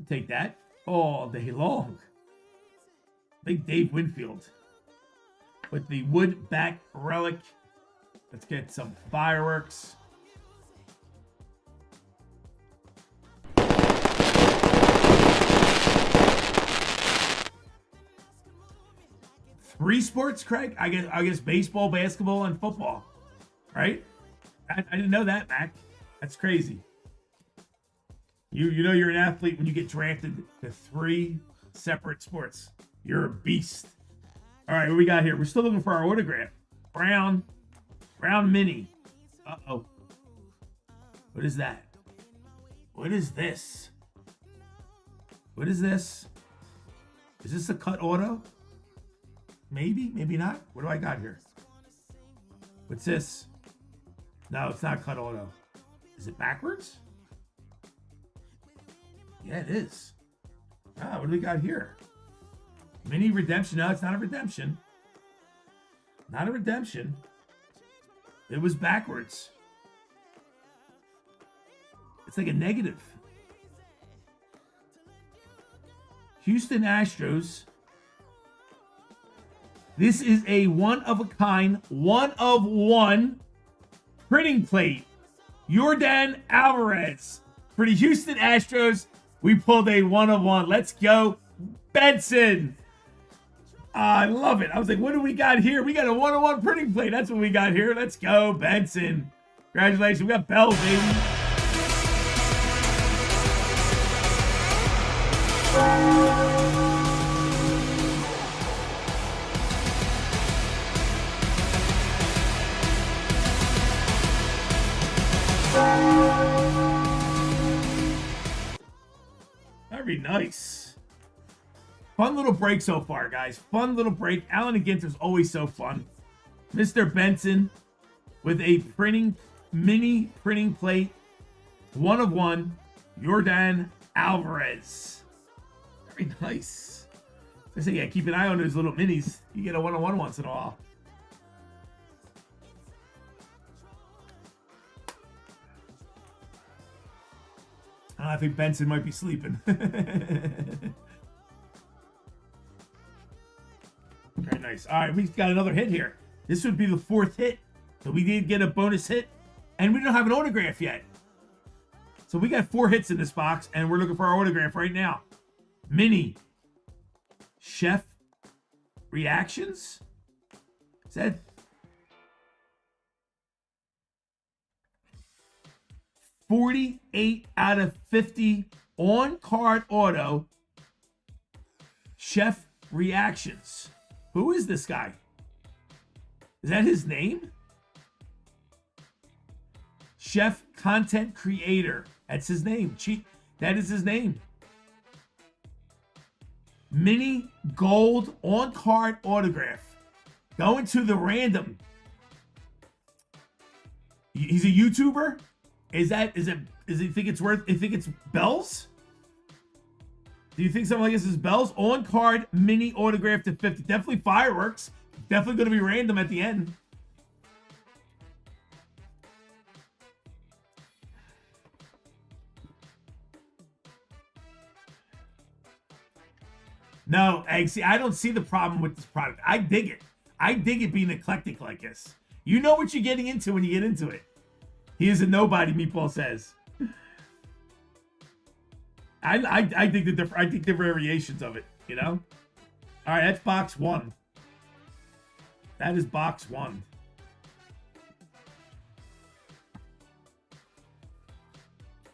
Take that all day long. Big Dave Winfield with the wood back relic. Let's get some fireworks. Three sports, Craig? I guess baseball, basketball, and football. Right? I didn't know that, Mac. That's crazy. You know you're an athlete when you get drafted to 3 separate sports. You're a beast. All right, what we got here? We're still looking for our autograph. Brown mini. Uh-oh. What is that? What is this? What is this? Is this a cut auto? Maybe, maybe not. What do I got here? What's this? No, it's not cut auto. Is it backwards? Yeah, it is. Ah, what do we got here? Mini redemption. No, it's not a redemption. Not a redemption. It was backwards. It's like a negative. Houston Astros. This is a one-of-a-kind, one-of-one printing plate. Yordan Alvarez. For the Houston Astros, we pulled a one-of-one. Let's go, Benson. I love it. I was like, what do we got here? We got a one-of-one printing plate. That's what we got here. Let's go, Benson. Congratulations. We got bells, baby. Very nice. Fun little break so far, guys. Fun little break. Allen and Ginter's always so fun. Mr. Benson with a mini printing plate. One-of-one. Yordan Alvarez. Very nice. I say, yeah, keep an eye on those little minis. You get a one-on-one once in a while. I think Benson might be sleeping. Very nice. All right, we've got another hit here. This would be the 4th hit. So we did get a bonus hit. And we don't have an autograph yet. So we got 4 hits in this box. And we're looking for our autograph right now. Mini. Chef Reactions. Is that... $48/50 on-card auto. Chef Reactions. Who is this guy? Is that his name? Chef Content Creator. That's his name. That is his name. Mini gold on-card autograph. Going to the random. He's a YouTuber? Is he think it's worth? You think it's bells? Do you think something like this is bells? On card mini autograph to 50. Definitely fireworks. Definitely going to be random at the end. No, see, I don't see the problem with this product. I dig it. I dig it being eclectic like this. You know what you're getting into when you get into it. He is a nobody, Meatball says. I think the variations of it, you know? All right, that's box 1. That is box 1.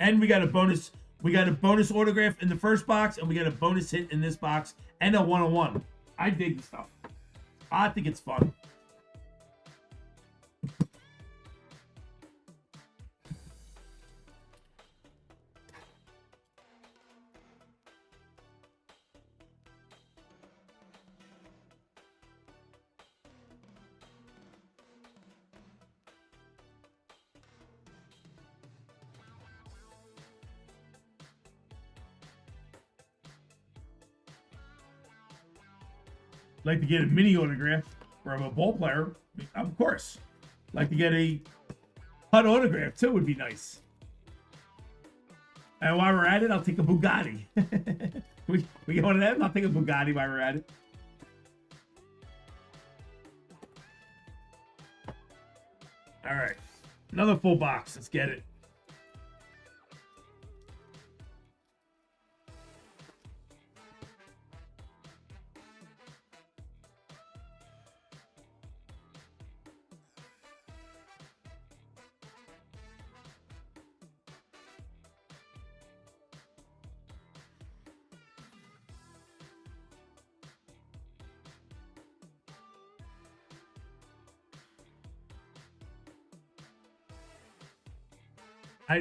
And we got a bonus. We got a bonus autograph in the first box, and we got a bonus hit in this box, and a one-on-one. I dig the stuff. I think it's fun. Like to get a mini autograph from a ball player, of course. Like to get a HUD autograph too would be nice. And while we're at it, I'll take a Bugatti. we get one of them? I'll take a Bugatti while we're at it. All right. Another full box. Let's get it.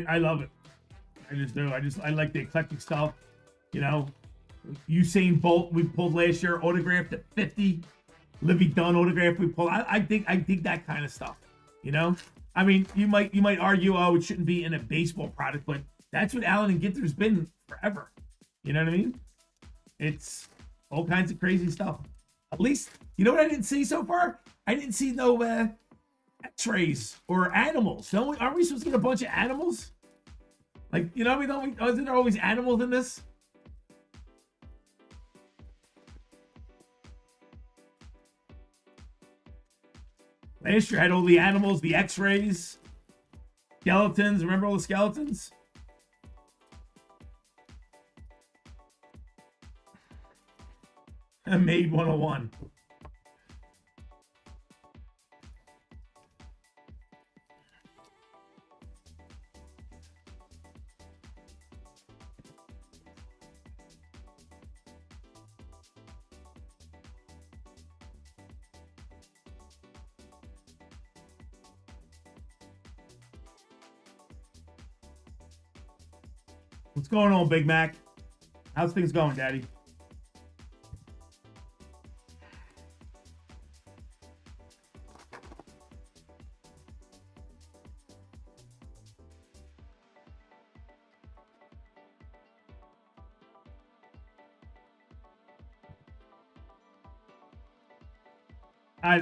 I love it. I just do. I like the eclectic stuff. You know, Usain Bolt we pulled last year, autographed at 50. Livy Dunn autograph we pulled. I think that kind of stuff. You know, I mean, you might argue, oh, it shouldn't be in a baseball product, but that's what Allen and Ginter's been forever. You know what I mean? It's all kinds of crazy stuff. At least, you know what I didn't see so far? I didn't see no X-rays or animals. Aren't we supposed to get a bunch of animals? Like, you know, isn't there always animals in this? Last year had all the animals, the X-rays, skeletons. Remember all the skeletons? Made 101. What's going on, Big Mac? How's things going, Daddy?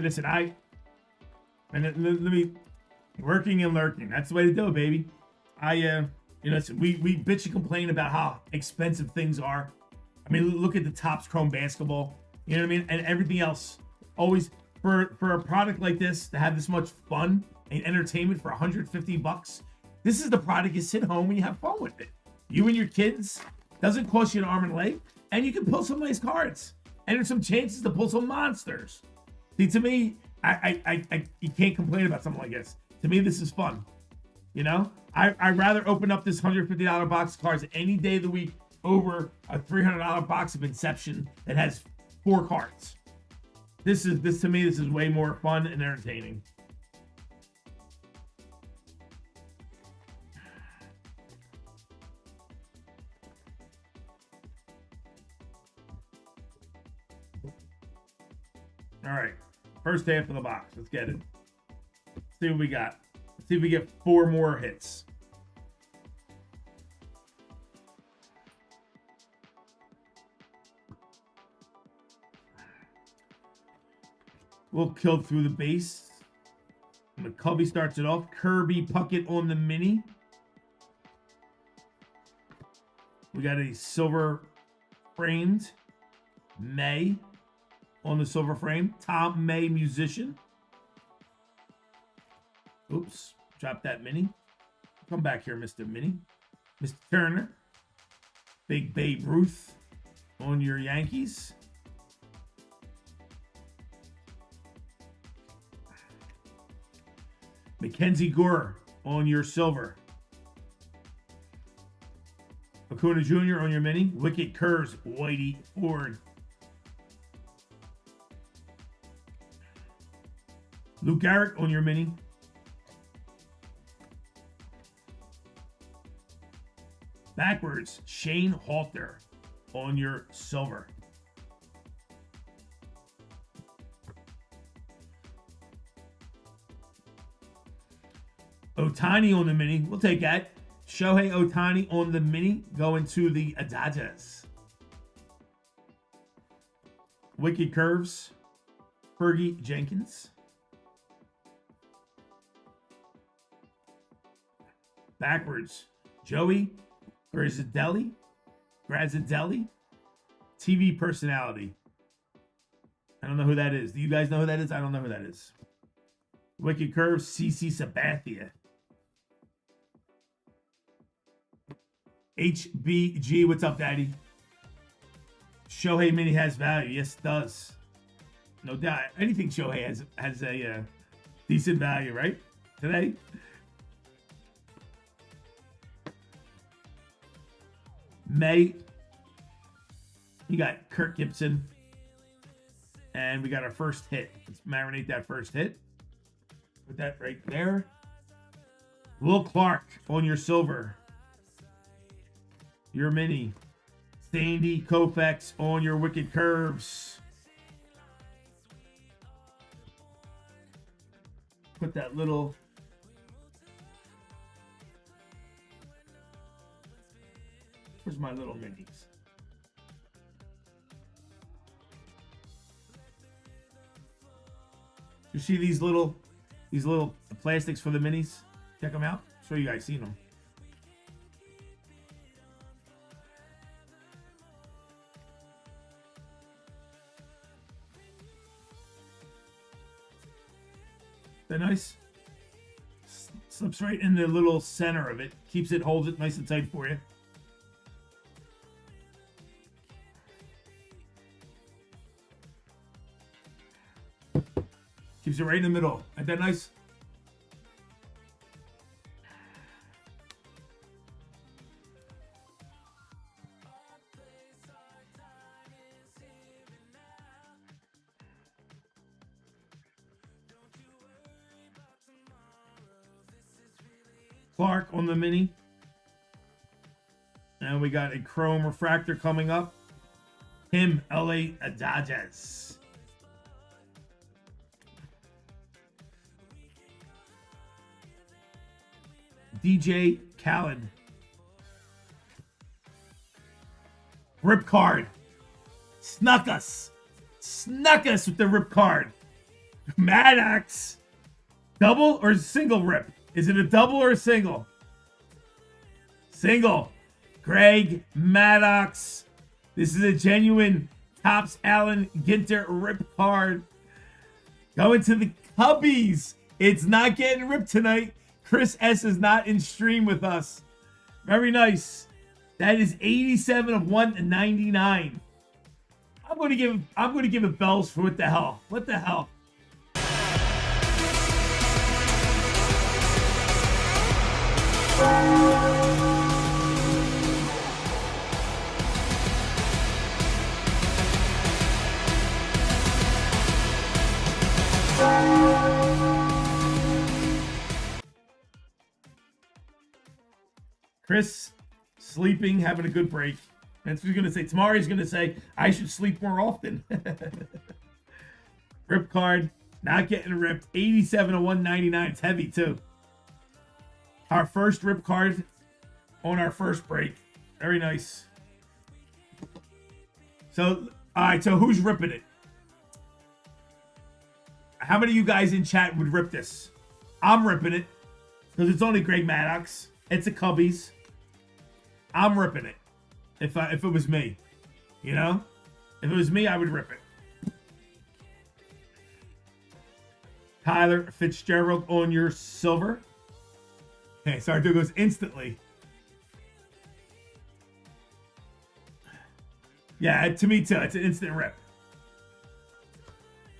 Listen, let me working and lurking. That's the way to do it, baby. You know, we bitch and complain about how expensive things are. I mean, look at the Topps Chrome basketball. You know what I mean? And everything else. Always for a product like this to have this much fun and entertainment for $150. This is the product you sit home and you have fun with it. You and your kids. Doesn't cost you an arm and a leg, and you can pull some nice cards. And there's some chances to pull some monsters. See, to me, you can't complain about something like this. To me, this is fun. You know, I'd rather open up this $150 box of cards any day of the week over a $300 box of Inception that has 4 cards. This to me, this is way more fun and entertaining. All right, first half of the box. Let's get it. Let's see what we got. Let's see if we get 4 more hits. We'll kill through the base. McCovey starts it off. Kirby Puckett on the mini. We got a silver framed May on the silver frame. Tom May musician. Oops, drop that mini. Come back here, Mr. Mini. Mr. Turner. Big Babe Ruth on your Yankees. Mackenzie Gore on your silver. Acuna Jr. on your mini. Wicked Curves, Whitey Ford. Luke Garrett on your mini. Backwards, Shane Halter on your silver. Ohtani on the mini. We'll take that. Shohei Ohtani on the mini going to the Dodgers. Wicked Curves, Fergie Jenkins. Backwards, Joey Or is it Deli? Grazidelli? TV personality. I don't know who that is. Do you guys know who that is? I don't know who that is. Wicked Curves, CC Sabathia. HBG, what's up, Daddy? Shohei Mini has value. Yes, it does. No doubt. Anything Shohei has a decent value, right? Today. May. You got Kirk Gibson. And we got our first hit. Let's marinate that first hit. Put that right there. Will Clark on your silver. Your mini. Sandy Koufax on your Wicked Curves. Put that little... Where's my little minis? You see these little plastics for the minis? Check them out. Show you guys seen them. They're nice. Slips right in the little center of it. Keeps it, holds it nice and tight for you. Keeps it right in the middle. Ain't that nice? Clark on the mini. And we got a chrome refractor coming up. Him, LA Dodgers. DJ Khaled. Rip card. Snuck us. Snuck us with the rip card. Maddox. Double or single rip? Is it a double or a single? Single. Greg Maddox. This is a genuine Topps Allen Ginter rip card. Going to the Cubbies. It's not getting ripped tonight. Chris S is not in stream with us. Very nice. That is 87 of 199. I'm going to give it bells for what the hell. What the hell? Chris, sleeping, having a good break. That's what he's going to say. Tomorrow he's going to say, I should sleep more often. Rip card, not getting ripped. 87 of 199. It's heavy, too. Our first rip card on our first break. Very nice. So, all right, so who's ripping it? How many of you guys in chat would rip this? I'm ripping it because it's only Greg Maddox. It's a Cubbies. I'm ripping it. If it was me, you know? If it was me, I would rip it. Tyler Fitzgerald on your silver. Okay, so our dude goes instantly. Yeah, to me too. It's an instant rip.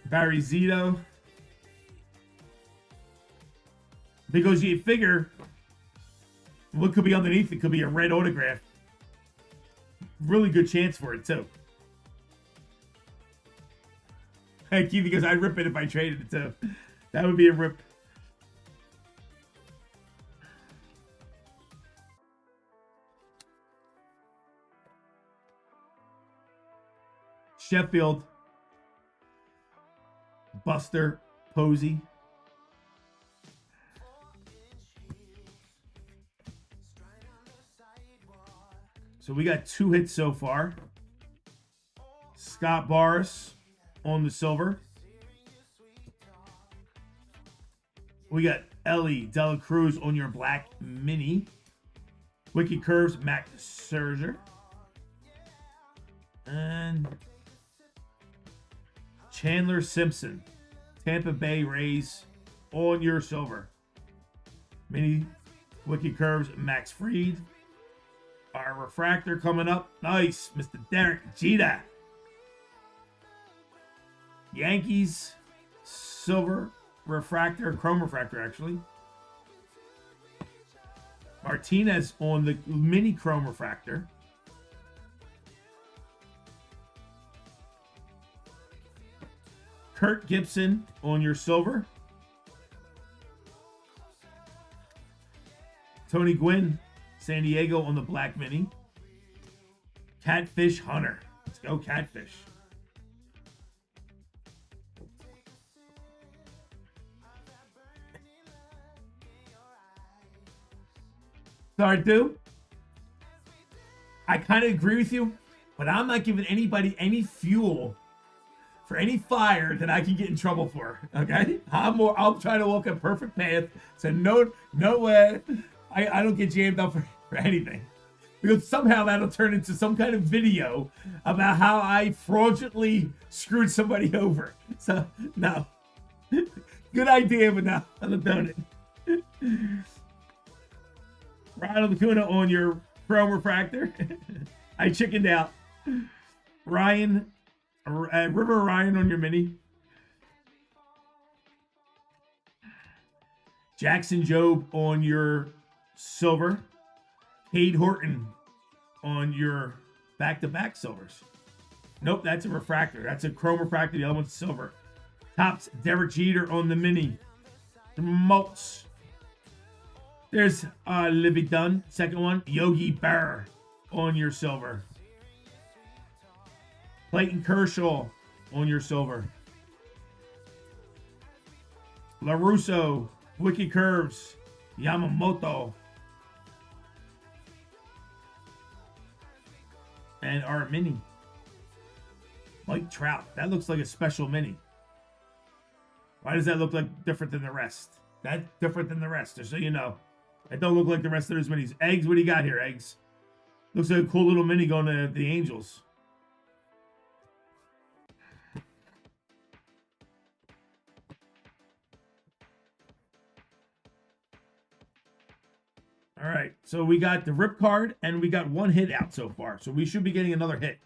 Barry Zito. Because you figure what could be underneath? It could be a red autograph. Really good chance for it, too. Hey, Keith, because I'd rip it if I traded it, too. That would be a rip. Sheffield. Buster Posey. So we got 2 hits so far. Scott Boras on the silver. We got Ellie Dela Cruz on your black mini. Wicked Curves, Max Scherzer. And Chandler Simpson, Tampa Bay Rays, on your silver. Mini Wicked Curves, Max Fried. Our refractor coming up. Nice, Mr. Derek Jeter. Yankees, silver refractor, chrome refractor actually. Martinez on the mini chrome refractor. Kurt Gibson on your silver. Tony Gwynn, San Diego on the black mini. Catfish Hunter. Let's go Catfish. Sorry, dude. I kind of agree with you, but I'm not giving anybody any fuel for any fire that I can get in trouble for. Okay, I'm trying to walk a perfect path, so no way I don't get jammed up for anything, because somehow that'll turn into some kind of video about how I fraudulently screwed somebody over. So no, good idea, but no, I'm not doing it. Ronald Acuna on your chrome refractor. I chickened out. Ryan, River Ryan on your mini. Jackson Jobe on your silver. Cade Horton on your back-to-back silvers. Nope, that's a refractor. That's a chrome refractor. The other one's silver. Topps Derek Jeter on the mini. The Malts. There's Livy Dunn, second one. Yogi Berra on your silver. Clayton Kershaw on your silver. LaRusso, Wicked Curves, Yamamoto. And our mini. Mike Trout. That looks like a special mini. Why does that look like different than the rest? That's different than the rest, just so you know. That don't look like the rest of those minis. Eggs, what do you got here, Eggs? Looks like a cool little mini going to the Angels. All right, so we got the rip card, and we got one hit out so far. So we should be getting another hit.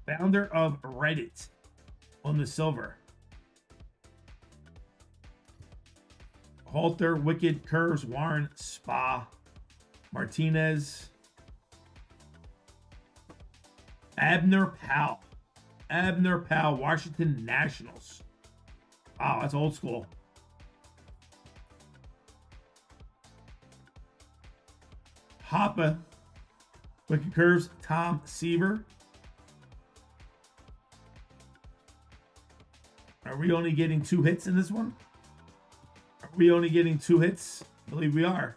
Founder of Reddit on the silver. Halter, Wicked Curves, Warren, Spa, Martinez. Abner Powell. Abner Powell, Washington Nationals. Wow, that's old school. Hoppa, Wicked Curves, Tom Seaver. Are we only getting 2 hits in this one? Are we only getting 2 hits? I believe we are.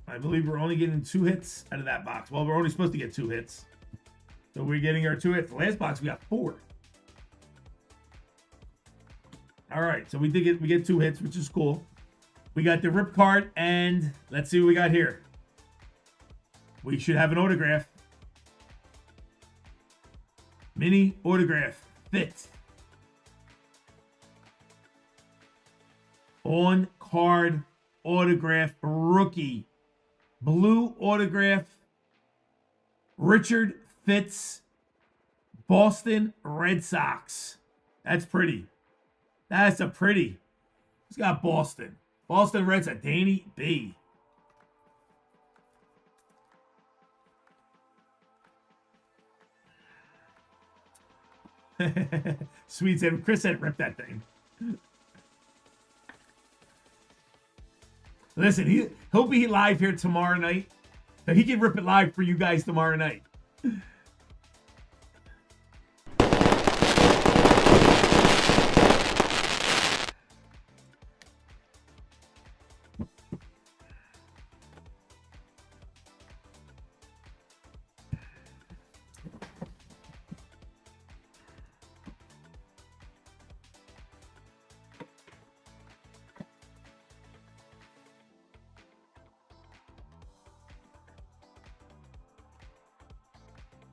I believe we're only getting 2 hits out of that box. Well, we're only supposed to get 2 hits. So we're getting our 2 hits. The last box, we got 4. All right, so we get 2 hits, which is cool. We got the rip card, and let's see what we got here. We should have an autograph. Mini autograph fit. On card autograph rookie. Blue autograph. Richard Fitz. Boston Red Sox. That's pretty. That's a pretty. He's got Boston. Boston Red Sox. Danny B. Sweet said Chris said rip that thing. Listen, he'll be live here tomorrow night. So he can rip it live for you guys tomorrow night.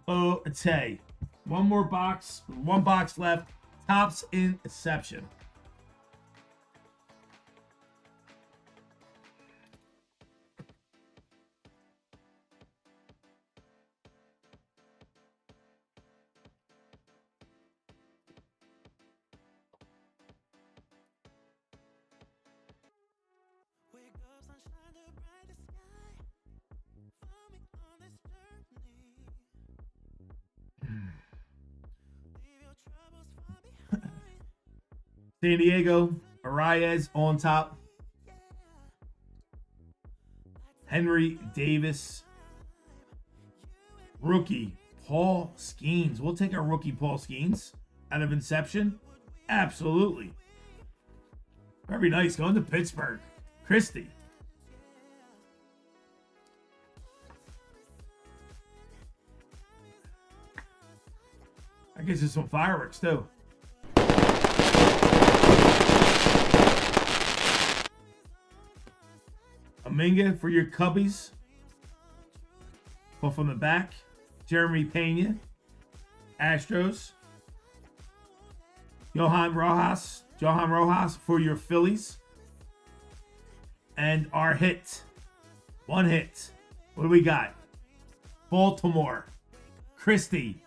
Okay. One more box. One box left. Topps Inception. San Diego, Arias on top. Henry Davis. Rookie, Paul Skeens. We'll take our rookie Paul Skeens out of Inception. Absolutely. Very nice. Going to Pittsburgh. Christie. I guess there's some fireworks too. Aminga for your Cubbies. Pull from the back. Jeremy Pena. Astros. Johan Rojas for your Phillies. And our hit. One hit. What do we got? Baltimore. Christie.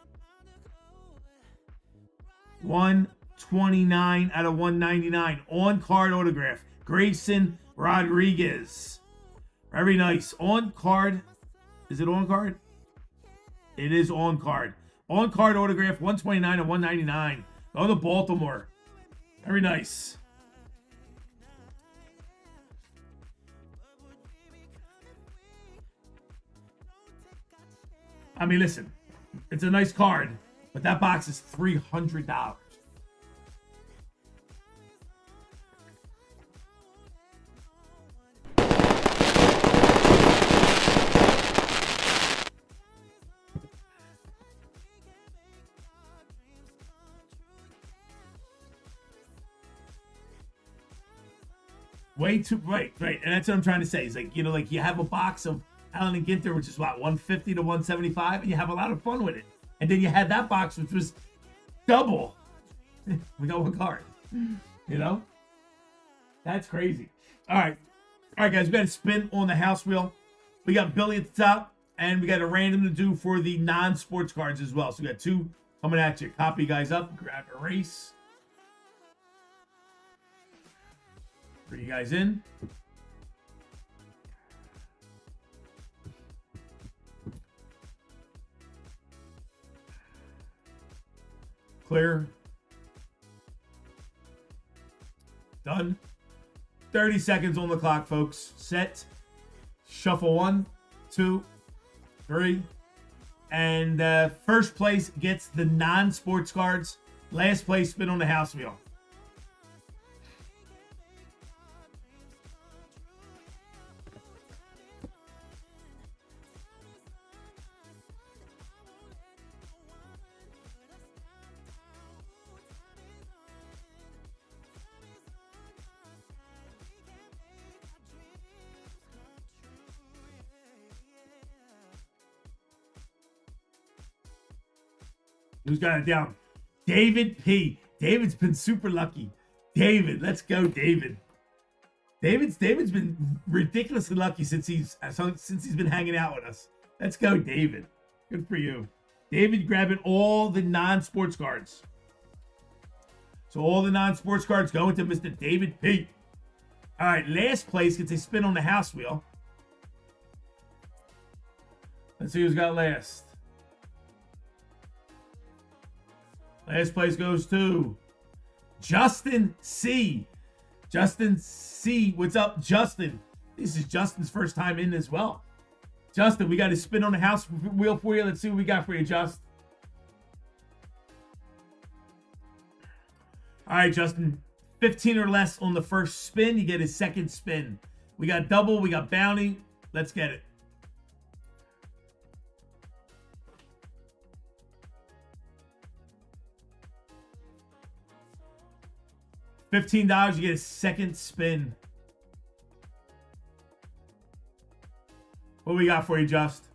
129 out of 199. On-card autograph. Grayson Rodriguez. Very nice. On-card. Is it on-card? It is on-card. On-card autograph. 129 of 199. Go to Baltimore. Very nice. I mean, listen. It's a nice card. But that box is $300. Way too right, and that's what I'm trying to say. It's like, you know, like you have a box of Allen and Ginter, which is what, 150 to 175, and you have a lot of fun with it. And then you had that box, which was double. We got one card. You know? That's crazy. All right, guys, we got a spin on the house wheel. We got Billy at the top, and we got a random to do for the non-sports cards as well. So we got two coming at you. Copy guys up, grab a race. Bring you guys in. Clear. Done. 30 seconds on the clock, folks. Set. Shuffle 1, 2, 3. And first place gets the non-sports cards. Last place, spin on the house wheel. Who's got it down? David P. David's been super lucky. David, let's go, David. David's been ridiculously lucky since he's been hanging out with us. Let's go, David. Good for you. David grabbing all the non-sports cards. So all the non-sports cards going to Mr. David P. All right, last place gets a spin on the house wheel. Let's see who's got last. Last place goes to Justin C. Justin C. What's up, Justin? This is Justin's first time in as well. Justin, we got a spin on the house wheel for you. Let's see what we got for you, Justin. All right, Justin. 15 or less on the first spin. You get a second spin. We got double. We got bounty. Let's get it. $15, you get a second spin. What we got for you, Just?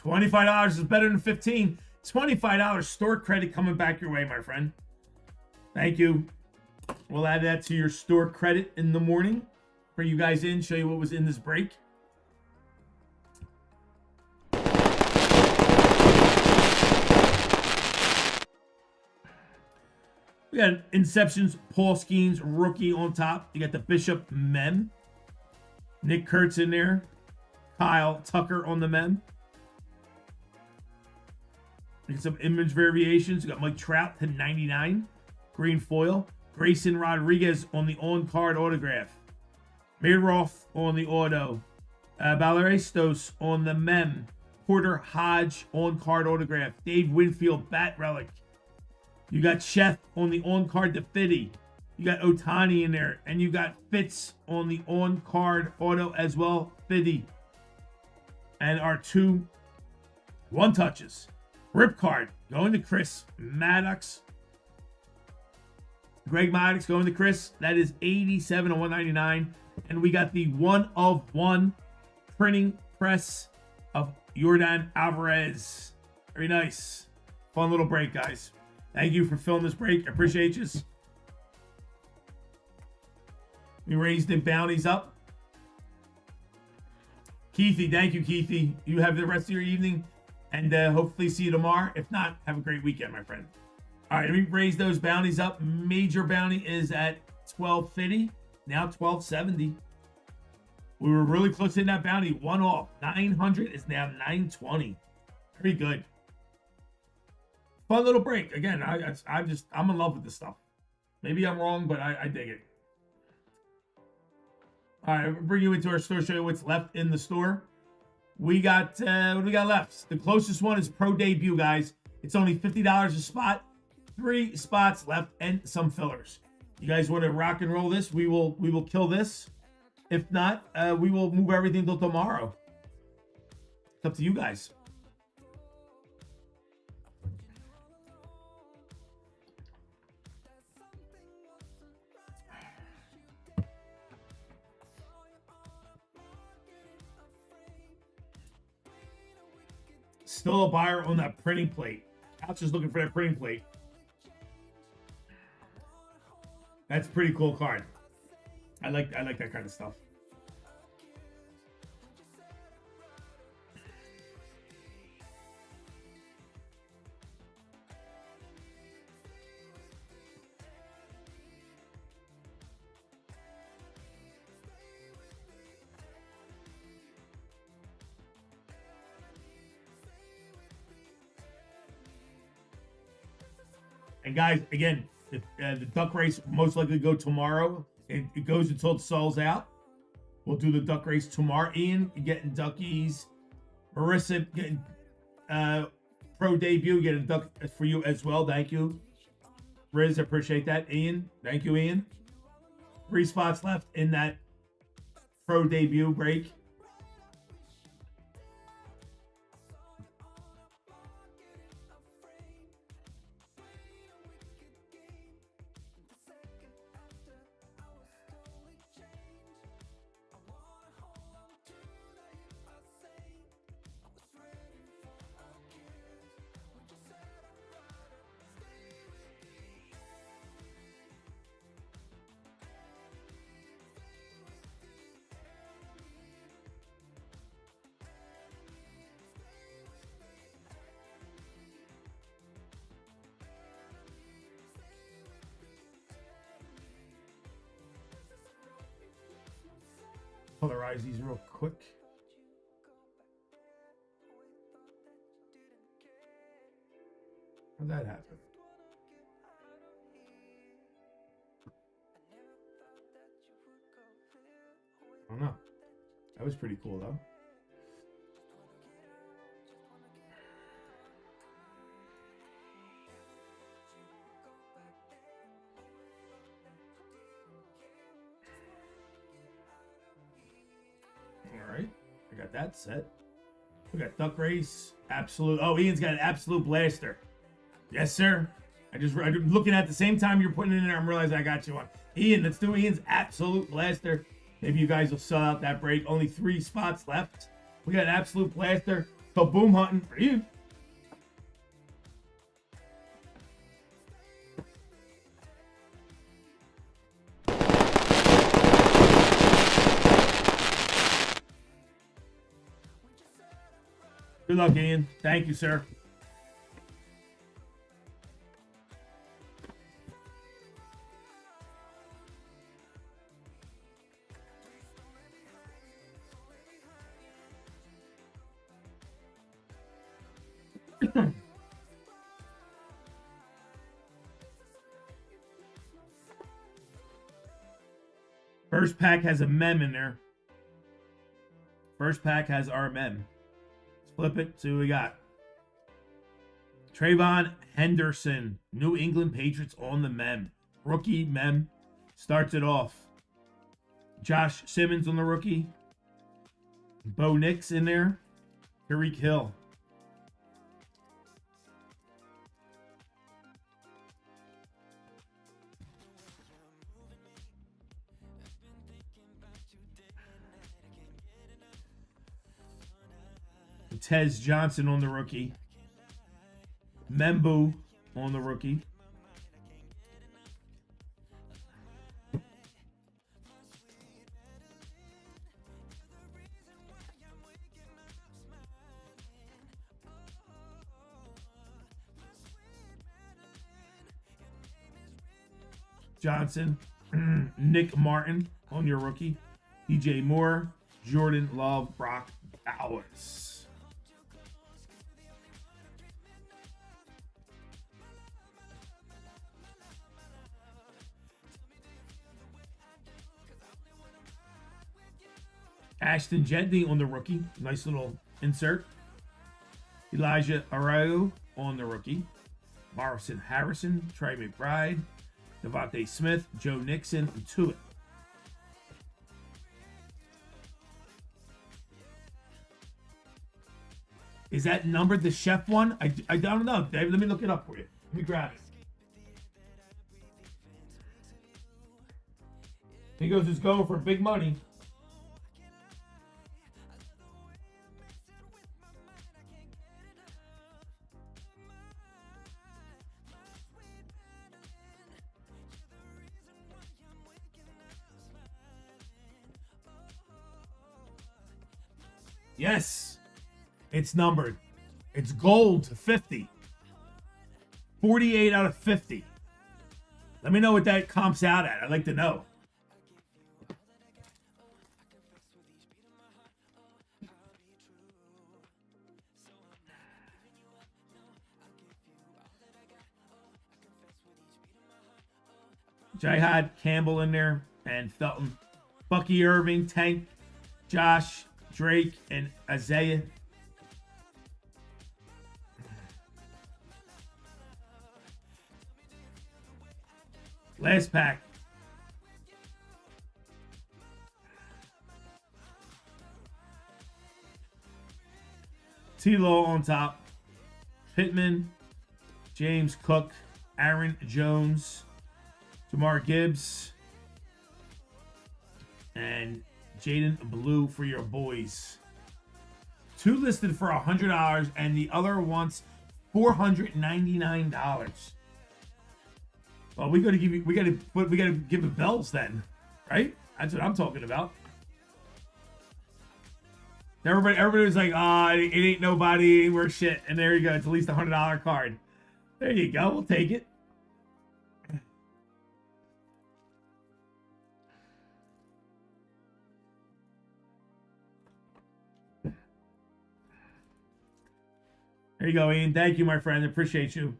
$25 is better than 15. $25 store credit coming back your way, my friend. Thank you. We'll add that to your store credit in the morning. Bring you guys in, show you what was in this break. We got Inceptions, Paul Skeens, rookie on top. You got the Bishop Mem. Nick Kurtz in there. Kyle Tucker on the Mem. You get some image variations. You got Mike Trout to 99. Green foil. Grayson Rodriguez on the on-card autograph. Mayroth on the auto. Balarestos on the Mem. Porter Hodge on-card autograph. Dave Winfield bat relic. You got Chef on the on-card to Fitty. You got Otani in there. And you got Fitz on the on-card auto as well. Fitty. And our 2 one-touches. Rip card going to Chris Maddox. Greg Maddox going to Chris. That is 87 of 199. And we got the 1/1 printing press of Yordan Alvarez. Very nice. Fun little break, guys. Thank you for filling this break. I appreciate you. We raised the bounties up. Keithy, thank you, Keithy. You have the rest of your evening, and hopefully see you tomorrow. If not, have a great weekend, my friend. All right, let me raise those bounties up. Major bounty is at 1250, now 1270. We were really close to that bounty. One off. 900 is now 920. Very good. Fun little break. Again, I'm in love with this stuff. Maybe I'm wrong, but I dig it. All right, we'll bring you into our store, show you what's left in the store. We got, what do we got left? The closest one is Pro Debut, guys. It's only $50 a spot. 3 spots left and some fillers. You guys want to rock and roll this? We will kill this. If not, we will move everything till tomorrow. It's up to you guys. Still a buyer on that printing plate. Couch is looking for that printing plate. That's a pretty cool card. I like that kind of stuff. And guys, again, the duck race will most likely go tomorrow. It goes until it sells out. We'll do the duck race tomorrow. Ian, you're getting duckies. Marissa, getting Pro Debut, getting a duck for you as well. Thank you. Riz, I appreciate that. Ian, thank you, Ian. 3 spots left in that Pro Debut break. Colorize these real quick. How'd that happen? I don't know. That was pretty cool though. That set. We got Duck Race, Absolute. Oh, Ian's got an Absolute Blaster. Yes, sir. I'm looking at the same time you're putting it in there. I'm realizing I got you on. Ian, let's do Ian's Absolute Blaster. Maybe you guys will sell out that break. Only 3 spots left. We got an Absolute Blaster. KABOOM hunting for you. Good luck, Ian. Thank you, sir. First pack has a mem in there. First pack has our mem. Let's flip it. See what we got. Trayvon Henderson, New England Patriots on the mem. Rookie mem. Starts it off. Josh Simmons on the rookie. Bo Nix in there. Tyreek Hill. Tez Johnson on the rookie. Membu on the rookie. Johnson. Nick Martin on your rookie. DJ Moore. Jordan Love. Brock Bowers. Ashton Gentry on the rookie. Nice little insert. Elijah Arroyo on the rookie. Morrison Harrison. Trey McBride. Devontae Smith. Joe Nixon. And Tuitt. Is that numbered the chef one? I don't know, Dave. Let me look it up for you. Let me grab it. He goes, it's going for big money. Yes, it's numbered. It's gold 50. 48 out of 50. Let me know what that comps out at. I'd like to know. Jihad Campbell in there and Felton. Bucky Irving, Tank, Josh, Drake, and Isaiah. Last pack. T-Law on top. Pittman, James Cook, Aaron Jones, Jamar Gibbs, and Jaden Blue for your boys. Two listed for $100, and the other wants $499. Well, we gotta give it bells then, right? That's what I'm talking about. Everybody was like, it ain't nobody, it ain't worth shit. And there you go, it's at least a $100 card. There you go, we'll take it. There you go, Ian. Thank you, my friend. I appreciate you.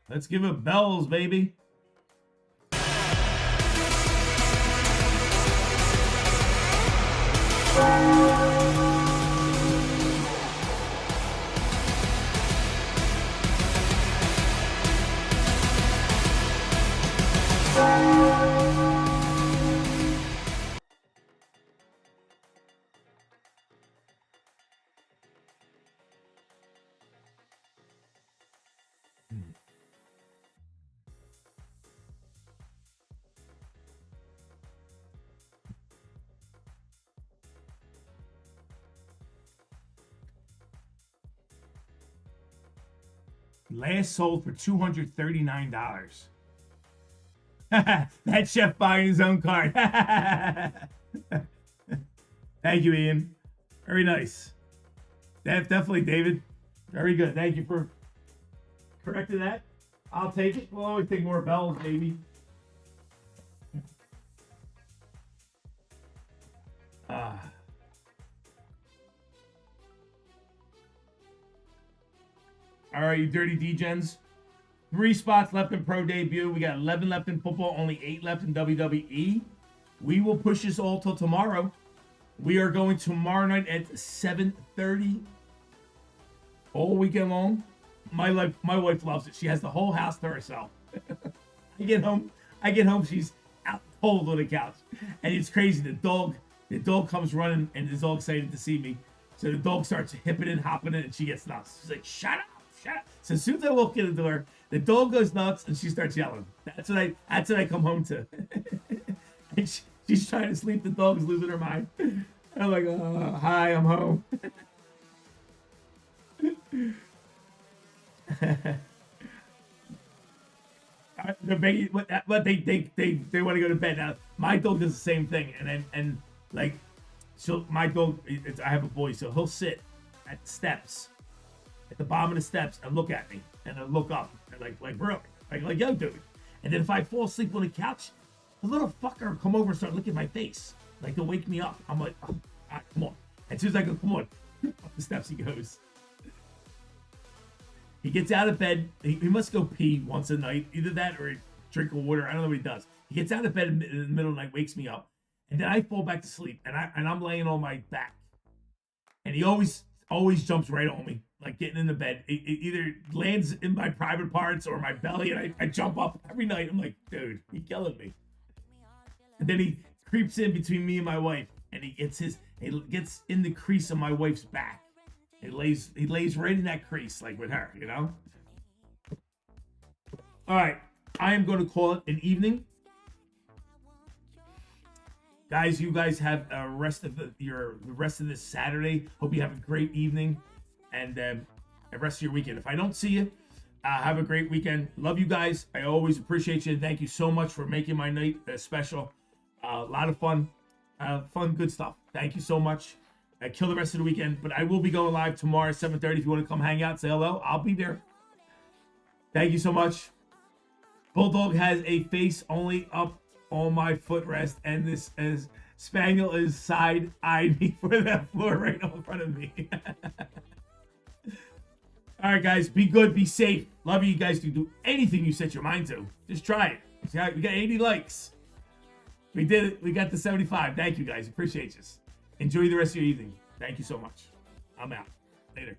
Let's give it bells, baby. Last sold for $239. That chef buying his own card. Thank you, Ian. Very nice. Definitely, David. Very good. Thank you for correcting that. I'll take it. We'll always take more bells, baby. All right, you dirty D-gens. 3 spots left in pro debut. We got 11 left in football, only 8 left in WWE. We will push this all till tomorrow. We are going tomorrow night at 7:30. All weekend long. My wife loves it. She has the whole house to herself. I get home, she's out cold on the couch. And it's crazy. The dog comes running and is all excited to see me. So the dog starts hipping and hopping in and she gets nuts. She's like, shut up. So as soon as I walk in the door, the dog goes nuts and she starts yelling. That's what I come home to. And she's trying to sleep. The dog's losing her mind. I'm like, oh, hi, I'm home. They want to go to bed now. My dog does the same thing, and like, so my dog. I have a boy, so he'll sit at the steps, at the bottom of the steps, and look at me, and then look up, and like bro, like yo, dude. And then if I fall asleep on the couch, the little fucker will come over and start licking my face, like to wake me up. I'm like, oh, all right, come on. And as soon as I go, come on, up the steps he goes. He gets out of bed. He must go pee once a night. Either that or drink of water. I don't know what he does. He gets out of bed in the middle of the night, wakes me up, and then I fall back to sleep. And I'm laying on my back, and he always jumps right on me, like getting in the bed. It either lands in my private parts or my belly, and I jump up every night. I'm like, dude, he's killing me. And then he creeps in between me and my wife, and he gets in the crease of my wife's back. He lays right in that crease, like with her, you know? All right. I am going to call it an evening. Guys, you guys have the rest of this Saturday. Hope you have a great evening and the rest of your weekend. If I don't see you, have a great weekend. Love you guys. I always appreciate you. Thank you so much for making my night special. A lot of fun. Good stuff. Thank you so much. Kill the rest of the weekend, but I will be going live tomorrow at 7:30. If you want to come hang out, say hello, I'll be there. Thank you so much. Bulldog has a face only up on my footrest, and this as Spaniel is side-eyeing me for that floor right in front of me. All right, guys, be good, be safe. Love you guys to do anything you set your mind to. Just try it. See how we got 80 likes. We did it. We got the 75. Thank you, guys. Appreciate you. Enjoy the rest of your evening. Thank you so much. I'm out. Later.